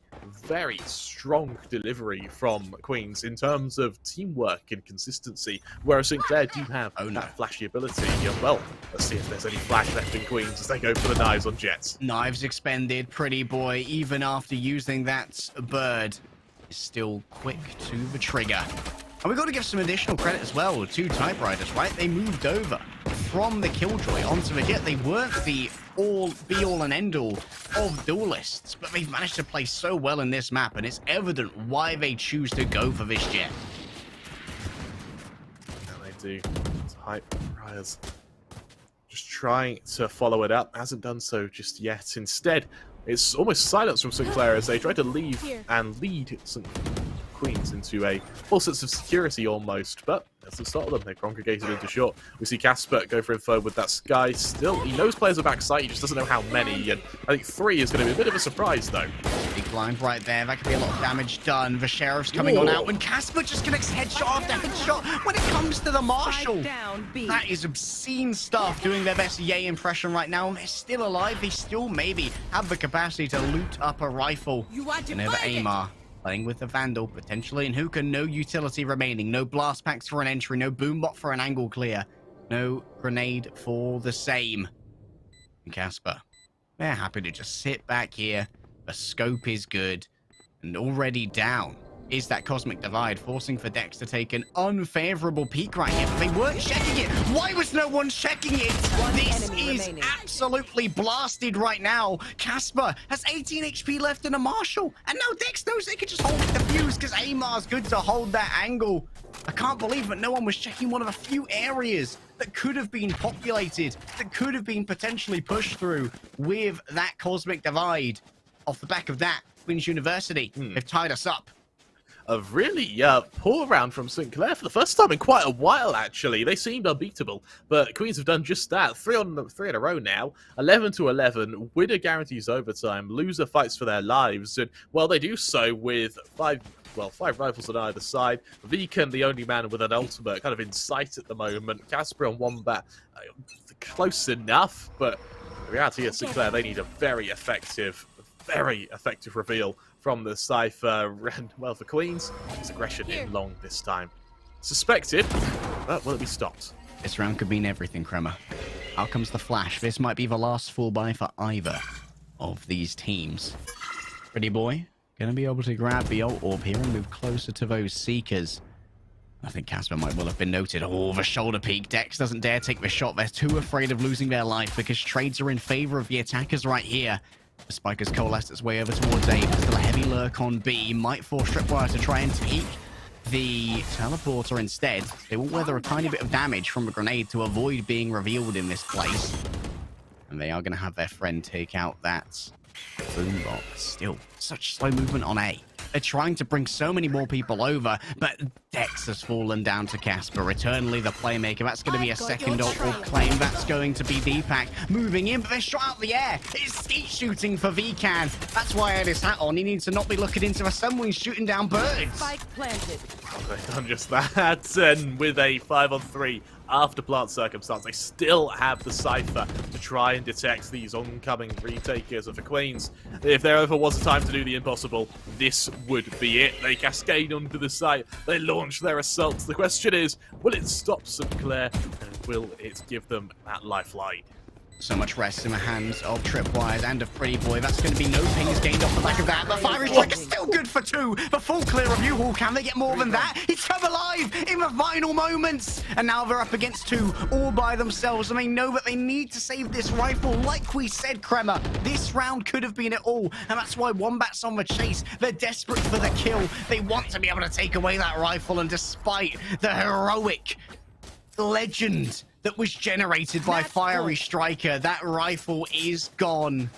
[SPEAKER 4] strong delivery from Queens in terms of teamwork and consistency, whereas St. Clair do have that flashy ability. Well, let's see if there's any flash left in Queens as they go for the knives on Jets.
[SPEAKER 5] Knives expended. Pretty Boy, even after using that bird, is still quick to the trigger. And we've got to give some additional credit as well to Typewriters, right? They moved over from the Killjoy onto the Jet. They weren't the be-all and end-all of duelists, but they've managed to play so well in this map, and it's evident why they choose to go for this Jet.
[SPEAKER 4] And they do. Typewriters just trying to follow it up. Hasn't done so just yet. Instead, it's almost silence from St. Clair as they try to leave and lead St. Queens into a false sense of security almost, but that's the start of them. They congregated into short. We see Casper go for info with that Sky still. He knows players are backside, he just doesn't know how many, and I think 3 is going to be a bit of a surprise though.
[SPEAKER 5] Big blind right there. That could be a lot of damage done. The Sheriff's coming on out, and Casper just connects headshot after headshot. When it comes to the Marshal, that is obscene stuff. Doing their best Yay impression right now. They're still alive. They still maybe have the capacity to loot up a rifle. And over Amar, playing with the Vandal, potentially, and Hookah, no utility remaining. No blast packs for an entry, no boombot for an angle clear, no grenade for the same. And Casper, they're happy to just sit back here. The scope is good, and already down is that Cosmic Divide, forcing for Dex to take an unfavorable peek right here. But they weren't checking it. Why was no one checking it? This is absolutely blasted right now. Casper has 18 HP left in a Marshal, and now Dex knows they can just hold the fuse because Amar's good to hold that angle. I can't believe that no one was checking one of the few areas that could have been populated, that could have been potentially pushed through with that Cosmic Divide. Off the back of that, Queen's University, they've tied us up.
[SPEAKER 4] a really poor round from St. Clair for the first time in quite a while, actually. They seemed unbeatable, but Queens have done just that. Three in a row now, 11-11. Winner guarantees overtime. Loser fights for their lives, and well, they do so with five rifles on either side. Viken, the only man with an ultimate, kind of in sight at the moment. Casper and Wombat, close enough, but the reality is St. Clair, they need a very effective reveal from the Cypher. And, well, for Queens, it's aggression in long this time. Suspected, but will it be stopped?
[SPEAKER 5] This round could mean everything, Kremer. Out comes the flash. This might be the last full buy for either of these teams. Pretty boy, going to be able to grab the ult orb here and move closer to those Seekers. I think Casper might well have been noted. Oh, the shoulder peek. Dex doesn't dare take the shot. They're too afraid of losing their life because trades are in favor of the attackers right here. The Spike has coalesced its way over towards A, but still a heavy lurk on B. Might force Tripwire to try and take the teleporter instead. They will weather a tiny bit of damage from a grenade to avoid being revealed in this place. And they are going to have their friend take out that boombox. Still, such slow movement on A. They're trying to bring so many more people over, but Dex has fallen down to Casper. Eternally the playmaker. That's going to be a second ult or claim. That's going to be Deepak moving in, but they're shot out the air. It's skeet shooting for Vikan. That's why I had his hat on. He needs to not be looking into the sun when he's shooting down birds.
[SPEAKER 3] Spike planted.
[SPEAKER 4] They've done just that, and with a 5-on-3 after plant circumstance, they still have the Cypher to try and detect these oncoming retakers of the Queens. If there ever was a time to do the impossible, this would be it. They cascade onto the site, they launch their assaults. The question is, will it stop St. Clair, and will it give them that lifeline?
[SPEAKER 5] So much rest in the hands of Tripwires and of Pretty Boy. That's going to be no pings gained off the back of that. The fire strike is still good for 2. The full clear of U-Haul. Can they get more than that? He's come alive in the final moments. And now they're up against 2 all by themselves. And they know that they need to save this rifle. Like we said, Kremer, this round could have been it all. And that's why Wombat's on the chase. They're desperate for the kill. They want to be able to take away that rifle. And despite the heroic legend that was generated by Fiery Striker, that rifle is gone.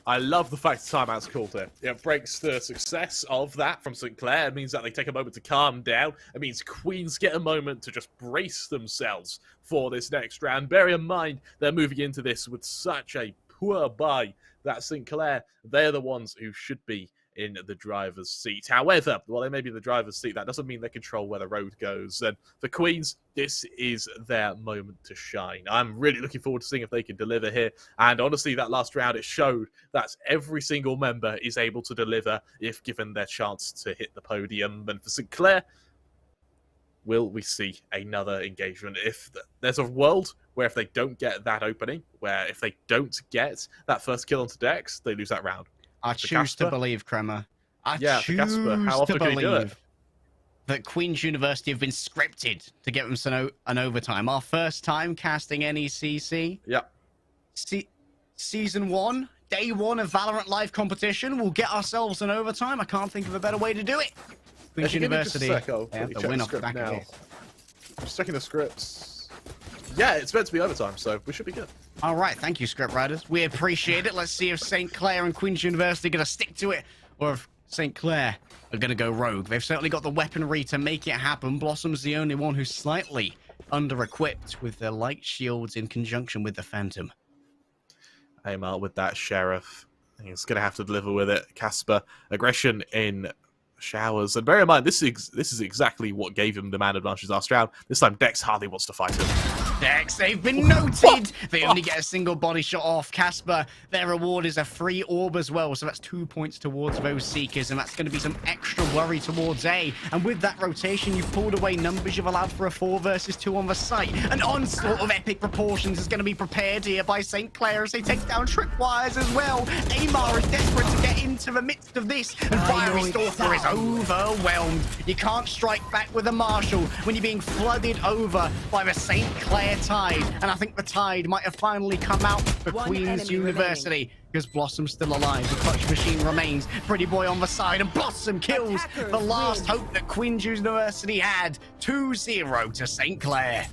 [SPEAKER 4] I love the fact the timeout's called here. It breaks the success of that from St. Clair. It means that they take a moment to calm down. It means Queens get a moment to just brace themselves for this next round. Bear in mind, they're moving into this with such a poor buy that St. Clair, they're the ones who should be in the driver's seat. However, while they may be in the driver's seat, that doesn't mean they control where the road goes. And for Queens, this is their moment to shine. I'm really looking forward to seeing if they can deliver here. And honestly, that last round, it showed that every single member is able to deliver if given their chance to hit the podium. And for St. Clair, will we see another engagement? If there's a world where if they don't get that opening, where if they don't get that first kill onto Dex, they lose that round.
[SPEAKER 5] I choose to believe, Kremer. I choose
[SPEAKER 4] how often
[SPEAKER 5] to
[SPEAKER 4] can he do it?
[SPEAKER 5] believe that Queen's University have been scripted to get them an overtime. Our first time casting NECC.
[SPEAKER 4] Yeah.
[SPEAKER 5] Season 1, day 1 of Valorant live competition. We'll get ourselves an overtime. I can't think of a better way to do it. Queen's University have the win off the back of this.
[SPEAKER 4] Just checking the scripts. Yeah, it's meant to be overtime, so we should be good.
[SPEAKER 5] All right, thank you, script writers. We appreciate it. Let's see if St. Clair and Queen's University are going to stick to it, or if St. Clair are going to go rogue. They've certainly got the weaponry to make it happen. Blossom's the only one who's slightly under-equipped with their light shields in conjunction with the Phantom.
[SPEAKER 4] Amar with that Sheriff. He's going to have to deliver with it. Casper, aggression in showers. And bear in mind, this is exactly what gave him the man advantage last round. This time, Dex hardly wants to fight him.
[SPEAKER 5] Dex, they've been noted. They only get a single body shot off. Casper, their reward is a free orb as well, so that's 2 points towards those Seekers, and that's going to be some extra worry towards A. And with that rotation, you've pulled away numbers. You've allowed for a 4 versus 2 on the site. An onslaught of epic proportions is going to be prepared here by St. Clair as they take down Tripwires as well. Amar is desperate to get into the midst of this, and Fiery Stalker is overwhelmed. You can't strike back with a Marshal when you're being flooded over by the St. Clair tide, and I think the tide might have finally come out for Queen's University because Blossom's still alive. The clutch machine remains. Pretty Boy on the side, and Blossom kills the last hope that Queen's University had. 2-0 to St. Clair.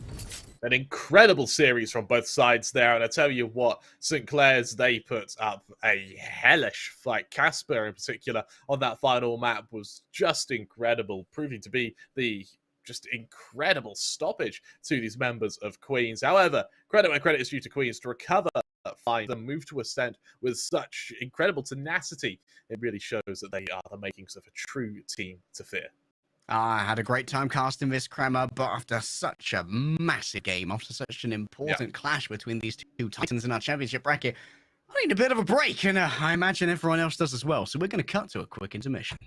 [SPEAKER 4] An incredible series from both sides there, and I tell you what, St. Clair's, they put up a hellish fight. Casper, in particular, on that final map was just incredible, proving to be the just incredible stoppage to these members of Queens. However, credit when credit is due to Queens to recover find them move to Ascent with such incredible tenacity. It really shows that they are the makings of a true team to fear.
[SPEAKER 5] I had a great time casting this, Kremer, but after such a massive game, after such an important clash between these two titans in our championship bracket, I need a bit of a break, and I imagine everyone else does as well. So we're going to cut to a quick intermission.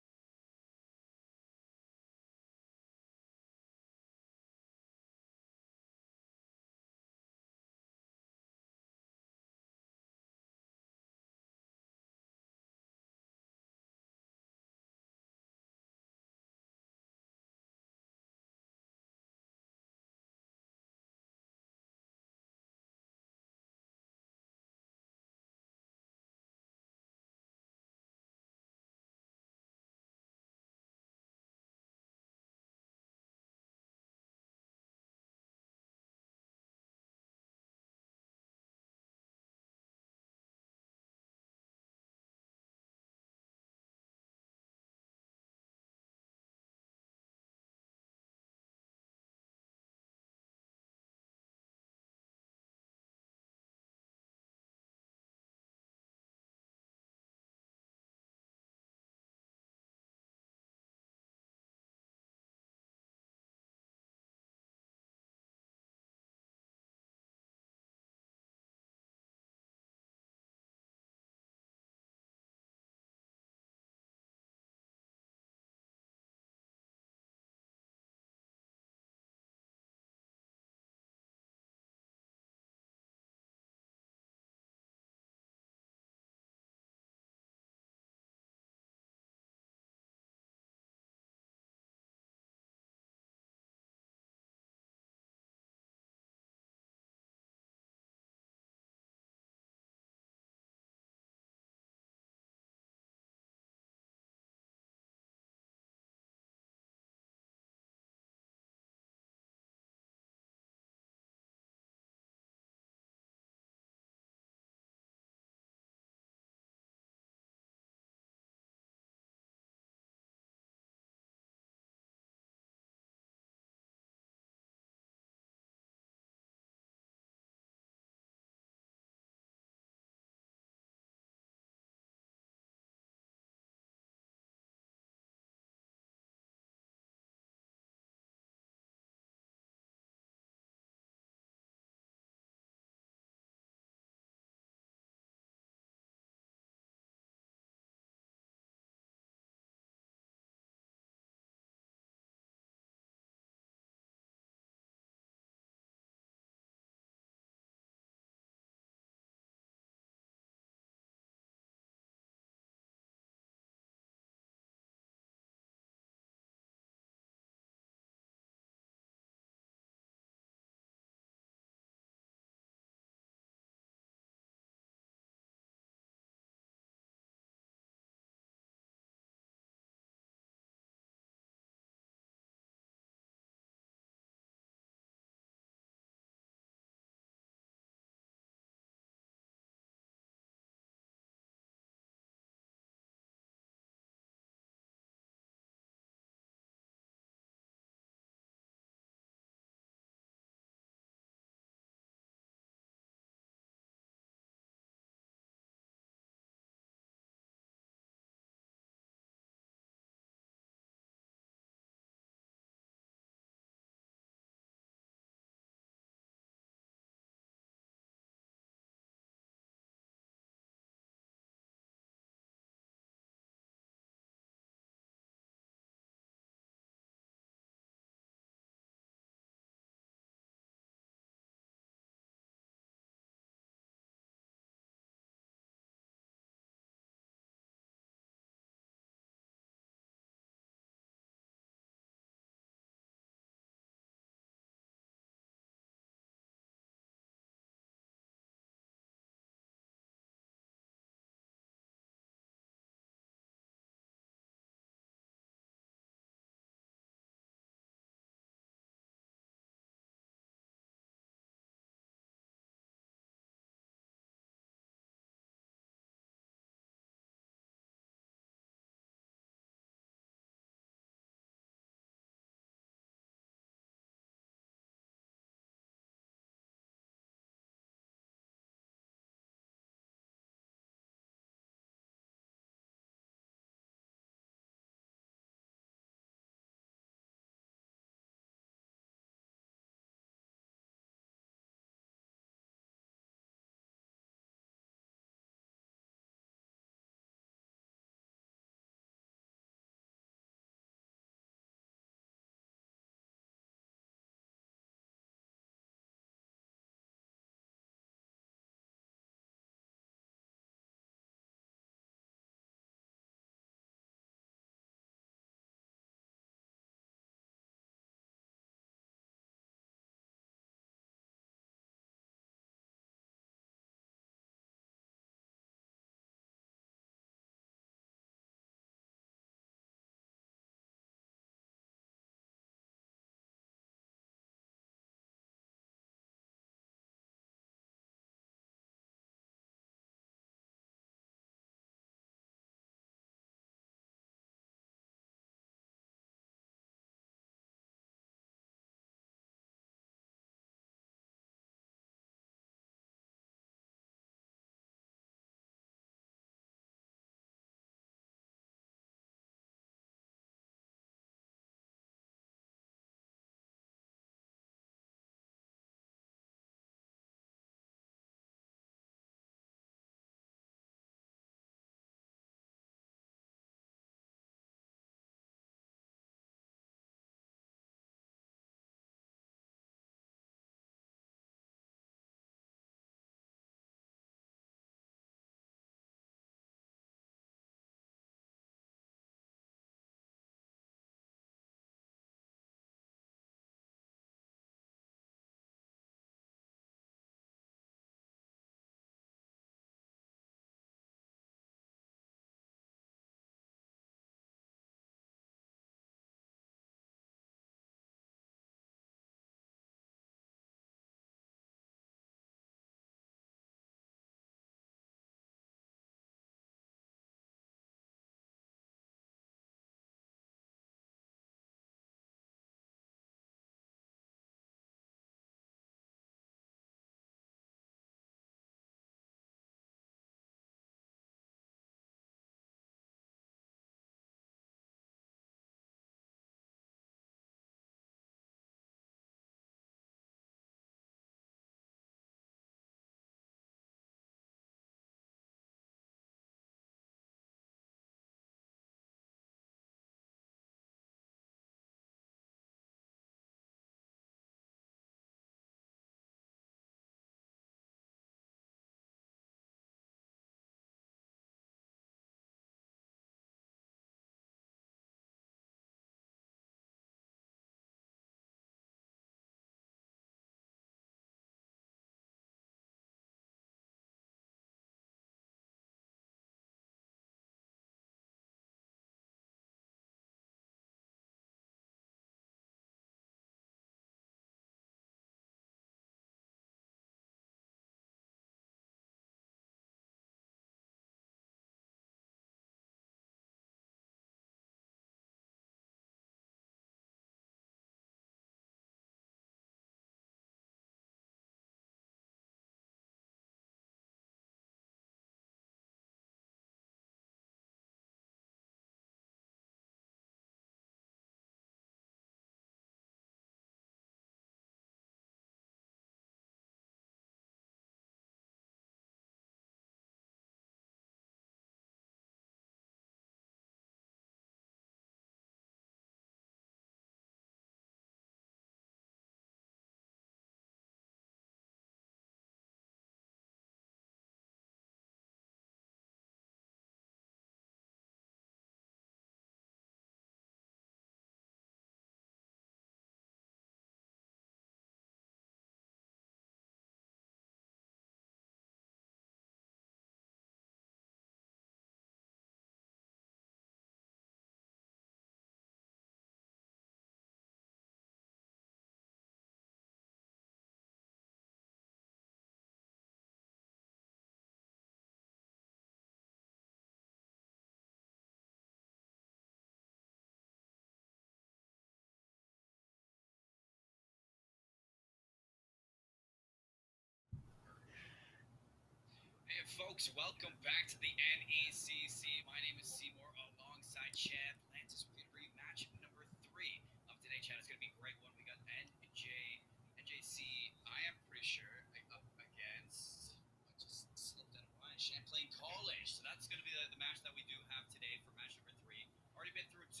[SPEAKER 7] folks, welcome back to the NECC. My name is Seymour alongside Chad Lantis. We're going to rematch number 3 of today. Chad, it's going to be a great one. We got NJC, I am pretty sure, up against, I just slipped out of mine, Champlain College. So that's going to be the match that we do have today for match number 3. Already been through 2,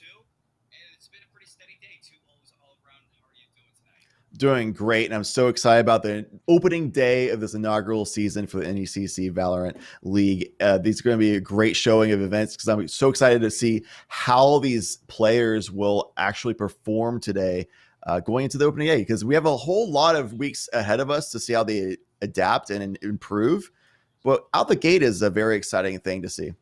[SPEAKER 7] and it's been a pretty steady day. 2 O's all around. How are you doing tonight?
[SPEAKER 8] Doing great, and I'm so excited about the opening day of this inaugural season for the NECC Valorant League. These are going to be a great showing of events because I'm so excited to see how these players will actually perform today going into the opening day, because we have a whole lot of weeks ahead of us to see how they adapt and improve. But out the gate is a very exciting thing to see.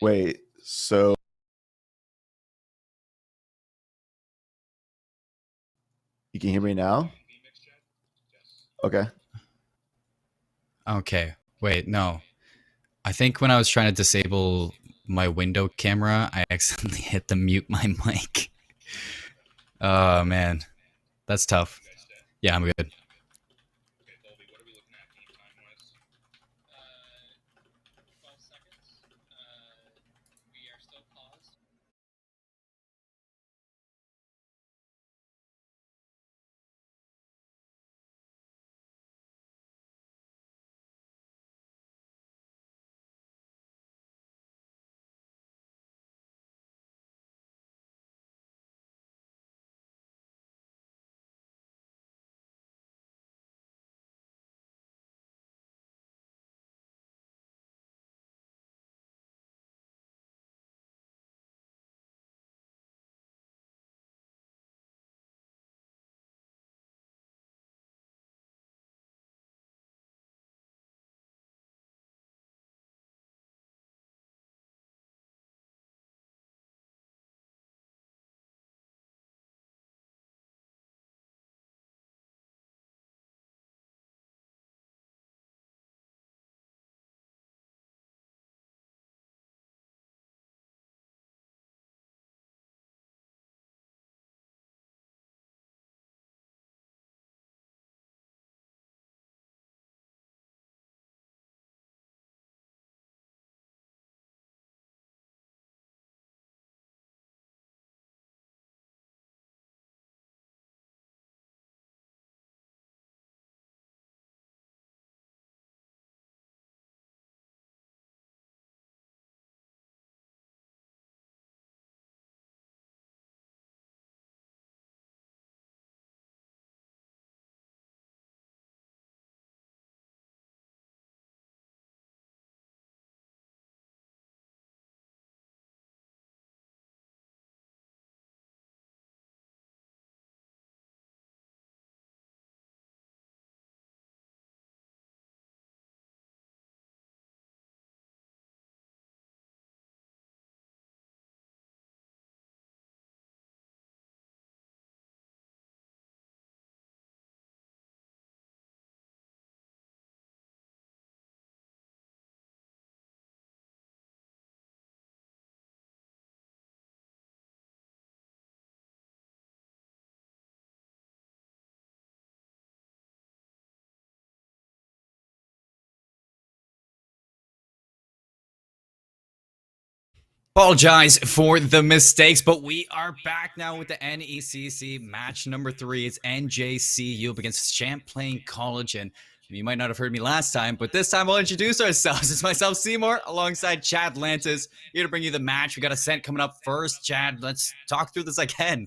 [SPEAKER 8] Wait, so you can hear me now? Okay.
[SPEAKER 9] Okay, wait, no. I think when I was trying to disable my window camera, I accidentally hit the mute my mic. Oh, man. That's tough. Yeah, I'm good. Apologize for the mistakes, but we are back now with the NECC match number 3. It's NJCU up against Champlain College, and you might not have heard me last time, but this time we'll introduce ourselves. It's myself, Seymour, alongside Chad Lantis, here to bring you the match. We got Ascent coming up first. Chad, let's talk through this again.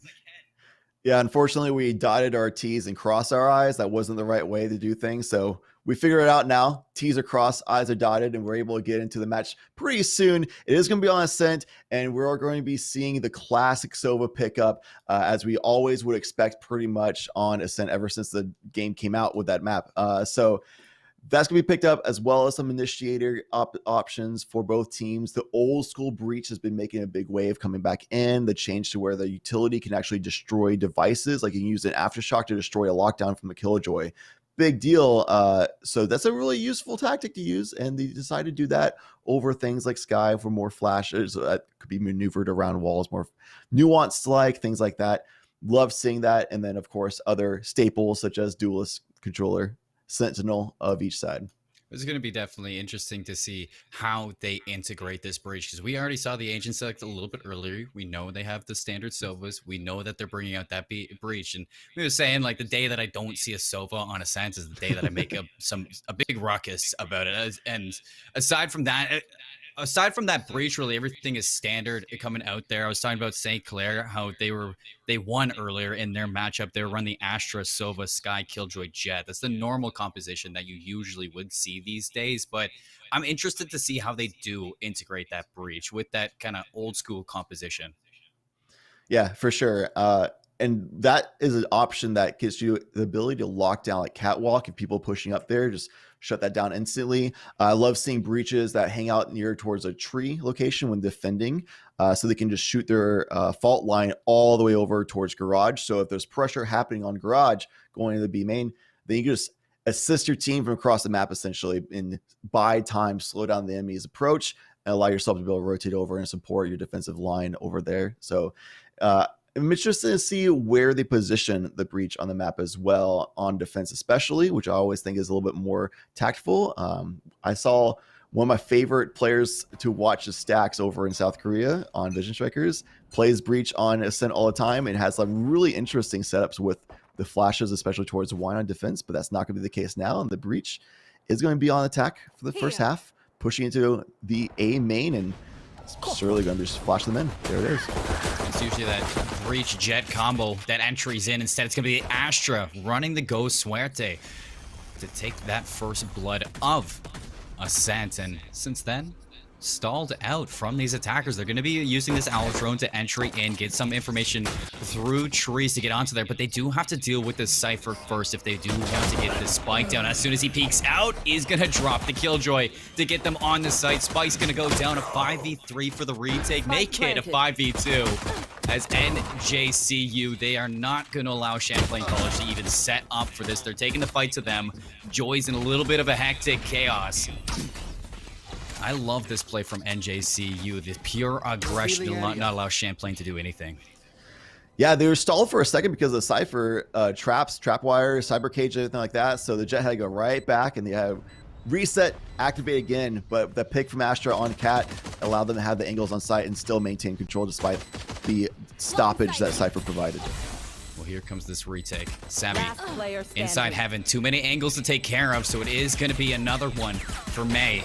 [SPEAKER 8] Yeah, unfortunately, we dotted our T's and crossed our I's. That wasn't the right way to do things. So we figure it out now. T's are crossed, I's are dotted, and we're able to get into the match pretty soon. It is going to be on Ascent, and we're going to be seeing the classic Sova pickup, as we always would expect pretty much on Ascent ever since the game came out with that map. So that's going to be picked up, as well as some initiator options for both teams. The old school breach has been making a big wave coming back in. The change to where the utility can actually destroy devices, like you can use an aftershock to destroy a lockdown from the Killjoy. Big deal. So that's a really useful tactic to use, and they decided to do that over things like Sky for more flashes that could be maneuvered around walls, more nuanced like things like that. Love seeing that. And then, of course, other staples such as Duelist Controller, Sentinel of each side.
[SPEAKER 9] It's going to be definitely interesting to see how they integrate this breach, because we already saw the Agent Select a little bit earlier. We know they have the standard Sovas. We know that they're bringing out that breach. And we were saying, like, the day that I don't see a Sova on Ascent is the day that I make a big ruckus about it. And aside from that breach, really everything is standard coming out there. I was talking about St. Clair, how they won earlier in their matchup. They were running the Astra, Sova, Sky, Killjoy, Jet. That's the normal composition that you usually would see these days. But I'm interested to see how they do integrate that breach with that kind of old school composition.
[SPEAKER 8] Yeah, for sure. And that is an option that gives you the ability to lock down like Catwalk. If people pushing up there, just shut that down instantly. I love seeing breaches that hang out near towards a tree location when defending, so they can just shoot their fault line all the way over towards Garage. So if there's pressure happening on Garage going to the B main, then you can just assist your team from across the map essentially and buy time, slow down the enemy's approach, and allow yourself to be able to rotate over and support your defensive line over there. So I'm interested to see where they position the breach on the map as well, on defense especially, which I always think is a little bit more tactful. I saw one of my favorite players to watch the stacks over in South Korea on Vision Strikers plays breach on Ascent all the time and has some really interesting setups with the flashes, especially towards wine on defense, but that's not going to be the case now. And the breach is going to be on attack for the first half, pushing into the A main, and surely going to just flash them in. There it is.
[SPEAKER 9] It's usually that breach Jet combo that entries in. Instead, it's going to be the Astra running the Go Suerte to take that first blood of Ascent. And since then, stalled out from these attackers. They're going to be using this Owl drone to entry in, get some information through trees to get onto there, but they do have to deal with this Cypher first if they do want to get this Spike down. As soon as he peeks out, he's going to drop the Killjoy to get them on the site. Spike's going to go down a 5v3 for the retake, make it a 5v2. As NJCU, they are not going to allow Champlain College to even set up for this. They're taking the fight to them. Joy's in a little bit of a hectic chaos. I love this play from NJCU. The pure aggression to not allow Champlain to do anything.
[SPEAKER 8] Yeah, they were stalled for a second because of Cypher traps, trapwire, cyber cage, everything like that. So the Jet had to go right back and they had reset, activate again. But the pick from Astra on Cat allowed them to have the angles on site and still maintain control despite the stoppage that Cypher provided.
[SPEAKER 9] Well, here comes this retake. Savvy inside heaven. Too many angles to take care of, so it is going to be another one for May.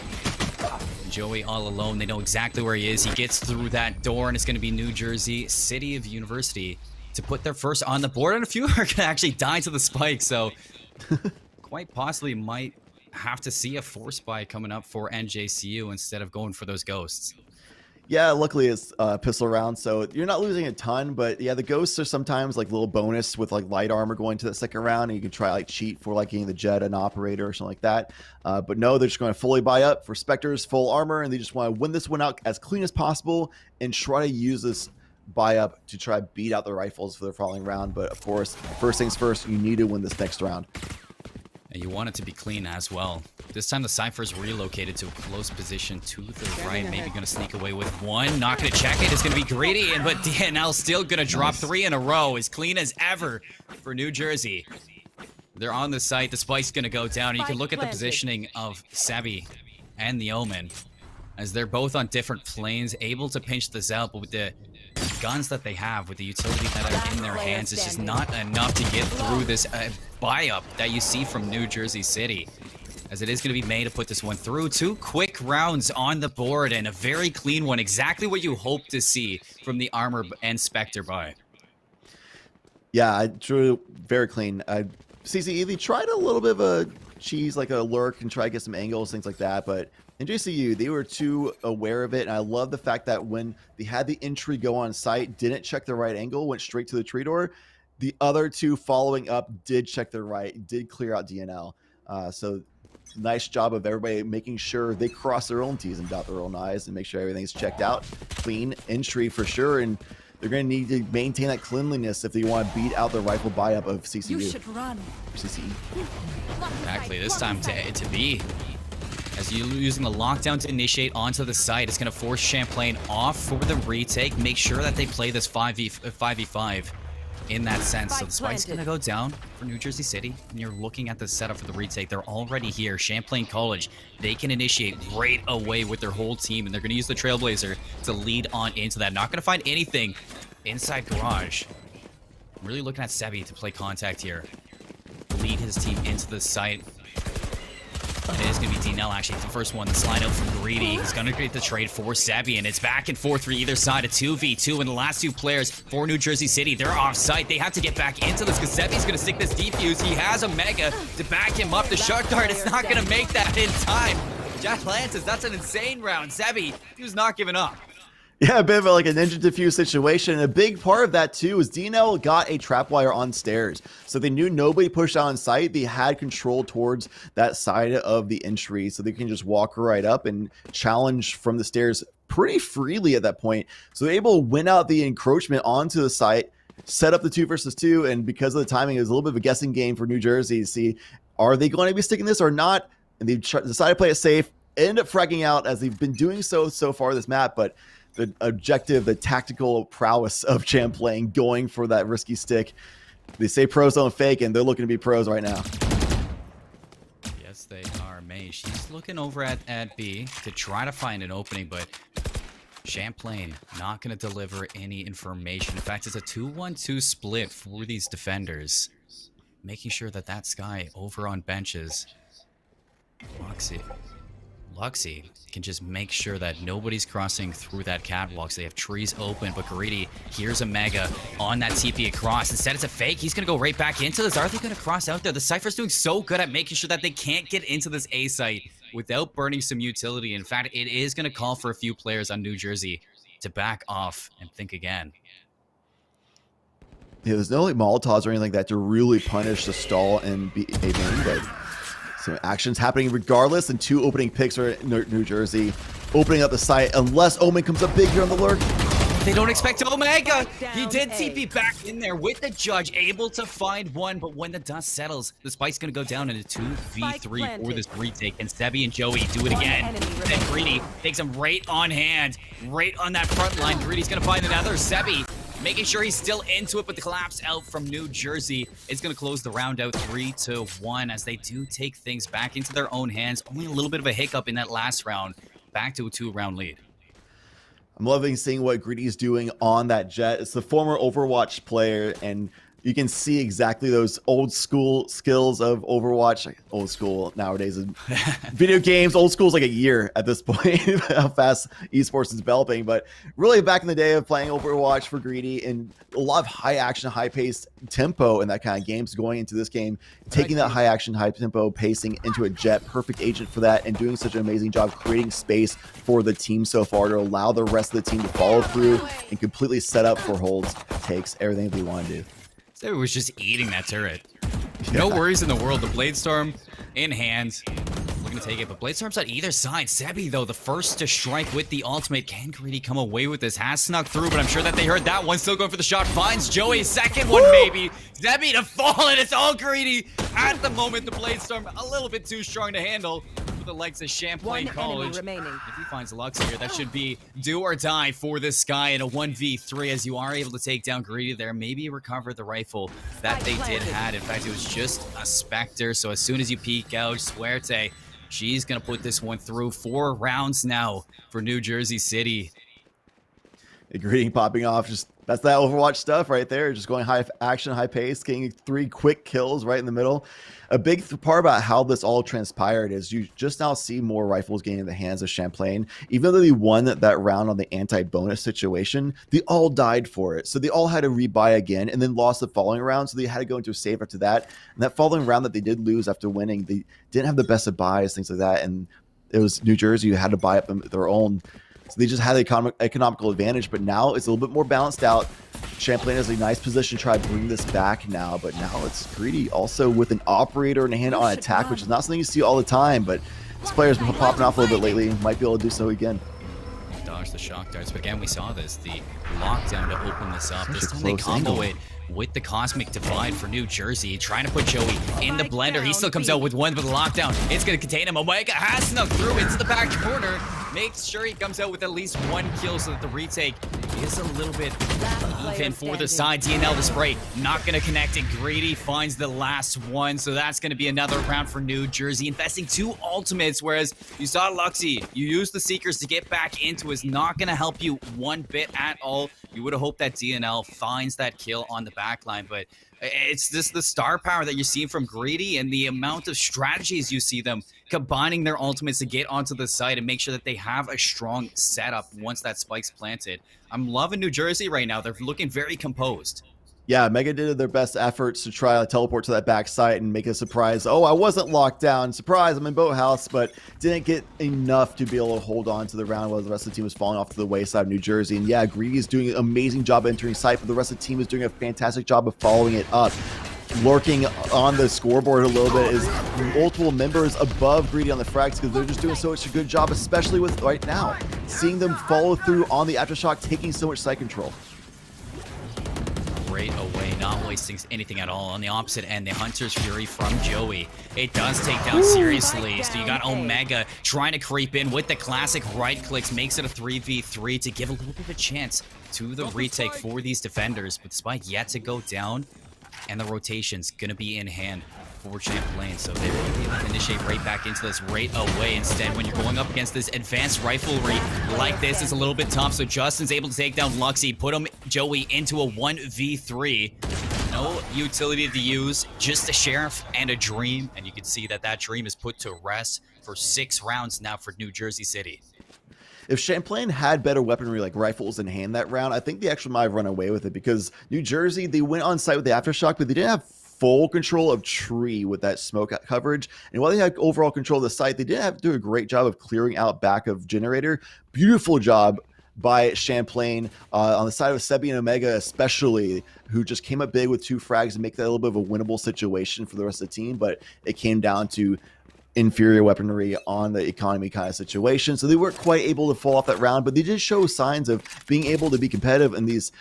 [SPEAKER 9] Joey all alone. They know exactly where he is. He gets through that door, and it's going to be New Jersey City of University to put their first on the board, and a few are going to actually die to the spike, so quite possibly might have to see a force buy coming up for NJCU instead of going for those ghosts.
[SPEAKER 8] Yeah, luckily it's pistol round, so you're not losing a ton, but yeah, the ghosts are sometimes like little bonus with like light armor going to that second round, and you can try like cheat for like getting the Jet an operator or something like that. But no, they're just going to fully buy up for Spectres, full armor, and they just want to win this one out as clean as possible and try to use this buy up to try to beat out the rifles for the following round. But of course, first things first, you need to win this next round.
[SPEAKER 9] And you want it to be clean as well. This time the Cypher's relocated to a close position to the right. Maybe going to sneak away with one. Not going to check it. It's going to be greedy. But DNL still going to drop 3 in a row. As clean as ever for New Jersey. They're on the site. The Spike's going to go down. And you can look at the positioning of Savvy and the Omen. as they're both on different planes, able to pinch this out, but with the guns that they have, with the utility that are in their hands, it's just not enough to get through this buy-up that you see from New Jersey City. As it is going to be made to put this one through. 2 quick rounds on the board and a very clean one. Exactly what you hope to see from the Armor and Spectre buy.
[SPEAKER 8] Yeah, I drew very clean. CCE, they tried a little bit of a cheese, like a lurk, and try to get some angles, things like that. But in JCU, they were too aware of it. And I love the fact that when they had the entry go on site, didn't check the right angle, went straight to the tree door. The other 2 following up did check their right, did clear out DNL. So nice job of everybody making sure they cross their own T's and dot their own I's and make sure everything's checked out. Clean entry for sure. And they're going to need to maintain that cleanliness if they want to beat out the rifle buy-up of CCU.
[SPEAKER 3] You should run.
[SPEAKER 8] CCE.
[SPEAKER 9] Exactly, this time to be. As you're using the lockdown to initiate onto the site, it's going to force Champlain off for the retake. Make sure that they play this 5v5 in that sense. So the spike's going to go down for New Jersey City. And you're looking at the setup for the retake. They're already here. Champlain College, they can initiate right away with their whole team. And they're going to use the Trailblazer to lead on into that. Not going to find anything inside Garage. I'm really looking at Sebi to play contact here. Lead his team into the site. It is going to be DNL actually, the first one. The slide out from Greedy. He's going to create the trade for Sebi, and it's back and forth for either side. A 2v2, and the last 2 players for New Jersey City, they're off-site. They have to get back into this because Sebi's going to stick this defuse. He has a Mega to back him up. The Shark Dart is not going to make that in time. Atlantis, that's an insane round. Sebi, he was not giving up.
[SPEAKER 8] Yeah, a bit of like a ninja diffuse situation. And a big part of that too is DNL got a trapwire on stairs. So they knew nobody pushed out on site. They had control towards that side of the entry. So they can just walk right up and challenge from the stairs pretty freely at that point. So they're able to win out the encroachment onto the site, set up the 2 versus 2. And because of the timing, it was a little bit of a guessing game for New Jersey to see, are they going to be sticking this or not? And they decided to play it safe, end up fragging out as they've been doing so far this map. But the objective, the tactical prowess of Champlain going for that risky stick. They say pros don't fake, and they're looking to be pros right now.
[SPEAKER 9] Yes, they are. May, she's looking over at B to try to find an opening, but Champlain not going to deliver any information. In fact, it's a 2-1-2 split for these defenders, making sure that that Sky over on benches. Luxy can just make sure that nobody's crossing through that catwalk. So they have trees open, but Greedy, here's a Mega on that TP across. Instead, it's a fake. He's going to go right back into this. Are they going to cross out there? The Cypher's doing so good at making sure that they can't get into this A site without burning some utility. In fact, it is going to call for a few players on New Jersey to back off and think again.
[SPEAKER 8] Yeah, there's no like Molotovs or anything like that to really punish the stall and be a main, but some actions happening regardless, and 2 opening picks are in New Jersey, opening up the site unless Omen comes up big here on the lurk.
[SPEAKER 9] They don't expect Omega. He did TP back in there with the Judge, able to find one, but when the dust settles, the Spike's going to go down into 2v3 for this retake, and Sebi and Joey do it again. Then Greedy takes him right on hand, right on that front line. Greedy's going to find another. Sebi making sure he's still into it, but the collapse out from New Jersey is going to close the round out 3-1 as they do take things back into their own hands. Only a little bit of a hiccup in that last round, back to a 2-round lead.
[SPEAKER 8] I'm loving seeing what Greedy's doing on that jet. It's the former Overwatch player, and you can see exactly those old school skills of Overwatch. Like old school nowadays is video games. Old school is like a year at this point, how fast esports is developing. But really back in the day of playing Overwatch for Greedy, and a lot of high action, high paced tempo in that kind of games going into this game, taking that high action, high tempo pacing into a jet, perfect agent for that, and doing such an amazing job creating space for the team so far to allow the rest of the team to follow through and completely set up for holds, takes, everything that they want to do.
[SPEAKER 9] It was just eating that turret. No worries in the world. The Bladestorm in hand. Looking to take it, but Bladestorm's on either side. Sebi, though, the first to strike with the ultimate. Can Greedy come away with this? Has snuck through, but I'm sure that they heard that one. Still going for the shot. Finds Joey. Second one, maybe. Zebby to fall, and it's all Greedy. At the moment, the Blade Storm a little bit too strong to handle with the legs of Champlain College.
[SPEAKER 3] Remaining.
[SPEAKER 9] If he finds Lux here, that should be do or die for this guy in a 1v3, as you are able to take down Greedy there. Maybe recover the rifle that they did have. In fact, it was just a Spectre, so as soon as you peek out, Suerte, she's going to put this one through. 4 rounds now for New Jersey City.
[SPEAKER 8] Greeting popping off, just that's that Overwatch stuff right there. Just going high action, high pace, getting 3 quick kills right in the middle. A big part about how this all transpired is you just now see more rifles getting in the hands of Champlain. Even though they won that round on the anti-bonus situation, they all died for it. So they all had to rebuy again and then lost the following round. So they had to go into a save after that. And that following round that they did lose after winning, they didn't have the best of buys, things like that. And it was New Jersey who had to buy up their own. So they just had the economical advantage, but now it's a little bit more balanced out. Champlain has a nice position to try to bring this back now, but now it's Greedy also with an operator in a hand on attack, which is not something you see all the time, but this player's been popping off a little bit lately. Might be able to do so again.
[SPEAKER 9] Dodge the shock darts, but again, we saw this, the lockdown to open this up.
[SPEAKER 8] Such
[SPEAKER 9] This
[SPEAKER 8] a
[SPEAKER 9] time they
[SPEAKER 8] close
[SPEAKER 9] combo
[SPEAKER 8] angle.
[SPEAKER 9] it with the Cosmic Divide for New Jersey, trying to put Joey in the blender. He still comes out with one, but the lockdown, it's going to contain him. Omega has snuck through into the back corner, makes sure he comes out with at least 1 kill so that the retake is a little bit even for the side. DNL the spray, not going to connect, and Greedy finds the last one, so that's going to be another round for New Jersey, investing 2 ultimates, whereas you saw Luxy, you use the Seekers to get back into, is not going to help you one bit at all. You would have hoped that DNL finds that kill on the backline, but it's just the star power that you see from Greedy and the amount of strategies you see them combining their ultimates to get onto the site and make sure that they have a strong setup once that spike's planted. I'm loving New Jersey right now. They're looking very composed.
[SPEAKER 8] Yeah, Mega did their best efforts to try to teleport to that back site and make a surprise. Oh, I wasn't locked down. Surprise, I'm in Boathouse, but didn't get enough to be able to hold on to the round while the rest of the team was falling off to the wayside of New Jersey. And yeah, Greedy is doing an amazing job entering site, but the rest of the team is doing a fantastic job of following it up. Lurking on the scoreboard a little bit is multiple members above Greedy on the frags because they're just doing such a good job, especially with right now, seeing them follow through on the Aftershock, taking so much site control.
[SPEAKER 9] Great away, not wasting anything at all. On the opposite end, the Hunter's Fury from Joey. It does take down seriously. So you got Omega trying to creep in with the classic right clicks, makes it a 3v3 to give a little bit of a chance to the retake for these defenders. But Spike yet to go down, and the rotation's gonna be in hand for Champlain, so they will be able to initiate right back into this right away. Instead, when you're going up against this advanced riflery like this, it's a little bit tough. So Justin's able to take down Luxy, put him, Joey, into a 1v3. No utility to use, just a Sheriff and a Dream, and you can see that that Dream is put to rest for 6 rounds now for New Jersey City.
[SPEAKER 8] If Champlain had better weaponry like rifles in hand that round, I think they actually might have run away with it because New Jersey, they went on site with the Aftershock, but they didn't have full control of tree with that smoke coverage. And while they had overall control of the site, they didn't have to do a great job of clearing out back of generator. Beautiful job by Champlain on the side of Sebi and Omega especially, who just came up big with 2 frags and make that a little bit of a winnable situation for the rest of the team. But it came down to inferior weaponry on the economy kind of situation, so they weren't quite able to fall off that round, but they did show signs of being able to be competitive in these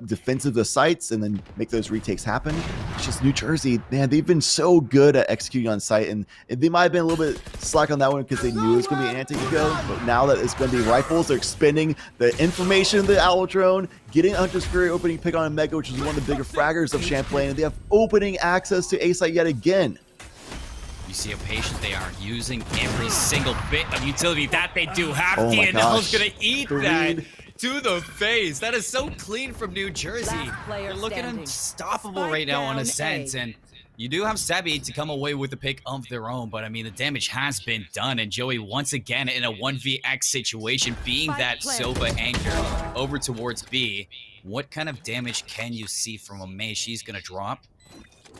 [SPEAKER 8] defensive sites and then make those retakes happen. It's just New Jersey, man, they've been so good at executing on site, and they might have been a little bit slack on that one because they knew it was going to be an anti-go, but now that it's going to be rifles, they're expending the information of the Owl Drone, getting Hunter's Fury opening pick on Omega, which is one of the bigger fraggers of Champlain, and they have opening access to A site yet again.
[SPEAKER 9] You see how patient they are, using every single bit of utility that they do have.
[SPEAKER 8] Oh my
[SPEAKER 9] DNL's
[SPEAKER 8] gosh.
[SPEAKER 9] gonna eat
[SPEAKER 8] The
[SPEAKER 9] that
[SPEAKER 8] read.
[SPEAKER 9] to the face. That is so clean from New Jersey.
[SPEAKER 3] player
[SPEAKER 9] They're looking
[SPEAKER 3] standing.
[SPEAKER 9] unstoppable
[SPEAKER 3] Spike
[SPEAKER 9] right now on a
[SPEAKER 3] down
[SPEAKER 9] sense,
[SPEAKER 3] A.
[SPEAKER 9] and you do have Sebi to come away with a pick of their own, but I mean, the damage has been done, and Joey once again in a 1vx situation, being
[SPEAKER 3] Spike
[SPEAKER 9] that
[SPEAKER 3] planted.
[SPEAKER 9] Silva anchor over towards B. What kind of damage can you see from a May? She's gonna drop.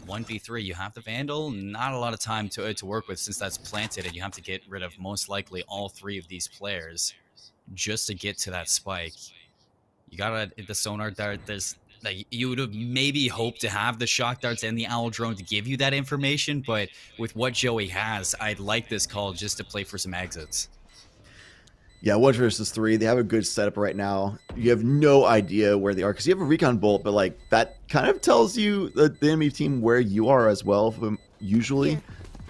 [SPEAKER 9] 1v3, you have the Vandal, not a lot of time to work with since that's planted, and you have to get rid of most likely all 3 of these players just to get to that spike. You got the sonar dart. There's like, you would have maybe hoped to have the shock darts and the Owl Drone to give you that information, but with what Joey has, I'd like this call just to play for some exits.
[SPEAKER 8] Yeah, 1 versus 3. They have a good setup right now. You have no idea where they are because you have a recon bolt, but like that kind of tells you the enemy team where you are as well, usually.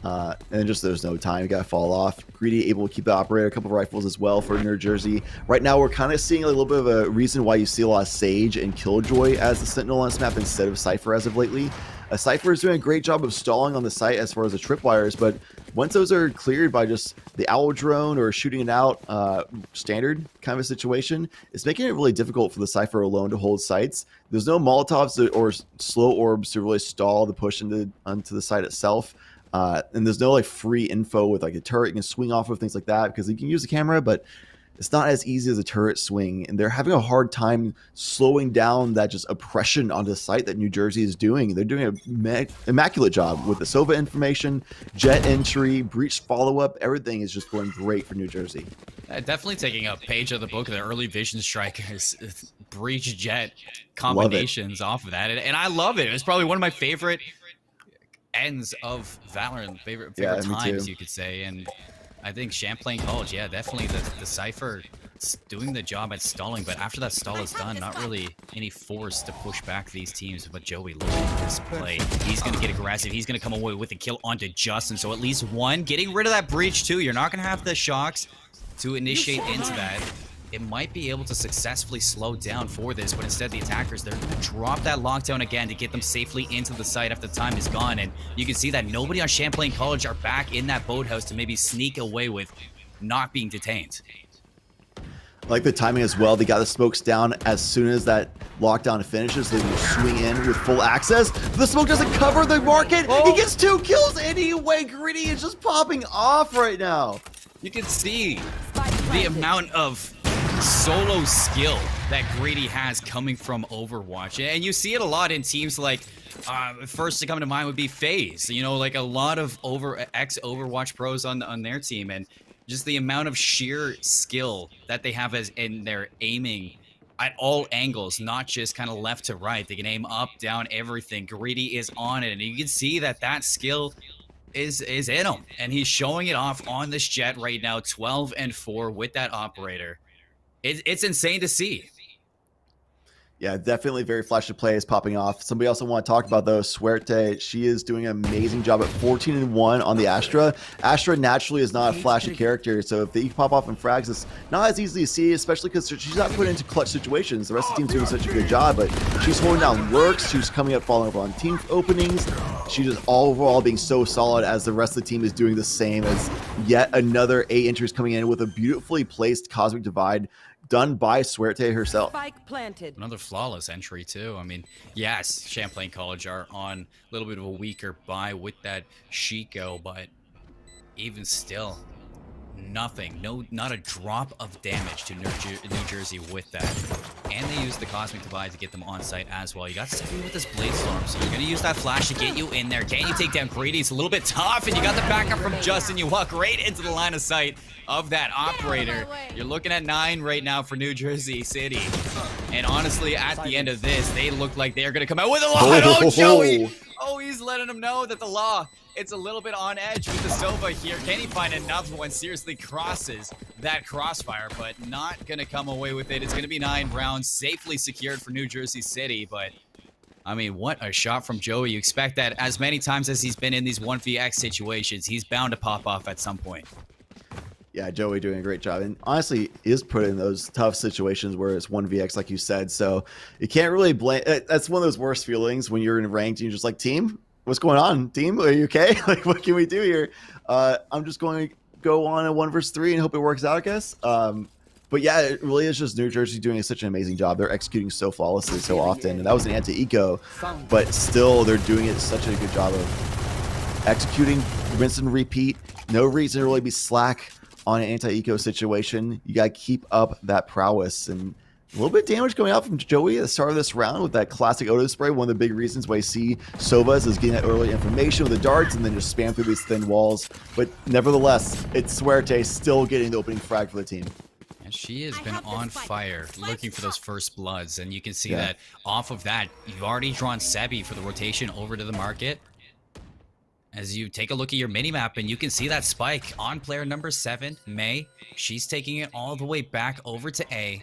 [SPEAKER 8] And just there's no time. You got to fall off. Greedy able to keep the operator, a couple of rifles as well for New Jersey. Right now, we're kind of seeing a little bit of a reason why you see a lot of Sage and Killjoy as the Sentinel on this map instead of Cypher as of lately. Cypher is doing a great job of stalling on the site as far as the tripwires, but once those are cleared by just the owl drone or shooting it out, standard kind of a situation, it's making it really difficult for the Cypher alone to hold sites. There's no Molotovs or slow orbs to really stall the push onto the site itself. And there's no like free info with like a turret you can swing off of, things like that, because you can use the camera, but it's not as easy as a turret swing, and they're having a hard time slowing down that just oppression onto the site that New Jersey is doing. They're doing an immaculate job with the Sova information, jet entry, breach follow-up. Everything is just going great for New Jersey.
[SPEAKER 9] Definitely taking a page of the book of the early vision strikers, breach jet combinations off of that, and I love it. It's probably one of my favorite ends of Valorant, favorite times, you could say. And I think Champlain College, yeah, definitely the Cypher doing the job at stalling, but after that stall is done, not really any force to push back these teams. But Joey, look at this play. He's going to get aggressive. He's going to come away with a kill onto Justin. So at least one, getting rid of that breach too. You're not going to have the shocks to initiate into that. It might be able to successfully slow down for this, but instead the attackers, they're going to drop that lockdown again to get them safely into the site after the time is gone. And you can see that nobody on Champlain College are back in that boathouse to maybe sneak away with not being detained.
[SPEAKER 8] I like the timing as well. They got the smokes down as soon as that lockdown finishes. They will swing in with full access. The smoke doesn't cover the market. He gets 2 kills anyway. Greedy is just popping off right now.
[SPEAKER 9] You can see the amount of solo skill that Greedy has coming from Overwatch, and you see it a lot in teams like first to come to mind would be FaZe, you know, like a lot of ex-Overwatch pros on their team, and just the amount of sheer skill that they have as in their aiming at all angles, not just kind of left to right. They can aim up, down, everything. Greedy is on it, and you can see that skill is in him, and he's showing it off on this jet right now. 12-4 with that operator. It's insane to see.
[SPEAKER 8] Yeah, definitely very flashy plays popping off. Somebody else I want to talk about, though, Suerte. She is doing an amazing job at 14-1 on the Astra. Astra naturally is not a flashy character, so if they pop off in frags, it's not as easy to see, especially because she's not put into clutch situations. The rest of the team's doing such a good job, but she's holding down lurks. She's coming up, falling over on team openings. She's just overall being so solid as the rest of the team is doing the same, as yet another 8 entries coming in with a beautifully placed Cosmic Divide done by Suerte herself.
[SPEAKER 3] Spike planted.
[SPEAKER 9] Another flawless entry too. I mean, yes, Champlain College are on a little bit of a weaker buy with that Chico, but even still, nothing, not a drop of damage to New Jersey with that. And they use the Cosmic Divide to get them on site as well. You got Stephanie with this Blade Storm, so you're going to use that flash to get you in there. Can you take down Greedy? It's a little bit tough, and you got the backup from Justin. You walk right into the line of sight of that operator. You're looking at 9 right now for New Jersey City. And honestly, at the end of this, they look like they're going to come out with a lot. Oh, Joey! Oh, he's letting them know that the law, it's a little bit on edge with the Sova here. Can he find enough when seriously crosses that crossfire, but not going to come away with it. It's going to be 9 rounds safely secured for New Jersey City, but I mean, what a shot from Joey. You expect that as many times as he's been in these 1vx situations, he's bound to pop off at some point.
[SPEAKER 8] Yeah, Joey doing a great job, and honestly is put in those tough situations where it's 1vx, like you said, so you can't really blame. That's one of those worst feelings when you're in ranked and you're just like, team, what's going on? Team, are you okay? Like, what can we do here? I'm just going to go on a 1 versus 3 and hope it works out, I guess. But yeah, it really is just New Jersey doing such an amazing job. They're executing so flawlessly so often, and that was an anti-eco, but still they're doing it such a good job of executing, rinse and repeat. No reason to really be slack on an anti-eco situation. You got to keep up that prowess, and a little bit of damage going out from Joey at the start of this round with that classic auto spray. One of the big reasons why I see Sovas is getting that early information with the darts and then just spam through these thin walls. But nevertheless, it's Suerte still getting the opening frag for the team.
[SPEAKER 9] And she has been on fire looking for those first bloods, and you can see that off of that, you've already drawn Sebi for the rotation over to the market. as you take a look at your minimap, and you can see that spike on player number 7, May. She's taking it all the way back over to A,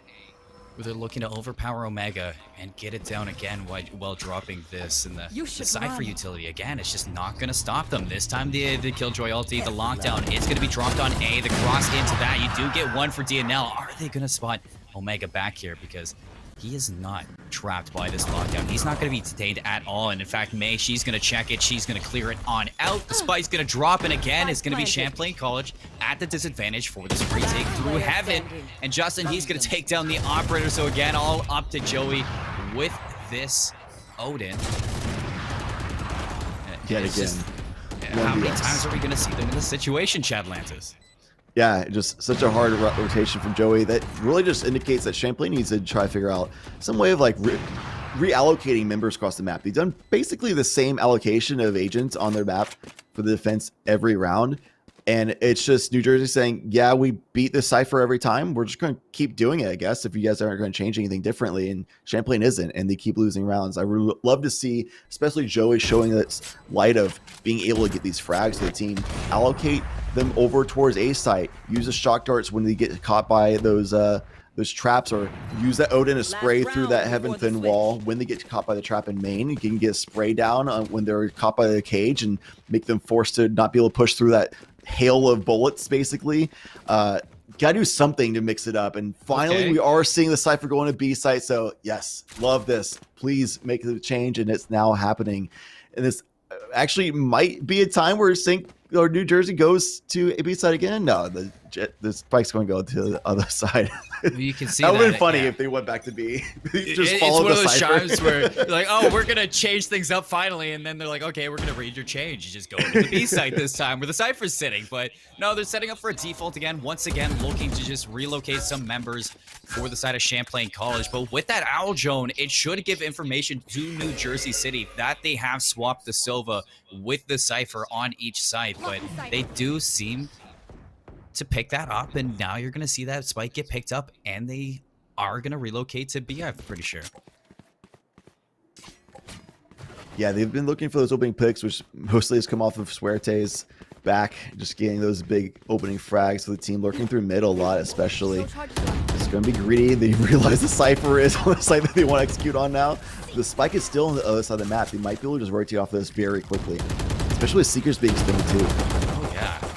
[SPEAKER 9] where they're looking to overpower Omega and get it down again while dropping this. And the Cypher utility, again, it's just not going to stop them. This time the Killjoy ulti, the lockdown, it's going to be dropped on A. The cross into that. You do get one for DNL. Are they going to spot Omega back here? Because he is not trapped by this lockdown. He's not going to be detained at all. And in fact, May, she's going to check it. She's going to clear it on out. The spike's going to drop. And again, it's going to be Champlain College at the disadvantage for this retake through Heaven. And Justin, he's going to take down the operator. So again, all up to Joey with this Odin.
[SPEAKER 8] Yet again.
[SPEAKER 9] How many times are we going to see them in this situation, Chadlantis?
[SPEAKER 8] Yeah, just such a hard rotation from Joey that really just indicates that Champlain needs to try to figure out some way of like reallocating members across the map. They've done basically the same allocation of agents on their map for the defense every round. And it's just New Jersey saying, yeah, we beat the Cypher every time. We're just going to keep doing it, I guess, if you guys aren't going to change anything differently. And Champlain isn't, and they keep losing rounds. I would love to see, especially Joey showing this light of being able to get these frags to the team, allocate them over towards A site, use the shock darts when they get caught by those traps, or use that Odin to spray through that Heaven thin wall when they get caught by the trap in main. You can get a spray down when they're caught by the cage and make them forced to not be able to push through that hail of bullets, basically. Gotta do something to mix it up. And finally, we are seeing the Cypher go on a B site. So yes, love this. Please make the change, and it's now happening. And this actually might be a time where Sync or New Jersey goes to a B side again. No, the spike's going to go to the other side.
[SPEAKER 9] You can see
[SPEAKER 8] that would have been funny if they went back to B.
[SPEAKER 9] Just it's one of those times where you're like, oh, we're gonna change things up finally, and then they're like, okay, we're gonna read your change. You just go to the B site this time where the Cypher's sitting. But no, they're setting up for a default again. Once again, looking to just relocate some members for the side of Champlain College. But with that Owl Drone, it should give information to New Jersey City that they have swapped the Silva with the Cypher on each side. But they do seem to pick that up, and now you're going to see that spike get picked up, and they are going to relocate to B, I'm pretty sure.
[SPEAKER 8] Yeah, they've been looking for those opening picks, which mostly has come off of Suerte's back, just getting those big opening frags for the team, lurking through mid a lot, especially. It's going to be greedy. They realize the Cypher is on the site that they want to execute on now. The spike is still on the other side of the map. They might be able to just rotate off this very quickly, especially with Seekers being spinning too.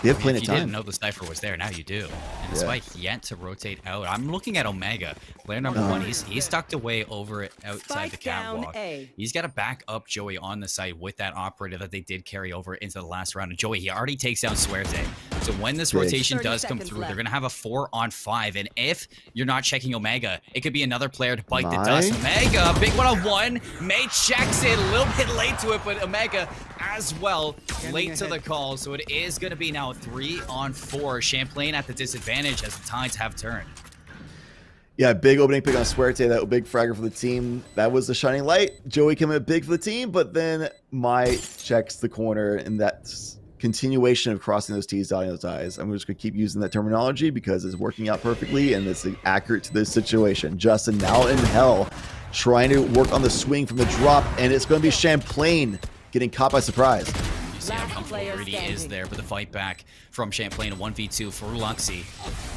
[SPEAKER 8] They have plenty of time.
[SPEAKER 9] You didn't know the Cypher was there, now you do. And the spike yet to rotate out. I'm looking at Omega, player number 1. He's tucked away over outside the catwalk. He's got to back up Joey on the site with that operator that they did carry over into the last round. And Joey, he already takes down Suerte. So when this rotation does come through, they're going to have a 4-on-5. And if you're not checking Omega, it could be another player to bite the dust. Omega, big 1-on-1. May checks it, a little bit late to it, but Omega as well, late to the call. So it is going to be now 3-on-4. Champlain at the disadvantage as the tides have turned.
[SPEAKER 8] Yeah, big opening pick on Suerte, that big fragger for the team. That was the shining light. Joey came in big for the team, but then Mai checks the corner, and that's continuation of crossing those T's, dotting those I's. I'm just going to keep using that terminology because it's working out perfectly, and it's accurate to this situation. Justin now in hell, trying to work on the swing from the drop, and it's going to be Champlain getting caught by surprise.
[SPEAKER 9] You see how comfortable Greedy is there, but the fight back from Champlain, a 1v2 for Luxy.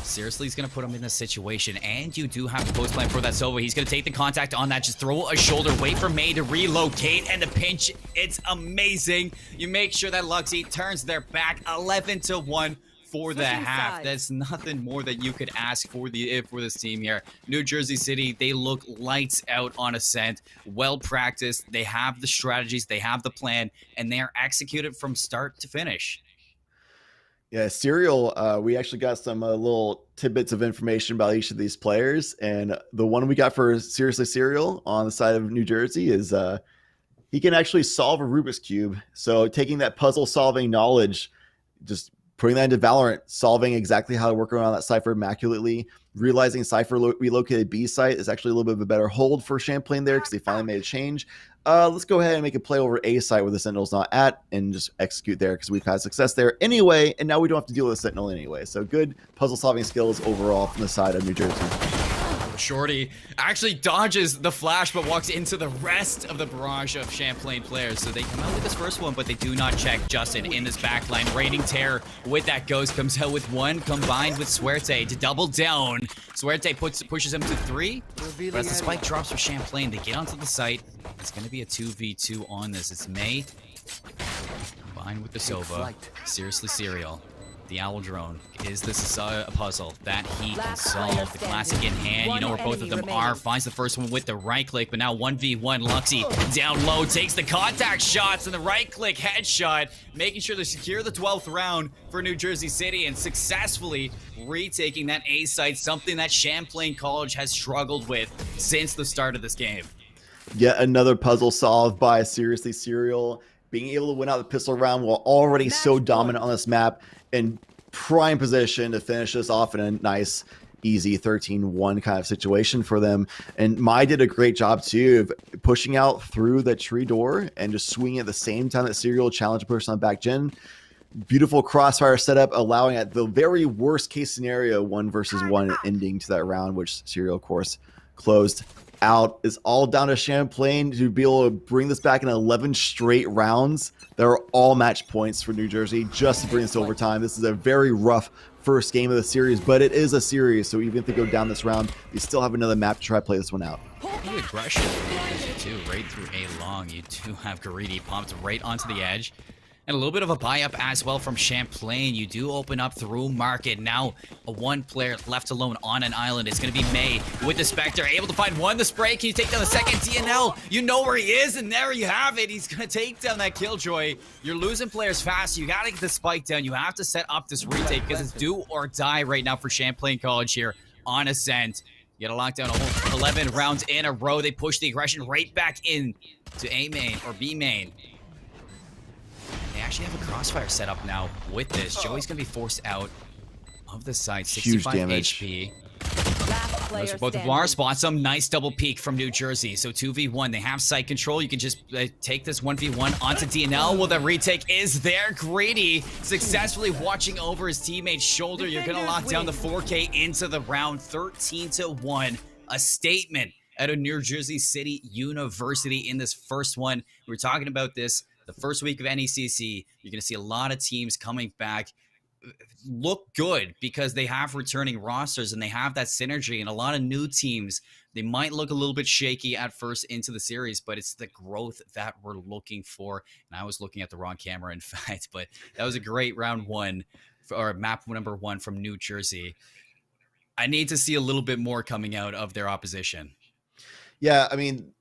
[SPEAKER 9] Seriously, he's going to put him in this situation, and you do have the post plan for that Silva. He's going to take the contact on that, just throw a shoulder, wait for May to relocate, and the pinch, it's amazing. You make sure that Luxy turns their back, 11-1 for the half. That's nothing more that you could ask for this team here. New Jersey City, they look lights out on Ascent, well practiced. They have the strategies, they have the plan, and they are executed from start to finish.
[SPEAKER 8] Yeah, Serial, we actually got some little tidbits of information about each of these players, and the one we got for Seriously Serial on the side of New Jersey is he can actually solve a Rubik's Cube. So taking that puzzle solving knowledge, just putting that into Valorant, solving exactly how to work around that Cypher immaculately, realizing Cypher relocated B site is actually a little bit of a better hold for Champlain there because they finally made a change. Let's go ahead and make a play over A site where the Sentinel's not at and just execute there because we've had success there anyway, and now we don't have to deal with the Sentinel anyway. So good puzzle solving skills overall from the side of New Jersey.
[SPEAKER 9] Shorty actually dodges the flash, but walks into the rest of the barrage of Champlain players. So they come out with this first one, but they do not check Justin in this backline. Raining Terror with that ghost comes out with one, combined with Suerte to double down. Suerte pushes him to 3, but as the spike drops for Champlain, they get onto the site. It's going to be a 2v2 on this. It's May combined with the Sova. Seriously, Serial. The Owl Drone. Is this a puzzle that he can solve? The classic in hand. You know where both of them are. Finds the first one with the right click, but now 1v1. Luxy down low takes the contact shots and the right click headshot, making sure to secure the 12th round for New Jersey City and successfully retaking that A site, something that Champlain College has struggled with since the start of this game.
[SPEAKER 8] Yet another puzzle solved by Seriously Serial, being able to win out the pistol round while already so dominant on this map in prime position to finish this off in a nice, easy 13-1 kind of situation for them. And Mai did a great job too of pushing out through the tree door and just swinging at the same time that Serial challenged a person on back gen. Beautiful crossfire setup, allowing at the very worst case scenario 1 versus 1 ending to that round, which Serial, of course, closed out. Is all down to Champlain to be able to bring this back in 11 straight rounds. There are all match points for New Jersey just to bring this to overtime. This is a very rough first game of the series, but it is a series, so even if they go down this round, they still have another map to try to play this one out.
[SPEAKER 9] The aggression too, right through A long. You do have Garidi pumped right onto the edge. And a little bit of a buy-up as well from Champlain. You do open up through Market. Now, a 1 player left alone on an island. It's going to be May with the Spectre. Able to find 1. The spray. Can you take down the second? DNL, you know where he is, and there you have it. He's going to take down that Killjoy. You're losing players fast. You got to get the spike down. You have to set up this retake because it's do or die right now for Champlain College here on Ascent. You got to lock down a whole 11 rounds in a row. They push the aggression right back in to A main or B main. They actually have a crossfire set up now with this. Joey's going to be forced out of the site. 65 HP. Those are both of our spots. Some nice double peek from New Jersey. So 2v1. They have site control. You can just take this 1v1 onto DNL. Well, the retake is there. Grady successfully watching over his teammate's shoulder. You're going to lock down the 4K into the round. 13-1. A statement out of New Jersey City University in this first one. We were talking about this. The first week of NECC, you're going to see a lot of teams coming back look good because they have returning rosters and they have that synergy. And a lot of new teams, they might look a little bit shaky at first into the series, but it's the growth that we're looking for. And I was looking at the wrong camera, in fact, but that was a great round 1 or map number 1 from New Jersey. I need to see a little bit more coming out of their opposition.
[SPEAKER 8] Yeah, I mean,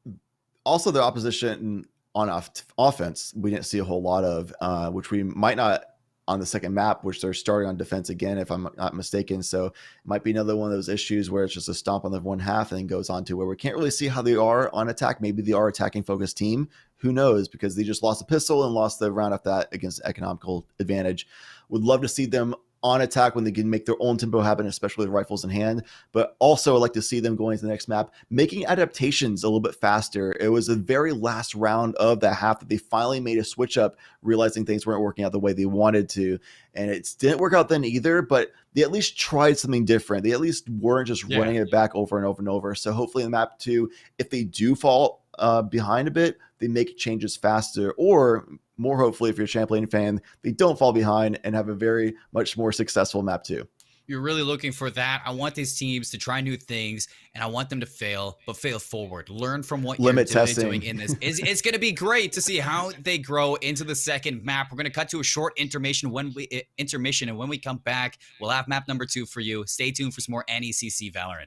[SPEAKER 8] also their opposition on offense, we didn't see a whole lot of, which we might not on the second map, which they're starting on defense again, if I'm not mistaken. So it might be another one of those issues where it's just a stomp on the 1/2 and then goes on to where we can't really see how they are on attack. Maybe they are attacking focused team. Who knows? Because they just lost a pistol and lost the round after that against economical advantage. Would love to see them on attack when they can make their own tempo happen, especially with rifles in hand. But also I'd like to see them going to the next map, making adaptations a little bit faster. It was the very last round of that half that they finally made a switch up, realizing things weren't working out the way they wanted to. And it didn't work out then either, but they at least tried something different. They at least weren't just running it back over and over and over. So hopefully in map 2, if they do fall behind a bit, they make changes faster, or more hopefully, if you're a Champlain fan, they don't fall behind and have a very much more successful map 2.
[SPEAKER 9] You're really looking for that. I want these teams to try new things, and I want them to fail, but fail forward. Learn from what you're doing in this. It's going to be great to see how they grow into the second map. We're going to cut to a short intermission, and when we come back, we'll have map number 2 for you. Stay tuned for some more NECC Valorant.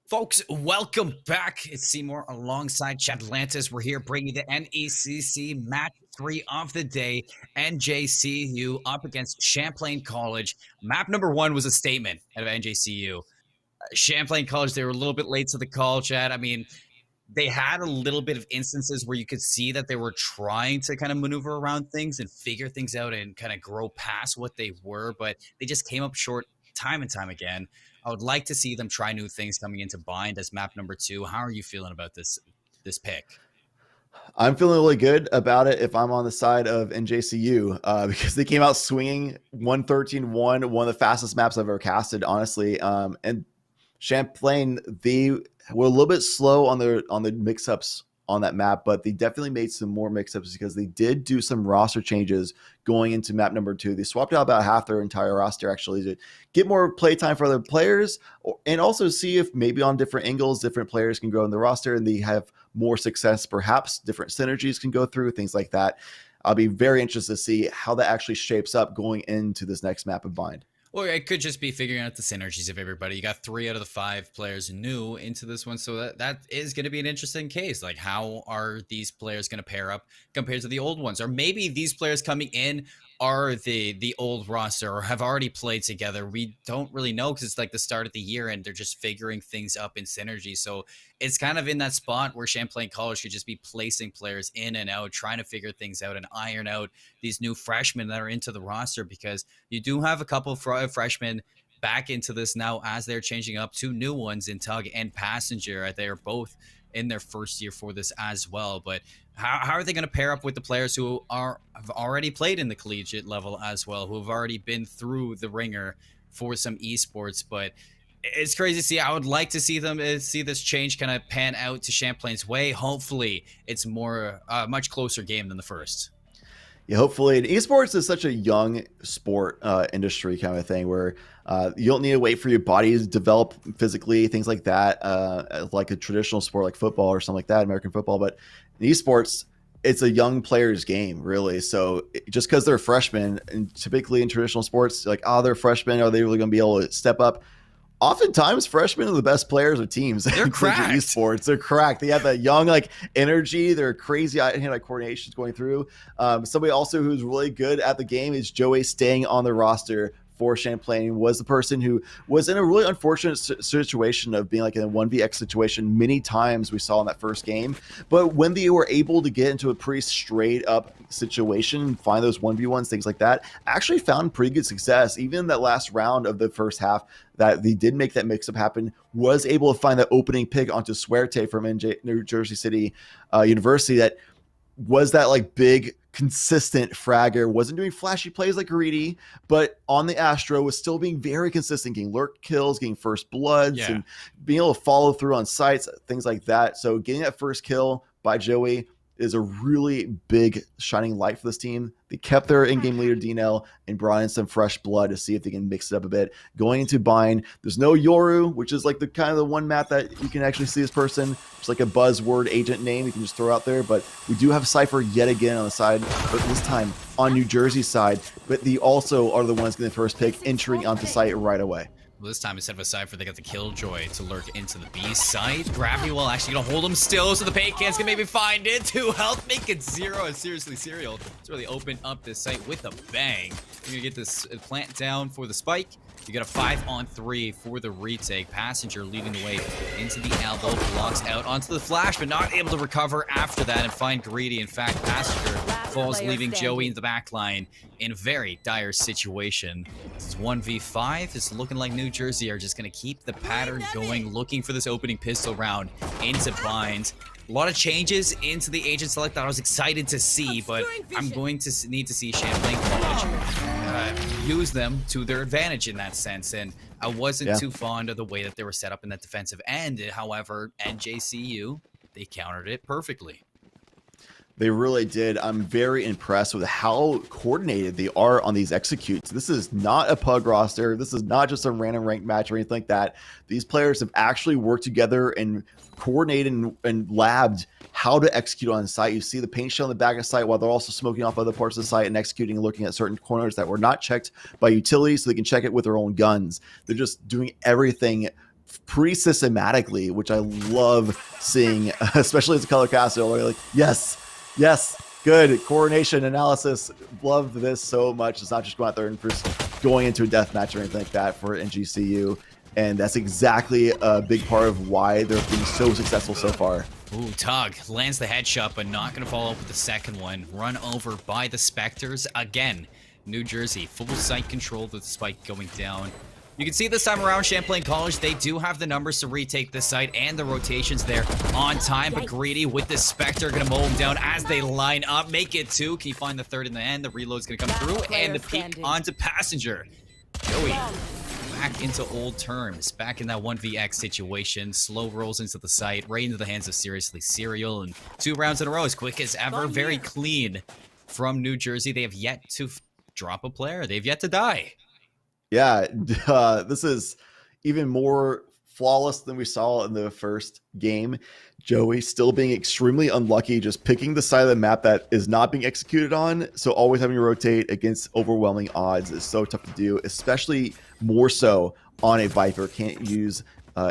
[SPEAKER 10] Folks, welcome back. It's Seymour alongside Chad Atlantis. We're here bringing the NECC match 3 of the day. NJCU up against Champlain College. Map number 1 was a statement out of NJCU. Champlain College, they were a little bit late to the call, Chad. I mean, they had a little bit of instances where you could see that they were trying to kind of maneuver around things and figure things out and kind of grow past what they were, but they just came up short time and time again. I would like to see them try new things coming into Bind as map number 2. How are you feeling about this pick?
[SPEAKER 8] I'm feeling really good about it if I'm on the side of NJCU because they came out swinging 113-1, one of the fastest maps I've ever casted, honestly. And Champlain, they were a little bit slow on the mix-ups on that map, but they definitely made some more mix-ups because they did do some roster changes going into map number 2. They swapped out about half their entire roster actually to get more playtime for other players and also see if maybe on different angles, different players can grow in the roster and they have more success. Perhaps different synergies can go through, things like that. I'll be very interested to see how that actually shapes up going into this next map of Bind.
[SPEAKER 10] Well, it could just be figuring out the synergies of everybody. You got 3 out of the 5 players new into this one, so that is going to be an interesting case. Like, how are these players going to pair up compared to the old ones? Or maybe these players coming in are the old roster or have already played together. We don't really know because it's like the start of the year and they're just figuring things up in synergy. So it's kind of in that spot where Champlain College could just be placing players in and out, trying to figure things out and iron out these new freshmen that are into the roster, because you do have a couple of freshmen back into this now as they're changing up. 2 new ones in Tug and Passenger. They are both in their first year for this as well. But how are they going to pair up with the players who have already played in the collegiate level as well, who have already been through the ringer for some esports? But it's crazy to see. I would like to see them see this change kind of pan out to Champlain's way. Hopefully it's more much closer game than the first.
[SPEAKER 8] Yeah, hopefully. And esports is such a young sport industry kind of thing where you don't need to wait for your body to develop physically, things like that, like a traditional sport like football or something like that, American football. But in esports, it's a young player's game, really. So just because they're freshmen, and typically in traditional sports, like, oh, they're freshmen, are they really going to be able to step up? Oftentimes, freshmen are the best players of teams.
[SPEAKER 10] They're cracked.
[SPEAKER 8] Esports, they're cracked. They have that young energy. They're crazy hand-eye coordinations going through. Somebody also who's really good at the game is Joey, staying on the roster for Champlain, was the person who was in a really unfortunate situation of being like in a 1vx situation many times we saw in that first game. But when they were able to get into a pretty straight up situation, find those 1v1s, things like that, actually found pretty good success. Even in that last round of the first half that they did make that mix-up happen, was able to find that opening pick onto Suerte from New Jersey City University that was that like big consistent fragger, wasn't doing flashy plays like Greedy, but on the Astro was still being very consistent, getting lurk kills, getting first bloods, and being able to follow through on sites, things like that. So getting that first kill by Joey is a really big shining light for this team. They kept their in-game leader DNL and brought in some fresh blood to see if they can mix it up a bit. Going into Bind, there's no Yoru, which is like the kind of the one map that you can actually see this person. It's like a buzzword agent name you can just throw out there. But we do have Cypher yet again on the side, but this time on New Jersey's side. But they also are the ones getting the first pick, entering onto site right away.
[SPEAKER 10] Well, this time, instead of a Cypher, they got the Killjoy to lurk into the B site. Gravity Well actually gonna hold him still, so the Paintcans can maybe find it. 2 health, make it 0. And seriously, Serial, it's really opened up this site with a bang. You're gonna get this plant down for the spike. You got a 5-on-3 for the retake. Passenger leading the way into the elbow, blocks out onto the flash, but not able to recover after that and find Greedy. In fact, Passenger falls, leaving Joey in the back line in a very dire situation. This is 1v5. It's looking like New Jersey are just going to keep the pattern going, looking for this opening pistol round into Bind. A lot of changes into the agent select that I was excited to see, but I'm going to need to see Champlain College use them to their advantage in that sense. And I wasn't too fond of the way that they were set up in that defensive end. However, NJCU, they countered it perfectly.
[SPEAKER 8] They really did. I'm very impressed with how coordinated they are on these executes. This is not a pug roster. This is not just a random ranked match or anything like that. These players have actually worked together and coordinated and labbed how to execute on site. You see the paint shell in the back of the site while they're also smoking off other parts of the site and executing and looking at certain corners that were not checked by utilities so they can check it with their own guns. They're just doing everything pretty systematically, which I love seeing, especially as a color caster. Like, yes, good coordination analysis. Love this so much. It's not just going out there and first going into a death match or anything like that for NGCU. And that's exactly a big part of why they're being so successful so far.
[SPEAKER 10] Ooh, Tug lands the headshot, but not going to follow up with the second one. Run over by the Spectres again. New Jersey, full site control with the spike going down. You can see this time around Champlain College, they do have the numbers to retake this site and the rotations there on time, but Greedy with the Spectre going to mow him down as they line up. Make it 2. Can you find the third in the end? The reload's going to come through, and the peek onto Passenger. Joey back into old terms, back in that 1vx situation. Slow rolls into the site, right into the hands of Seriously Serial, and 2 rounds in a row, as quick as ever. Very clean from New Jersey. They have yet to drop a player. They've yet to die.
[SPEAKER 8] Yeah, this is even more flawless than we saw in the first game. Joey still being extremely unlucky, just picking the side of the map that is not being executed on. So always having to rotate against overwhelming odds is so tough to do, especially more so on a Viper. Can't use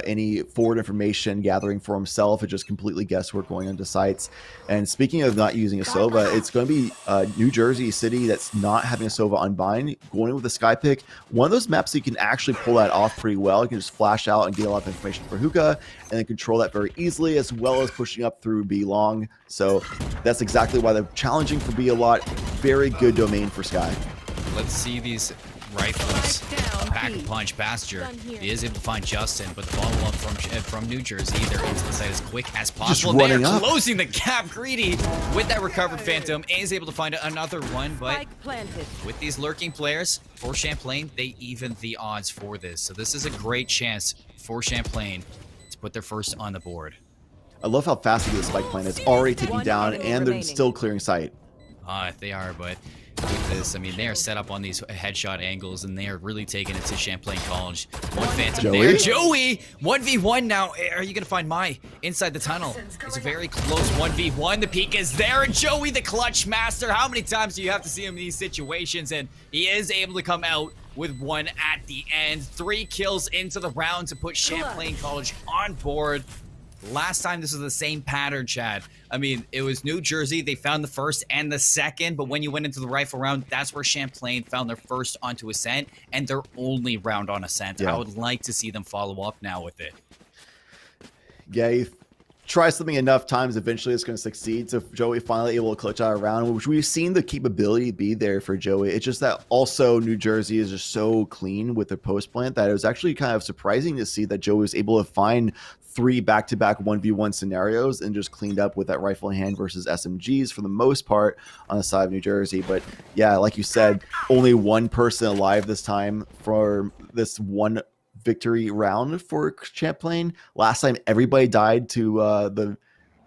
[SPEAKER 8] any forward information gathering for himself. It just completely guesswork going into sites. And speaking of not using a Sova, it's going to be New Jersey City that's not having a Sova unbind, going with a Sky Pick. One of those maps that you can actually pull that off pretty well. You can just flash out and get a lot of information for Hookah and then control that very easily, as well as pushing up through B long. So that's exactly why they're challenging for B a lot. Very good domain for Sky.
[SPEAKER 10] Let's see these rifles. Pack and punch. Passenger. He is able to find Justin, but the follow-up from New Jersey, they're into the site as quick as possible. They're closing the gap. Greedy with that recovered Phantom is able to find another one, but with these lurking players for Champlain, they even the odds for this. So this is a great chance for Champlain to put their first on the board.
[SPEAKER 8] I love how fast the spike plan is already taking down, and they're still clearing sight.
[SPEAKER 10] They are, but with this, I mean, they are set up on these headshot angles, and they are really taking it to Champlain College. One Phantom there. Joey! 1v1 now. Are you going to find Mai inside the tunnel? It's a very close 1v1. The peek is there, and Joey, the clutch master. How many times do you have to see him in these situations? And he is able to come out with one at the end. 3 kills into the round to put Champlain College on board. Last time this was the same pattern, Chad. I mean, it was New Jersey. They found the first and the second, but when you went into the rifle round, that's where Champlain found their first onto Ascent and their only round on Ascent. Yeah. I would like to see them follow up now with it.
[SPEAKER 8] Yeah, you try something enough times, eventually it's going to succeed. So Joey finally able to clutch out a round, which we've seen the capability be there for Joey. It's just that also New Jersey is just so clean with their post plant that it was actually kind of surprising to see that Joey was able to find 3 back-to-back 1v1 scenarios and just cleaned up with that rifle in hand versus SMGs for the most part on the side of New Jersey. But yeah, like you said, only one person alive this time for this one victory round for Champlain. Last time everybody died to the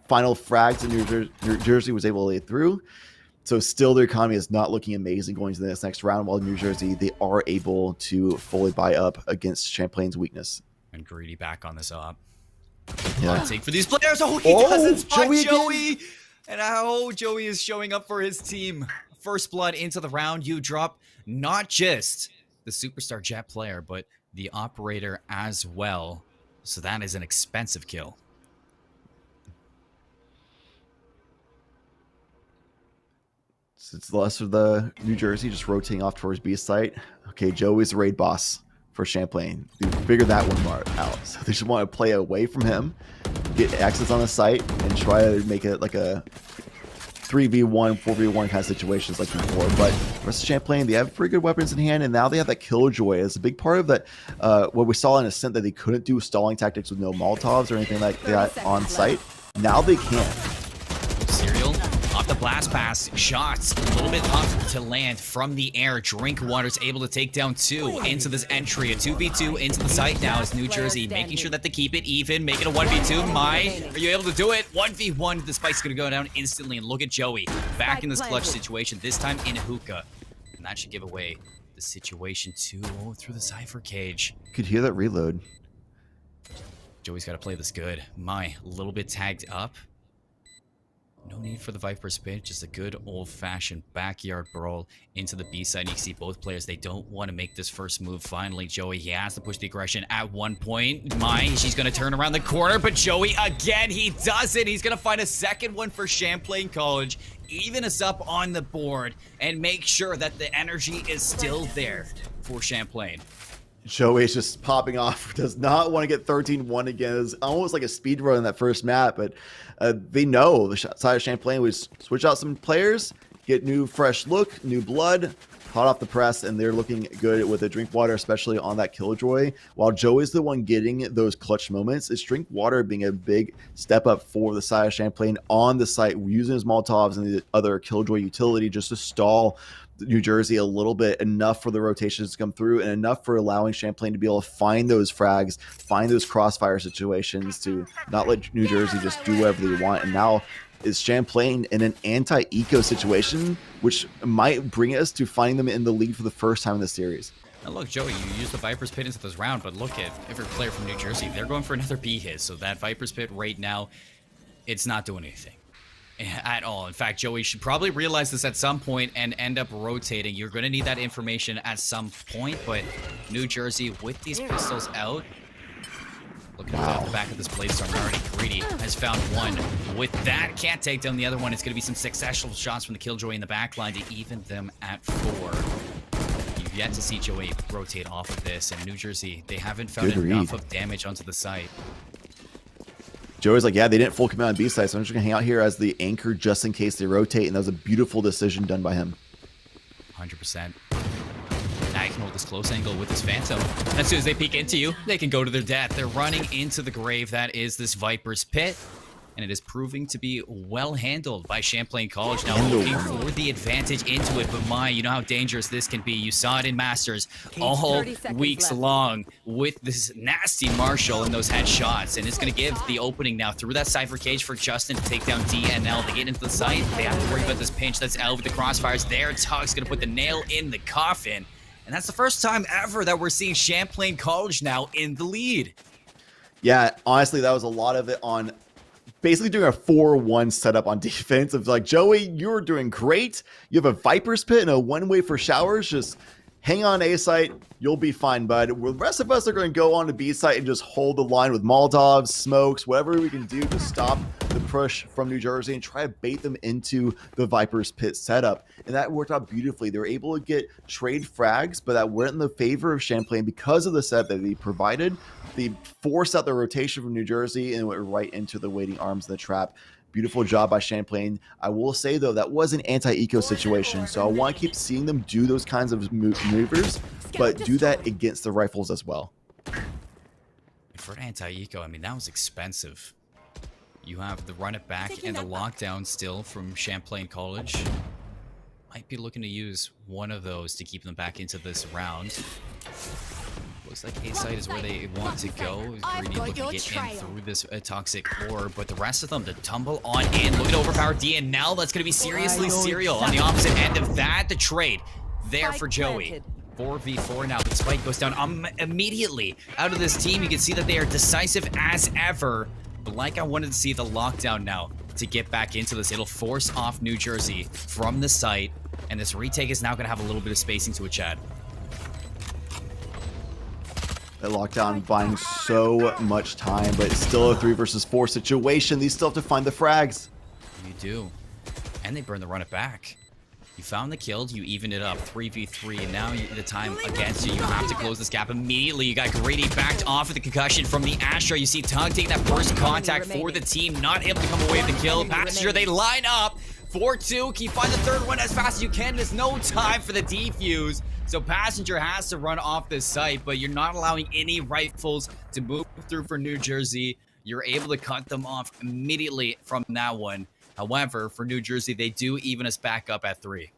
[SPEAKER 8] final frags and New Jersey was able to lay through. So still their economy is not looking amazing going to this next round, while New Jersey, they are able to fully buy up against Champlain's weakness.
[SPEAKER 10] And Greedy back on this up.
[SPEAKER 8] Yeah.
[SPEAKER 10] Take for these players. Oh, he doesn't spot Joey. And how Joey is showing up for his team. First blood into the round. You drop not just the superstar Jet player, but the operator as well. So that is an expensive kill.
[SPEAKER 8] So it's the less of the New Jersey just rotating off towards B site. Okay, Joey's the raid boss for Champlain. We figured that one part out. So they just want to play away from him, get access on the site, and try to make it like a 3v1, 4v1 kind of situations like before. But the rest of Champlain, they have pretty good weapons in hand, and now they have that Killjoy. It's a big part of that. What we saw in Ascent that they couldn't do stalling tactics with no Molotovs or anything like that on site. Now they can.
[SPEAKER 10] Serial off the blast pass, shots a little bit tough to land from the air. Drinkwater's able to take down 2 into this entry. A 2v2 into the site now is New Jersey, making sure that they keep it even, make it a 1v2. Mai, are you able to do it? 1v1, the spike's gonna go down instantly, and look at Joey back in this clutch situation, this time in Hookah. And that should give away the situation through the Cypher cage.
[SPEAKER 8] Could hear that reload.
[SPEAKER 10] Joey's got to play this good. Mai, a little bit tagged up. No need for the Viper's Pit, just a good old-fashioned backyard brawl into the B side. You can see both players, they don't want to make this first move. Finally, Joey, he has to push the aggression at one point. She's going to turn around the corner, but Joey, again, he does it. He's going to find a second one for Champlain College, even us up on the board, and make sure that the energy is still there for Champlain.
[SPEAKER 8] Joey's just popping off, does not want to get 13-1 again. It's almost like a speed run in that first map, but they know the side of Champlain would switch out some players, get new fresh look, new blood, hot off the press, and they're looking good with the Drinkwater, especially on that Killjoy. While Joey's the one getting those clutch moments, it's Drinkwater being a big step up for the side of Champlain on the site, using his Molotovs and the other Killjoy utility just to stall New Jersey a little bit, enough for the rotations to come through and enough for allowing Champlain to be able to find those frags, find those crossfire situations to not let New Jersey just do whatever they want. And now is Champlain in an anti-eco situation, which might bring us to finding them in the lead for the first time in the series.
[SPEAKER 10] Now look, Joey, you used the Viper's Pit into this round, but look at every player from New Jersey. They're going for another B hit, so that Viper's Pit right now, it's not doing anything at all. In fact, Joey should probably realize this at some point and end up rotating. You're going to need that information at some point, but New Jersey, with these pistols out, looking at the back of this Blade Storm, already Greedy has found one. With that, can't take down the other one. It's going to be some successful shots from the Killjoy in the back line to even them at 4. You've yet to see Joey rotate off of this, and New Jersey, they haven't found enough of damage onto the site.
[SPEAKER 8] Joey's like, yeah, they didn't full commit on B side, so I'm just going to hang out here as the anchor just in case they rotate, and that was a beautiful decision done by him.
[SPEAKER 10] 100%. Now you can hold this close angle with this Phantom. As soon as they peek into you, they can go to their death. They're running into the grave that is this Viper's Pit, and it is proving to be well handled by Champlain College. Now looking for the advantage into it, but you know how dangerous this can be. You saw it in Masters all weeks long with this nasty Marshall and those headshots, and it's going to give the opening now through that Cypher Cage for Justin to take down DNL. They get into the site. They have to worry about this pinch. That's L with the crossfires there. Tug's going to put the nail in the coffin, and that's the first time ever that we're seeing Champlain College now in the lead.
[SPEAKER 8] Yeah, honestly, that was a lot of it on basically doing a 4-1 setup on defense of like, Joey, you're doing great. You have a Viper's Pit and a one-way for showers. Just hang on A site. You'll be fine, bud. The rest of us are going to go on to B site and just hold the line with Molotovs, smokes, whatever we can do to stop the push from New Jersey and try to bait them into the Viper's Pit setup. And that worked out beautifully. They were able to get trade frags, but that went in the favor of Champlain because of the setup that they provided. They forced out the rotation from New Jersey and went right into the waiting arms of the trap. Beautiful job by Champlain. I will say, though, that was an anti-eco situation, so I want to keep seeing them do those kinds of maneuvers, but do that against the rifles as well.
[SPEAKER 10] For an anti-eco, I mean, that was expensive. You have the run it back and the lockdown still from Champlain College. Might be looking to use one of those to keep them back into this round. Looks like A-site is where they want to go. Greedy looking to get in through this toxic orb, but the rest of them to tumble on in. Look at overpowered D, and now that's going to be seriously serial on the opposite end of that. The trade there for Joey. 4v4 now, but Spike goes down immediately out of this team. You can see that they are decisive as ever, but like I wanted to see the lockdown now to get back into this. It'll force off New Jersey from the site, and this retake is now going to have a little bit of spacing to it, Chad.
[SPEAKER 8] That lockdown buying so much time, but it's still a 3 versus 4 situation. These still have to find the frags.
[SPEAKER 10] You do. And they burn the run it back. You found the kill, you even it up, 3v3, and now the time against you. You have to close this gap immediately. You got Greedy backed off of the concussion from the Astra. You see Tug taking that first contact for the team, not able to come away with the kill. Passenger, they line up. 4-2, can you find the third one as fast as you can? There's no time for the defuse. So Passenger has to run off this site, but you're not allowing any rifles to move through for New Jersey. You're able to cut them off immediately from that one. However, for New Jersey, they do even us back up at 3.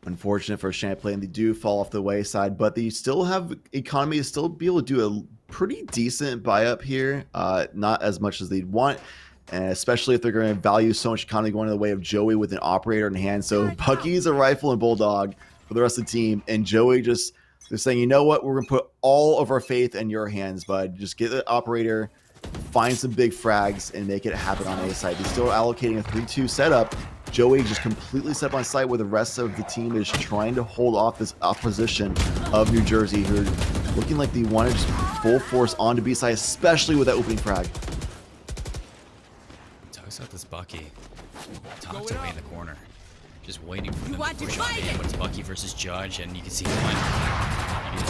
[SPEAKER 8] Unfortunate for Champlain, they do fall off the wayside, but they still have economy to still be able to do a pretty decent buy up here. Not as much as they'd want. And especially if they're going to value so much economy going in the way of Joey with an operator in hand. So Bucky's a rifle and Bulldog for the rest of the team. And Joey they're saying, you know what? We're going to put all of our faith in your hands, bud. Just get the operator, find some big frags and make it happen on A side. He's still allocating a 3-2 setup. Joey just completely set up on site where the rest of the team is trying to hold off this opposition of New Jersey, who are looking like they want to just full force onto B side, especially with that opening frag.
[SPEAKER 10] Talks about this Bucky. Tucked away in the corner. Just waiting for them to push on in. But it's Bucky versus Judge, and you can see one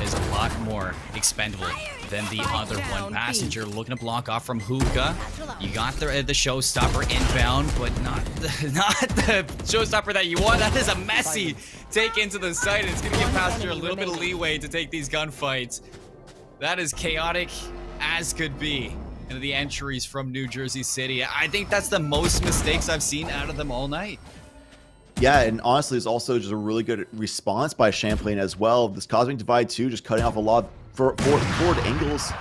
[SPEAKER 10] is a lot more expendable than the other one. Passenger looking to block off from Hookah. You got the showstopper inbound, but not the showstopper that you want. That is a messy take into the site. It's going to give Passenger a little bit of leeway to take these gunfights. That is chaotic as could be. And the entries from New Jersey City. I think that's the most mistakes I've seen out of them all night.
[SPEAKER 8] Yeah, and honestly, it's also just a really good response by Champlain as well. This Cosmic Divide too, just cutting off a lot of forward angles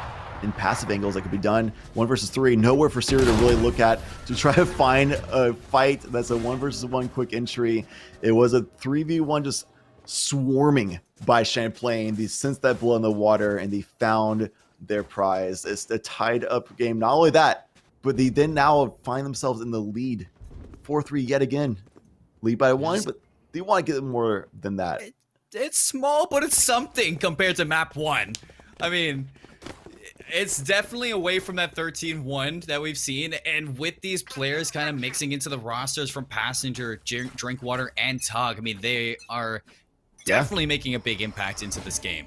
[SPEAKER 8] and passive angles that could be done. 1 versus 3, nowhere for Siri to really look at to try to find a fight that's a 1 versus 1 quick entry. It was a 3v1 just swarming by Champlain. They sensed that blow in the water and they found their prize. It's a tied up game. Not only that, but they then now find themselves in the lead 4-3 yet again. Lead by 1, but they want to get more than that.
[SPEAKER 10] It's small, but it's something compared to map 1. I mean, it's definitely away from that 13-1 that we've seen, and with these players kind of mixing into the rosters from Passenger, Drinkwater, and Tug, I mean, they are definitely making a big impact into this game.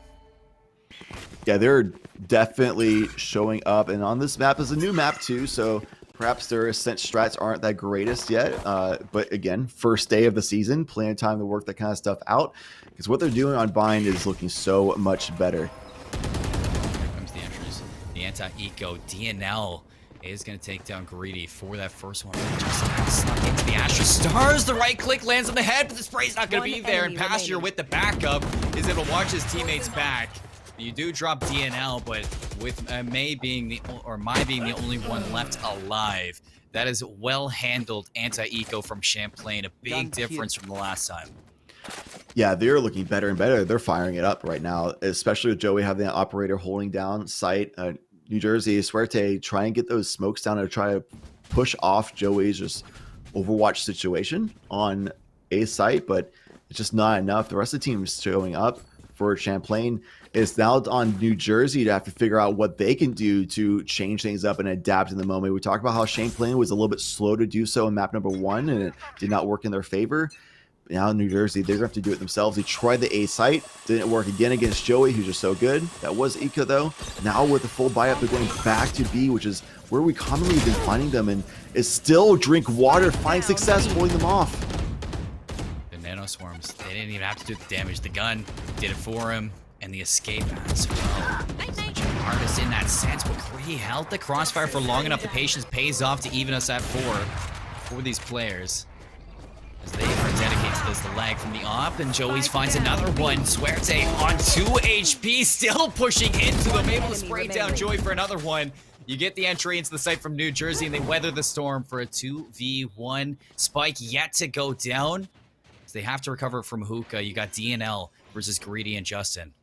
[SPEAKER 8] Yeah, they're definitely showing up, and on this map is a new map too, so perhaps their ascent strats aren't that greatest yet, but again, first day of the season, plenty of time to work that kind of stuff out, because what they're doing on Bind is looking so much better.
[SPEAKER 10] Here comes the entries. The anti-eco DNL is going to take down Greedy for that first one. Just snuck into the Astra Stars. The right click lands on the head, but the spray's not going to be there, and Passenger with the backup is able to watch his teammates back. You do drop DNL, but with May being the only one left alive, that is well handled anti-eco from Champlain. A big difference from the last time.
[SPEAKER 8] Yeah, they're looking better and better. They're firing it up right now, especially with Joey having that operator holding down site. New Jersey, Suerte, try and get those smokes down to try to push off Joey's just Overwatch situation on a site, but it's just not enough. The rest of the team is showing up for Champlain. It's now on New Jersey to have to figure out what they can do to change things up and adapt in the moment. We talked about how Champlain was a little bit slow to do so in map number 1, and it did not work in their favor. Now New Jersey, they're going to have to do it themselves. They tried the A site, didn't work again against Joey, who's just so good. That was Eco though. Now with the full buy up, they're going back to B, which is where we commonly have been finding them, and it's still Drinkwater finding success holding them off.
[SPEAKER 10] The Nano Swarms, they didn't even have to do the damage. The gun did it for him. And the escape as well. Such an artist in that sense, but Greedy held the crossfire for long enough. The patience pays off to even us at 4 for these players. As they are dedicated to this, the lag from the op, and Joey's finds another one. Suerte on 2 HP, still pushing into them, able to spray down Joey for another one. You get the entry into the site from New Jersey, and they weather the storm for a 2v1. Spike yet to go down, as they have to recover from Hookah. You got DNL versus Greedy and Justin.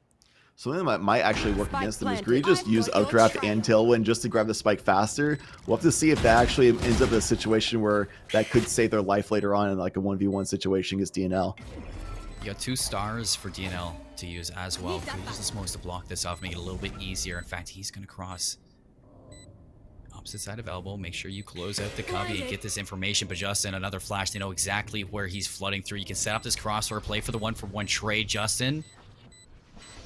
[SPEAKER 8] Something that might actually work against them is Greedy just use Updraft and Tailwind just to grab the spike faster. We'll have to see if that actually ends up in a situation where that could save their life later on in like a 1v1 situation against DNL.
[SPEAKER 10] You got 2 stars for DNL to use as well. He uses the smokes to block this off, make it a little bit easier. In fact, he's going to cross opposite side of elbow. Make sure you close out the cubby and get this information. But Justin, another flash. They know exactly where he's flooding through. You can set up this crossfire play for the 1-for-1 trade. Justin.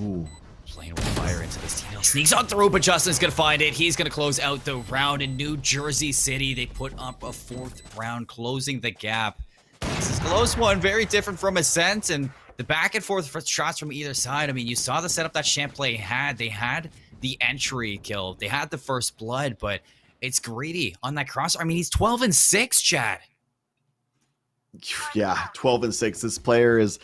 [SPEAKER 8] Ooh.
[SPEAKER 10] Playing with fire into this team. Sneaks on through, but Justin's going to find it. He's going to close out the round in New Jersey City. They put up a 4th round, closing the gap. This is a close one, very different from Ascent, and the back and forth shots from either side. I mean, you saw the setup that Champlain had. They had the entry kill. They had the first blood, but it's Greedy on that cross. I mean, he's 12-6, Chad.
[SPEAKER 8] Yeah, 12-6. This player is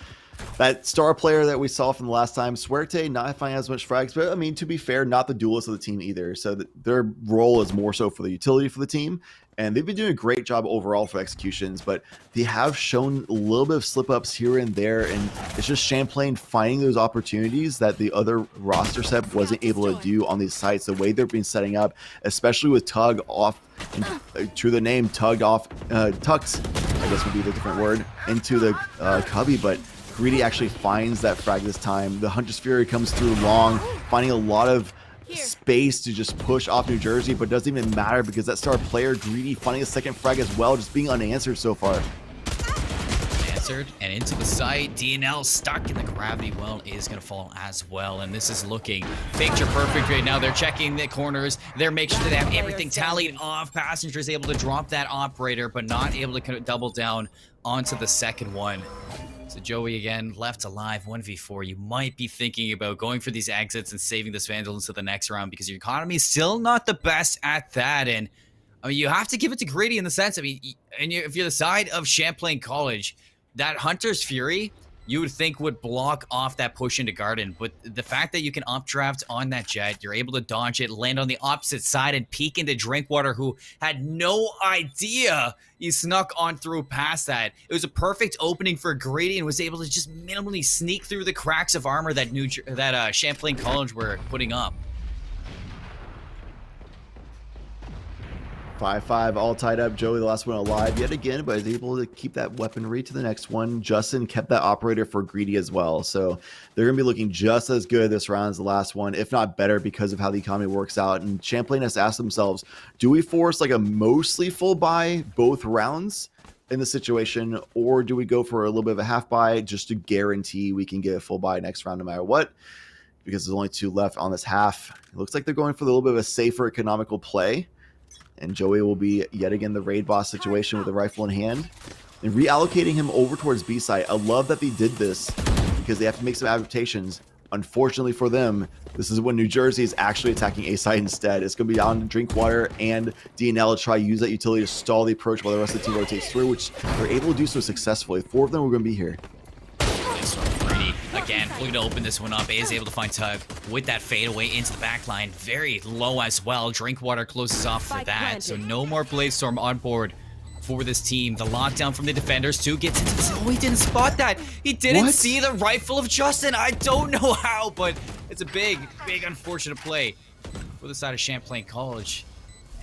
[SPEAKER 8] that star player that we saw from the last time, Suerte, not finding as much frags, but I mean, to be fair, not the duelist of the team either. So their role is more so for the utility for the team. And they've been doing a great job overall for executions, but they have shown a little bit of slip-ups here and there, and it's just Champlain finding those opportunities that the other roster set wasn't able to do on these sites, the way they've been setting up, especially with Tug off, to the name, tucked, I guess would be the different word, into the cubby, but Greedy actually finds that frag this time. The Hunter's Fury comes through long, finding a lot of space to just push off New Jersey, but doesn't even matter because that star player, Greedy, finding a second frag as well, just being unanswered so far.
[SPEAKER 10] Unanswered and into the site. DNL stuck in the gravity well is going to fall as well, and this is looking picture perfect right now. They're checking the corners. They're making sure they have everything tallied off. Passenger's able to drop that operator, but not able to double down onto the second one. So Joey again left alive, 1v4. You might be thinking about going for these exits and saving this Vandal into the next round because your economy is still not the best at that. And I mean, you have to give it to Greedy in the sense, I mean, if you're the side of Champlain College, that Hunter's Fury, you would think would block off that push into Garden. But the fact that you can updraft on that jet, you're able to dodge it, land on the opposite side, and peek into Drinkwater, who had no idea he snuck on through past that. It was a perfect opening for Greedy and was able to just minimally sneak through the cracks of armor that Champlain College were putting up.
[SPEAKER 8] 5-5, all tied up. Joey, the last one alive yet again, but is able to keep that weaponry to the next one. Justin kept that operator for Greedy as well. So they're going to be looking just as good this round as the last one, if not better, because of how the economy works out. And Champlain has asked themselves, do we force like a mostly full buy both rounds in the situation, or do we go for a little bit of a half buy just to guarantee we can get a full buy next round no matter what? Because there's only 2 left on this half. It looks like they're going for a little bit of a safer economical play. And Joey will be yet again the raid boss situation with a rifle in hand and reallocating him over towards B site. I love that they did this because they have to make some adaptations. Unfortunately for them, this is when New Jersey is actually attacking A site instead. It's going to be down to Drinkwater and DNL to try to use that utility to stall the approach while the rest of the team rotates through, which they're able to do so successfully. 4 of them are going to be here.
[SPEAKER 10] Again, looking to open this one up, is able to find Tug with that fadeaway into the back line. Very low as well. Drinkwater closes off for that, so no more Bladestorm on board for this team. The lockdown from the defenders too gets into this. Oh, he didn't spot that. He didn't see the rifle of Justin. I don't know how, but it's a big, big unfortunate play for the side of Champlain College.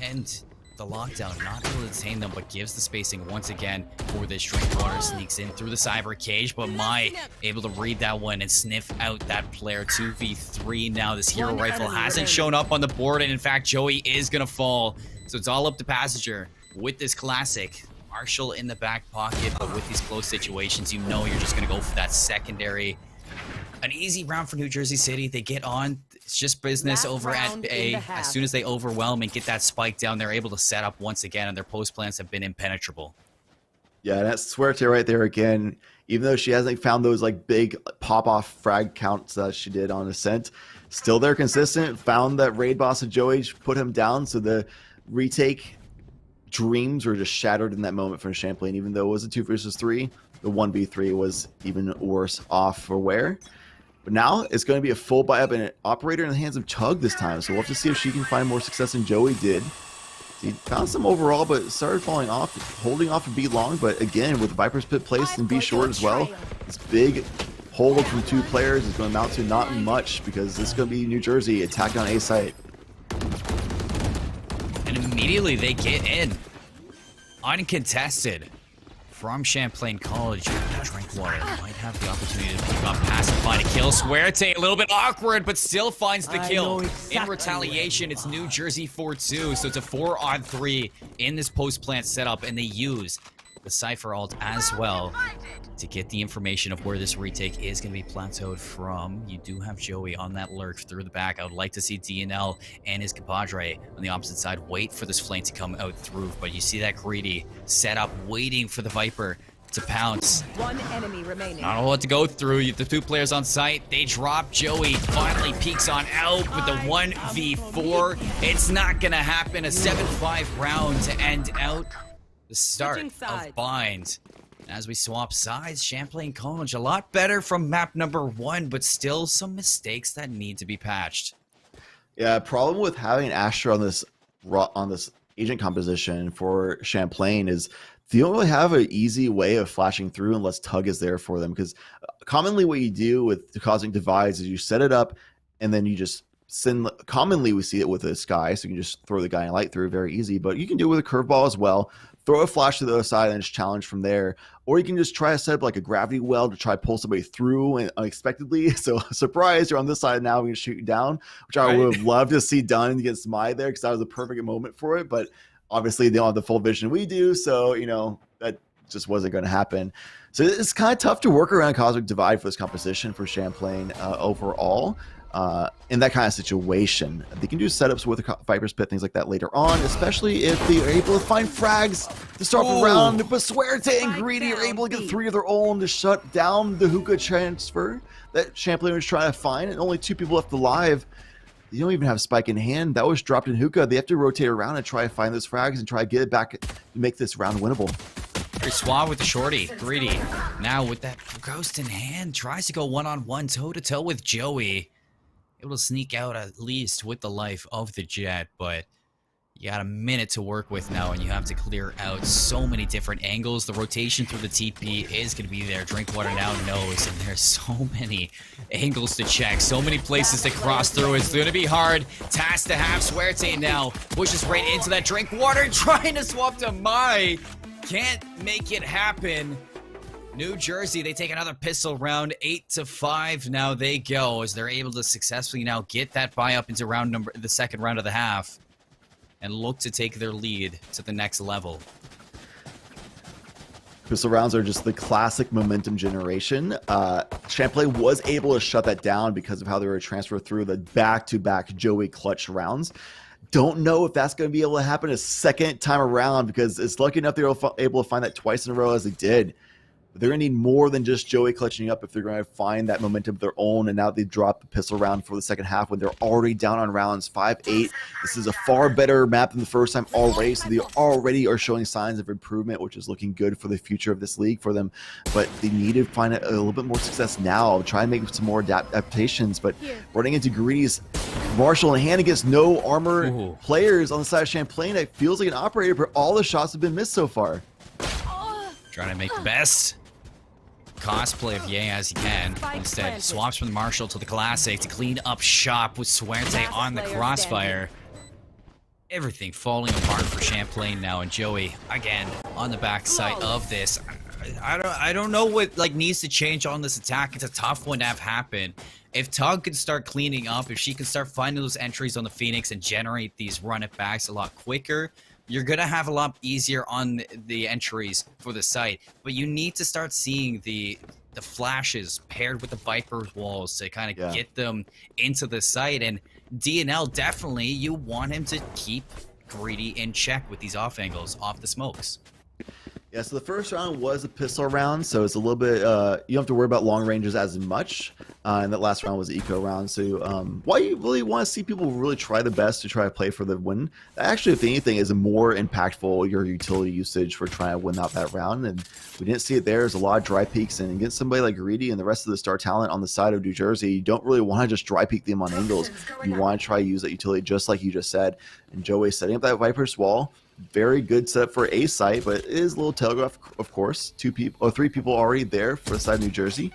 [SPEAKER 10] And the lockdown not able to detain them, but gives the spacing once again for this. Drinkwater sneaks in through the cyber cage, but Mai able to read that one and sniff out that player. 2v3 now. This hero rifle hasn't shown up on the board, and in fact Joey is gonna fall, so it's all up to Passenger with this classic. Marshall in the back pocket, but with these close situations, you know you're just gonna go for that secondary. An easy round for New Jersey City. They get on. It's just business over at A. As soon as they overwhelm and get that spike down, they're able to set up once again, and their post plans have been impenetrable.
[SPEAKER 8] Yeah, that's Suerte right there again. Even though she hasn't found those like big pop-off frag counts that she did on Ascent, still they're consistent. Found that raid boss of Joey, put him down, so the retake dreams were just shattered in that moment for Champlain. Even though it was a 2 versus 3, the 1v3 was even worse off for Ware. But now it's going to be a full buy up and an operator in the hands of Tug this time. So we'll have to see if she can find more success than Joey did. He found some overall, but started falling off, holding off and B long. But again, with Viper's Pit placed and B short as well, this big hold from 2 players is going to amount to not much because this is going to be New Jersey attacking on A site.
[SPEAKER 10] And immediately they get in. Uncontested. From Champlain College, Drinkwater might have the opportunity to pick up, pass and find a kill. Suerte a little bit awkward, but still finds the kill. In retaliation, it's New Jersey 4-2, so it's a 4-on-3 in this post-plant setup, and they use the Cypher ult as well to get the information of where this retake is going to be plateaued from. You do have Joey on that lurk through the back. I would like to see DNL and his compadre on the opposite side wait for this flame to come out through, but you see that Greedy set up waiting for the Viper to pounce.
[SPEAKER 3] 1 enemy remaining.
[SPEAKER 10] Not a lot to go through. You have the 2 players on site. They drop. Joey finally peeks on out with the 1v4. It's not going to happen. A 7-5 round to end out the start of Bind. As we swap sides, Champlain College a lot better from map number 1, but still some mistakes that need to be patched.
[SPEAKER 8] Yeah, problem with having Astra on this agent composition for Champlain is they don't really have an easy way of flashing through unless Tug is there for them. Because commonly what you do with the Cosmic Divides is you set it up and then you just send. Commonly we see it with a Sky, so you can just throw the guy in light through, very easy. But you can do it with a curveball as well. Throw a flash to the other side and just challenge from there. Or you can just try to set up like a gravity well to try to pull somebody through and unexpectedly. So surprise, you're on this side now, we can shoot you down, which I would have loved to see done against Mai there because that was a perfect moment for it. But obviously they don't have the full vision we do, so that just wasn't going to happen. So it's kind of tough to work around Cosmic Divide for this composition for Champlain overall. In that kind of situation, they can do setups with a Viper's Pit, things like that later on, especially if they are able to find frags to start off the round. But Suerte and Greedy are able to get 3 of their own to shut down the hookah transfer that Champlain was trying to find, and only 2 people left alive. They don't even have Spike in hand. That was dropped in hookah. They have to rotate around and try to find those frags and try to get it back to make this round winnable.
[SPEAKER 10] Very suave with the shorty. Greedy now with that ghost in hand tries to go one-on-one, toe-to-toe with Joey. Able to sneak out at least with the life of the Jet, but you got a minute to work with now, and you have to clear out so many different angles. The rotation through the TP is going to be there. Drinkwater now knows, and there's so many angles to check, so many places to cross through. It's going to be hard. Task to have. Suerte now pushes right into that Drinkwater, trying to swap to Mai. Can't make it happen. New Jersey, they take another pistol round, 8-5. Now they go as they're able to successfully now get that buy up into the second round of the half and look to take their lead to the next level.
[SPEAKER 8] Pistol rounds are just the classic momentum generation. Champlain was able to shut that down because of how they were transferred through the back-to-back Joey clutch rounds. Don't know if that's going to be able to happen a second time around because it's lucky enough they were able to find that twice in a row as they did. They're going to need more than just Joey clutching up if they're going to find that momentum of their own. And now they drop the pistol round for the second half when they're already down on rounds 5-8. This is a far better map than the first time already. So they already are showing signs of improvement, which is looking good for the future of this league for them. But they need to find a little bit more success now. Try and make some more adaptations. But running into Greedy's Marshall in hand against no armor players on the side of Champlain, it feels like an operator, but all the shots have been missed so far.
[SPEAKER 10] Trying to make the best cosplay of Ye as he can. Instead, swaps from the Marshall to the Classic to clean up shop with Suerte on the crossfire. Everything falling apart for Champlain now, and Joey again on the backside of this. I don't know what needs to change on this attack. It's a tough one to have happen. If Tug can start cleaning up, if she can start finding those entries on the Phoenix and generate these run it backs a lot quicker, you're going to have a lot easier on the entries for the site. But you need to start seeing the flashes paired with the Viper walls to kind of get them into the site. And DNL, definitely, you want him to keep Greedy in check with these off angles, off the smokes.
[SPEAKER 8] Yeah, so the first round was a pistol round, so it's a little bit, you don't have to worry about long ranges as much. And that last round was an eco round. So why you really want to see people really try the best to try to play for the win? That actually, if anything, is a more impactful your utility usage for trying to win out that round. And we didn't see it there. There's a lot of dry peaks, and against somebody like Greedy and the rest of the star talent on the side of New Jersey, you don't really want to just dry peek them on angles. You want to try to use that utility just like you just said. And Joey setting up that Viper's wall. Very good setup for a site, but it is a little telegraph, of course. 3 people already there for the side of New Jersey.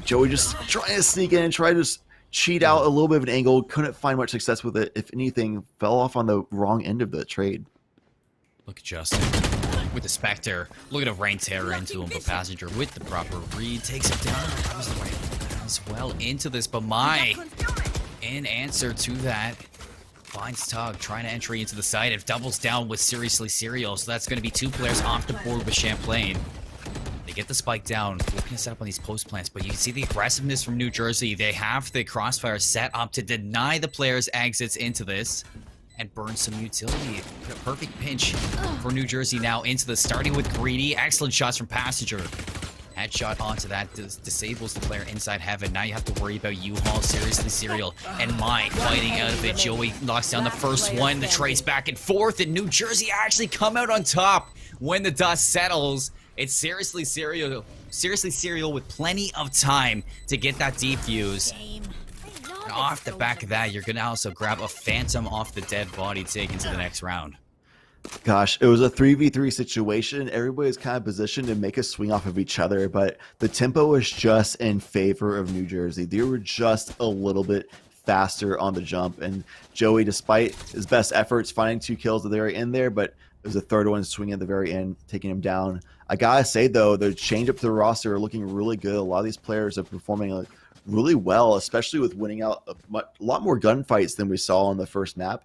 [SPEAKER 8] Joey just trying to sneak in and try to just cheat out a little bit of an angle. Couldn't find much success with it. If anything, fell off on the wrong end of the trade.
[SPEAKER 10] Look at Justin with the Spectre. Look at a rain terror into him, but Passenger with the proper read takes it down. That was the right as well into this, but Mai, in answer to that, finds Tug trying to entry into the site. It doubles down with Seriously Serial, so that's going to be 2 players off the board with Champlain. They get the spike down, looking to set up on these post plants, but you can see the aggressiveness from New Jersey. They have the crossfire set up to deny the players exits into this and burn some utility. A perfect pinch for New Jersey now into the starting with Greedy. Excellent shots from Passenger. Headshot onto that disables the player inside heaven. Now you have to worry about U-Haul, Seriously Serial, and Mai fighting out of it. Joey knocks down the first one. The trace back and forth, and New Jersey actually come out on top when the dust settles. It's seriously serial with plenty of time to get that defuse. And off the back of that, you're going to also grab a Phantom off the dead body to take into the next round.
[SPEAKER 8] Gosh, it was a 3v3 situation. Everybody was kind of positioned to make a swing off of each other, but the tempo was just in favor of New Jersey. They were just a little bit faster on the jump, and Joey, despite his best efforts, finding 2 kills at the very end there, but there's a third one swinging at the very end, taking him down. I gotta say, though, the change up to the roster are looking really good. A lot of these players are performing really well, especially with winning out a lot more gunfights than we saw on the first map.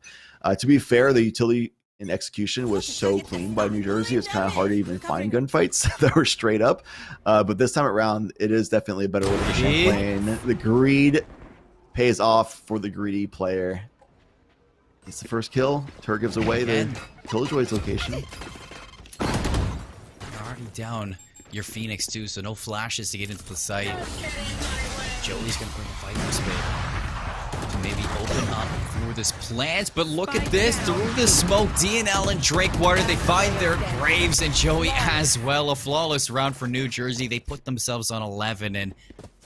[SPEAKER 8] To be fair, the utility in execution was so clean by New Jersey, it's kind of hard to even find gunfights that were straight up. But this time around, it is definitely a better order for Champlain. The greed pays off for the greedy player. It's the first kill. Tur gives away the Killjoy's location.
[SPEAKER 10] You're already down your Phoenix too, so no flashes to get into the site. Joey's gonna bring a Viper Spit to maybe open up through this plant, but look at this, through the smoke, DNL and Drakewater, they find their graves, and Joey as well. A flawless round for New Jersey. They put themselves on 11, and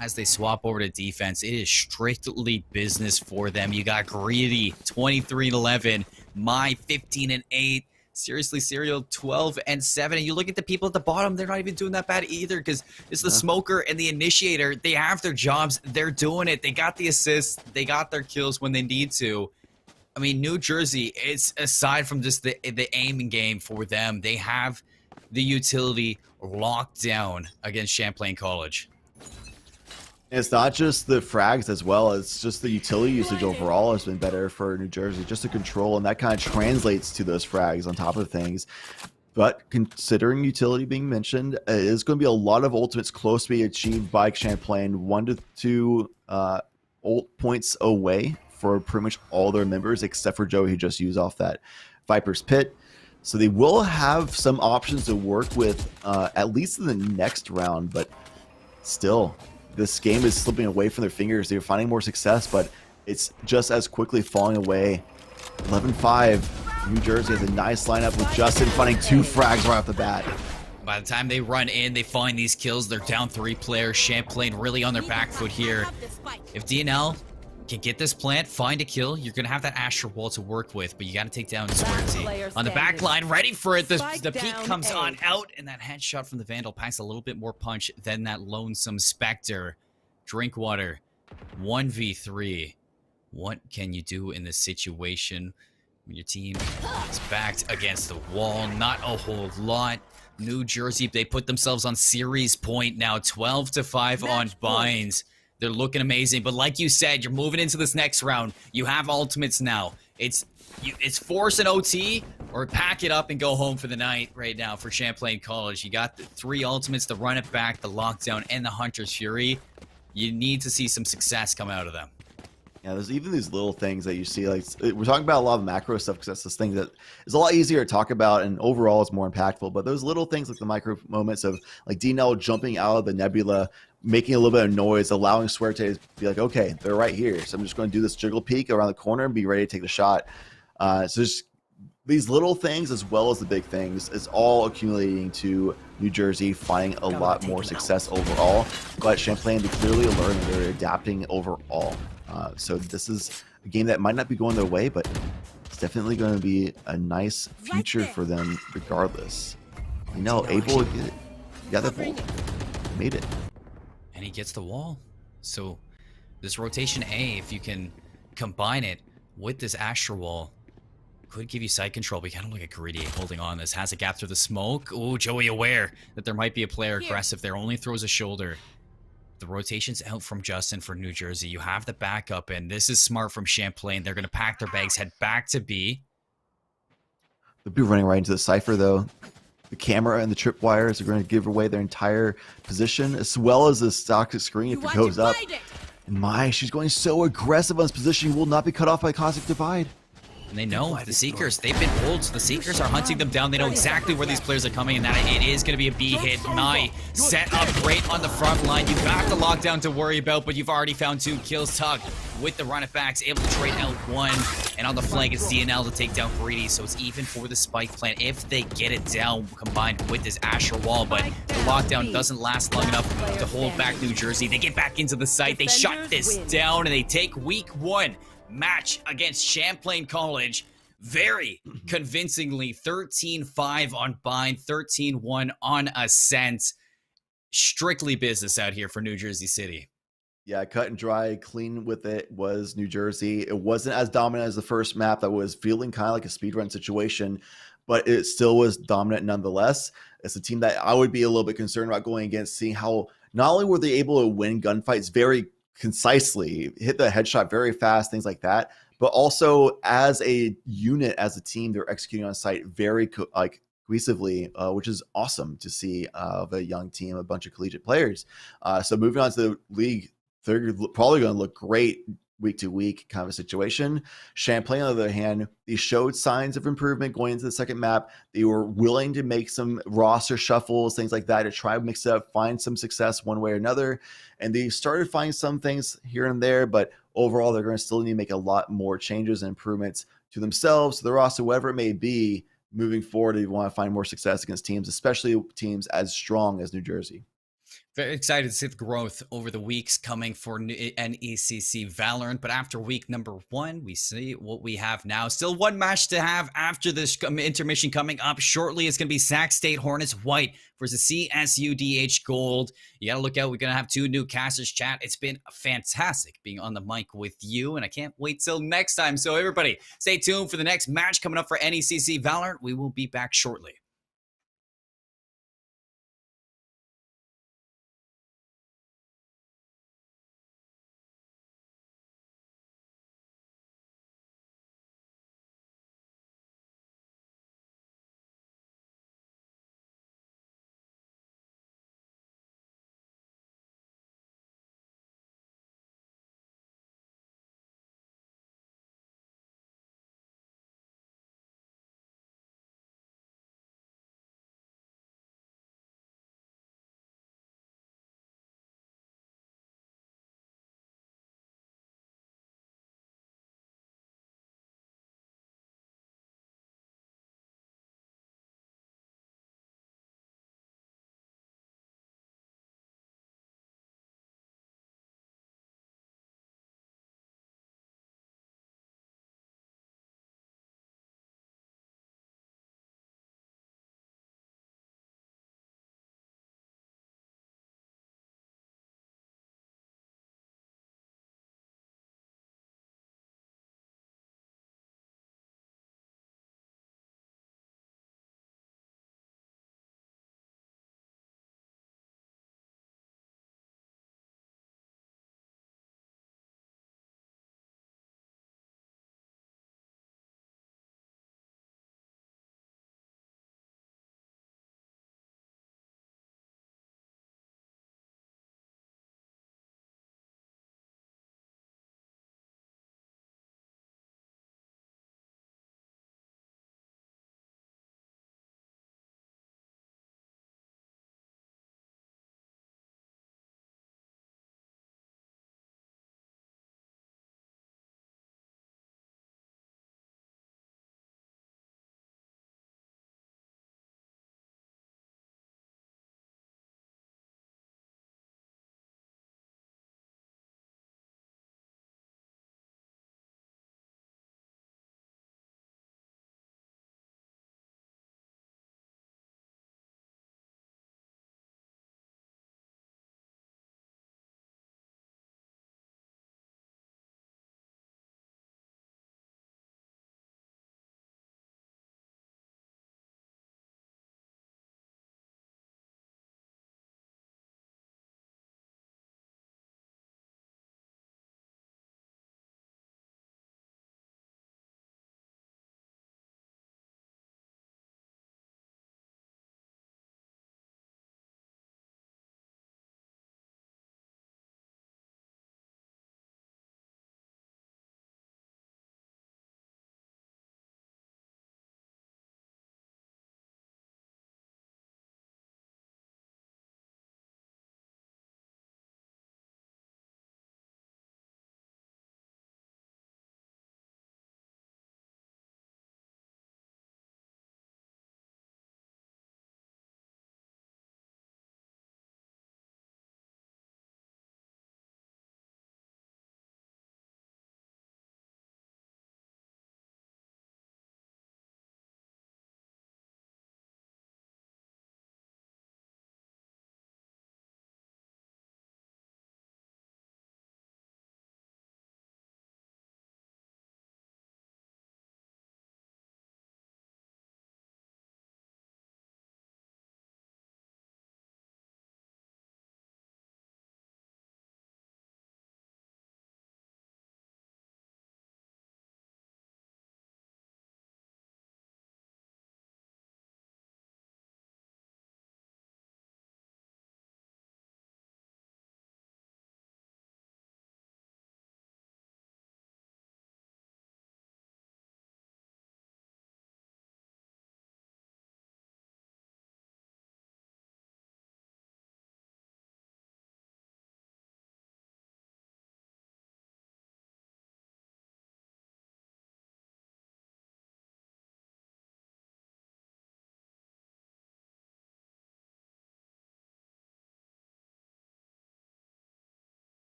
[SPEAKER 10] as they swap over to defense, it is strictly business for them. You got Greedy, 23-11, My 15-8, seriously Serial 12-7, and you look at the people at the bottom, they're not even doing that bad either, because it's the Smoker and the Initiator. They have their jobs, they're doing it, they got the assists, they got their kills when they need to. I mean, New Jersey, it's aside from just the aiming game for them, they have the utility locked down against Champlain College.
[SPEAKER 8] It's not just the frags as well, it's just the utility usage overall has been better for New Jersey, just the control, and that kind of translates to those frags on top of things. But considering utility being mentioned, it is going to be a lot of ultimates close to being achieved by Champlain, 1 to 2 ult points away for pretty much all their members, except for Joey, who just used off that Viper's Pit. So they will have some options to work with, at least in the next round, but still, this game is slipping away from their fingers. They're finding more success, but it's just as quickly falling away. 11-5. New Jersey has a nice lineup with Justin finding 2 frags right off the bat.
[SPEAKER 10] By the time they run in, they find these kills. They're down 3 players. Champlain really on their back foot here. If DNL can get this plant, find a kill, you're going to have that Astral Wall to work with, but you got to take down Squirty. On the back line, ready for it. The peak comes on out, and that headshot from the Vandal packs a little bit more punch than that Lonesome Spectre. Drinkwater, 1v3. What can you do in this situation when your team is backed against the wall? Not a whole lot. New Jersey, they put themselves on series point now, 12-5 on binds. They're looking amazing, but like you said, you're moving into this next round. You have ultimates now. It's force an OT or pack it up and go home for the night right now for Champlain College. You got the 3 ultimates, the run it back, the lockdown, and the Hunter's Fury. You need to see some success come out of them.
[SPEAKER 8] Yeah, there's even these little things that you see. Like, we're talking about a lot of macro stuff because that's this thing that is a lot easier to talk about and overall it's more impactful. But those little things like the micro moments of like DNL jumping out of the nebula, making a little bit of noise, allowing Suerte to be like, okay, they're right here. So I'm just going to do this jiggle peek around the corner and be ready to take the shot. So just these little things as well as the big things is all accumulating to New Jersey finding a lot more success overall. But Champlain, they clearly learned they're adapting overall. So this is a game that might not be going their way, but it's definitely going to be a nice future for them regardless. You know, able to get it. You got that ball. Made it.
[SPEAKER 10] And he gets the wall. So this rotation A, if you can combine it with this Astral Wall, could give you side control. We kind of look at Greedy holding on. This has a gap through the smoke. Oh, Joey aware that there might be a player aggressive there. Only throws a shoulder. The rotation's out from Justin for New Jersey. You have the backup, and this is smart from Champlain. They're going to pack their bags, head back to B.
[SPEAKER 8] They'll be running right into the Cypher, though. The camera and the tripwires are going to give away their entire position, as well as the stock screen if it goes up. And she's going so aggressive on this position. Will not be cut off by Cosmic Divide.
[SPEAKER 10] And they know the Seekers, they've been pulled, so the Seekers are hunting them down. They know exactly where these players are coming, and that it is going to be a B hit. Nye set up great on the front line. You've got the lockdown to worry about, but you've already found 2 kills. Tug with the run-it-backs, able to trade out 1. And on the flank, it's DNL to take down Greedy, so it's even for the spike plant if they get it down combined with this Asher wall, but the lockdown doesn't last long enough to hold back New Jersey. They get back into the site, they shut this down, and they take week 1 match against Champlain College very convincingly. 13-5 on Bind, 13-1 on Ascent. Strictly business out here for New Jersey City.
[SPEAKER 8] Yeah, cut and dry, clean with it was New Jersey. It wasn't as dominant as the first map that was feeling kind of like a speedrun situation, but it still was dominant nonetheless. It's a team that I would be a little bit concerned about going against, seeing how not only were they able to win gunfights very concisely, hit the headshot very fast, things like that, but also as a unit, as a team, they're executing on site very cohesively, which is awesome to see of a young team, a bunch of collegiate players. So moving on to the league, they're probably going to look great week to week kind of a situation. Champlain, on the other hand, they showed signs of improvement going into the second map. They were willing to make some roster shuffles, things like that, to try to mix it up, find some success one way or another. And they started finding some things here and there, but overall, they're going to still need to make a lot more changes and improvements to themselves, to the roster, whatever it may be, moving forward. If you want to find more success against teams, especially teams as strong as New Jersey.
[SPEAKER 10] Very excited to see the growth over the weeks coming for NECC Valorant. But after week number 1, we see what we have now. Still 1 match to have after this intermission coming up shortly. It's going to be Sac State Hornets White versus CSUDH Gold. You got to look out. We're going to have 2 new casters chat. It's been fantastic being on the mic with you, and I can't wait till next time. So everybody, stay tuned for the next match coming up for NECC Valorant. We will be back shortly.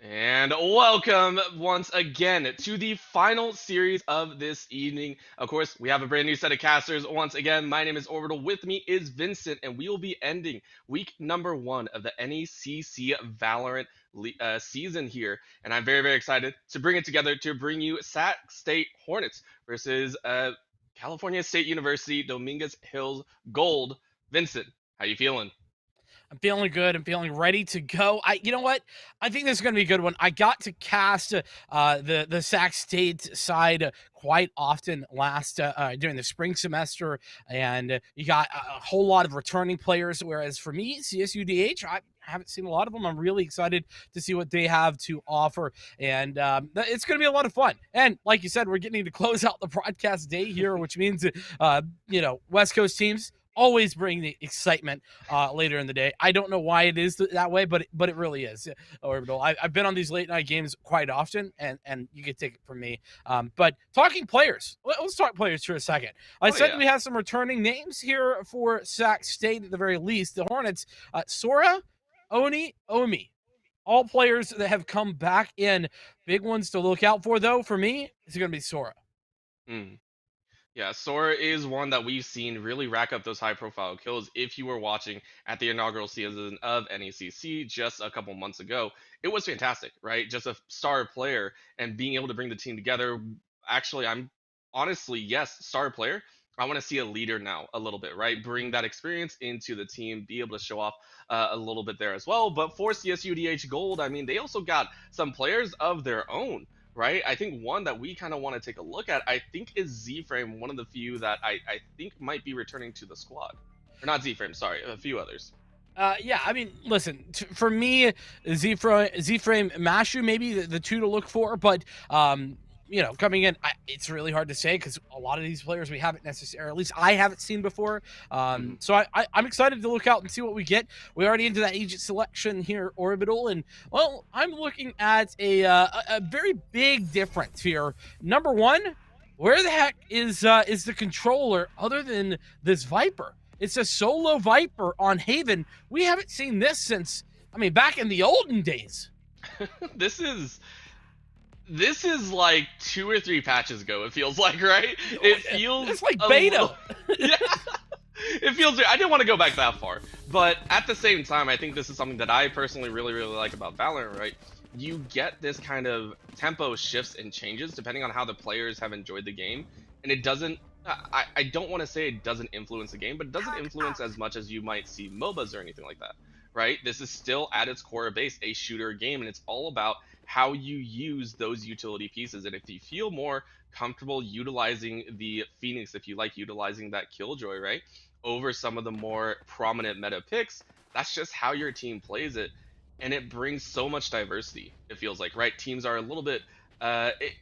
[SPEAKER 11] And welcome once again to the final series of this evening. Of course, we have a brand new set of casters. Once again, my name is Orbital. With me is Vincent, and we will be ending week number 1 of the NECC Valorant season here. And I'm very, very excited to bring it together to bring you Sac State Hornets versus California State University Dominguez Hills Gold. Vincent, how you feeling?
[SPEAKER 12] I'm feeling good. I'm feeling ready to go. You know what? I think this is going to be a good one. I got to cast the Sac State side quite often last during the spring semester, and you got a whole lot of returning players. Whereas for me, CSUDH, I haven't seen a lot of them. I'm really excited to see what they have to offer, and it's going to be a lot of fun. And like you said, we're getting to close out the broadcast day here, which means West Coast teams always bring the excitement later in the day. I don't know why it is that way, but it really is. Orbital. I've been on these late night games quite often, and you can take it from me. But talking players, let's talk players for a second. I said we have some returning names here for Sac State at the very least. The Hornets, Sora, Oni, Omi. All players that have come back in. Big ones to look out for, though, for me, is going to be Sora.
[SPEAKER 11] Yeah, Sora is one that we've seen really rack up those high-profile kills. If you were watching at the inaugural season of NECC just a couple months ago, it was fantastic, right? Just a star player and being able to bring the team together. Actually, I'm honestly, yes, star player. I want to see a leader now a little bit, right? Bring that experience into the team, be able to show off a little bit there as well. But for CSUDH Gold, I mean, they also got some players of their own. Right, I think one that we kind of want to take a look at, I think, is Z-Frame, one of the few that I think might be returning to the squad. Or not Z-Frame, sorry, a few others.
[SPEAKER 12] Yeah, I mean, listen, for me, Z-Frame, Mashu, maybe the two to look for, but coming in, it's really hard to say because a lot of these players we haven't necessarily, at least I haven't seen before. So I'm excited to look out and see what we get. We're already into that agent selection here, Orbital, and well, I'm looking at a very big difference here. Number one, where the heck is the controller other than this Viper? It's a solo Viper on Haven. We haven't seen this since, back in the olden days.
[SPEAKER 11] This is like 2 or 3 patches ago, it feels like, right? It feels...
[SPEAKER 12] It's like beta.
[SPEAKER 11] Yeah. It feels... I didn't want to go back that far. But at the same time, I think this is something that I personally really, really like about Valorant, right? You get this kind of tempo shifts and changes depending on how the players have enjoyed the game. And it doesn't... I don't want to say it doesn't influence the game, but it doesn't influence as much as you might see MOBAs or anything like that, right? This is still at its core base a shooter game, and it's all about how you use those utility pieces. And if you feel more comfortable utilizing the Phoenix, if you like utilizing that Killjoy, right, over some of the more prominent meta picks, that's just how your team plays it. And it brings so much diversity, it feels like, right? Teams are a little bit...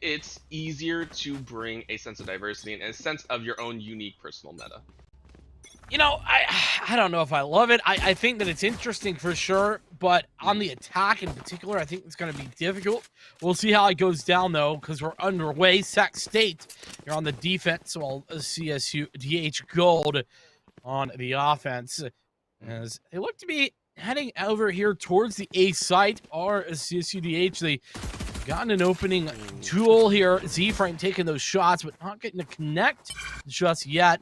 [SPEAKER 11] it's easier to bring a sense of diversity and a sense of your own unique personal meta.
[SPEAKER 12] I don't know if I love it. I think that it's interesting for sure, but on the attack in particular, I think it's going to be difficult. We'll see how it goes down, though, because we're underway. Sac State, you're on the defense, while CSU DH Gold on the offense. As they look to be heading over here towards the A site, or CSU DH, they gotten an opening duel here. Z-Frame taking those shots, but not getting to connect just yet.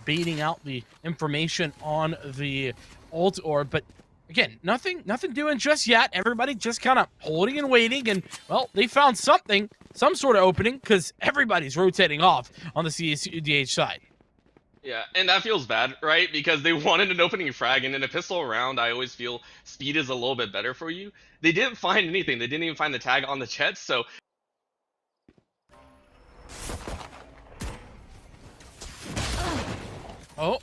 [SPEAKER 12] Baiting out the information on the ult orb, but again, nothing doing just yet. Everybody just kind of holding and waiting, and well, they found something, some sort of opening, because everybody's rotating off on the CSUDH side.
[SPEAKER 11] Yeah, and that feels bad, right? Because they wanted an opening frag, and in a pistol round, I always feel speed is a little bit better for you. They didn't find anything. They didn't even find the tag on the Jets, so...
[SPEAKER 12] Oh,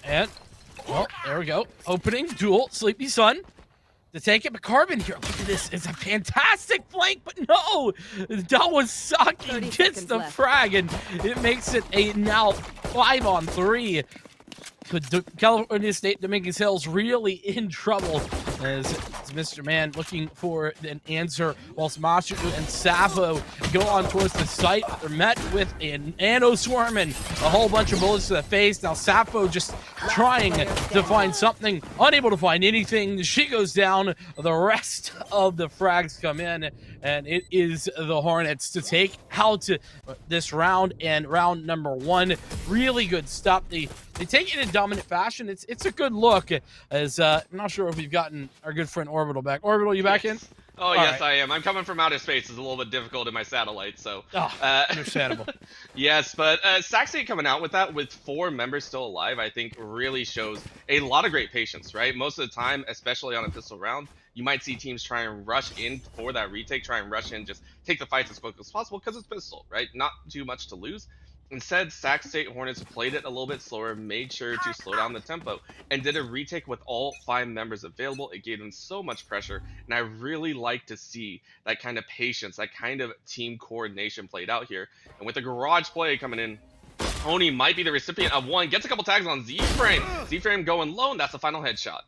[SPEAKER 12] and, well, there we go. Opening, duel, Sleepy Sun to take it. But Carbon here, look at this. It's a fantastic flank, but no! Dawasaki gets the frag, and it makes it a now 5-on-3. California State Dominguez Hills really in trouble as It's Mr. Man looking for an answer, whilst Mashu and Savo go on towards the site. They're met with an Nano Swarm and a whole bunch of bullets to the face. Now Savo just trying to find something, unable to find anything. She goes down. The rest of the frags come in, and it is the Hornets to take out this round, and round number 1. Really good stuff. They take it in dominant fashion. It's a good look, as I'm not sure if we've gotten our good friend Orbital back. Orbital, you back in?
[SPEAKER 11] Oh, yes, I am. I'm coming from outer space. It's a little bit difficult in my satellite, so...
[SPEAKER 12] Understandable.
[SPEAKER 11] Yes, but NECC State coming out with that with 4 members still alive, I think really shows a lot of great patience, right? Most of the time, especially on a pistol round, you might see teams try and rush in for that retake, try and rush in, just take the fights as quick as possible because it's pistol, right? Not too much to lose. Instead, NECC State Hornets played it a little bit slower, made sure to slow down the tempo, and did a retake with all 5 members available. It gave them so much pressure, and I really like to see that kind of patience, that kind of team coordination played out here. And with the garage play coming in, Oni might be the recipient of one, gets a couple tags on Z-Frame. Z-Frame going low, and that's the final headshot.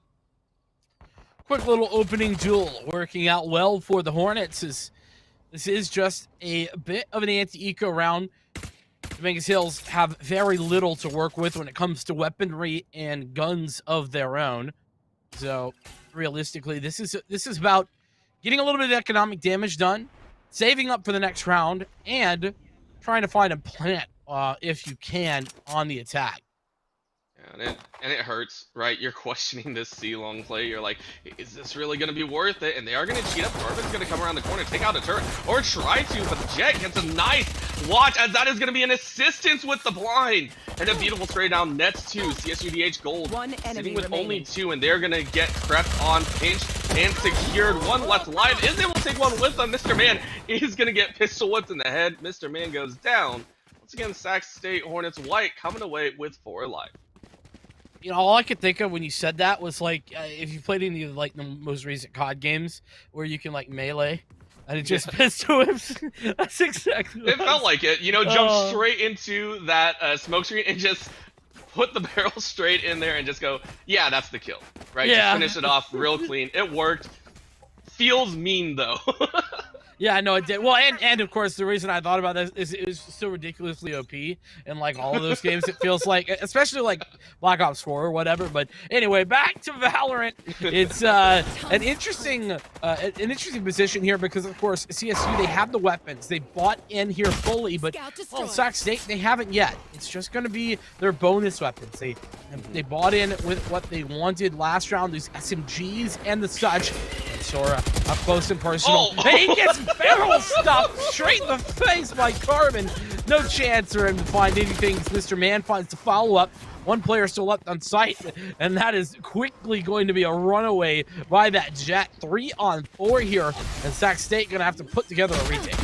[SPEAKER 12] Quick little opening duel working out well for the Hornets. This is just a bit of an anti-eco round. Vegas Hills have very little to work with when it comes to weaponry and guns of their own. So realistically, this is about getting a little bit of economic damage done, saving up for the next round, and trying to find a plant if you can on the attack.
[SPEAKER 11] And it hurts, right? You're questioning this C-long play. You're like, is this really going to be worth it? And they are going to cheat up. Carbon's going to come around the corner, take out a turret, or try to, but the Jet gets a nice watch, as that is going to be an assistance with the blind. And a beautiful spray down nets to CSUDH Gold.
[SPEAKER 3] One enemy
[SPEAKER 11] sitting with
[SPEAKER 3] remaining.
[SPEAKER 11] only 2, and they're going to get prepped on pinch and secured. One left alive, is able to take one with them. Mr. Man is going to get pistol whipped in the head. Mr. Man goes down. Once again, NECC State Hornets White coming away with 4 alive.
[SPEAKER 12] You know, all I could think of when you said that was like, if you played any of like the most recent COD games where you can like melee, and it just pistol whips. That's exactly what
[SPEAKER 11] It felt like it. You know, jump straight into that smoke screen and just put the barrel straight in there and just go, yeah, that's the kill, right?
[SPEAKER 12] Yeah.
[SPEAKER 11] Just finish it off real clean. It worked. Feels mean though.
[SPEAKER 12] Yeah, I know it did. Well, and of course, the reason I thought about this is it was so ridiculously OP in like all of those games. It feels like, especially like Black Ops 4 or whatever. But anyway, back to Valorant. It's an interesting position here because of course CSU, they have the weapons. They bought in here fully, but NECC State, they haven't yet. It's just going to be their bonus weapons. They bought in with what they wanted last round, these SMGs and the such. And Sora up close and personal.
[SPEAKER 11] Oh.
[SPEAKER 12] He gets barrel stuffed straight in the face by Carbon. No chance for him to find anything. Mr. Man finds the follow-up. One player still left on site, and that is quickly going to be a runaway by that Jet. 3 on 4 here, and NECC State gonna have to put together a retake.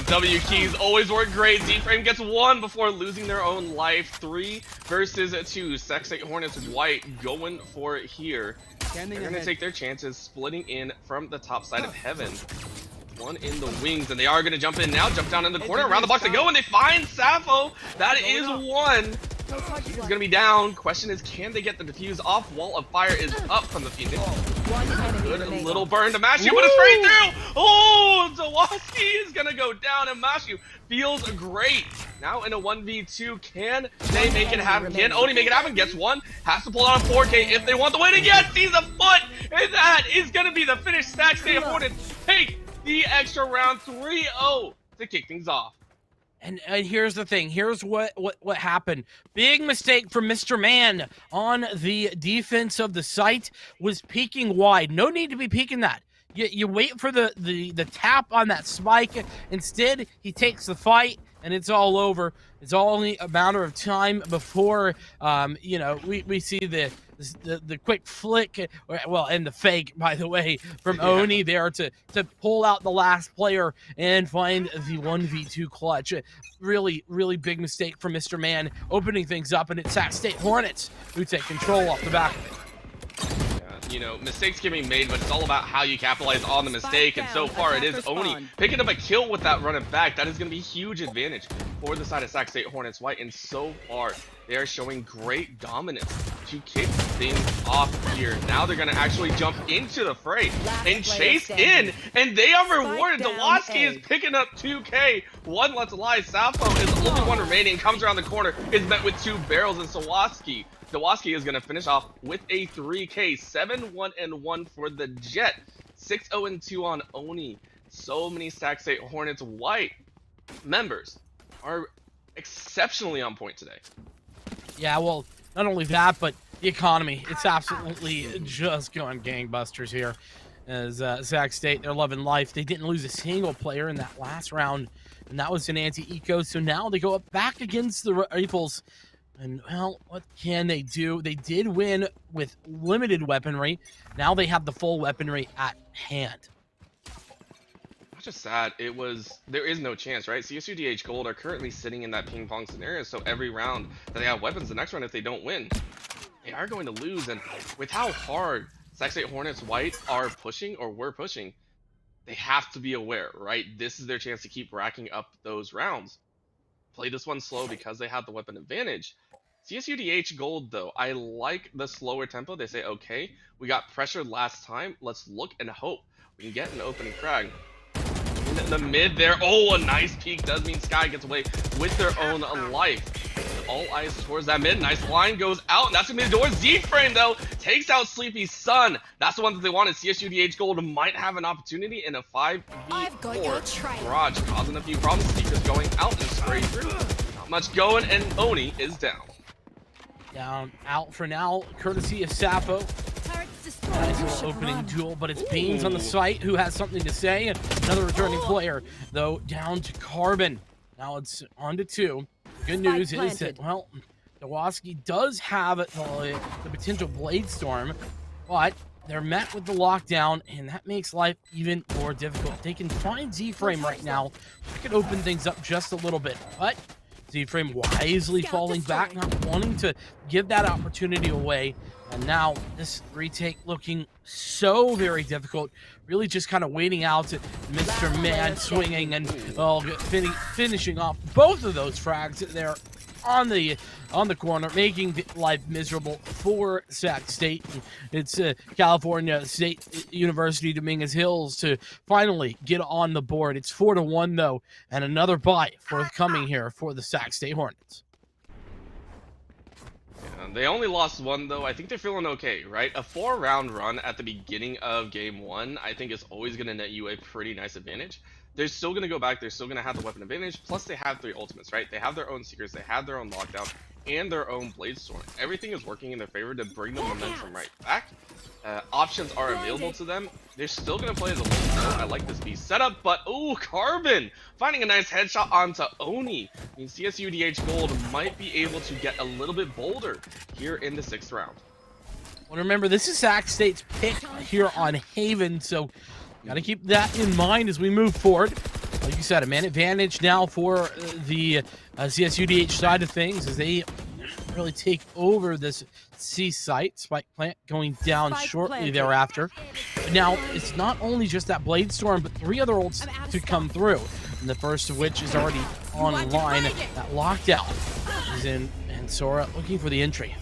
[SPEAKER 11] W keys always work great. Z-Frame gets 1 before losing their own life. 3 versus 2. NECC State Hornets White going for it here. They're going to take their chances, splitting in from the top side of heaven. 1 in the wings, and they are going to jump in now. Jump down in the corner. Around the box they go, and they find Savo. That is 1. He's going to be down. Question is, can they get the defuse off? Wall of fire is up from the Phoenix. Good little burn to Mashu, but it's straight through. Oh, Zawaski is going to go down, and Mashu feels great. Now in a 1v2, can they make it happen? Can Oni make it happen? Gets 1. Has to pull out on 4K if they want the win. And yes, he's a foot. And that is going to be the finish. NECC State Hornets take the extra round 3-0 to kick things off.
[SPEAKER 12] And here's the thing. Here's what happened. Big mistake from Mr. Man on the defense of the site, was peeking wide. No need to be peeking that. You wait for the tap on that spike. Instead, he takes the fight, and it's all over. It's only a matter of time before you know, we see the quick flick, well, and the fake, by the way, from Oni there to pull out the last player and find the 1v2 clutch. Really, really big mistake from Mr. Man, opening things up, and it's NECC State Hornets who take control off the back of it.
[SPEAKER 11] you know, mistakes can be made, but it's all about how you capitalize on the mistake. And so far, it is Oni picking up a kill with that running back. That is going to be a huge advantage for the side of Sac State Hornets White. And so far, they are showing great dominance to kick things off here. Now they're going to actually jump into the fray and chase in, and they are rewarded. Dawaski is picking up 2K. One left alive. Sappho is the only one remaining. Comes around the corner, is met with 2 barrels, and Dawaski is going to finish off with a 3K. 7-1-1 for the Jet. 6-0-2 on Oni. So many Sac State Hornets White members are exceptionally on point today.
[SPEAKER 12] Yeah, well, not only that, but the economy. It's absolutely just going gangbusters here. As Sac State, they're loving life. They didn't lose a single player in that last round, and that was an anti-eco. So now they go up back against the Rifles. And, well, what can they do? They did win with limited weaponry. Now they have the full weaponry at hand.
[SPEAKER 11] Not just sad, there is no chance, right? CSUDH Gold are currently sitting in that ping pong scenario, so every round that they have weapons, the next round, if they don't win, they are going to lose. And with how hard Sac State Hornets White are pushing, or were pushing, they have to be aware, right? This is their chance to keep racking up those rounds. Play this one slow because they have the weapon advantage. CSUDH Gold, though, I like the slower tempo. They say, okay, we got pressured last time. Let's look and hope we can get an open frag. In the mid there, oh, a nice peek does mean Sky gets away with their own life. All eyes towards that mid. Nice line goes out, and that's gonna be the door. Z-Frame, though, takes out Sleepy Sun. That's the one that they wanted. CSUDH Gold might have an opportunity in a 5v4 garage, causing a few problems. Seekers going out and straight through. Not much going, and Oni is down.
[SPEAKER 12] Down, out for now, courtesy of Sappho. Nice little opening duel, but it's Baines on the site who has something to say. And another returning player, though, down to Carbon. Now it's on to 2. Good news is that, well, Dawaski does have the potential Blade Storm, but they're met with the lockdown, and that makes life even more difficult. They can find Z-Frame right now. They could open things up just a little bit, but Z-Frame wisely falling back, not wanting to give that opportunity away. And now this retake looking so very difficult. Really just kind of waiting out to Mr. Man swinging and finishing off both of those frags there on the corner, making life miserable for Sac State. It's California State University Dominguez Hills to finally get on the board. It's 4-1 though, and another bye forthcoming here for the Sac State Hornets.
[SPEAKER 11] Yeah, they only lost 1 though. I think they're feeling okay, right? A 4-round run at the beginning of game 1, I think is always going to net you a pretty nice advantage. They're still going to go back. They're still going to have the weapon advantage. Plus, they have 3 ultimates, right? They have their own Seekers. They have their own Lockdown and their own Blade Storm. Everything is working in their favor to bring the momentum right back. Options are available to them. They're still going to play the low. I like this beast setup, but oh, Carbon finding a nice headshot onto Oni. I mean, CSUDH Gold might be able to get a little bit bolder here in the 6th round.
[SPEAKER 12] Well, remember, this is Sac State's pick here on Haven, so got to keep that in mind as we move forward. Like you said, a man advantage now for the CSUDH side of things as they really take over this C site. Spike plant going down shortly thereafter. But now, it's not only just that Blade Storm, but 3 other ults to come through. And the first of which is already online. That lockdown is in, and Sora looking for the entry.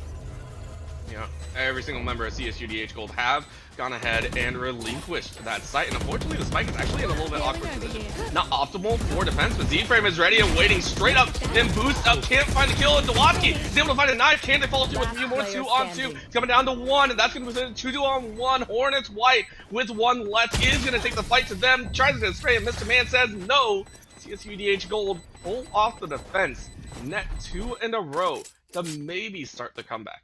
[SPEAKER 11] Yeah, every single member of CSUDH Gold have gone ahead and relinquished that site, and unfortunately the Spike is actually in a little bit awkward position. Not optimal for defense, but Z-Frame is ready and waiting straight up, then boost up, can't find the kill, and Dawaski is able to find a knife. Can they follow through with a few more? 2-on-2, it's coming down to 1, and that's going to be 2-on-1. Hornets White with 1 left is going to take the fight to them, tries to get straight, and Mr. Man says no. CSUDH Gold pull off the defense, net 2 in a row to maybe start the comeback.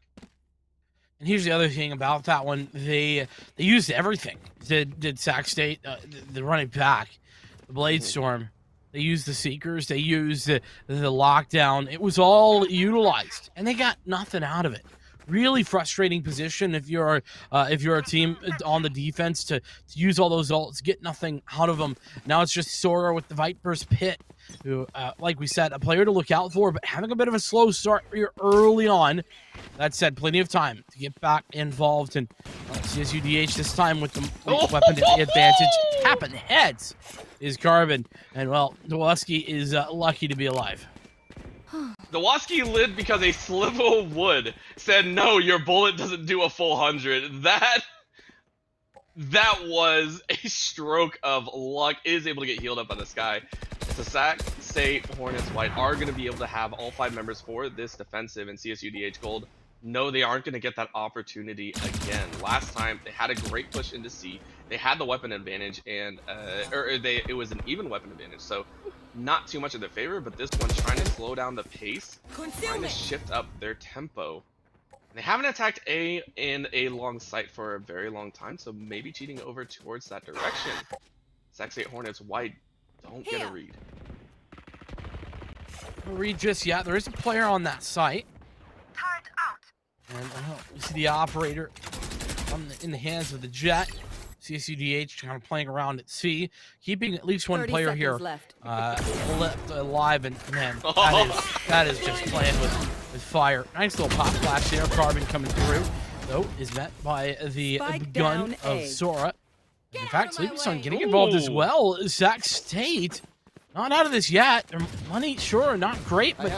[SPEAKER 12] And here's the other thing about that one. They used everything. Did Sac State, the running back, the Blade Storm. They used the Seekers. They used the lockdown. It was all utilized, and they got nothing out of it. Really frustrating position if you're a team on the defense to use all those ults, get nothing out of them. Now it's just Sora with the Viper's Pit who, like we said, a player to look out for, but having a bit of a slow start here early on. That said, plenty of time to get back involved. And CSUDH this time with the weapon advantage. Tapping heads is Carbon. And, well, Dwoski is lucky to be alive.
[SPEAKER 11] Dwoski lived because a sliver of wood said, no, your bullet doesn't do a full 100. That was a stroke of luck. Is able to get healed up by this guy. So Sac, State, Hornets, White are going to be able to have all 5 members for this defensive, and CSUDH Gold. No, they aren't going to get that opportunity again. Last time, they had a great push into C. They had the weapon advantage, and it was an even weapon advantage. So not too much in their favor, but this one trying to slow down the pace, trying to shift up their tempo. They haven't attacked A in a long sight for a very long time, so maybe cheating over towards that direction. Sac State Hornets White don't get a read.
[SPEAKER 12] Read just yet. There is a player on that site. And you see the operator in the hands of the Jet. CSUDH kind of playing around at C, keeping at least one player here left alive, and man, that is just playing with fire. Nice little pop flash there. Carbon coming through, though, is met by the gun of Sora. In fact, Sleepy Sun getting involved as well. Sac State not out of this yet. Their money, sure, not great, but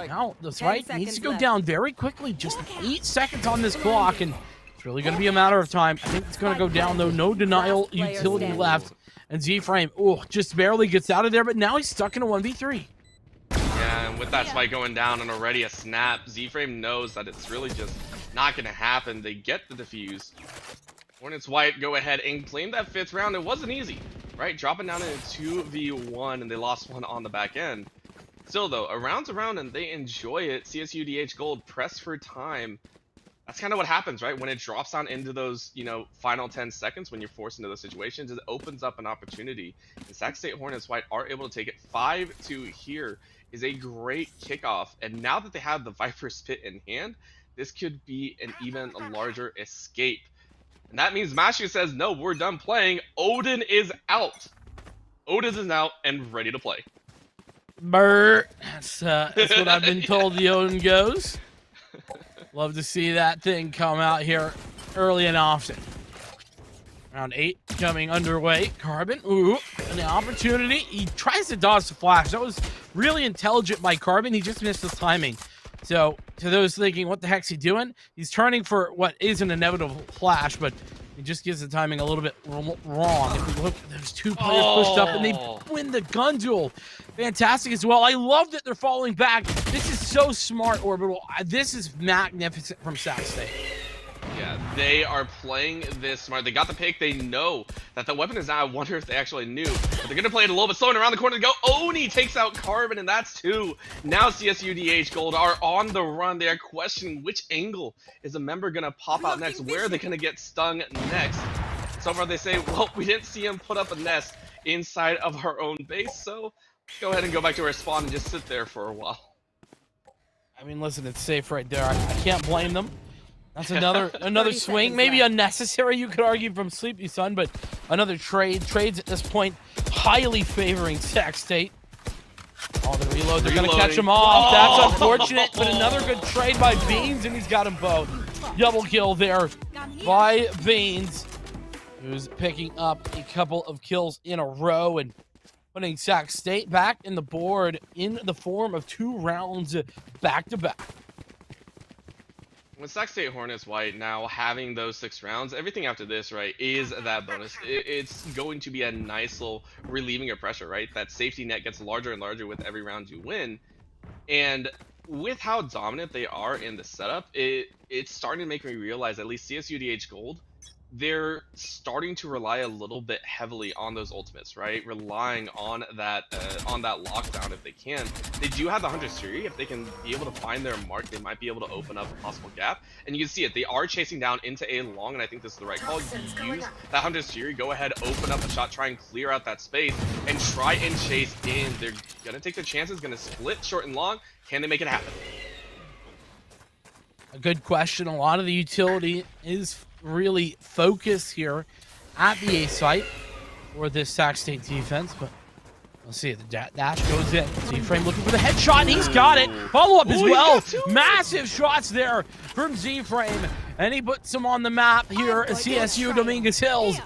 [SPEAKER 12] now that's right. Needs to go down very quickly. Just 8 seconds on this clock, and it's really going to be a matter of time. I think it's going to go down, though. No denial utility left. And Z-Frame, just barely gets out of there, but now he's stuck in a 1v3.
[SPEAKER 11] Yeah, and with that spike going down and already a snap, Z-Frame knows that it's really just not going to happen. They get the defuse. Hornets White go ahead and claim that 5th round. It wasn't easy, right? Dropping down in a 2v1, and they lost one on the back end. Still, though, a round's a round, and they enjoy it. CSUDH Gold press for time. That's kind of what happens, right? When it drops down into those, final 10 seconds, when you're forced into those situations, it opens up an opportunity. And Sac State Hornets White are able to take it 5-2 here. Is a great kickoff. And now that they have the Viper's Pit in hand, this could be an even larger escape. And that means Mashu says, no, we're done playing. Odin is out. Odin is out and ready to play.
[SPEAKER 12] Brr. That's what I've been told the Odin goes. Love to see that thing come out here early and often. Round 8 coming underway. Carbon, an opportunity. He tries to dodge the flash. That was really intelligent by Carbon. He just missed the timing. So, to those thinking, what the heck's he doing? He's turning for what is an inevitable flash, but he just gives the timing a little bit wrong. If we look, there's 2 players pushed up, and they win the gun duel. Fantastic as well. I love that they're falling back. This is so smart, Orbital. This is magnificent from Sac State.
[SPEAKER 11] Yeah, they are playing this smart. They got the pick. They know that the weapon is out. I wonder if they actually knew. But they're going to play it a little bit slow, and around the corner to go. Oni takes out Carbon, and that's 2. Now CSUDH Gold are on the run. They are questioning which angle is a member going to pop out next. Where are they going to get stung next? So far they say, well, we didn't see him put up a nest inside of our own base, so go ahead and go back to our spawn and just sit there for a while.
[SPEAKER 12] I mean, listen, it's safe right there. I can't blame them. That's another swing, maybe unnecessary, you could argue, from Sleepy Sun, but another trade. Trades at this point highly favoring Sac State. The reload, they're going to catch him off. That's unfortunate, but another good trade by Beans, and he's got them both. Double kill there by Beans, who's picking up a couple of kills in a row and putting Sac State back in the board in the form of 2 rounds back-to-back.
[SPEAKER 11] With Sac State Hornets White now having those 6 rounds, everything after this, right, is that bonus. It's going to be a nice little relieving of pressure, right? That safety net gets larger and larger with every round you win. And with how dominant they are in the setup, it's starting to make me realize, at least CSUDH Gold, they're starting to rely a little bit heavily on those ultimates, right? Relying on that lockdown if they can. They do have the Hunter Siri. If they can be able to find their mark, they might be able to open up a possible gap. And you can see it. They are chasing down into A long, and I think this is the right call. You use that Hunter Siri, go ahead, open up a shot, try and clear out that space, and try and chase in. They're gonna take their chances, gonna split short and long. Can they make it happen?
[SPEAKER 12] A good question. A lot of the utility is really focused here at the A site for this Sac State defense, but Let's see, the dash goes in. Z-Frame looking for the headshot, and he's got it. Follow-up as well. Massive shots there from Z-Frame, and he puts him on the map here at CSU Dominguez Hills.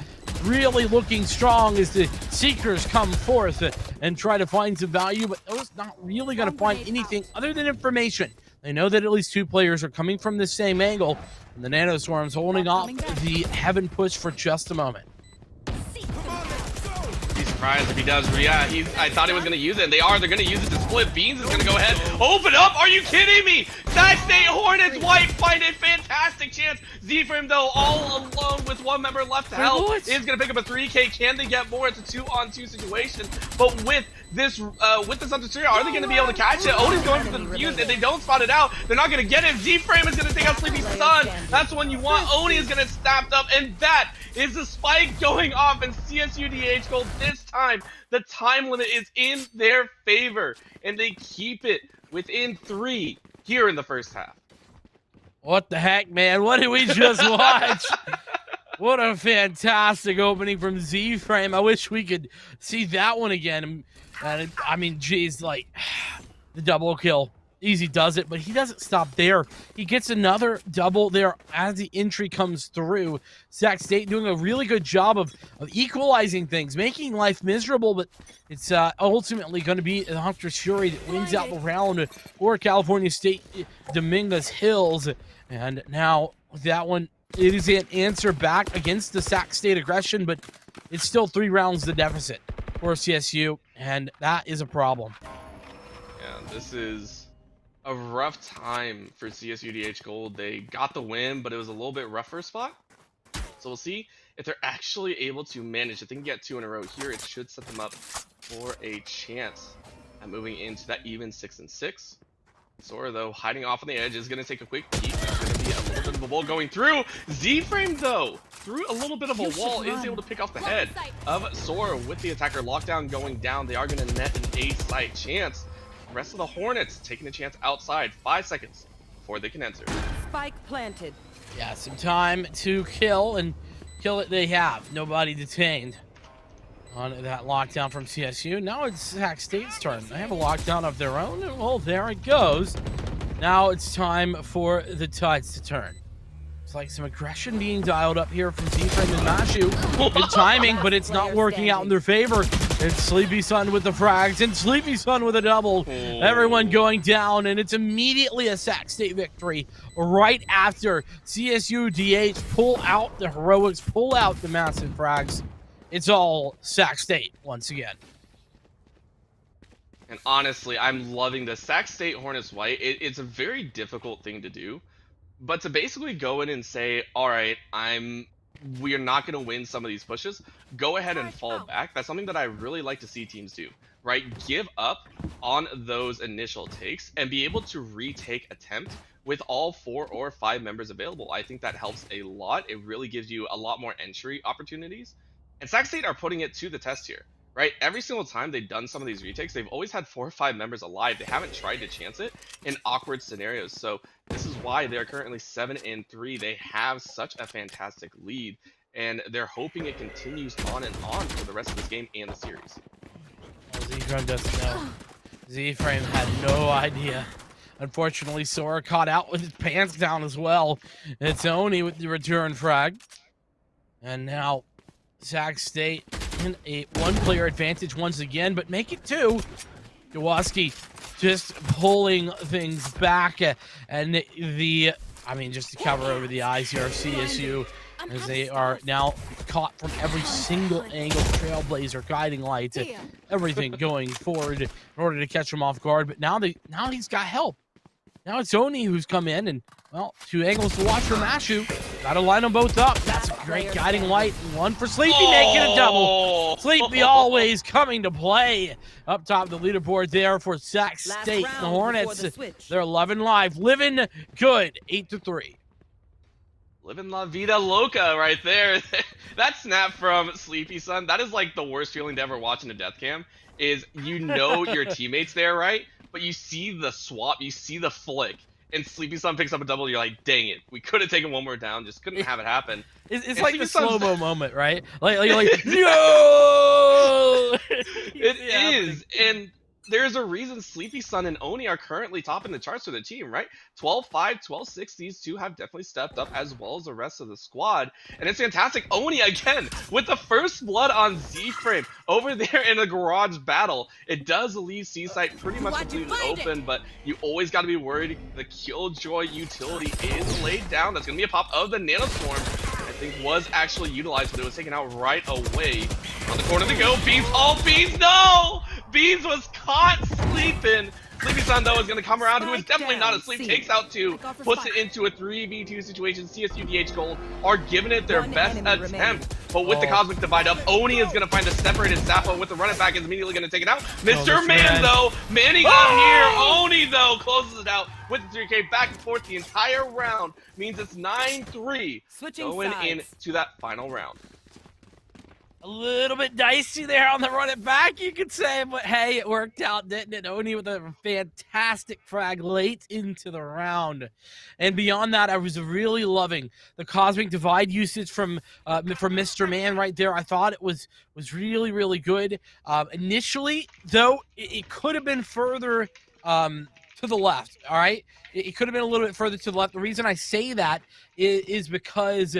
[SPEAKER 12] Really looking strong as the Seekers come forth and try to find some value, but those not really going to find anything other than information. They know that at least 2 players are coming from the same angle, and the Nanoswarm's holding off the heaven push for just a moment.
[SPEAKER 11] Be surprised if he does. Yeah, I thought he was going to use it, and they're going to use it to split. Beans is going to go ahead, open up. Are you kidding me? Sac State Hornets White find a fantastic chance. Z-Frame, though, all alone with 1 member left to help, is going to pick up a 3K. Can they get more? It's a 2-on-2 situation, but with this under 3, are they going to be able to catch it? Odin's going for the defuse. If they don't spot it out, they're not going to get it. Z-Frame is going to take out Sleepy Sun. That's the one you want. Oni is going to snap up, and that is the spike going off, and CSU DH Gold this time. The time limit is in their favor, and they keep it within 3 here in the first half.
[SPEAKER 12] What the heck, man? What did we just watch? What a fantastic opening from Z-Frame. I wish we could see that one again. And I mean, geez, like, the double kill. Easy does it, but he doesn't stop there. He gets another double there as the entry comes through. Sac State doing a really good job of equalizing things, making life miserable, but it's ultimately going to be the Hunter's Fury that wins out the round for California State Dominguez Hills. And now with that one, it is an answer back against the Sac State aggression, but it's still 3 rounds the deficit for CSU, and that is a problem.
[SPEAKER 11] Yeah, this is a rough time for CSU DH Gold. They got the win, but it was a little bit rougher spot. So we'll see if they're actually able to manage. If they can get 2 in a row here, it should set them up for a chance at moving into that even 6-6. Sora, though, hiding off on the edge, is going to take a quick peek. There's going to be a little bit of a wall going through. Z-Frame, though, through a little bit of a wall, is able to pick off the head of Sora with the attacker lockdown going down. They are going to net an A-site chance. The rest of the Hornets taking a chance outside. 5 seconds before they can enter.
[SPEAKER 3] Spike planted.
[SPEAKER 12] Yeah, some time to kill, and kill it they have. Nobody detained on that lockdown from CSU. Now it's Sac State's turn. They have a lockdown of their own, and well, there it goes. Now it's time for the tides to turn. It's like some aggression being dialed up here from Z-Frame and Mashu. Good timing, but it's not working out in their favor. It's Sleepy Sun with the frags, and Sleepy Sun with a double. Everyone going down, and it's immediately a Sac State victory right after CSU DH pull out the heroics, pull out the massive frags. It's all Sac State once again.
[SPEAKER 11] And honestly, I'm loving this. Sac State Hornets White, it's a very difficult thing to do. But to basically go in and say, all right, we are not going to win some of these pushes, go ahead and fall back. That's something that I really like to see teams do, right? Give up on those initial takes and be able to retake attempt with all 4 or 5 members available. I think that helps a lot. It really gives you a lot more entry opportunities. And Sac State are putting it to the test here, right? Every single time they've done some of these retakes, they've always had 4 or 5 members alive. They haven't tried to chance it in awkward scenarios. So this is why they're currently 7-3. They have such a fantastic lead, and they're hoping it continues on and on for the rest of this game and the series.
[SPEAKER 12] Well, Z-Frame doesn't know. Z-Frame had no idea. Unfortunately, Sora caught out with his pants down as well. It's Oni with the return frag. And now Sac State in a 1-player advantage once again, but make it 2. Jaworski just pulling things back, and just to cover over the eyes here of CSU, as they are now caught from every single angle, trailblazer, guiding light, everything going forward in order to catch him off guard. But now he's got help. Now it's Oni who's come in, and well, 2 angles to watch for Mashu. Gotta line them both up. That's a great guiding light. 1 for Sleepy, making a double. Sleepy always coming to play. Up top of the leaderboard there for Sac State. The Hornets, they're 11 live. Living good, 8-3.
[SPEAKER 11] Living La Vida Loca right there. That snap from Sleepy Sun, that is like the worst feeling to ever watch in a death cam, is your teammates there, right? But you see the swap, you see the flick, and Sleepy Sun picks up a double. You're like, dang it, we could have taken 1 more down, just couldn't have it happen.
[SPEAKER 12] It's like the slow-mo moment, right? Like you're like, no!
[SPEAKER 11] It is, and there's a reason Sleepy Sun and Oni are currently topping the charts for the team, right? 12-5, 12-6, these two have definitely stepped up as well as the rest of the squad. And it's fantastic. Oni, again, with the first blood on Z-Frame over there in a garage battle. It does leave C-Site pretty much completely open, but you always got to be worried. The Killjoy utility is laid down. That's going to be a pop of the Nanostorm. I think was actually utilized, but it was taken out right away. On the corner to go, Beans, oh, Beans, no! Beans was caught sleeping. Sleepy Sun, though, is going to come around, who is definitely not asleep, takes out two, puts it into a 3v2 situation. CSUDH Gold are giving it their best attempt, but with the Cosmic Divide up, Oni is going to find the separated Sappho with the run it back, is immediately going to take it out. Mr. Man, though, manning up here. Oni, though, closes it out with the 3K back and forth the entire round. Means it's 9-3 going into that final round.
[SPEAKER 12] A little bit dicey there on the run it back, you could say, but hey, it worked out, didn't it? Oni with a fantastic frag late into the round. And beyond that, I was really loving the Cosmic Divide usage from Mr. Man right there. I thought it was really, really good. Initially, though, it could have been further to the left, all right? It could have been a little bit further to the left. The reason I say that is because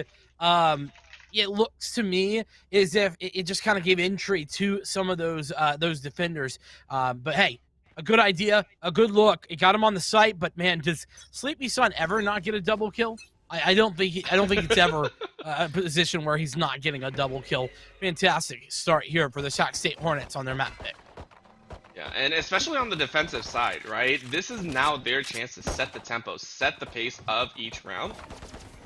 [SPEAKER 12] it looks to me as if it just kind of gave entry to some of those defenders. But hey, a good idea, a good look. It got him on the site, but man, does Sleepy Sun ever not get a double kill? I don't think it's ever a position where he's not getting a double kill. Fantastic start here for the Sac State Hornets on their map pick.
[SPEAKER 11] Yeah, and especially on the defensive side, right? This is now their chance to set the tempo, set the pace of each round.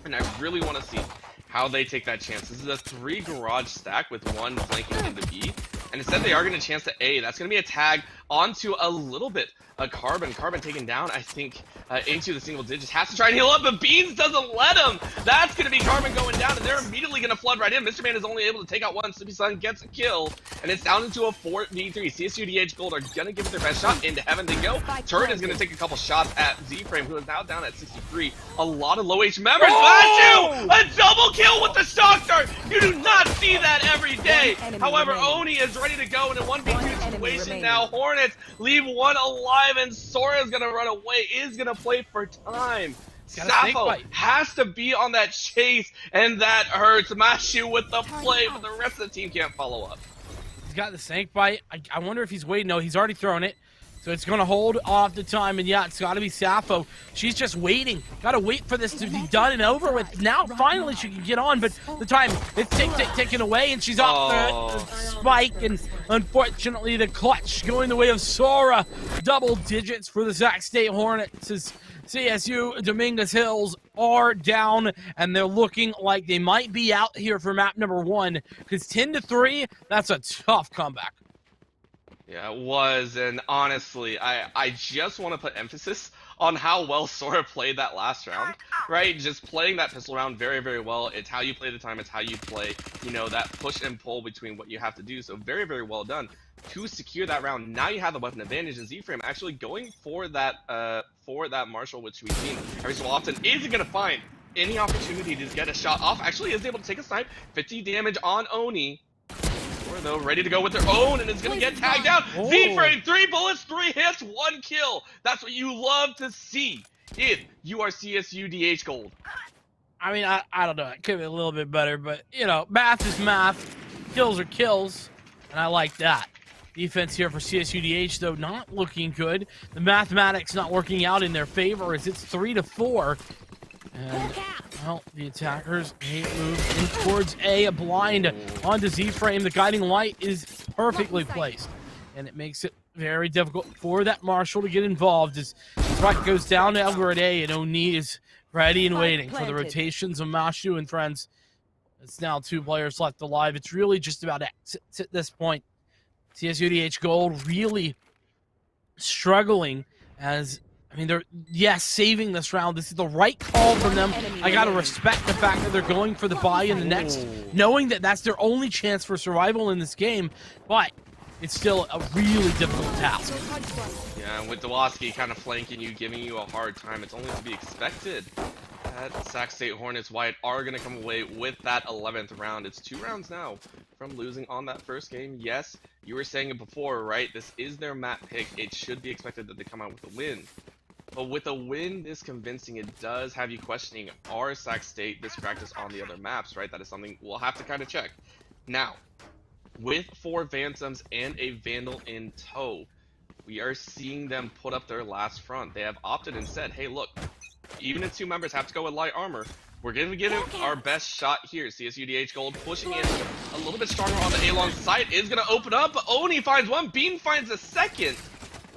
[SPEAKER 11] And I really want to see how they take that chance. This is a 3 garage stack with 1 flanking into B. And instead they are going to chance to A. That's going to be a tag onto a little bit of Carbon. Carbon taken down, I think, into the single digits. Has to try and heal up, but Beans doesn't let him. That's going to be Carbon going down, and they're immediately going to flood right in. Mr. Man is only able to take out one. Sleepy Sun gets a kill, and it's down into a 4v3. CSUDH Gold are going to give it their best shot. Into heaven they go. Turret is going to take a couple shots at Z-Frame, who is now down at 63. A lot of low H members.
[SPEAKER 12] Oh!
[SPEAKER 11] A double kill with the shock dart. You do not see that every day. However, Oni is ready to go in a 1v2 situation now. Hornets leave one alive, and Sora is going to run away, is going to play for time. Sappho has to be on that chase, and that hurts. Mashu with the play, but the rest of the team can't follow up.
[SPEAKER 12] He's got the snake bite. I wonder if he's waiting. No, he's already thrown it. So it's going to hold off the time, and yeah, it's got to be Sappho. She's just waiting. Got to wait for this to be done and over with. Now, finally, she can get on, but the time is taken away, and she's off the spike, and unfortunately, the clutch going the way of Sora. Double digits for the Sac State Hornets as CSU Dominguez Hills are down, and they're looking like they might be out here for map number 1, because 10-3, that's a tough comeback.
[SPEAKER 11] Yeah, it was, and honestly, I just want to put emphasis on how well Sora played that last round, right? Just playing that pistol round very, very well. It's how you play the time, it's how you play, you know, that push and pull between what you have to do. So very, very well done to secure that round. Now you have the weapon advantage, and Z-Frame actually going for that Marshall, which we've seen every so often, isn't going to find any opportunity to get a shot off. Actually is able to take a snipe, 50 damage on Oni. Though ready to go with their own, and it's gonna get tagged down. Z-Frame, 3 bullets, 3 hits, 1 kill. That's what you love to see if you are CSUDH Gold.
[SPEAKER 12] I mean, I don't know. It could be a little bit better, but you know, math is math. Kills are kills, and I like that. Defense here for CSUDH, though, not looking good. The mathematics not working out in their favor as it's 3-4. And, well, the attackers move in towards A blind onto Z-Frame. The guiding light is perfectly placed, and it makes it very difficult for that Marshall to get involved as Strike goes down over at A, and Oni is ready and waiting for the rotations of Mashu and friends. It's now 2 players left alive. It's really just about exits at this point. CSUDH Gold really struggling as, I mean, they're, yes, saving this round. This is the right call from them. I got to respect the fact that they're going for the buy in the next, knowing that that's their only chance for survival in this game, but it's still a really difficult task.
[SPEAKER 11] Yeah, and with Dwoski kind of flanking you, giving you a hard time, it's only to be expected. That Sac State Hornets White are going to come away with that 11th round. It's 2 rounds now from losing on that first game. Yes, you were saying it before, right? This is their map pick. It should be expected that they come out with a win. But with a win this convincing, it does have you questioning, are Sac State this practice on the other maps, right? That is something we'll have to kind of check. Now, with 4 Phantoms and a Vandal in tow, we are seeing them put up their last front. They have opted and said, hey, look, even if 2 members have to go with light armor, we're going to give it our best shot here. CSUDH Gold pushing in a little bit stronger on the A-long site is going to open up, but Oni finds one, Bean finds a second,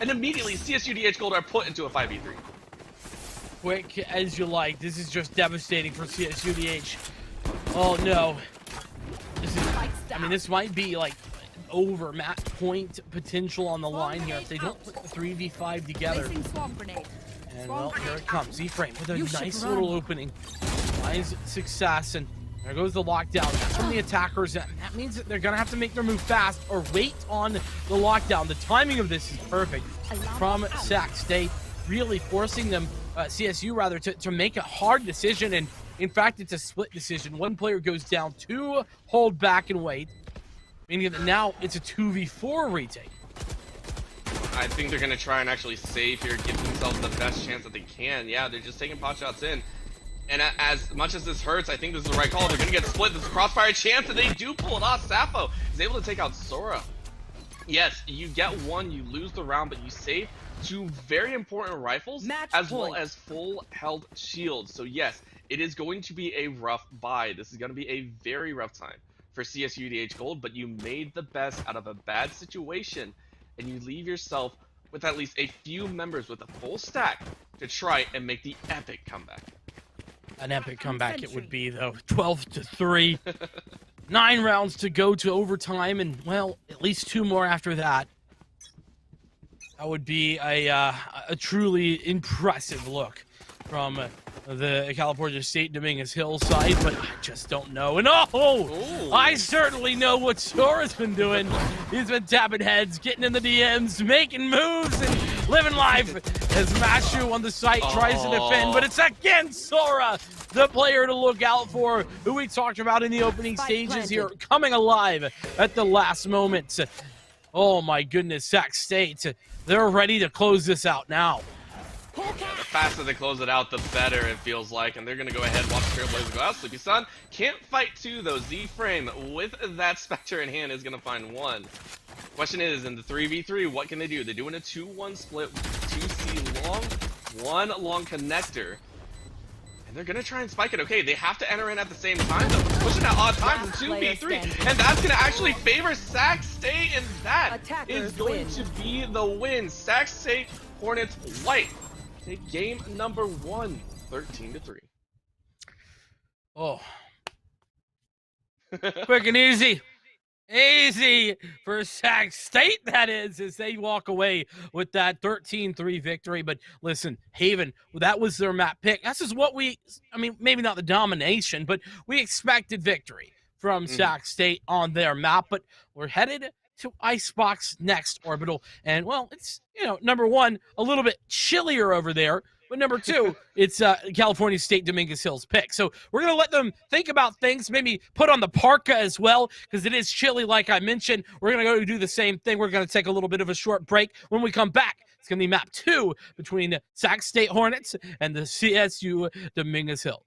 [SPEAKER 11] and immediately CSUDH Gold are put into a 5v3.
[SPEAKER 12] Quick as you like. This is just devastating for CSUDH. Oh no. This is, I mean, this might be like over match point potential on the line here if they don't put the 3v5 together. And well, here it comes. Z-Frame with a nice little opening. Finds success, and there goes the lockdown. That's from the attackers. And that means that they're gonna have to make their move fast or wait on the lockdown. The timing of this is perfect from Sac State, really forcing them, CSU rather, to make a hard decision. And in fact, it's a split decision. One player goes down, 2 hold back and wait, meaning that now it's a 2v4 retake.
[SPEAKER 11] I think they're going to try and actually save here, give themselves the best chance that they can. Yeah, they're just taking pot shots in. And as much as this hurts, I think this is the right call. They're going to get split. This is a crossfire chance, and they do pull it off. Sappho is able to take out Sora. Yes, you get 1, you lose the round, but you save 2 very important rifles, as well as full held shields. So yes, it is going to be a rough buy. This is going to be a very rough time for CSUDH Gold, but you made the best out of a bad situation, and you leave yourself with at least a few members with a full stack to try and make the epic comeback.
[SPEAKER 12] An epic comeback it would be, though. 12-3. 9 rounds to go to overtime, and, well, at least 2 more after that. That would be a truly impressive look from the California State Dominguez Hill side, but I just don't know. And oh, I certainly know what Sora's been doing. He's been tapping heads, getting in the DMs, making moves, and living life as Mashu on the site tries to defend, but it's again Sora, the player to look out for, who we talked about in the opening stages here, coming alive at the last moment. Oh my goodness, Sac State, they're ready to close this out now.
[SPEAKER 11] Yeah, the faster they close it out, the better it feels like, and they're going to go ahead and watch Trailblazer go out. Sleepy Sun can't fight 2, though. Z-Frame, with that Spectre in hand, is going to find 1. Question is, in the 3v3, what can they do? They're doing a 2-1 split, 2C long, 1 long connector. And they're going to try and spike it. Okay, they have to enter in at the same time, though. Pushing at odd times in 2v3. And that's going to actually favor Sac State, and that is going to be the win. Sac State Hornets White take game number 1, 13-3.
[SPEAKER 12] Oh. Quick and easy. Easy for Sac State, that is, as they walk away with that 13-3 victory. But listen, Haven, that was their map pick. This is what I mean, maybe not the domination, but we expected victory from Sac State on their map. But we're headed to Icebox next, Orbital. And, well, it's, number 1, a little bit chillier over there. But number 2, it's California State Dominguez Hill's pick. So we're going to let them think about things, maybe put on the parka as well, because it is chilly, like I mentioned. We're going to go do the same thing. We're going to take a little bit of a short break. When we come back, it's going to be map 2 between Sac State Hornets and the CSU Dominguez Hill.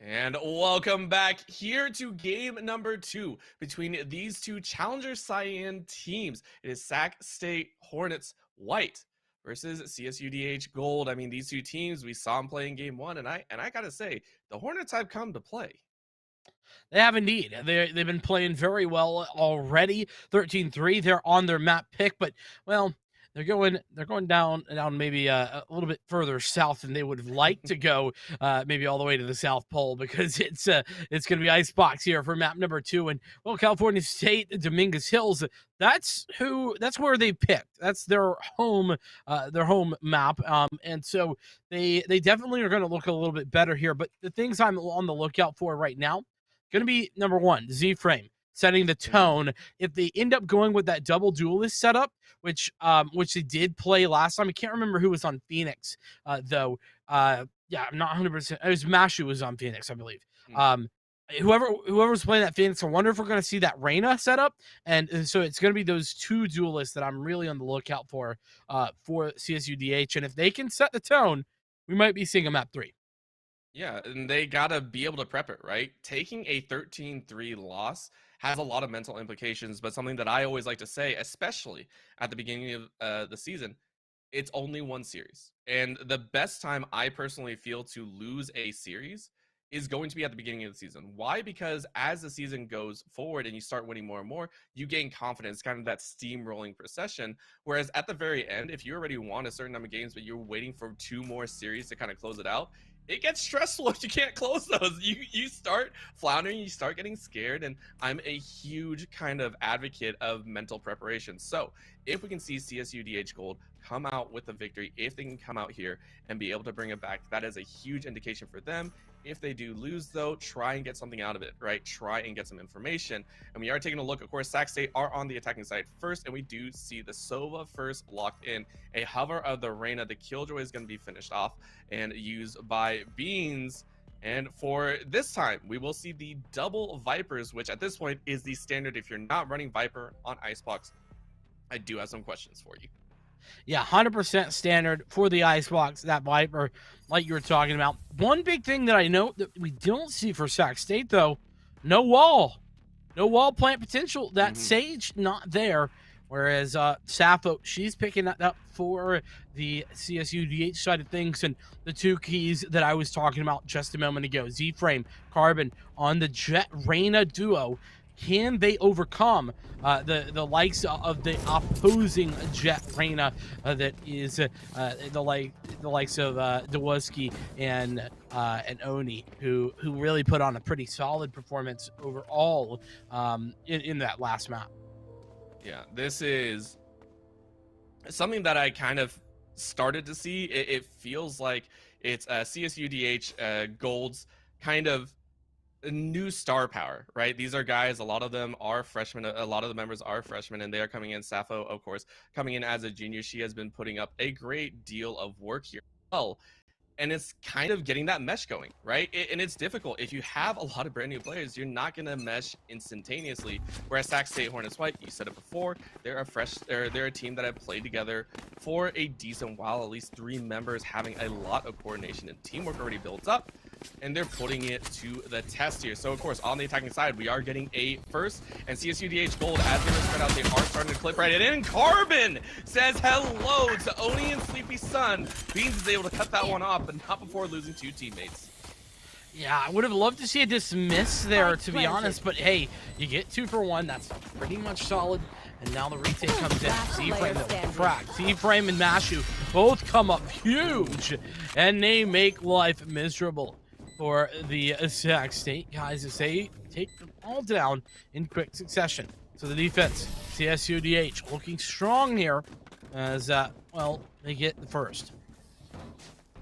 [SPEAKER 11] And welcome back here to game number 2 between these two Challenger Cyan teams. It is Sac State Hornets White versus CSUDH Gold. I mean, these two teams, we saw them play in game 1, and I gotta say, the Hornets have come to play.
[SPEAKER 12] They have indeed. They've been playing very well already. 13-3. They're on their map pick, but well, they're going down maybe a little bit further south than they would have liked to go, maybe all the way to the South Pole, because it's going to be Icebox here for map number 2. And well, California State, Dominguez Hills, that's where they picked. That's their home map. And so they definitely are going to look a little bit better here. But the things I'm on the lookout for right now, going to be number 1, Z-Frame, setting the tone. If they end up going with that double duelist setup, which they did play last time, I can't remember who was on Phoenix, though. Yeah, I'm not 100%. It was Mashu was on Phoenix, I believe. Whoever was playing that Phoenix, I wonder if we're going to see that Reyna setup. And so it's going to be those 2 duelists that I'm really on the lookout for CSUDH. And if they can set the tone, we might be seeing a map 3.
[SPEAKER 11] Yeah, and they gotta be able to prep it, right? Taking a 13-3 loss has a lot of mental implications, but something that I always like to say, especially at the beginning of the season, it's only one series. And the best time I personally feel to lose a series is going to be at the beginning of the season. Why? Because as the season goes forward and you start winning more and more, you gain confidence, kind of that steamrolling procession. Whereas at the very end, if you already won a certain number of games, but you're waiting for 2 more series to kind of close it out, it gets stressful if you can't close those. You start floundering, you start getting scared, and I'm a huge kind of advocate of mental preparation. So if we can see CSUDH Gold come out with a victory, if they can come out here and be able to bring it back, that is a huge indication for them. If they do lose, though, try and get something out of it, right? Try and get some information. And we are taking a look. Of course, Sac State are on the attacking side first, and we do see the Sova first locked in. A hover of the Reyna. The Killjoy is going to be finished off and used by Beans. And for this time, we will see the double Vipers, which at this point is the standard. If you're not running Viper on Icebox, I do have some questions for you.
[SPEAKER 12] Yeah, 100% standard for the Icebox, that Viper, like you were talking about. One big thing that I note that we don't see for Sac State, though, no wall. No wall plant potential. That Sage, not there. Whereas Sappho, she's picking that up for the CSUDH side of things. And the 2 keys that I was talking about just a moment ago, Z-Frame, Carbon on the Jet Reyna duo. Can they overcome the likes of the opposing Jet Reyna that is the likes of Dwoski and Oni, who really put on a pretty solid performance overall in that last map?
[SPEAKER 11] Yeah, this is something that I kind of started to see. It feels like it's CSUDH Gold's kind of new star power, right? These are guys, a lot of them are freshmen, a lot of the members are freshmen, and they are coming in. Sappho, of course, coming in as a junior. She has been putting up a great deal of work here. Well, and it's kind of getting that mesh going, right? And it's difficult. If you have a lot of brand new players, you're not going to mesh instantaneously. Whereas Sac State Hornets White, you said it before, they're a team that have played together for a decent while, at least 3 members having a lot of coordination and teamwork already built up, and they're putting it to the test here. So of course, on the attacking side, we are getting a first, and CSUDH Gold, as they were spread out, they are starting to clip right in. Carbon says hello to Oni and Sleepy Sun. Beans is able to cut that one off, but not before losing 2 teammates.
[SPEAKER 12] Yeah, I would have loved to see a dismiss there, to be honest, but hey, you get 2 for 1. That's pretty much solid. And now the retake comes in. Z-Frame that crack. Z-Frame and Mashu both come up huge, and they make life miserable for the Sac State guys as they take them all down in quick succession. So the defense, CSUDH, looking strong here as, well, they get the first.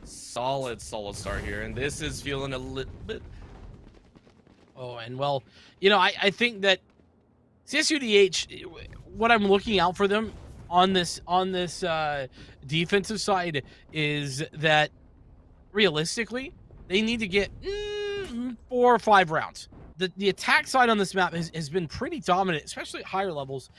[SPEAKER 11] Solid start here, and this is feeling a little bit.
[SPEAKER 12] Oh, and well, you know, I think that CSUDH, what I'm looking out for them on this defensive side is that realistically they need to get 4 or 5 rounds. the attack side on this map has been pretty dominant, especially at higher levels,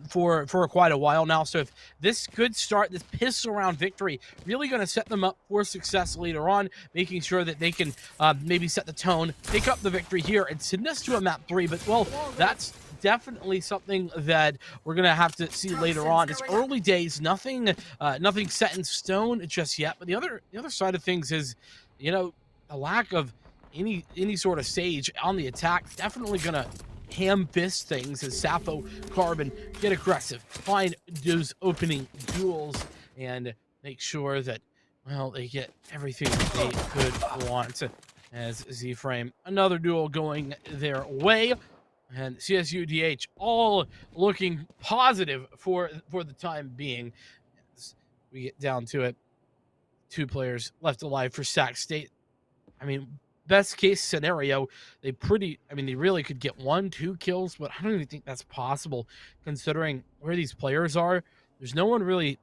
[SPEAKER 12] for quite a while now. So if this good start, this pistol round victory, really going to set them up for success later on, making sure that they can maybe set the tone, pick up the victory here, and send us to a map 3. But, well, that's definitely something that we're gonna have to see later on. It's early days, nothing set in stone just yet. But the other side of things is, you know, a lack of any sort of Sage on the attack. Definitely gonna ham fist things as Sappho, Carbon get aggressive, find those opening duels, and make sure that, well, they get everything they could want. As Z-Frame, another duel going their way. And CSUDH all looking positive for the time being. As we get down to it, 2 players left alive for Sac State. I mean, best case scenario, they really could get 1-2 kills, but I don't even think that's possible considering where these players are. There's no one really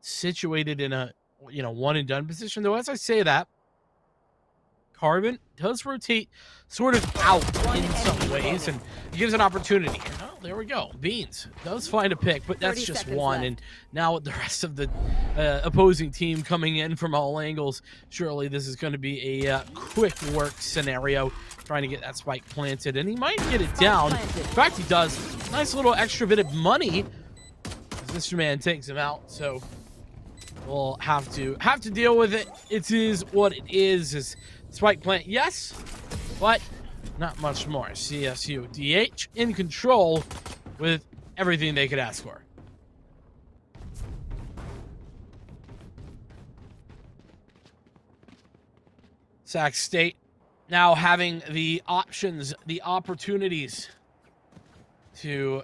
[SPEAKER 12] situated in a, you know, one and done position, though. As I say that, Carbon does rotate sort of out in some ways and gives an opportunity. Oh, there we go. Beans does find a pick, but that's just one. Left. And now with the rest of the opposing team coming in from all angles, surely this is going to be a quick work scenario, trying to get that spike planted. And he might get it down. In fact, he does. Nice little extra bit of money as Mr. Man takes him out. So we'll have to deal with it. It is what it is. Spike plant, yes, but not much more. CSU DH in control with everything they could ask for. Sac State now having the options, the opportunities to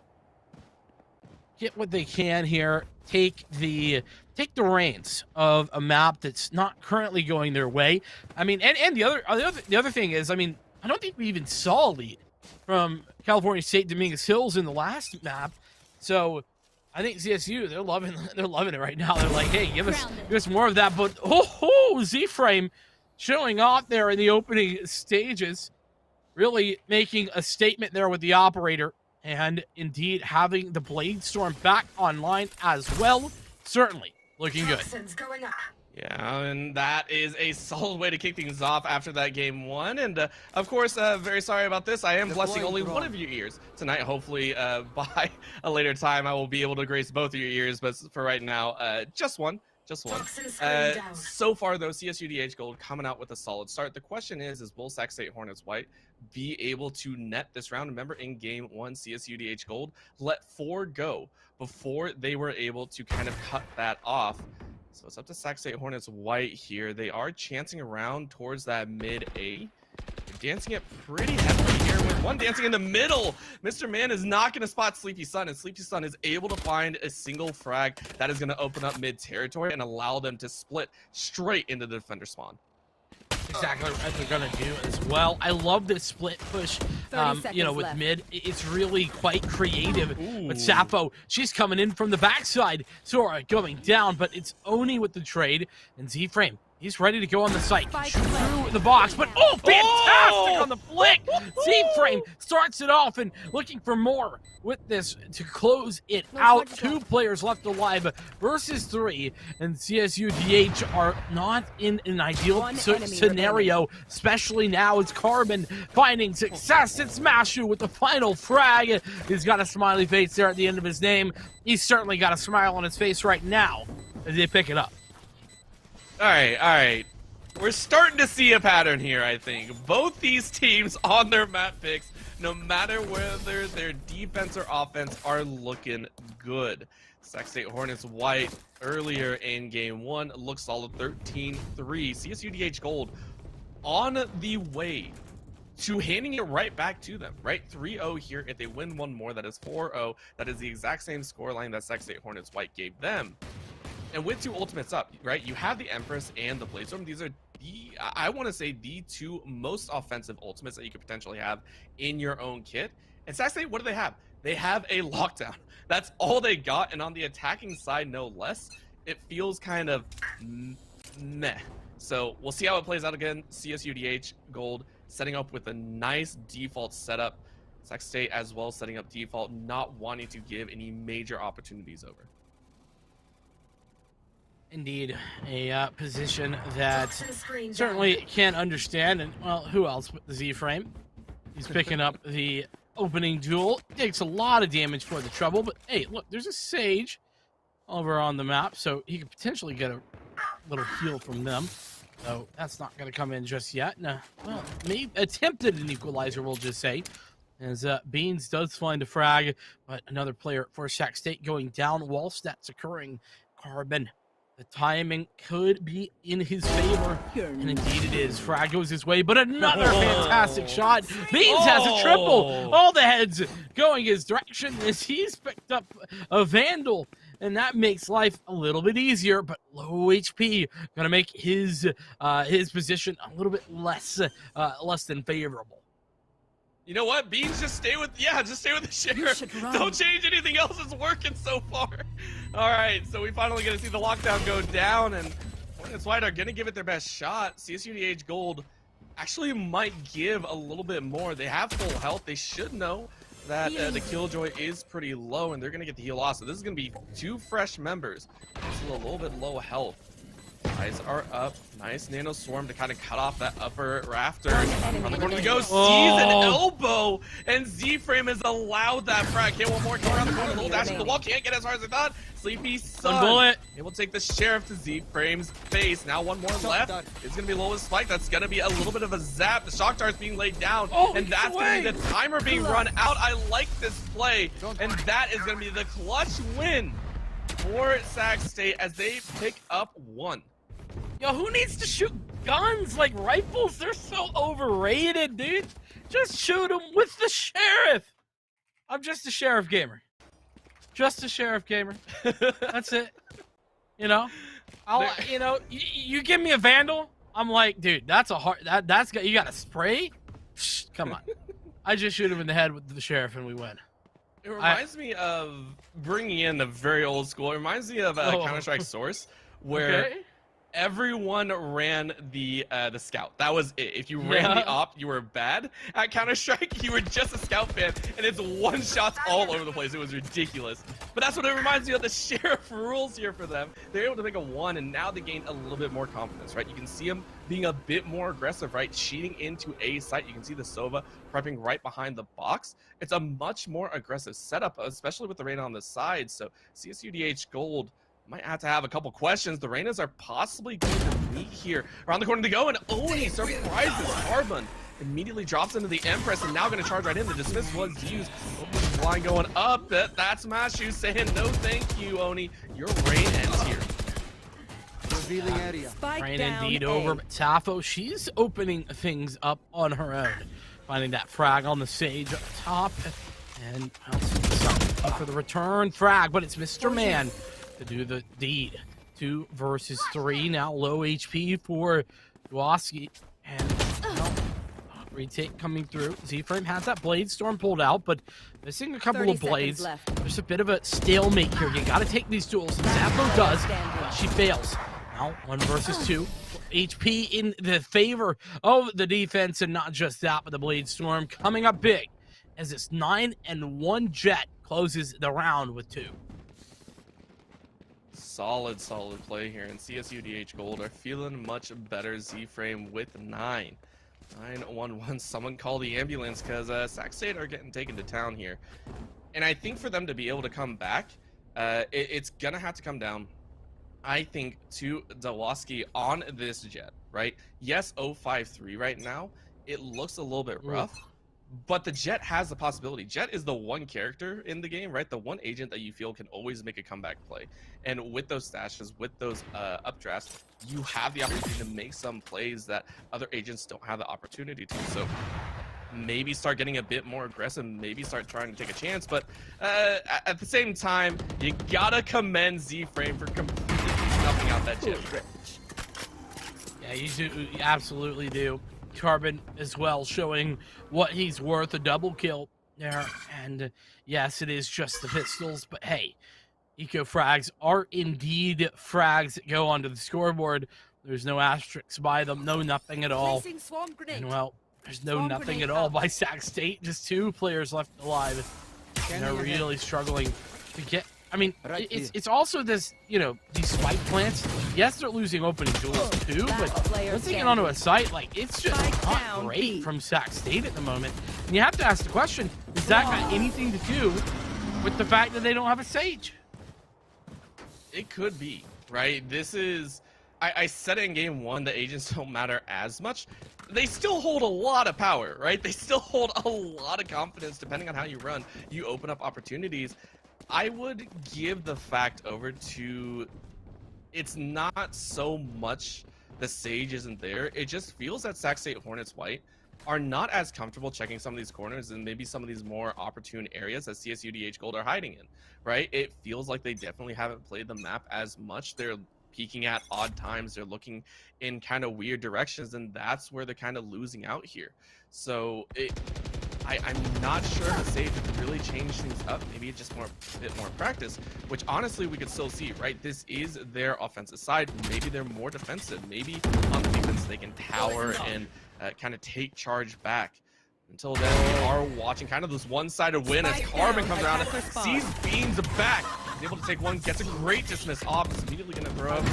[SPEAKER 12] get what they can here, take the reins of a map that's not currently going their way. I mean, and the other thing is, I mean, I don't think we even saw a lead from California State Dominguez Hills in the last map. So I think CSU, they're loving it right now. They're like, hey, give us more of that. But Z-Frame showing off there in the opening stages, really making a statement there with the operator, and indeed having the Blade Storm back online as well. Certainly looking good.
[SPEAKER 11] Yeah, and that is a solid way to kick things off after that game 1. And of course, very sorry about this. I am blessing only one of your ears tonight. Hopefully, by a later time, I will be able to grace both of your ears. But for right now, just one. So far, though, CSUDH Gold coming out with a solid start. The question is will Sac State Hornets White be able to net this round? Remember, in game 1, CSUDH Gold let 4 go before they were able to kind of cut that off. So it's up to Sac State Hornets White here. They are chancing around towards that mid-A. Dancing it pretty heavily here with one dancing in the middle. Mr. Man is not going to spot Sleepy Sun, and Sleepy Sun is able to find a single frag that is going to open up mid-territory and allow them to split straight into the defender spawn.
[SPEAKER 12] Exactly what they're going to do as well. I love this split push, you know, with left. Mid. It's really quite creative. Ooh. But Sappho, she's coming in from the backside. Sora going down, but it's Oni with the trade. And Z-Frame, he's ready to go on the site. Through the box, but fantastic on the flick! Z-Frame starts it off and looking for more with this to close it out. 2 players left alive versus 3, and CSU DH are not in an ideal scenario, especially now as Carbon finding success. It's Mashu with the final frag. He's got a smiley face there at the end of his name. He's certainly got a smile on his face right now as they pick it up.
[SPEAKER 11] All right. We're starting to see a pattern here, I think. Both these teams on their map picks, no matter whether their defense or offense, are looking good. Sac State Hornets White earlier in game 1 looks solid, 13-3. CSUDH Gold on the way to handing it right back to them, right? 3-0 here. If they win one more, that is 4-0. That is the exact same scoreline that Sac State Hornets White gave them. And with 2 ultimates up, right, you have the Empress and the Blade Storm. These are I want to say the 2 most offensive ultimates that you could potentially have in your own kit. And Sac State, what do they have? They have a lockdown. That's all they got. And on the attacking side, no less, it feels kind of meh. So we'll see how it plays out again. CSUDH Gold setting up with a nice default setup. Sac State as well setting up default, not wanting to give any major opportunities over.
[SPEAKER 12] Indeed, a position that certainly can't understand. And, well, who else but the Z-Frame? He's picking up the opening duel. Takes a lot of damage for the trouble. But, hey, look, there's a Sage over on the map. So he could potentially get a little heal from them. So that's not going to come in just yet. No, well, maybe attempted an equalizer, we'll just say. As Beans does find a frag. But another player for Sac State going down whilst that's occurring. Carbon. The timing could be in his favor, and indeed it is. Frag goes his way, but another fantastic shot. Beans has a triple. All the heads going his direction as he's picked up a Vandal, and that makes life a little bit easier, but low HP gonna make his position a little bit less than favorable.
[SPEAKER 11] You know what? Beans, just stay with the Sheriff. Don't change anything else. It's working so far. All right, so we finally get to see the lockdown go down, and Hornets White are going to give it their best shot. CSUDH Gold actually might give a little bit more. They have full health. They should know that the Killjoy is pretty low, and they're going to get the heal off. So this is going to be 2 fresh members. Just a little bit low health. Eyes are up. Nice nano swarm to kind of cut off that upper rafter. On the corner to go. Sees an elbow, and Z-Frame has allowed that frag. Hit one more. Come around the corner. Little dash to the wall. Can't get as far as I thought. Sleepy Sun.
[SPEAKER 12] Bullet.
[SPEAKER 11] It will take the Sheriff to Z-Frame's face. Now one more left. It's going to be lowest spike. That's going to be a little bit of a zap. The shock dart is being laid down, and that's going to be the timer being run out. I like this play, and that is going to be the clutch win for Sac State as they pick up 1.
[SPEAKER 12] Yo, who needs to shoot guns like rifles? They're so overrated, dude. Just shoot them with the Sheriff. I'm just a Sheriff gamer. Just a Sheriff gamer. That's it. You know, you give me a Vandal, I'm like, dude, that's a hard. That's got you got a spray. Psh, come on. I just shoot him in the head with the Sheriff and we win.
[SPEAKER 11] It reminds me of bringing in the very old school. It reminds me of Counter-Strike Source, where everyone ran the scout. That was it. If you ran the op, you were bad. At Counter-Strike, you were just a scout fan, and it's one shots all over the place. It was ridiculous. But that's what it reminds me of. The Sheriff rules here for them. They're able to make a 1, and now they gain a little bit more confidence, right? You can see them being a bit more aggressive, right? Cheating into A site. You can see the Sova prepping right behind the box. It's a much more aggressive setup, especially with the rain on the side. So CSUDH Gold might have to have a couple questions. The Reynas are possibly going to meet here. Around the corner to go, and Oni surprises Carbon. Immediately drops into the Empress, and now going to charge right in. The dismiss was used. Open line going up. That's Mashu saying no thank you, Oni. Your reign ends here.
[SPEAKER 6] Revealing area.
[SPEAKER 12] Rain indeed over, but Tafo, she's opening things up on her own. Finding that frag on the Sage up top. And for the return frag, but it's Mr. Man to do the deed. 2 versus 3. Now low HP for Dwoski. And retake coming through. Z-Frame has that Blade Storm pulled out, but missing a couple of blades. There's a bit of a stalemate here. You got to take these duels. Zappo does, but she fails. Now 1 versus 2. HP in the favor of the defense, and not just that, but the Blade Storm coming up big as this 9-1 Jet closes the round with 2.
[SPEAKER 11] Solid play here, and CSUDH Gold are feeling much better. Z-Frame with 9. 9-1-1. Someone call the ambulance, because Sac State are getting taken to town here. And I think for them to be able to come back, it's going to have to come down, I think, to Dwoski on this Jet, right? Yes, 053 right now. It looks a little bit rough. But the Jet has the possibility. Jet is the one character in the game, right? The one agent that you feel can always make a comeback play. And with those stashes, with those updrafts, you have the opportunity to make some plays that other agents don't have the opportunity to. So maybe start getting a bit more aggressive, maybe start trying to take a chance. But at the same time, you gotta commend Z-Frame for completely snuffing out that Jet.
[SPEAKER 12] Yeah, you do. You absolutely do. Carbon as well, showing what he's worth. A double kill there, and yes, it is just the pistols, but hey, eco frags are indeed frags that go onto the scoreboard. There's no asterisks by them, no nothing at all. And well, There's nothing at all by Sac State. Just 2 players left alive. And they're really struggling to get. I mean, it's also this, you know, these spike plants. Yes, they're losing opening duels too, but once they get onto a site, like, it's just not great from Sac State at the moment. And you have to ask the question, does that got anything to do with the fact that they don't have a Sage?
[SPEAKER 11] It could be, right? This is... I said it in game 1 that agents don't matter as much. They still hold a lot of power, right? They still hold a lot of confidence depending on how you run. You open up opportunities. I would give the fact over to... It's not so much the Sage isn't there. It just feels that Sac State Hornets White are not as comfortable checking some of these corners and maybe some of these more opportune areas that CSUDH Gold are hiding in, right? It feels like they definitely haven't played the map as much. They're peeking at odd times. They're looking in kind of weird directions, and that's where they're kind of losing out here. So I'm not sure if the Sage has really changed things up. Maybe it's just a bit more practice, which honestly we could still see, right? This is their offensive side. Maybe they're more defensive. Maybe on the defense they can tower and kind of take charge back. Until then, we are watching kind of this one-sided win as Carbon comes around and sees Beans back. He's able to take one, gets a great dismiss off. He's immediately going to throw up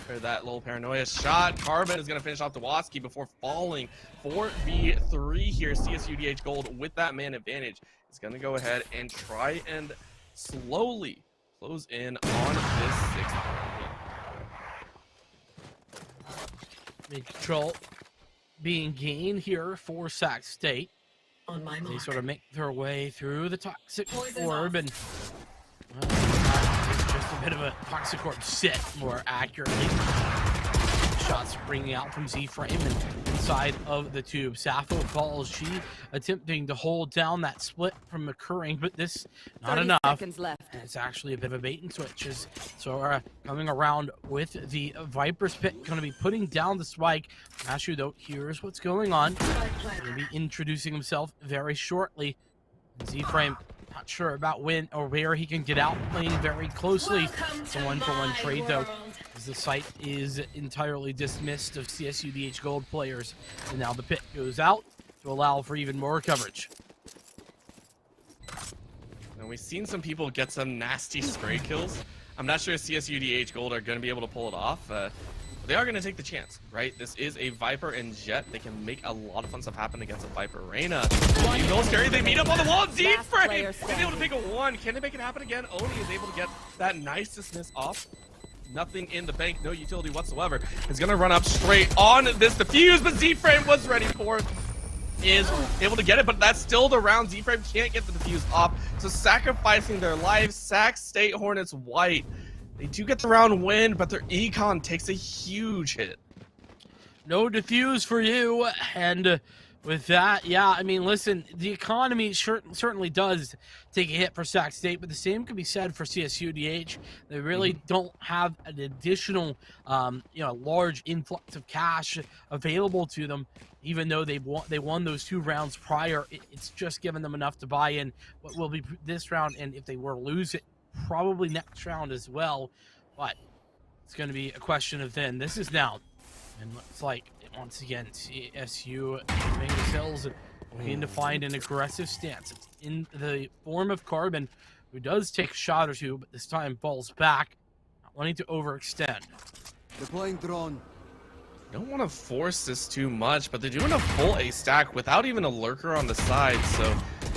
[SPEAKER 11] for that little paranoia shot. Carbon is going to finish off Dawoski before falling. 4v3 here. CSUDH Gold with that man advantage is going to go ahead and try and slowly close in on this 6th.
[SPEAKER 12] Mid-control being gained here for Sac State. They sort of make their way through the toxic orb, and well, it's just a bit of a toxic orb sit, more accurately. Shots bringing out from Z-Frame and inside of the tube. Sappho falls. She attempting to hold down that split from occurring, but this not enough.
[SPEAKER 3] Left.
[SPEAKER 12] It's actually a bit of a bait and switch. As Sora coming around with the Viper's Pit, going to be putting down the spike. Mashu, though, here's what's going on. Going to be introducing himself very shortly. Z-Frame not sure about when or where he can get out, playing very closely. It's a 1-for-1 trade, though, as the site is entirely dismissed of CSUDH Gold players. And now the pit goes out to allow for even more coverage.
[SPEAKER 11] And we've seen some people get some nasty spray kills. I'm not sure if CSUDH Gold are going to be able to pull it off. But they are going to take the chance, right? This is a Viper and Jet. They can make a lot of fun stuff happen against a Viper Reyna. Scary. They meet up on the wall. Z-Frame! They're able to pick a 1. Can they make it happen again? Oni is able to get that nice dismiss off. Nothing in the bank, no utility whatsoever. Is going to run up straight on this defuse, but Z-Frame was ready for it. Is able to get it, but that's still the round. Z-Frame can't get the defuse off, so sacrificing their lives. Sac State Hornets White. They do get the round win, but their econ takes a huge hit.
[SPEAKER 12] No defuse for you, and with that, yeah, I mean, listen, the economy certainly does take a hit for Sac State, but the same can be said for CSUDH. They really don't have an additional, large influx of cash available to them, even though they won those 2 rounds prior. It's just given them enough to buy in what will be this round, and if they were to lose it, probably next round as well. But it's going to be a question of then. This is now, and looks like once again CSU Vegas Hills looking to find an aggressive stance in the form of Carbon, who does take a shot or 2, but this time falls back, not wanting to overextend.
[SPEAKER 6] Deploying drone.
[SPEAKER 11] Don't want to force this too much, but they're doing a full A stack without even a lurker on the side, so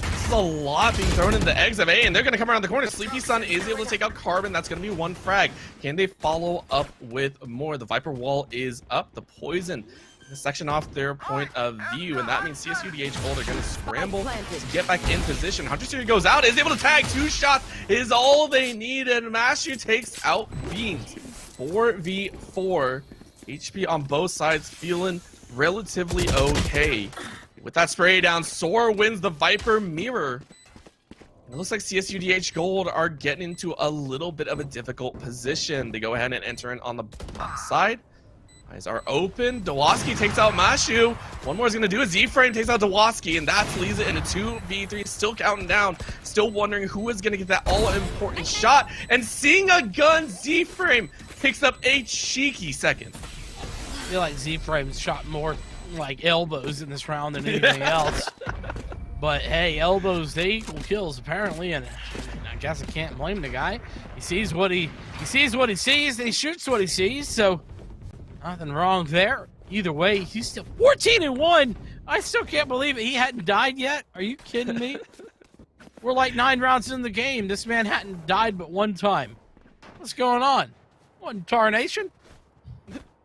[SPEAKER 11] this is a lot being thrown into the eggs of A, and they're going to come around the corner. Sleepy Sun is able to take out Carbon. That's going to be 1 frag. Can they follow up with more? The Viper wall is up. The poison is section off their point of view, and that means CSUDH Gold are going to scramble to get back in position. Hunter Series goes out, is able to tag. 2 shots is all they need, and Mashu takes out Beans. 4v4. HP on both sides feeling relatively okay. With that spray down, Sora wins the Viper mirror. It looks like CSUDH Gold are getting into a little bit of a difficult position. They go ahead and enter in on the top side. Eyes are open. Dawoski takes out Mashu. One more is going to do it. Z-Frame takes out Dawoski, and that leads it into 2v3. Still counting down. Still wondering who is going to get that all-important shot. And seeing a gun, Z-Frame picks up a cheeky second.
[SPEAKER 12] I feel like Z-Frame's shot more hitting like elbows in this round than anything else. But hey, elbows, they equal kills apparently, and I guess I can't blame the guy. He sees what he sees, and he shoots what he sees, so nothing wrong there. Either way, he's still 14-1. I still can't believe it. He hadn't died yet. Are you kidding me? We're like 9 rounds in the game. This man hadn't died but one time. What's going on? What, tarnation?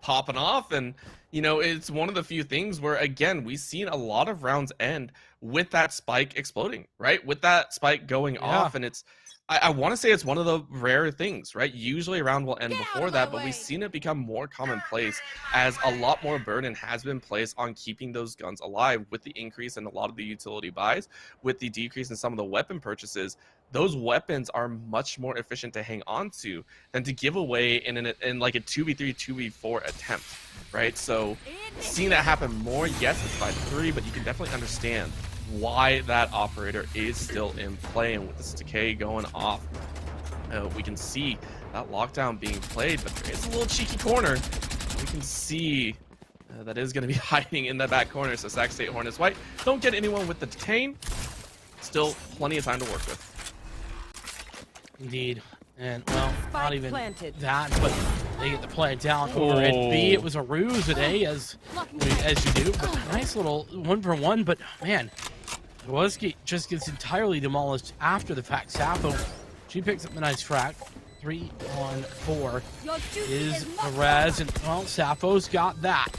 [SPEAKER 11] Popping off, and you know, it's one of the few things where, again, we've seen a lot of rounds end with that spike exploding, right? With that spike going off, and it's, I want to say it's one of the rare things, right? Usually a round will end before that, but we've seen it become more commonplace as a lot more burden has been placed on keeping those guns alive with the increase in a lot of the utility buys, with the decrease in some of the weapon purchases. Those weapons are much more efficient to hang on to than to give away in like a 2v3, 2v4 attempt, right? So seeing that happen more, yes, it's 5-3, but you can definitely understand why that operator is still in play. And with this decay going off, we can see that lockdown being played, but there is a little cheeky corner. We can see that is going to be hiding in the back corner. So Sac State Hornets White don't get anyone with the detain. Still plenty of time to work with.
[SPEAKER 12] Indeed. And, well, not even that, but they get the plant down over at B. It was a ruse at A, as you do, but nice little 1-for-1, but, man, Jaworski just gets entirely demolished after the fact. Sappho, she picks up the nice frag. 3-on-4 is the res, and, well, Sappho's got that.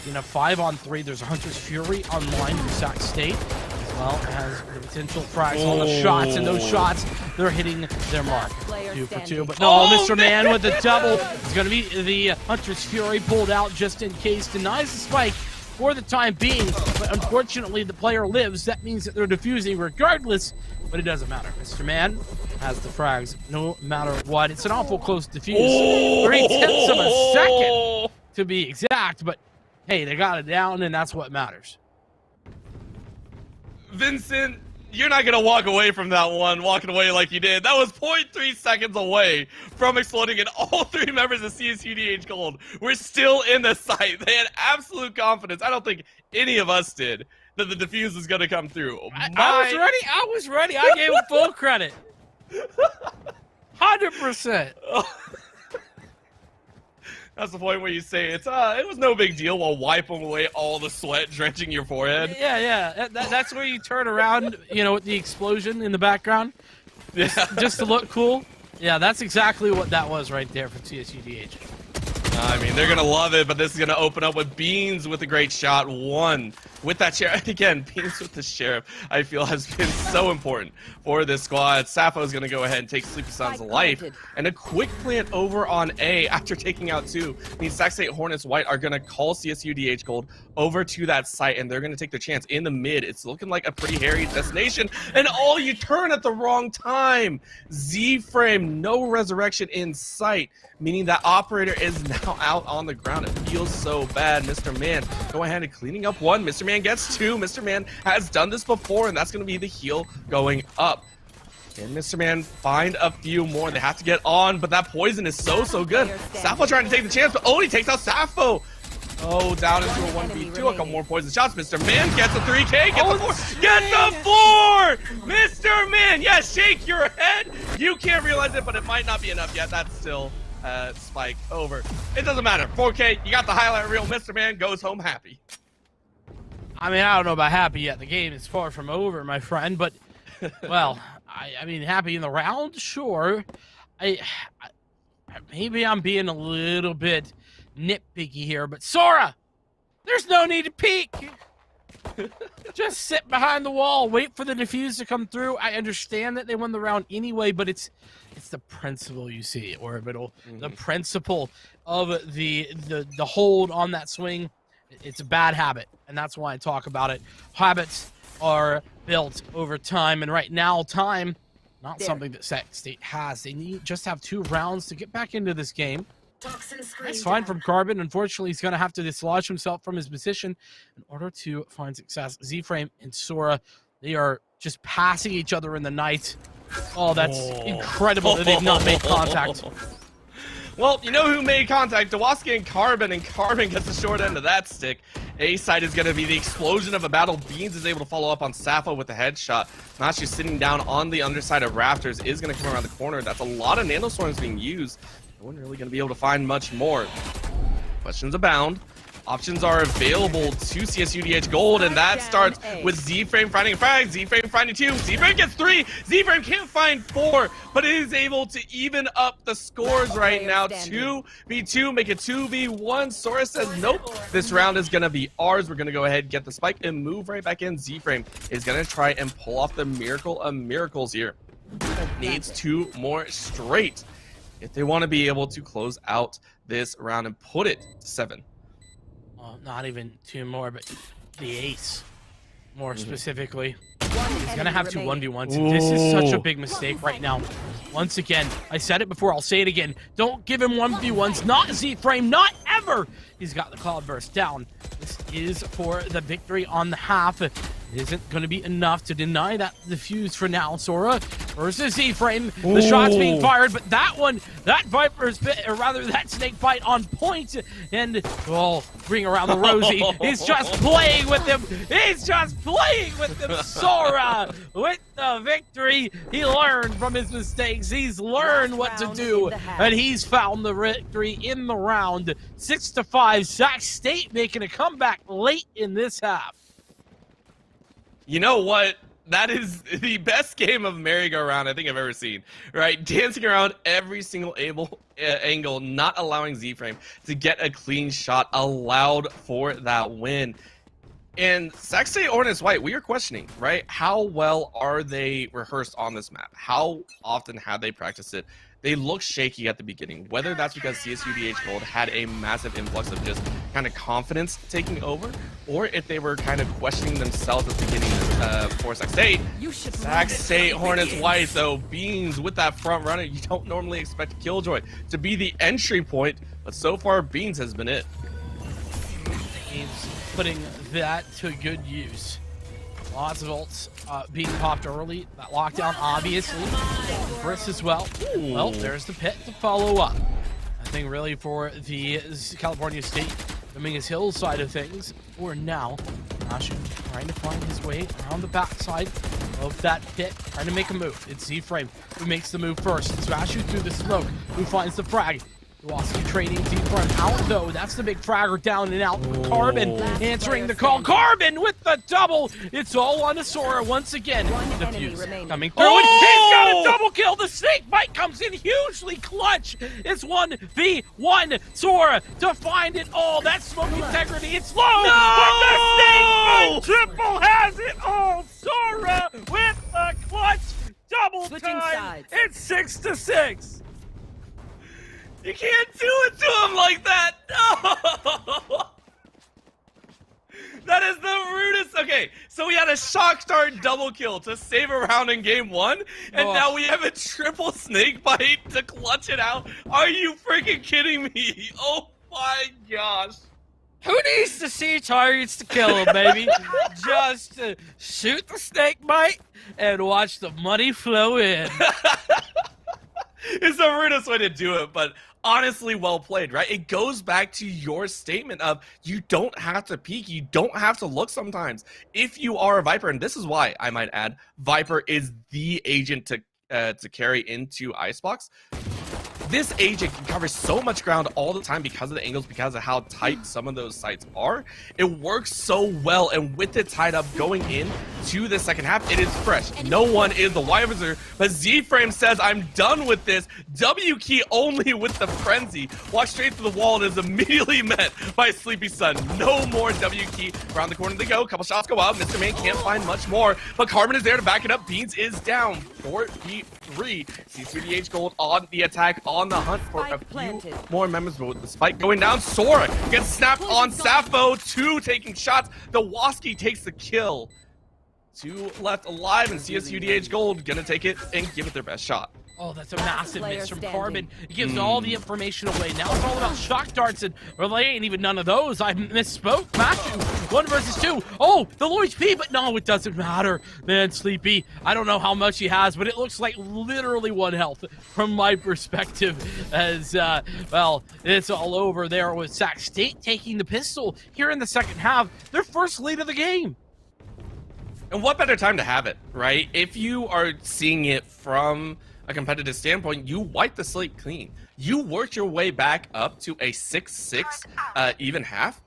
[SPEAKER 12] In a 5-on-3, there's a Hunter's Fury online from Sac State, as well as the potential frags on the shots, and those shots, they're hitting their mark. 2 for 2, but no, Mr. Man with the double. It's going to be the Hunter's Fury pulled out just in case, denies the spike for the time being, but unfortunately the player lives. That means that they're defusing regardless, but it doesn't matter. Mr. Man has the frags no matter what. It's an awful close defuse. 3/10 of a second to be exact, but hey, they got it down, and that's what matters.
[SPEAKER 11] Vincent, you're not going to walk away from that one, walking away like you did. That was 0.3 seconds away from exploding, and all 3 members of CSUDH Gold were still in the site. They had absolute confidence. I don't think any of us did that the defuse was going to come through.
[SPEAKER 12] I was ready. I gave him full credit. 100%.
[SPEAKER 11] That's the point where you say it was no big deal while wiping away all the sweat drenching your forehead.
[SPEAKER 12] Yeah. That's where you turn around, you know, with the explosion in the background.
[SPEAKER 11] Yeah.
[SPEAKER 12] Just to look cool. Yeah, that's exactly what that was right there for CSUDH.
[SPEAKER 11] I mean, they're going to love it, but this is going to open up with Beans with a great shot. 1 with that sheriff. Again, Beans with the sheriff, I feel, has been so important for this squad. Sappho is going to go ahead and take Sleepy Sun's life. And a quick plant over on A after taking out 2 means Sac State Hornets White are going to call CSUDH Gold over to that site, and they're going to take their chance in the mid. It's looking like a pretty hairy destination, and you turn at the wrong time. Z-frame, no resurrection in sight, meaning that operator is now out on the ground. It feels so bad. Mr. Man, go ahead and cleaning up 1. Mr. Man gets 2. Mr. Man has done this before, and that's going to be the heal going up. Can Mr. Man find a few more? They have to get on, but that poison is so good. Sappho trying to take the chance, but he takes out Sappho. Down into a 1v2. A couple more poison shots. Mr. Man gets a 3K. Get the 4. Get the 4! Mr. Man! Yes, shake your head. You can't realize it, but it might not be enough yet. That's still spike over. It doesn't matter. 4K, you got the highlight reel. Mr. Man goes home happy.
[SPEAKER 12] I mean, I don't know about happy yet. The game is far from over, my friend, but, well, I mean, happy in the round? Sure. Maybe I'm being a little bit nitpicky here, but Sora, there's no need to peek. Just sit behind the wall, wait for the defuse to come through. I understand that they won the round anyway, but it's the principle, you see, Orbital. The principle of the hold on that swing. It's a bad habit, and that's why I talk about it. Habits are built over time, and right now, time, not something that Sac State has. They just have 2 rounds to get back into this game. That's fine from Carbon. Unfortunately, he's going to have to dislodge himself from his position in order to find success. Z-Frame and Sora, they are just passing each other in the night. Oh, that's incredible that they've not made contact.
[SPEAKER 11] Well, you know who made contact? Dawaski and Carbon gets the short end of that stick. A side is going to be the explosion of a battle. Beans is able to follow up on Sappho with a headshot. Machi sitting down on the underside of Rafters is going to come around the corner. That's a lot of nanostorms being used. No one really going to be able to find much more. Questions abound. Options are available to CSUDH Gold, and that starts with Z-Frame finding a frag, Z-Frame finding 2, Z-Frame gets 3, Z-Frame can't find 4, but it is able to even up the scores right now. 2v2, make it 2v1. Sora says, nope, this round is going to be ours. We're going to go ahead, get the spike, and move right back in. Z-Frame is going to try and pull off the miracle of miracles here. Needs 2 more straight if they want to be able to close out this round and put it to 7.
[SPEAKER 12] Well, not even 2 more, but the ace, more specifically. He's going to have 2 1v1s. This is such a big mistake right now. Once again, I said it before, I'll say it again. Don't give him 1v1s, not Z-Frame, not ever! He's got the Cloud Burst down. This is for the victory on the half. It isn't going to be enough to deny that defuse for now. Sora versus Z-Frame. The shot's being fired, but that one, that Viper's bit, or rather that snake bite on point. And, well, bring around the Rosie. He's just playing with him. He's just playing with him. Sora with the victory. He learned from his mistakes. He's learned what to do. And he's found the victory in the round. 6-5. Sac State making a comeback late in this half.
[SPEAKER 11] You know what? That is the best game of merry-go-round I think I've ever seen, right? Dancing around every single angle, not allowing Z-Frame to get a clean shot, allowed for that win. And Sac State Hornets White, we are questioning, right? How well are they rehearsed on this map? How often have they practiced it? They look shaky at the beginning, whether that's because CSUDH Gold had a massive influx of just kind of confidence taking over, or if they were kind of questioning themselves at the beginning for Sac State. Sac State Hornets White, though, Beans with that front runner, you don't normally expect Killjoy to be the entry point, but so far Beans has been it.
[SPEAKER 12] He's putting that to good use. Lots of ults being popped early. That lockdown, obviously. Briss as well. Well, there's the pit to follow up. I think really for the California State Dominguez Hills side of things, for now, Ashu trying to find his way around the backside of that pit, trying to make a move. It's Z-Frame who makes the move first. It's Ashu through the smoke, who finds the frag. Waski trading Z-Frame out though. That's the big fragger down and out. Carbon answering the call. Carbon with the double. It's all on to Sora once again. The fuse coming through. And he's got a double kill. The snake bite comes in hugely clutch. It's 1v1. Sora to find it all. That smoke integrity. It's low. But the snake bite triple has it all. Sora with the clutch double time. It's 6-6.
[SPEAKER 11] You can't do it to him like that! No! That is the rudest. Okay, so we had a shock start double kill to save a round in game 1, and now we have a triple snake bite to clutch it out. Are you freaking kidding me? Oh my gosh.
[SPEAKER 12] Who needs to see targets to kill him, baby? Just shoot the snake bite and watch the money flow in.
[SPEAKER 11] It's the rudest way to do it, but honestly well played, right? It goes back to your statement of you don't have to peek, you don't have to look sometimes. If you are a Viper, and this is why, I might add, Viper is the agent to carry into Icebox. This agent can cover so much ground all the time because of the angles, because of how tight some of those sites are. It works so well, and with it tied up going in to the second half, it is fresh. No one is the Y-Wizard, but Z-Frame says, I'm done with this. W key only with the frenzy. Walks straight to the wall and is immediately met by Sleepy Sun. No more W key. Around the corner they go. Couple shots go out. Mr. Man can't find much more, but Carbon is there to back it up. Beans is down. 4v3. CSUDH Gold on the attack, on the hunt for a few more members, but with the spike going down, Sora gets snapped on Sappho. 2 taking shots. The Waski takes the kill. 2 left alive, and CSUDH Gold gonna take it and give it their best shot.
[SPEAKER 12] Oh, that's a massive
[SPEAKER 3] player
[SPEAKER 12] miss from
[SPEAKER 3] standing.
[SPEAKER 12] Carbon. It gives all the information away. Now it's all about shock darts, and well, they ain't even none of those. I misspoke. Mashu, 1 versus 2. Oh, the Lloyd's P, but no, it doesn't matter. Man, Sleepy, I don't know how much he has, but it looks like literally 1 health from my perspective as, well, it's all over there with Sac State taking the pistol here in the second half. Their first lead of the game.
[SPEAKER 11] And what better time to have it, right? If you are seeing it from a competitive standpoint, you wipe the slate clean. You work your way back up to a 6-6 even half.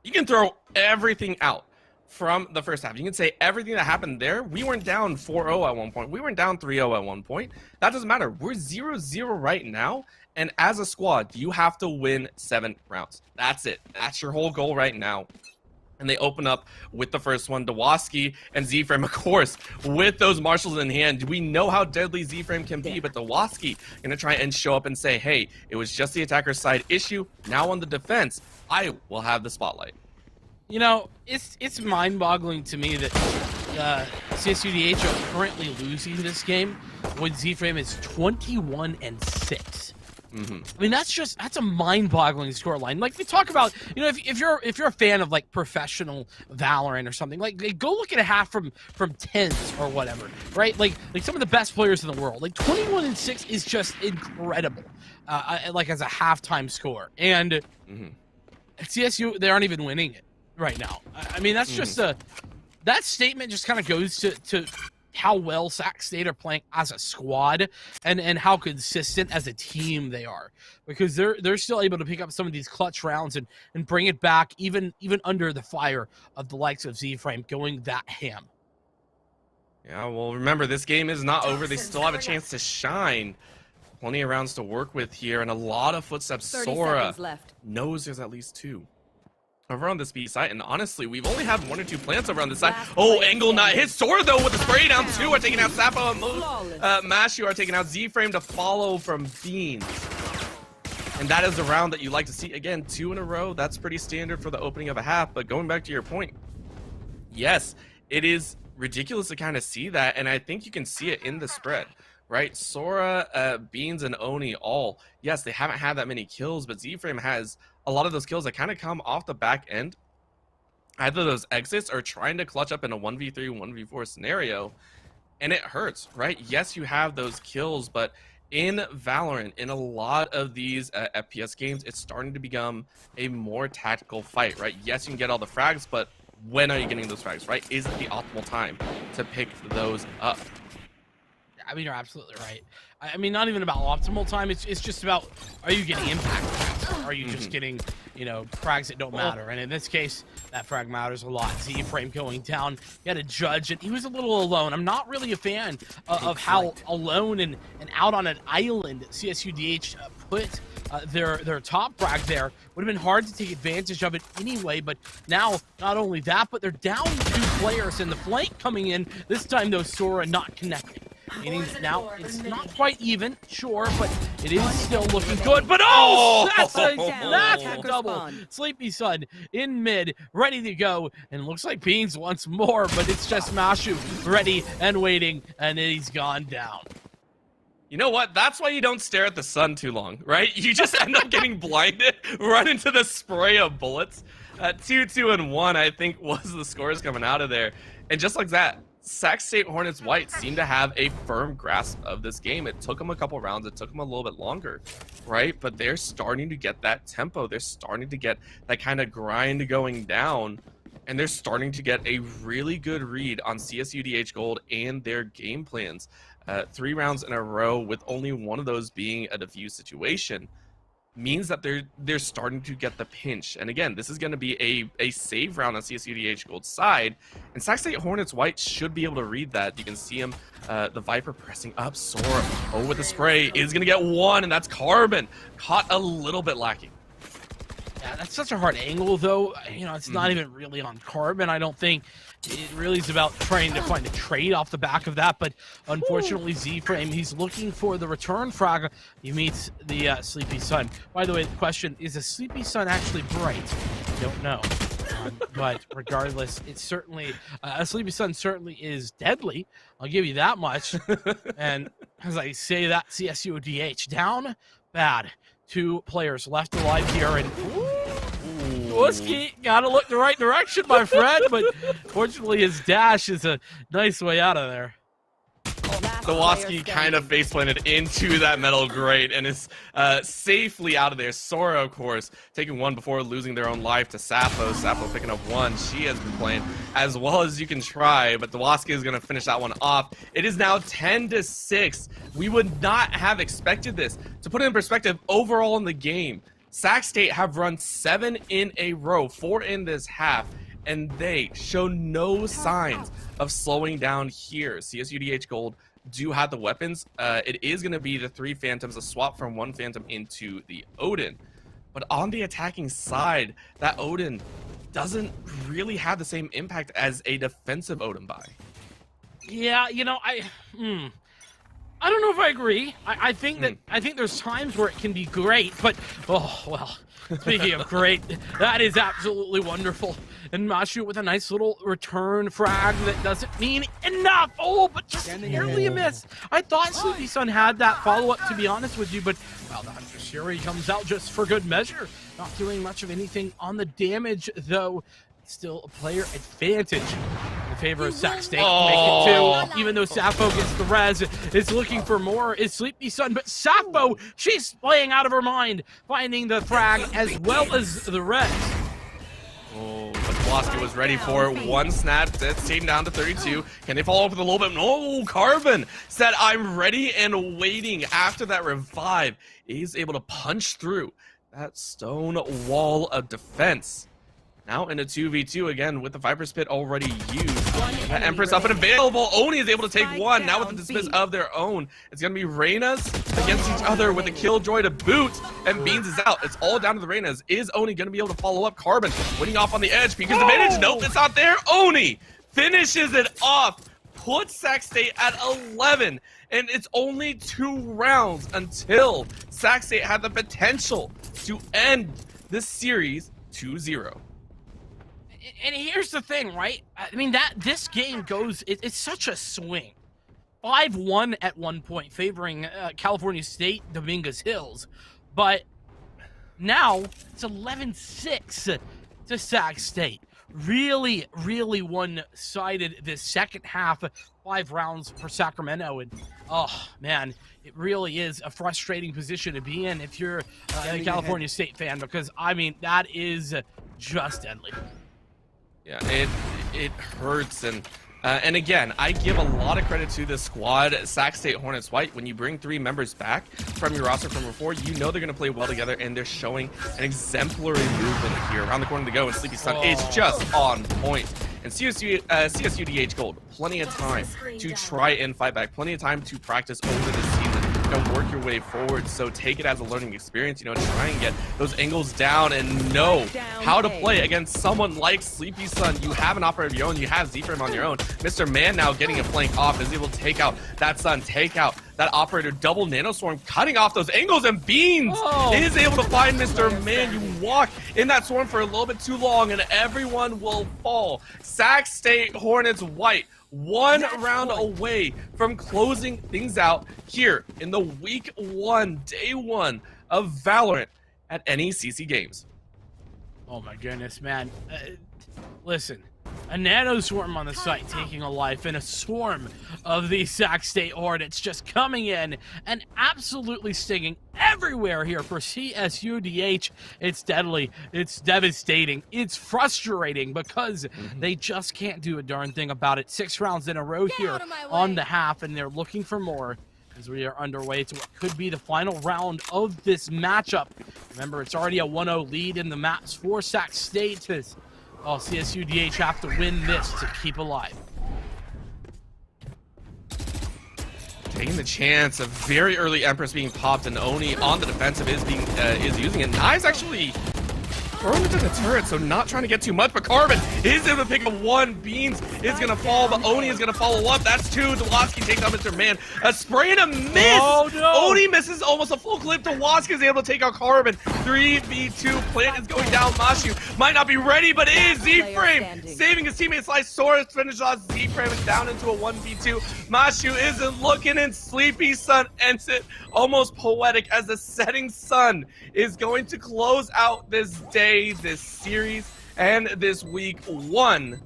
[SPEAKER 11] You can throw everything out from the first half. You can say everything that happened there. We weren't down 4-0 at one point. We weren't down 3-0 at one point. That doesn't matter. We're 0-0 right now. And as a squad, you have to win 7 rounds. That's it. That's your whole goal right now. And they open up with the first one. Dawaski and Z-Frame, of course, with those marshals in hand. We know how deadly Z-Frame can be, but Dawaski going to try and show up and say, hey, it was just the attacker's side issue. Now on the defense, I will have the spotlight.
[SPEAKER 12] You know, it's mind-boggling to me that CSUDH are currently losing this game when Z-Frame is 21-6. I mean, that's a mind-boggling scoreline. Like we talk about, you know, if you're a fan of like professional Valorant or something, like go look at a half from tens or whatever, right? Like some of the best players in the world. Like 21-6 is just incredible, like as a halftime score. And at CSU, they aren't even winning it right now. I mean, that's just that statement just kind of goes to how well Sac State are playing as a squad and how consistent as a team they are, because they're still able to pick up some of these clutch rounds and bring it back even under the fire of the likes of Z-Frame going that ham.
[SPEAKER 11] Yeah, well, remember, this game is not over. They still have a chance to shine. Plenty of rounds to work with here and a lot of footsteps.
[SPEAKER 3] 30
[SPEAKER 11] Sora
[SPEAKER 3] seconds left.
[SPEAKER 11] knows there's at least 2 over on this B side, and honestly, we've only had 1 or 2 plants over on this side. Oh, Angle not hit. Sora, though, with the spray down. 2 are taking out Sapo, and Mashu are taking out Z-Frame to follow from Beans. And that is the round that you like to see. Again, 2 in a row. That's pretty standard for the opening of a half, but going back to your point, yes, it is ridiculous to kind of see that, and I think you can see it in the spread. Right, Sora, Beans, and Oni all, yes, they haven't had that many kills, but Z-Frame has a lot of those kills that kind of come off the back end. Either those exits or trying to clutch up in a 1v3, 1v4 scenario, and it hurts, right? Yes, you have those kills, but in Valorant, in a lot of these FPS games, it's starting to become a more tactical fight, right? Yes, you can get all the frags, but when are you getting those frags, right? Is it the optimal time to pick those up?
[SPEAKER 12] I mean, you're absolutely right. I mean, not even about optimal time. It's just about, are you getting impact frags? Or are you just getting, you know, frags that don't matter? And in this case, that frag matters a lot. Z-Frame going down. He had a judge, and he was a little alone. I'm not really a fan of how alone and out on an island CSUDH put their top frag there. Would have been hard to take advantage of it anyway, but now, not only that, but they're down 2 players, and the flank coming in. This time, though, Sora not connecting. Meaning now it's not quite even, sure, but it is still looking good. But that's a double. Sleepy Sun in mid, ready to go, and looks like Beans once more, but it's just Mashu ready and waiting, and he's gone down.
[SPEAKER 11] You know what? That's why you don't stare at the sun too long, right? You just end up getting blinded, run into the spray of bullets. 2-2-1, I think, was the scores coming out of there. And just like that, Sac State Hornets White seem to have a firm grasp of this game. It took them a couple rounds. It took them a little bit longer, right? But they're starting to get that tempo. They're starting to get that kind of grind going down. And they're starting to get a really good read on CSUDH Gold and their game plans. 3 rounds in a row with only one of those being a defuse situation means that they're starting to get the pinch. And again, this is going to be a save round on CSUDH Gold's side, and Sac State Hornets White should be able to read that. You can see him, the Viper pressing up. Sora, with the spray, is going to get 1, and that's Carbon. Caught a little bit lacking.
[SPEAKER 12] Yeah, that's such a hard angle, though. You know, it's not even really on Carbon. I don't think it really is about trying to find a trade off the back of that. But unfortunately, Z-Frame, he's looking for the return frag. He meets the Sleepy Sun. By the way, the question, is a Sleepy Sun actually bright? I don't know. But regardless, it's certainly, a Sleepy Sun certainly is deadly. I'll give you that much. And as I say that, CSU DH down bad. 2 players left alive here, and Whiskey gotta look the right direction, my friend, but fortunately his dash is a nice way out of there.
[SPEAKER 11] Sawaski kind of face planted into that metal grate and is safely out of there. Sora, of course, taking 1 before losing their own life to Sappho. Sappho picking up 1. She has been playing as well as you can try, but Sawaski is going to finish that one off. It is now 10-6. We would not have expected this. To put it in perspective, overall in the game, Sac State have run 7 in a row, 4 in this half, and they show no signs of slowing down here. CSUDH Gold do have the weapons. It is going to be the 3 Phantoms, a swap from 1 Phantom into the Odin. But on the attacking side, that Odin doesn't really have the same impact as a defensive Odin buy.
[SPEAKER 12] Yeah, you know, I don't know if I agree. I think there's times where it can be great, but oh well. Speaking of great, that is absolutely wonderful. And Mashu with a nice little return frag that doesn't mean enough. Oh, but just barely a miss. I thought Sleepy Sun had that follow-up, to be honest with you, but well, the Hunter Shuri comes out just for good measure. Not doing much of anything on the damage, though. Still a player advantage in favor of Sac State. Make it 2, even though Sappho gets the res. Is looking for more is Sleepy Sun, but Sappho, she's playing out of her mind, finding the frag as well as the res.
[SPEAKER 11] Oh, but Kowalski was ready for it. 1 snap, that's taken down to 32. Can they follow up with a little bit? No, Carbon said, I'm ready and waiting. After that revive, he's able to punch through that stone wall of defense. Now in a 2v2 again with the Viper's Pit already used. Empress up and available. Oni is able to take 1. Now with the dismiss of their own. It's going to be Reyna's against each other with a Killjoy to boot. And Beans is out. It's all down to the Reyna's. Is Oni going to be able to follow up? Carbon winning off on the edge. Peekers advantage. Nope, it's not there. Oni finishes it off. Puts Sac State at 11. And it's only 2 rounds until Sac State had the potential to end this series 2-0.
[SPEAKER 12] And here's the thing, right? I mean, this game goes, it's such a swing. 5-1 at one point, favoring California State, Dominguez Hills. But now it's 11-6 to Sac State. Really, really one-sided this second half. 5 rounds for Sacramento. And, oh, man, it really is a frustrating position to be in if you're a California State fan. Because, I mean, that is just deadly.
[SPEAKER 11] Yeah, it hurts, and again, I give a lot of credit to the squad, Sac State Hornets White. When you bring 3 members back from your roster from before, you know they're going to play well together, and they're showing an exemplary movement here. Around the corner to go, and Sleepy Sun is just on point. And CSUDH Gold, plenty of time to try and fight back, plenty of time to practice over the season and work your way forward. So take it as a learning experience, you know, try and get those angles down and know how to play against someone like Sleepy Sun. You have an operator of your own, you have Z-Frame on your own. Mr. Man now getting a flank off, is able to take out that Sun, take out that operator, double nanoswarm, cutting off those angles, and Beans is able to find Mr. Man. You walk in that swarm for a little bit too long and everyone will fall. Sac State Hornets White, 1 round away from closing things out here in the week 1, day 1 of Valorant at NECC Games.
[SPEAKER 12] Oh my goodness, man. Listen, a nano swarm on the site taking a life, and a swarm of these Sac State Hornets just coming in and absolutely stinging everywhere here for CSUDH. It's deadly, it's devastating, it's frustrating because they just can't do a darn thing about it. 6 rounds in a row here on the half, and they're looking for more as we are underway to what could be the final round of this matchup. Remember, it's already a 1-0 lead in the maps for Sac State. CSUDH have to win this to keep alive.
[SPEAKER 11] Taking the chance of very early Empress being popped, and Oni on the defensive is using it. Knives actually throwing it to the turret, so not trying to get too much, but Carbon is able to pick up one. Beans is gonna fall, but Oni is gonna follow up. That's two. Dwoski takes out Mr. Man. A spray and a miss!
[SPEAKER 12] Oh, no.
[SPEAKER 11] Oni misses almost a full clip. Dwoski is able to take out Carbon. 3v2. Plant is going down. Mashu might not be ready, but is Z-Frame saving his teammate. Slice Soros finishes off. Z-Frame is down into a 1v2. Mashu isn't looking, and Sleepy Sun ends it. Almost poetic, as the setting sun is going to close out this day, this series, and this week one.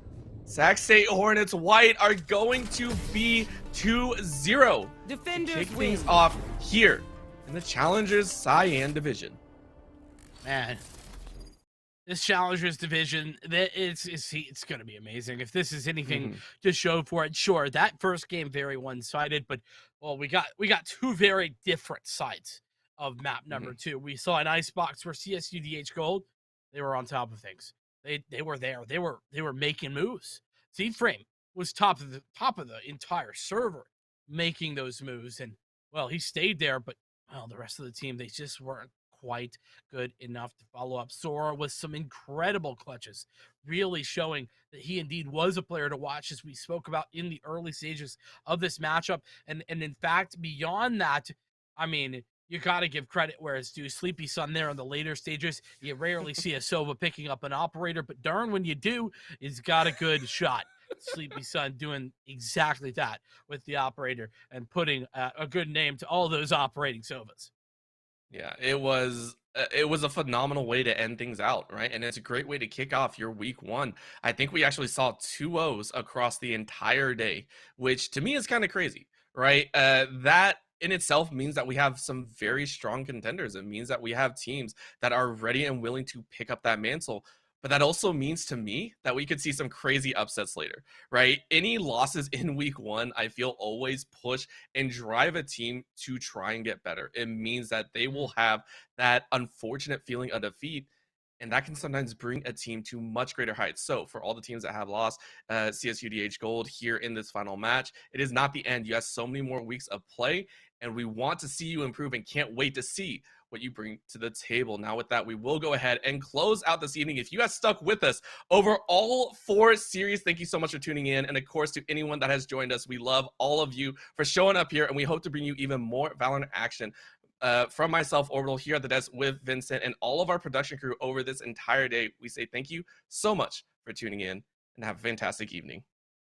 [SPEAKER 11] Sac State Hornets White are going to be 2-0 to kick things off here in the Challengers Cyan Division.
[SPEAKER 12] Man, this Challengers Division, it's going to be amazing. If this is anything to show for it, sure, that first game very one-sided, but well, we got two very different sides of map number 2. We saw an Icebox where CSUDH Gold, they were on top of things. They were there. They were making moves. Z-Frame was top of the entire server making those moves, and well, he stayed there, but well, the rest of the team, they just weren't quite good enough to follow up. Sora with some incredible clutches, really showing that he indeed was a player to watch, as we spoke about in the early stages of this matchup. And in fact, beyond that, I mean, you got to give credit where it's due. Sleepy Sun there in the later stages. You rarely see a Sova picking up an operator, but darn when you do, he's got a good shot. Sleepy Sun doing exactly that with the operator and putting a good name to all those operating Sovas.
[SPEAKER 11] Yeah, it was a phenomenal way to end things out, right? And it's a great way to kick off your week one. I think we actually saw 2 O's across the entire day, which to me is kind of crazy, right? That in itself means that we have some very strong contenders. It means that we have teams that are ready and willing to pick up that mantle. But that also means to me that we could see some crazy upsets later, right? Any losses in week one, I feel always push and drive a team to try and get better. It means that they will have that unfortunate feeling of defeat, and that can sometimes bring a team to much greater heights. So for all the teams that have lost CSUDH Gold here in this final match, it is not the end. You have so many more weeks of play, and we want to see you improve and can't wait to see what you bring to the table. Now with that, we will go ahead and close out this evening. If you have stuck with us over all 4 series, thank you so much for tuning in. And of course, to anyone that has joined us, we love all of you for showing up here, and we hope to bring you even more Valorant action. From myself, Orbital, here at the desk with Vincent and all of our production crew over this entire day, we say thank you so much for tuning in and have a fantastic evening.